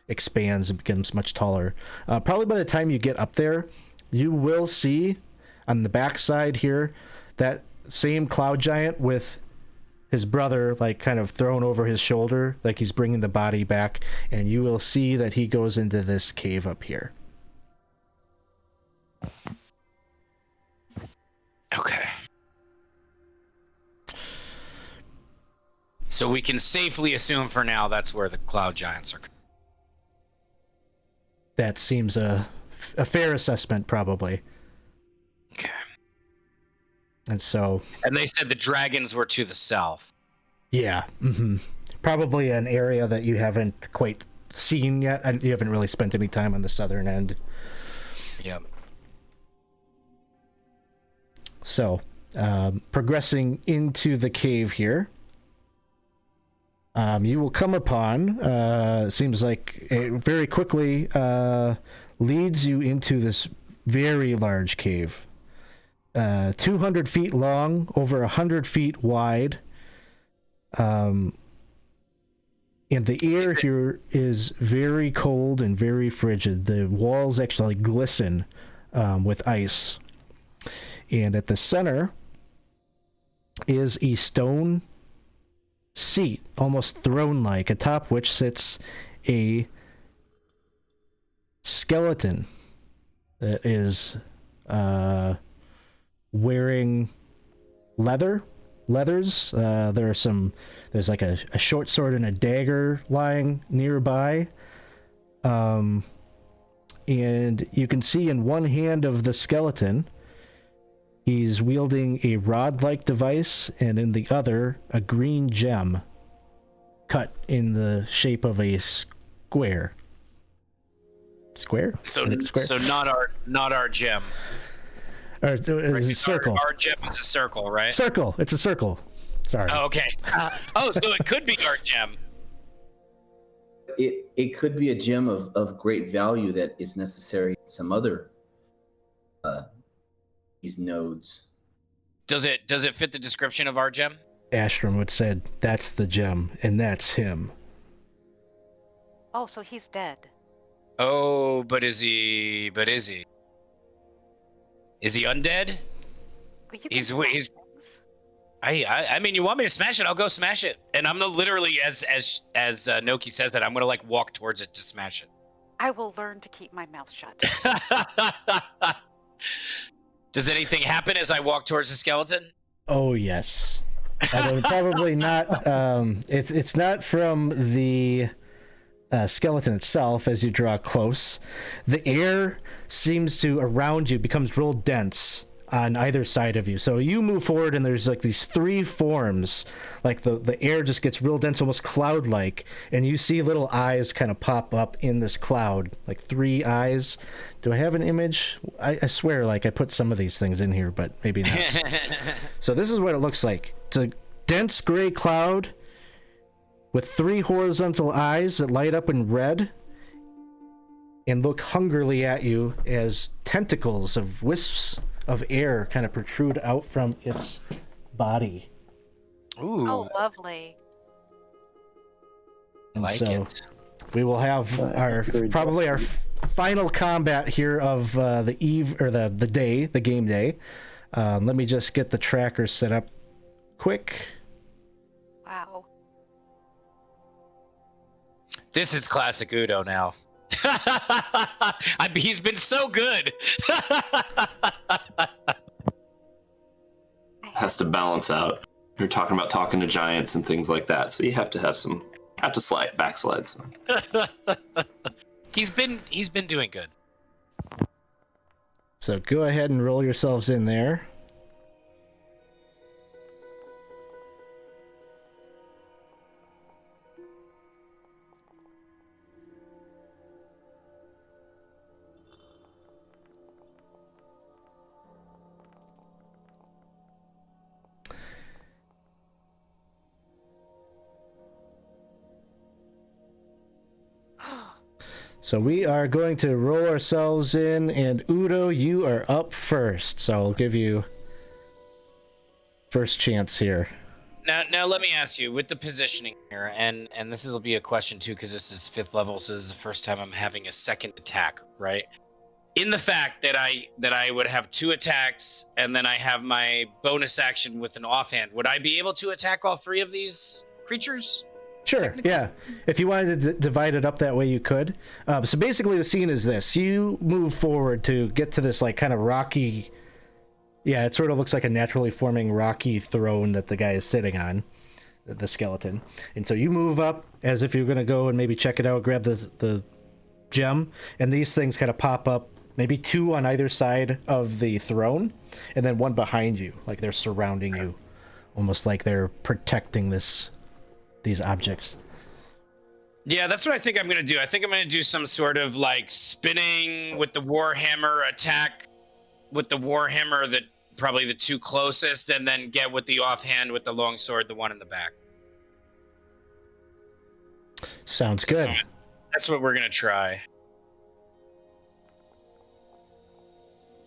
expands and becomes much taller. Probably by the time you get up there, you will see on the backside here that same cloud giant with his brother like kind of thrown over his shoulder, like he's bringing the body back, and you will see that he goes into this cave up here. Okay. So we can safely assume for now that's where the cloud giants are. That seems a fair assessment, probably. Okay. And so... And they said the dragons were to the south. Yeah. Mm-hmm. Probably an area that you haven't quite seen yet, and you haven't really spent any time on the southern end. Yep. So, progressing into the cave here, you will come upon, seems like it very quickly leads you into this very large cave. 200 feet long, over 100 feet wide. And the air here is very cold and very frigid. The walls actually glisten with ice. And at the center is a stone seat, almost throne-like, atop which sits a skeleton that is wearing leathers. There's like a short sword and a dagger lying nearby. And you can see in one hand of the skeleton, he's wielding a rod-like device, and in the other, a green gem cut in the shape of a square. Square? So, I think square. so not our gem. Or it's a circle. Our gem is a circle, right? Circle. It's a circle. Sorry. Oh, okay. So it could be our gem. It could be a gem of great value that is necessary in some other these nodes. Does it fit the description of our gem? Astrom would said, "That's the gem, and that's him." Oh, so he's dead. Oh, but is he? Is he undead? But you can He's- smash he's- things. I mean, you want me to smash it? I'll go smash it. And I'm gonna literally, as Noki says that, I'm gonna like walk towards it to smash I will learn to keep my mouth shut. it. Does anything happen as I walk towards the skeleton? Oh yes. Although probably not. It's not from the skeleton itself. As you draw close, the air seems to around you becomes real dense on either side of you. So you move forward, and there's like these three forms. Like the air just gets real dense, almost cloud-like, and you see little eyes kind of pop up in this cloud, like three eyes. Do I have an image? I swear, like I put some of these things in here, but maybe not. So this is what it looks like. It's a dense gray cloud with three horizontal eyes that light up in red and look hungrily at you as tentacles of wisps of air kind of protrude out from its body. Ooh, Oh, lovely. And like so it. we will have our probably our final combat here of the eve or the day, the game day. Let me just get the tracker set up quick. Wow. This is classic Udo now. He's been so good. Has to balance out. You're talking about talking to giants and things like that, so you have to backslides. He's been doing good. So go ahead and roll yourselves in there. So we are going to roll ourselves in, and Udo, you are up first. So I'll give you first chance here. Now let me ask you, with the positioning here, and this will be a question too, because this is 5th level, so this is the first time I'm having a second attack, right? In the fact that I would have 2 attacks, and then I have my bonus action with an offhand, would I be able to attack all 3 of these creatures? Sure, yeah. If you wanted to divide it up that way, you could. So basically the scene is this. You move forward to get to this like kind of rocky... Yeah, it sort of looks like a naturally forming rocky throne that the guy is sitting on, the skeleton. And so you move up as if you're going to go and maybe check it out, grab the gem, and these things kind of pop up, maybe 2 on either side of the throne, and then 1 behind you, like they're surrounding you, almost like they're protecting these objects. Yeah, that's what I think I'm going to do. I think I'm going to do some sort of like spinning with the Warhammer attack with the Warhammer, that probably the 2 closest, and then get with the offhand with the longsword, the one in the back. Sounds good. That's what we're going to try.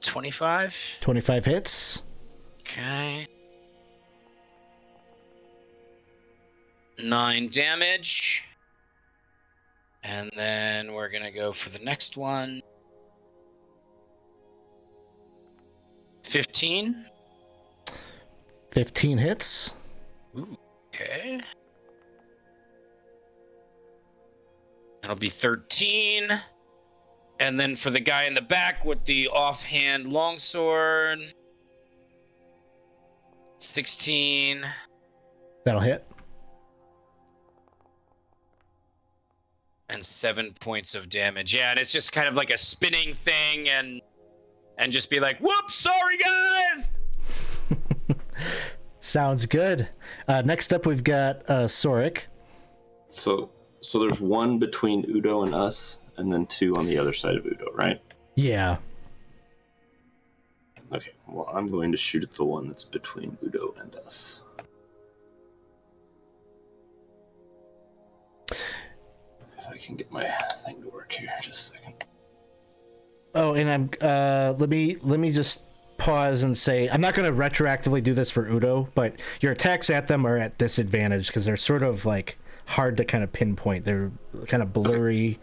25? 25 hits. Okay. 9 damage. And then we're going to go for the next one. 15. 15 hits. Ooh, okay. That'll be 13. And then for the guy in the back with the offhand longsword, 16. That'll hit. And 7 points of damage. Yeah, and it's just kind of like a spinning thing, and just be like, whoops, sorry guys! Sounds good. Next up, we've got Sorik. So there's one between Udo and us, and then two on the other side of Udo, right? Yeah. Okay, well, I'm going to shoot at the one that's between Udo and us. If I can get my thing to work here, just a second. Oh, and I'm let me just pause and say I'm not going to retroactively do this for Udo, but your attacks at them are at disadvantage because they're sort of like hard to kind of pinpoint. They're kind of blurry.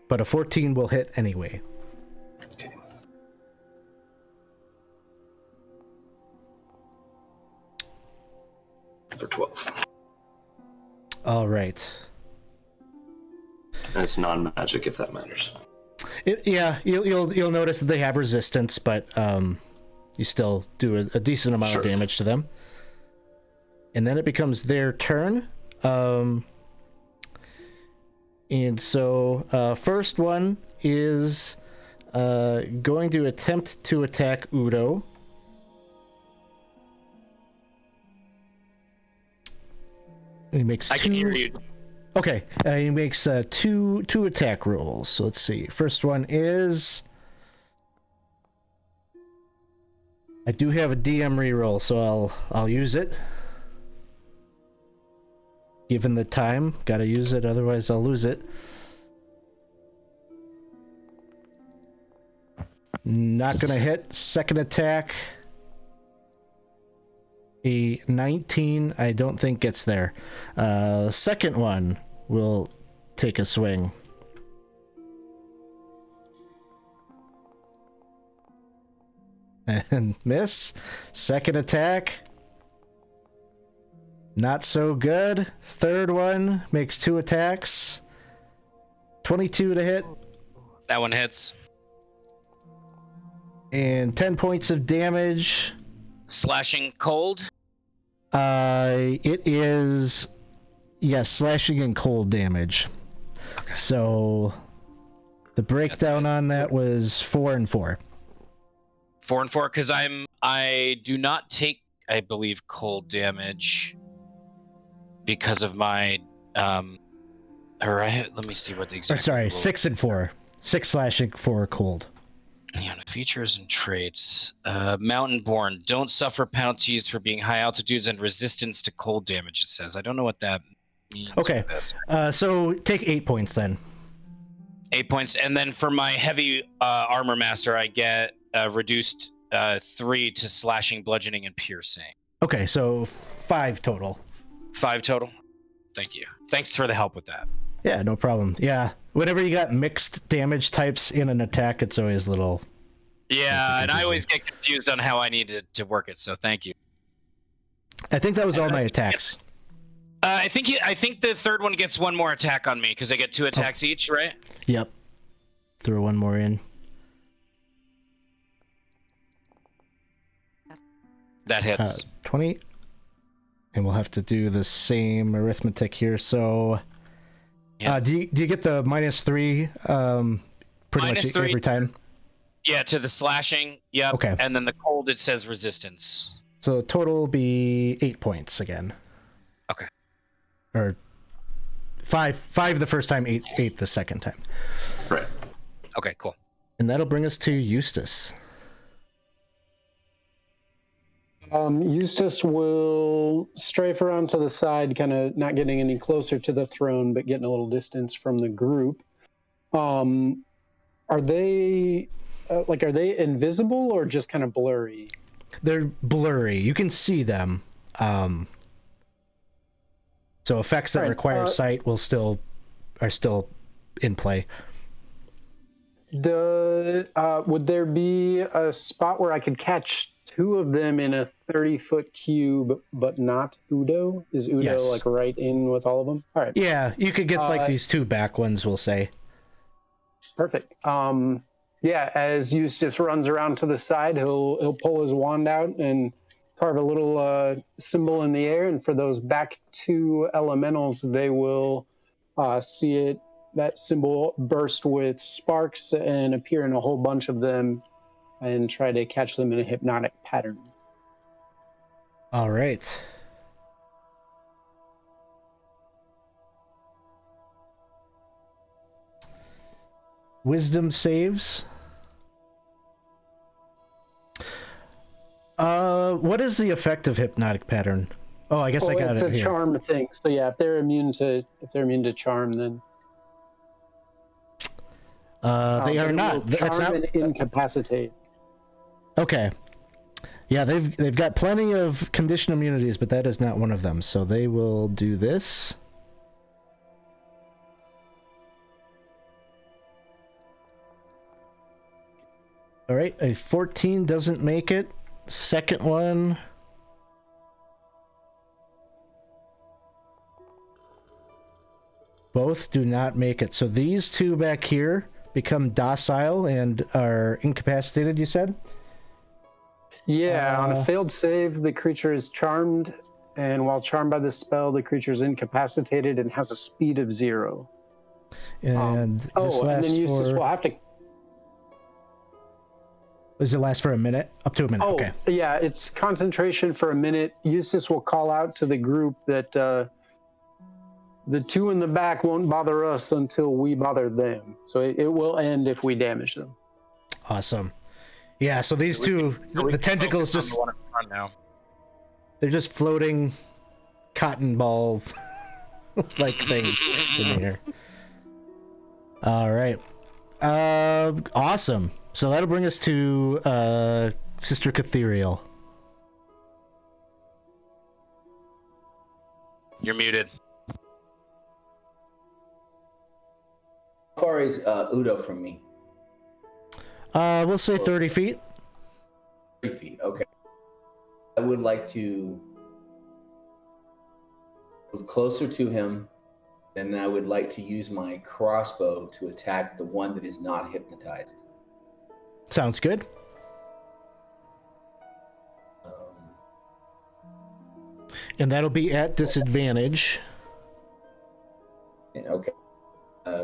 But a 14 will hit anyway. Okay. For 12. All right. And it's non-magic if that matters. You'll notice that they have resistance, but you still do a decent amount of damage to them. And then it becomes their turn. And so first one is going to attempt to attack Udo. He makes I can hear you. Okay, he makes two attack rolls. So let's see. First one is... I do have a DM reroll, so I'll use it. Given the time, gotta use it, otherwise I'll lose it. Not gonna hit. Second attack. A 19, I don't think gets there. Second one will take a swing. And miss. Second attack. Not so good. Third one makes 2 attacks. 22 to hit. That one hits. And 10 points of damage. Slashing cold. It is, yes, slashing and cold damage. Okay. So the breakdown on that was 4 and 4. 4 and 4, because I do not take, I believe, cold damage because of my let me see what the exact. Sorry, 6 and 4. 6 slashing, 4 cold. Yeah, features and traits. Mountain born. Don't suffer penalties for being high altitudes and resistance to cold damage, it says. I don't know what that means. Okay. So take 8 points then. 8 points. And then for my heavy armor master, I get reduced 3 to slashing, bludgeoning, and piercing. Okay, so 5 total. 5 total. Thank you. Thanks for the help with that. Yeah, no problem. Yeah. Whenever you got mixed damage types in an attack, it's always a little... Yeah, and I always get confused on how I need to work it, so thank you. I think that was all my attacks. I think the third one gets one more attack on me, because I get 2 attacks each, right? Yep. Throw one more in. That hits. 20. And we'll have to do the same arithmetic here, so... Yeah. Do you get the -3 pretty Minus much 3. every time? Yeah, to the slashing. Yep. Okay. And then the cold, it says resistance. So total will be 8 points again. Okay. Or 5 the first time, 8 the second time. Right. Okay, cool. And that'll bring us to Eustace. Eustace will strafe around to the side, kind of not getting any closer to the throne, but getting a little distance from the group. Are they are they invisible or just kind of blurry? They're blurry. You can see them. So effects that require sight are still in play. Would there be a spot where I could catch two of them in a 30-foot cube, but not Udo? Is Udo Yes. like right in with all of them? All right. Yeah, you could get like these two back ones, we'll say. Perfect. Yeah, as Eustace runs around to the side, he'll pull his wand out and carve a little symbol in the air, and for those back two elementals, they will see that symbol burst with sparks and appear in a whole bunch of them and try to catch them in a hypnotic pattern. All right. Wisdom saves. What is the effect of hypnotic pattern? Oh, I guess I got it here. It's a charm thing. So yeah, if they're immune to charm, then they are not. Charm and incapacitate. Okay. Yeah, they've got plenty of condition immunities, but that is not one of them. So they will do this. All right, a 14 doesn't make it. Second one. Both do not make it. So these two back here become docile and are incapacitated, you said? Yeah, on a failed save, the creature is charmed, and while charmed by the spell, the creature is incapacitated and has a speed of 0. And this and then Eustace will have to... Does it last for a minute? Up to a minute, okay. Yeah, it's concentration for a minute. Eustace will call out to the group that the two in the back won't bother us until we bother them. So it will end if we damage them. Awesome. Yeah, so these two, the tentacles just... The one in front now. They're just floating cotton ball like things in here. All right. Awesome. So that'll bring us to Sister Catheriel. You're muted. How far is Udo from me? We'll say 30 feet. 30 feet, okay. I would like to move closer to him, and I would like to use my crossbow to attack the one that is not hypnotized. Sounds good. And that'll be at disadvantage. Okay.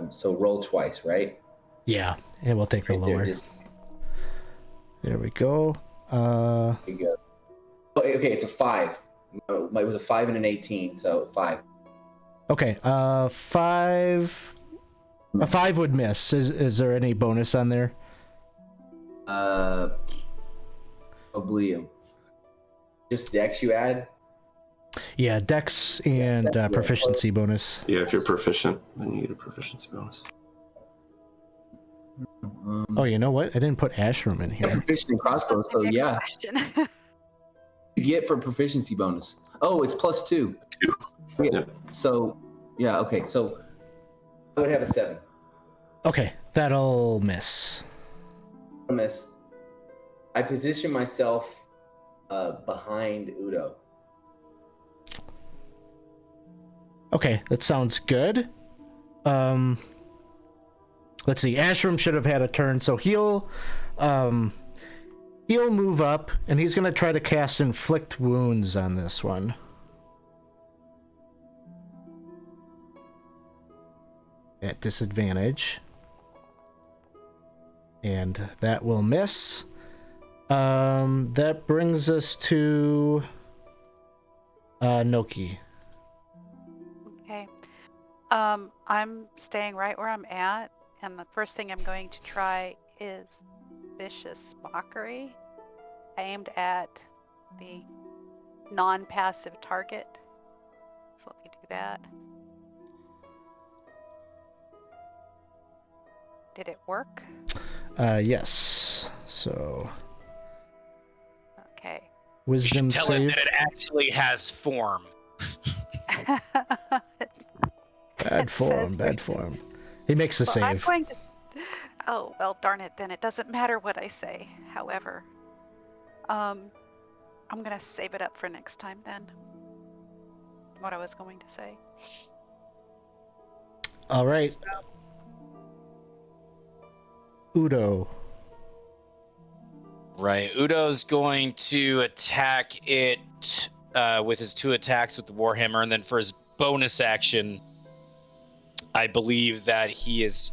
So roll twice, right? Yeah, and we'll take the lower. There we go. There you go. Okay, it's a 5. It was a 5 and an 18, so 5. Okay, 5. A 5 would miss. Is there any bonus on there? Probably just dex you add. Yeah, dex and proficiency bonus. Yeah, if you're proficient, then you get a proficiency bonus. Oh, you know what? I didn't put Ashram in here. Proficient in crossbow, so yeah. You get for proficiency bonus. Oh, it's +2. Yeah. So, yeah, okay. So I would have a 7. Okay, that'll miss. Miss. I position myself behind Udo. Okay, that sounds good. Let's see. Ashram should have had a turn, so he'll move up, and he's gonna try to cast Inflict Wounds on this one. At disadvantage. And that will miss. That brings us to Noki. Okay. I'm staying right where I'm at, and the first thing I'm going to try is Vicious Mockery, aimed at the non-passive target. So let me do that. Did it work? Yes. So. Okay. Wisdom tell save. him that it actually has form. Bad form. Bad form. He makes the save. Oh, well, darn it, then it doesn't matter what I say. However, I'm gonna save it up for next time then. What I was going to say. All right. Udo. Right. Udo's going to attack it with his 2 attacks with the Warhammer, and then for his bonus action, I believe that he is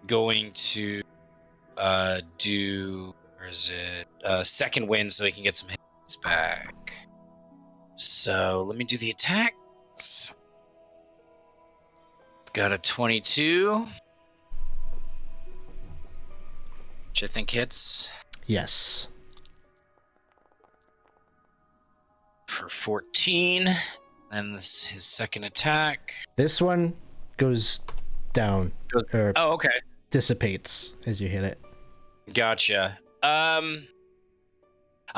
going to do, where is it? Second wind so he can get some hits back. So let me do the attacks. Got a 22. Which I think hits. Yes. For 14. And this his second attack. This one goes down or Oh, okay. dissipates as you hit it. Gotcha. I'm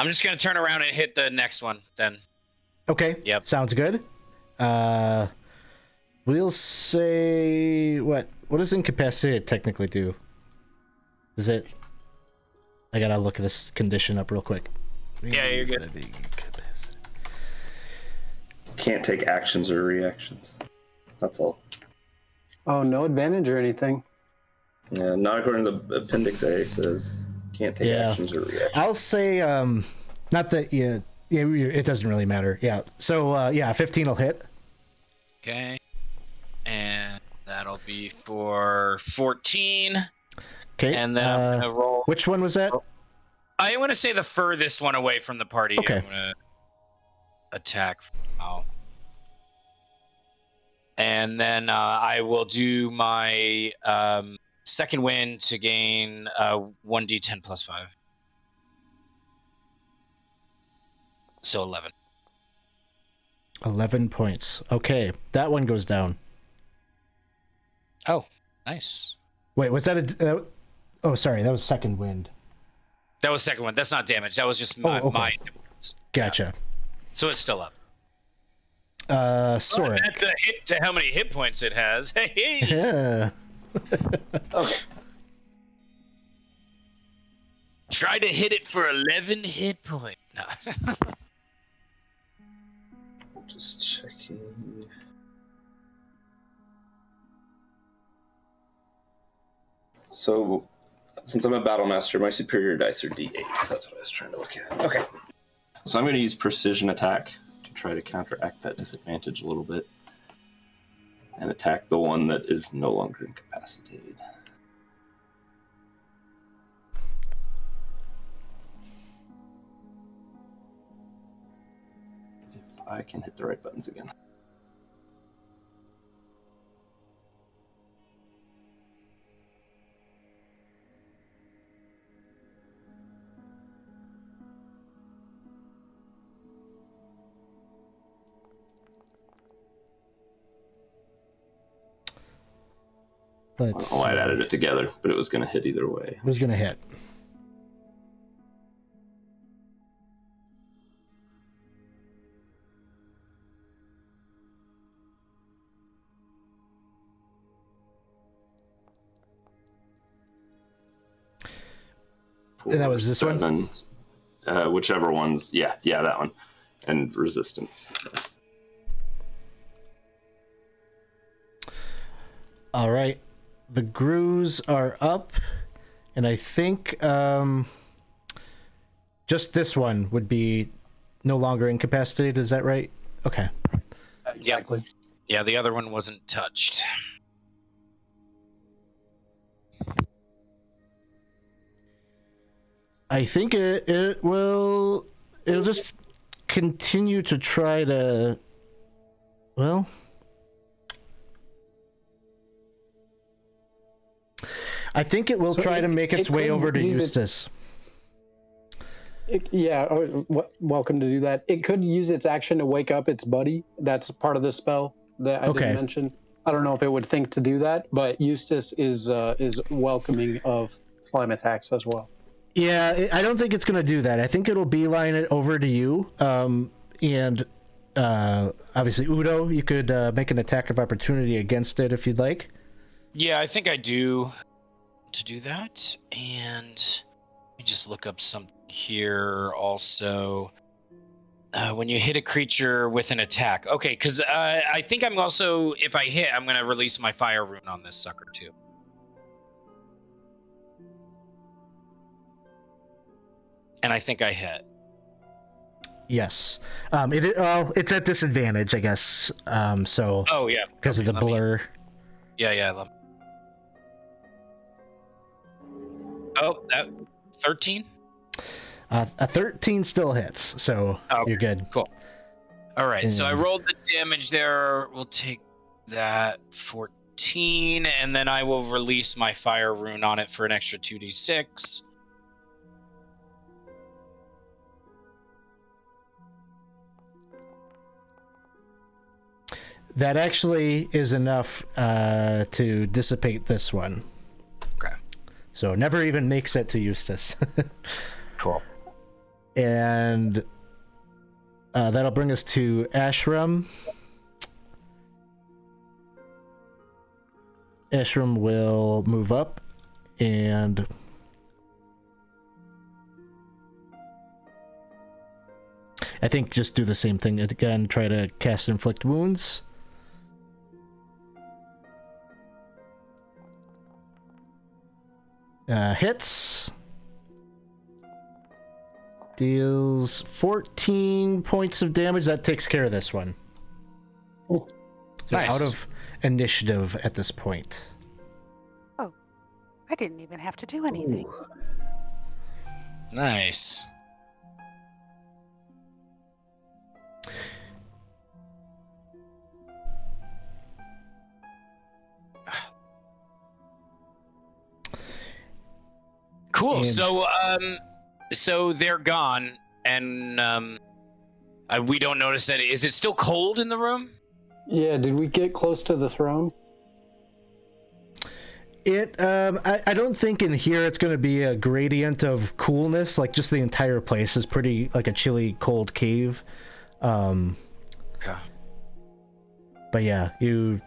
just gonna turn around and hit the next one then. Okay. Yep. Sounds good. We'll say what does incapacitated technically do? Is it? I gotta look this condition up real quick. Yeah, you're good. Can't take actions or reactions. That's all. Oh, no advantage or anything. Yeah, not according to Appendix A. Says can't take actions or reactions. I'll say not that it doesn't really matter. Yeah. So 15 will hit. Okay. And that'll be for 14. Okay. And then I'm gonna roll. Which one was that? I want to say the furthest one away from the party. Okay. I'm gonna attack now. And then I will do my second win to gain 1d10 plus 5. So 11. 11 points. Okay, that one goes down. Oh, nice. Wait, was that oh, sorry, that was second wind. That was second one. That's not damage. That was just my hit points. Gotcha. So it's still up. Sorry. That's a hit to how many hit points it has. Hey. Yeah. Okay. Try to hit it for 11 hit points. No. Just checking. So, since I'm a battle master, my superior dice are d8s. That's what I was trying to look at. Okay. So I'm going to use precision attack to try to counteract that disadvantage a little bit. And attack the one that is no longer incapacitated. If I can hit the right buttons again. I added it together, but it was going to hit either way. It was going to hit. And that was this one? Whichever one's, yeah, that one. And resistance. So. All right. The grooves are up, and I think just this one would be no longer incapacitated. Is that right? Okay. Exactly. Yeah, the other one wasn't touched. I think it'll just continue to try to, well, I think it will try to make its way over to Eustace. Welcome to do that. It could use its action to wake up its buddy. That's part of the spell that I didn't mention. I don't know if it would think to do that, but Eustace is welcoming of slime attacks as well. Yeah, I don't think it's going to do that. I think it'll beeline it over to you. And obviously, Udo, you could make an attack of opportunity against it if you'd like. Yeah, I think I do to do that. And let me just look up something here also. When you hit a creature with an attack. Okay, because I think I'm also, if I hit, I'm going to release my fire rune on this sucker too. And I think I hit. Yes. It's at disadvantage, I guess. So. Oh, yeah. Because of the blur. Yeah. Oh, that 13? A 13 still hits, so you're good. Cool. All right, so I rolled the damage there. We'll take that 14, and then I will release my fire rune on it for an extra 2d6. That actually is enough to dissipate this one. Okay. So it never even makes it to Eustace. Cool. And that'll bring us to Ashram. Ashram will move up and I think just do the same thing again, try to cast Inflict Wounds. Hits. Deals 14 points of damage. That takes care of this one. Oh, so nice. Out of initiative at this point. Oh, I didn't even have to do anything. Ooh. Nice. Cool. And So they're gone, and we don't notice that. Is it still cold in the room? Yeah, did we get close to the throne? I don't think in here it's going to be a gradient of coolness. Like, just the entire place is pretty like a chilly, cold cave. Okay. But yeah, you're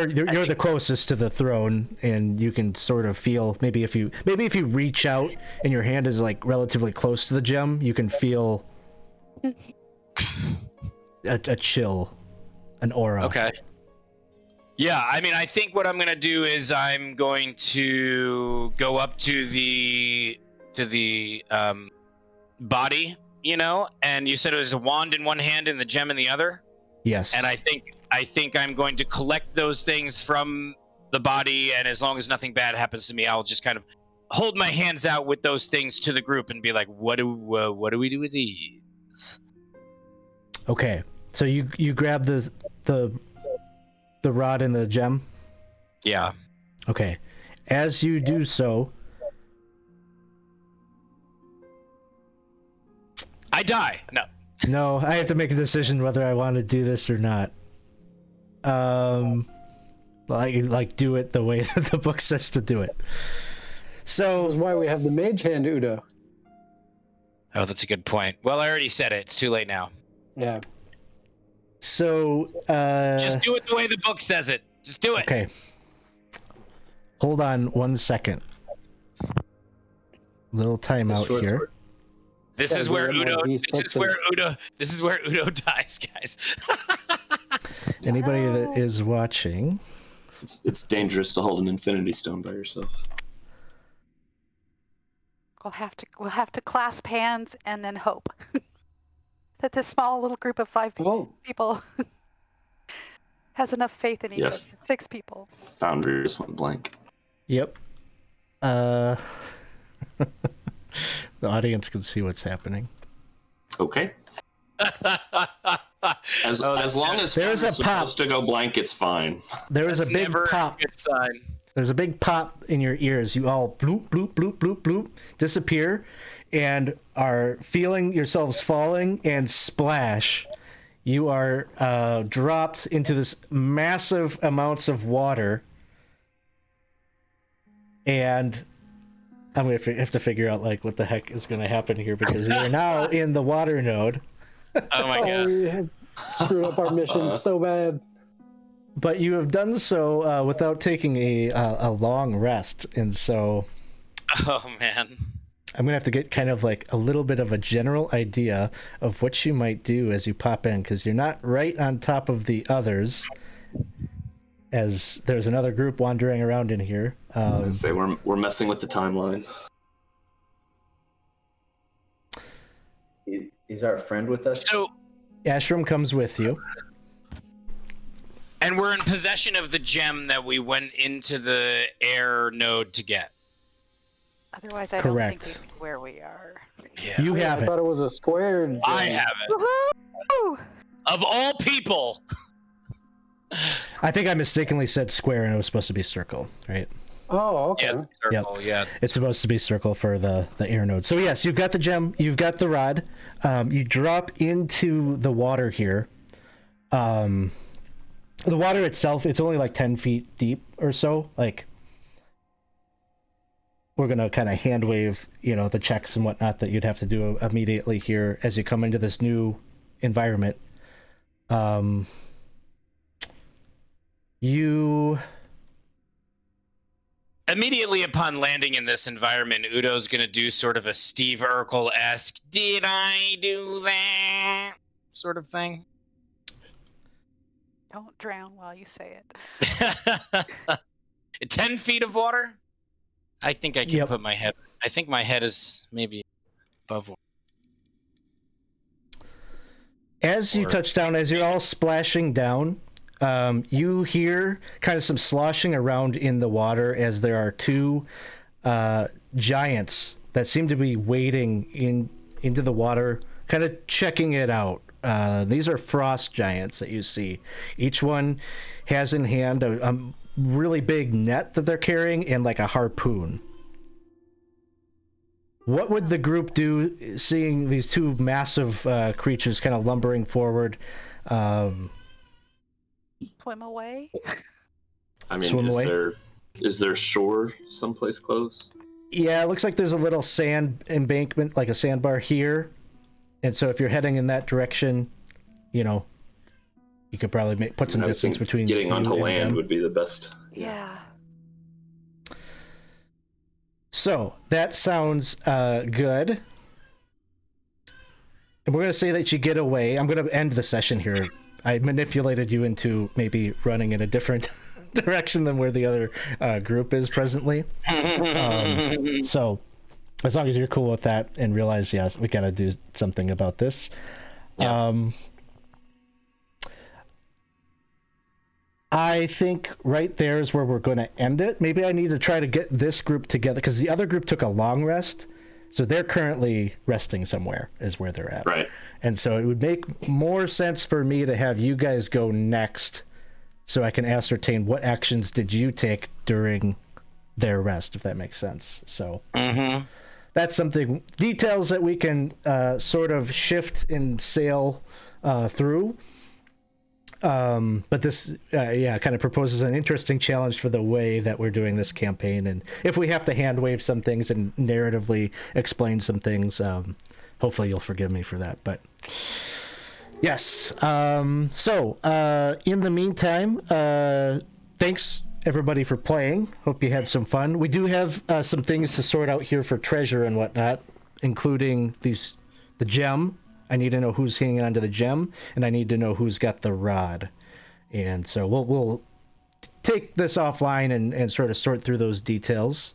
the closest to the throne, and you can sort of feel maybe if you reach out and your hand is like relatively close to the gem, you can feel a chill, an aura. Okay. Yeah, I mean, I think what I'm gonna do is I'm going to go up to the body, and you said it was a wand in one hand and the gem in the other. Yes. And I think I'm going to collect those things from the body, and as long as nothing bad happens to me, I'll just kind of hold my hands out with those things to the group and be like, what do we do with these? Okay. So you grab the rod and the gem? Yeah. Okay. As you do so, I die. No, I have to make a decision whether I want to do this or not. Like do it the way that the book says to do it. So This is why we have the mage hand, Udo. Oh, that's a good point. Well, I already said it. It's too late now. Yeah. So Just do it the way the book says it. Just do it. Okay. Hold on 1 second. Little timeout Short here. sword. This Yeah, is where we're in Udo. my This is where Udo dies, guys. Anybody that is watching, It's dangerous to hold an infinity stone by yourself. We'll have to clasp hands and then hope that this small little group of 5 Oh. people has enough faith in each other. Yes. 6 people. Foundry just went blank. yep. The audience can see what's happening. Okay. As long as There's Foundry's a pop. supposed to go blank, it's fine. There was a That's big never pop. a good sign. There's a big pop in your ears. You all bloop, bloop, bloop, bloop, bloop, disappear and are feeling yourselves falling, and splash. You are dropped into this massive amounts of water. And I'm going to have to figure out like what the heck is going to happen here, because you're now in the water node. Oh my Oh, god. we have screwed up our mission so bad. but you have done so without taking a long rest, and so Oh man. I'm gonna have to get kind of like a little bit of a general idea of what you might do as you pop in, because you're not right on top of the others, as there's another group wandering around in here. I say we're messing with the timeline. Is our friend with us? So, Ashram comes with you. and we're in possession of the gem that we went into the air node to get. Otherwise, I Correct. don't think we know where we are. Yeah. You have I it. thought it was a square. I have it. Woohoo! Of all people. I think I mistakenly said square and it was supposed to be circle, right? Oh, okay. Yes, circle, yeah. It's supposed to be circle for the air node. So yes, you've got the gem, you've got the rod. You drop into the water here. The water itself, it's only like 10 feet deep or so. Like, we're gonna kind of hand wave, the checks and whatnot that you'd have to do immediately here as you come into this new environment. You Immediately upon landing in this environment, Udo's gonna do sort of a Steve Urkel-esque, did I do that? Sort of thing. Don't drown while you say it. 10 feet of water? I think I can Yep. put my head. I think my head is maybe above water. As you touch down, as you're all splashing down, you hear kind of some sloshing around in the water as there are two giants that seem to be wading into the water, kind of checking it out. These are frost giants that you see. Each one has in hand a really big net that they're carrying and like a harpoon. What would the group do seeing these two massive creatures kind of lumbering forward? Swim away. I mean, Swim away? is there shore someplace close? Yeah, it looks like there's a little sand embankment, like a sandbar here. And so if you're heading in that direction, you could probably put some I would distance think between getting you onto and land them. would be the best. Yeah. So that sounds good. And we're going to say that you get away. I'm going to end the session here. I manipulated you into maybe running in a different direction than where the other group is presently. So as long as you're cool with that and realize, yes, we got to do something about this. Yeah. I think right there is where we're going to end it. Maybe I need to try to get this group together because the other group took a long rest. So they're currently resting somewhere is where they're at. Right. And so it would make more sense for me to have you guys go next so I can ascertain what actions did you take during their rest, if that makes sense. So that's something, details that we can sort of shift and sail through. But this, kind of proposes an interesting challenge for the way that we're doing this campaign. And if we have to hand wave some things and narratively explain some things, hopefully you'll forgive me for that. But yes. So in the meantime, thanks everybody for playing. Hope you had some fun. We do have some things to sort out here for treasure and whatnot, including the gem. I need to know who's hanging onto the gem, and I need to know who's got the rod. And so we'll take this offline and sort of sort through those details.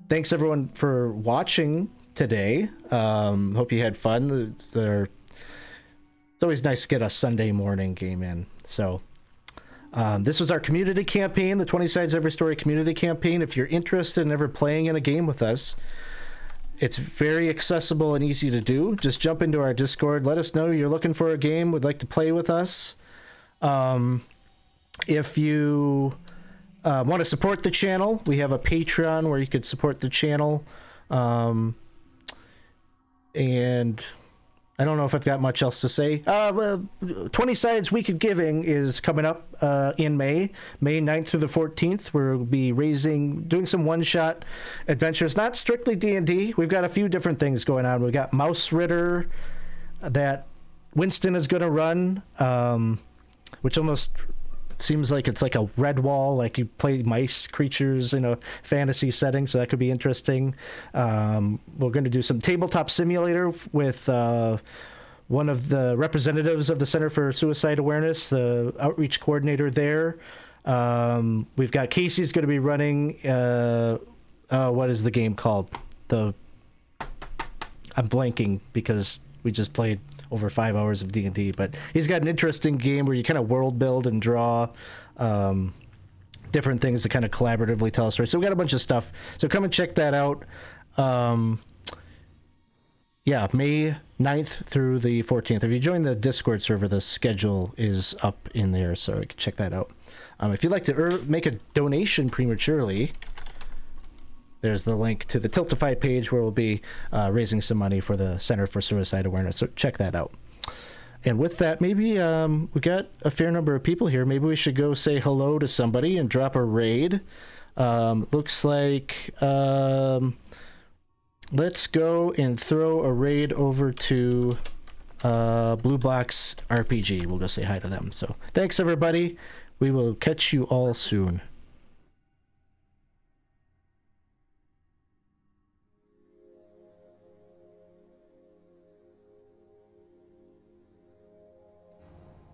Thanks everyone for watching today. Hope you had fun. It's always nice to get a Sunday morning game in. So this was our community campaign, the 20 Sides Every Story community campaign. If you're interested in ever playing in a game with us, it's very accessible and easy to do. Just jump into our Discord. Let us know you're looking for a game, would like to play with us. If you want to support the channel, we have a Patreon where you could support the channel. And I don't know if I've got much else to say. 20 Sides Week of Giving is coming up in May 9th through the 14th. We'll be doing some one-shot adventures, not strictly D&D. We've got a few different things going on. We've got Mouse Ritter that Winston is going to run. which almost seems like it's like a red wall, like you play mice creatures in a fantasy setting, so that could be interesting. We're going to do some tabletop simulator with one of the representatives of the Center for Suicide Awareness, the outreach coordinator there. We've got Casey's going to be running what is the game called? I'm blanking because we just played over 5 hours of D&D, but he's got an interesting game where you kind of world build and draw different things to kind of collaboratively tell a story. So we got a bunch of stuff. So come and check that out. May 9th through the 14th. If you join the Discord server, the schedule is up in there, so you can check that out. If you'd like to make a donation prematurely, there's the link to the Tiltify page where we'll be raising some money for the Center for Suicide Awareness. So check that out. And with that, maybe we got a fair number of people here. Maybe we should go say hello to somebody and drop a raid. Looks like let's go and throw a raid over to Blue Box RPG. We'll go say hi to them. So thanks, everybody. We will catch you all soon.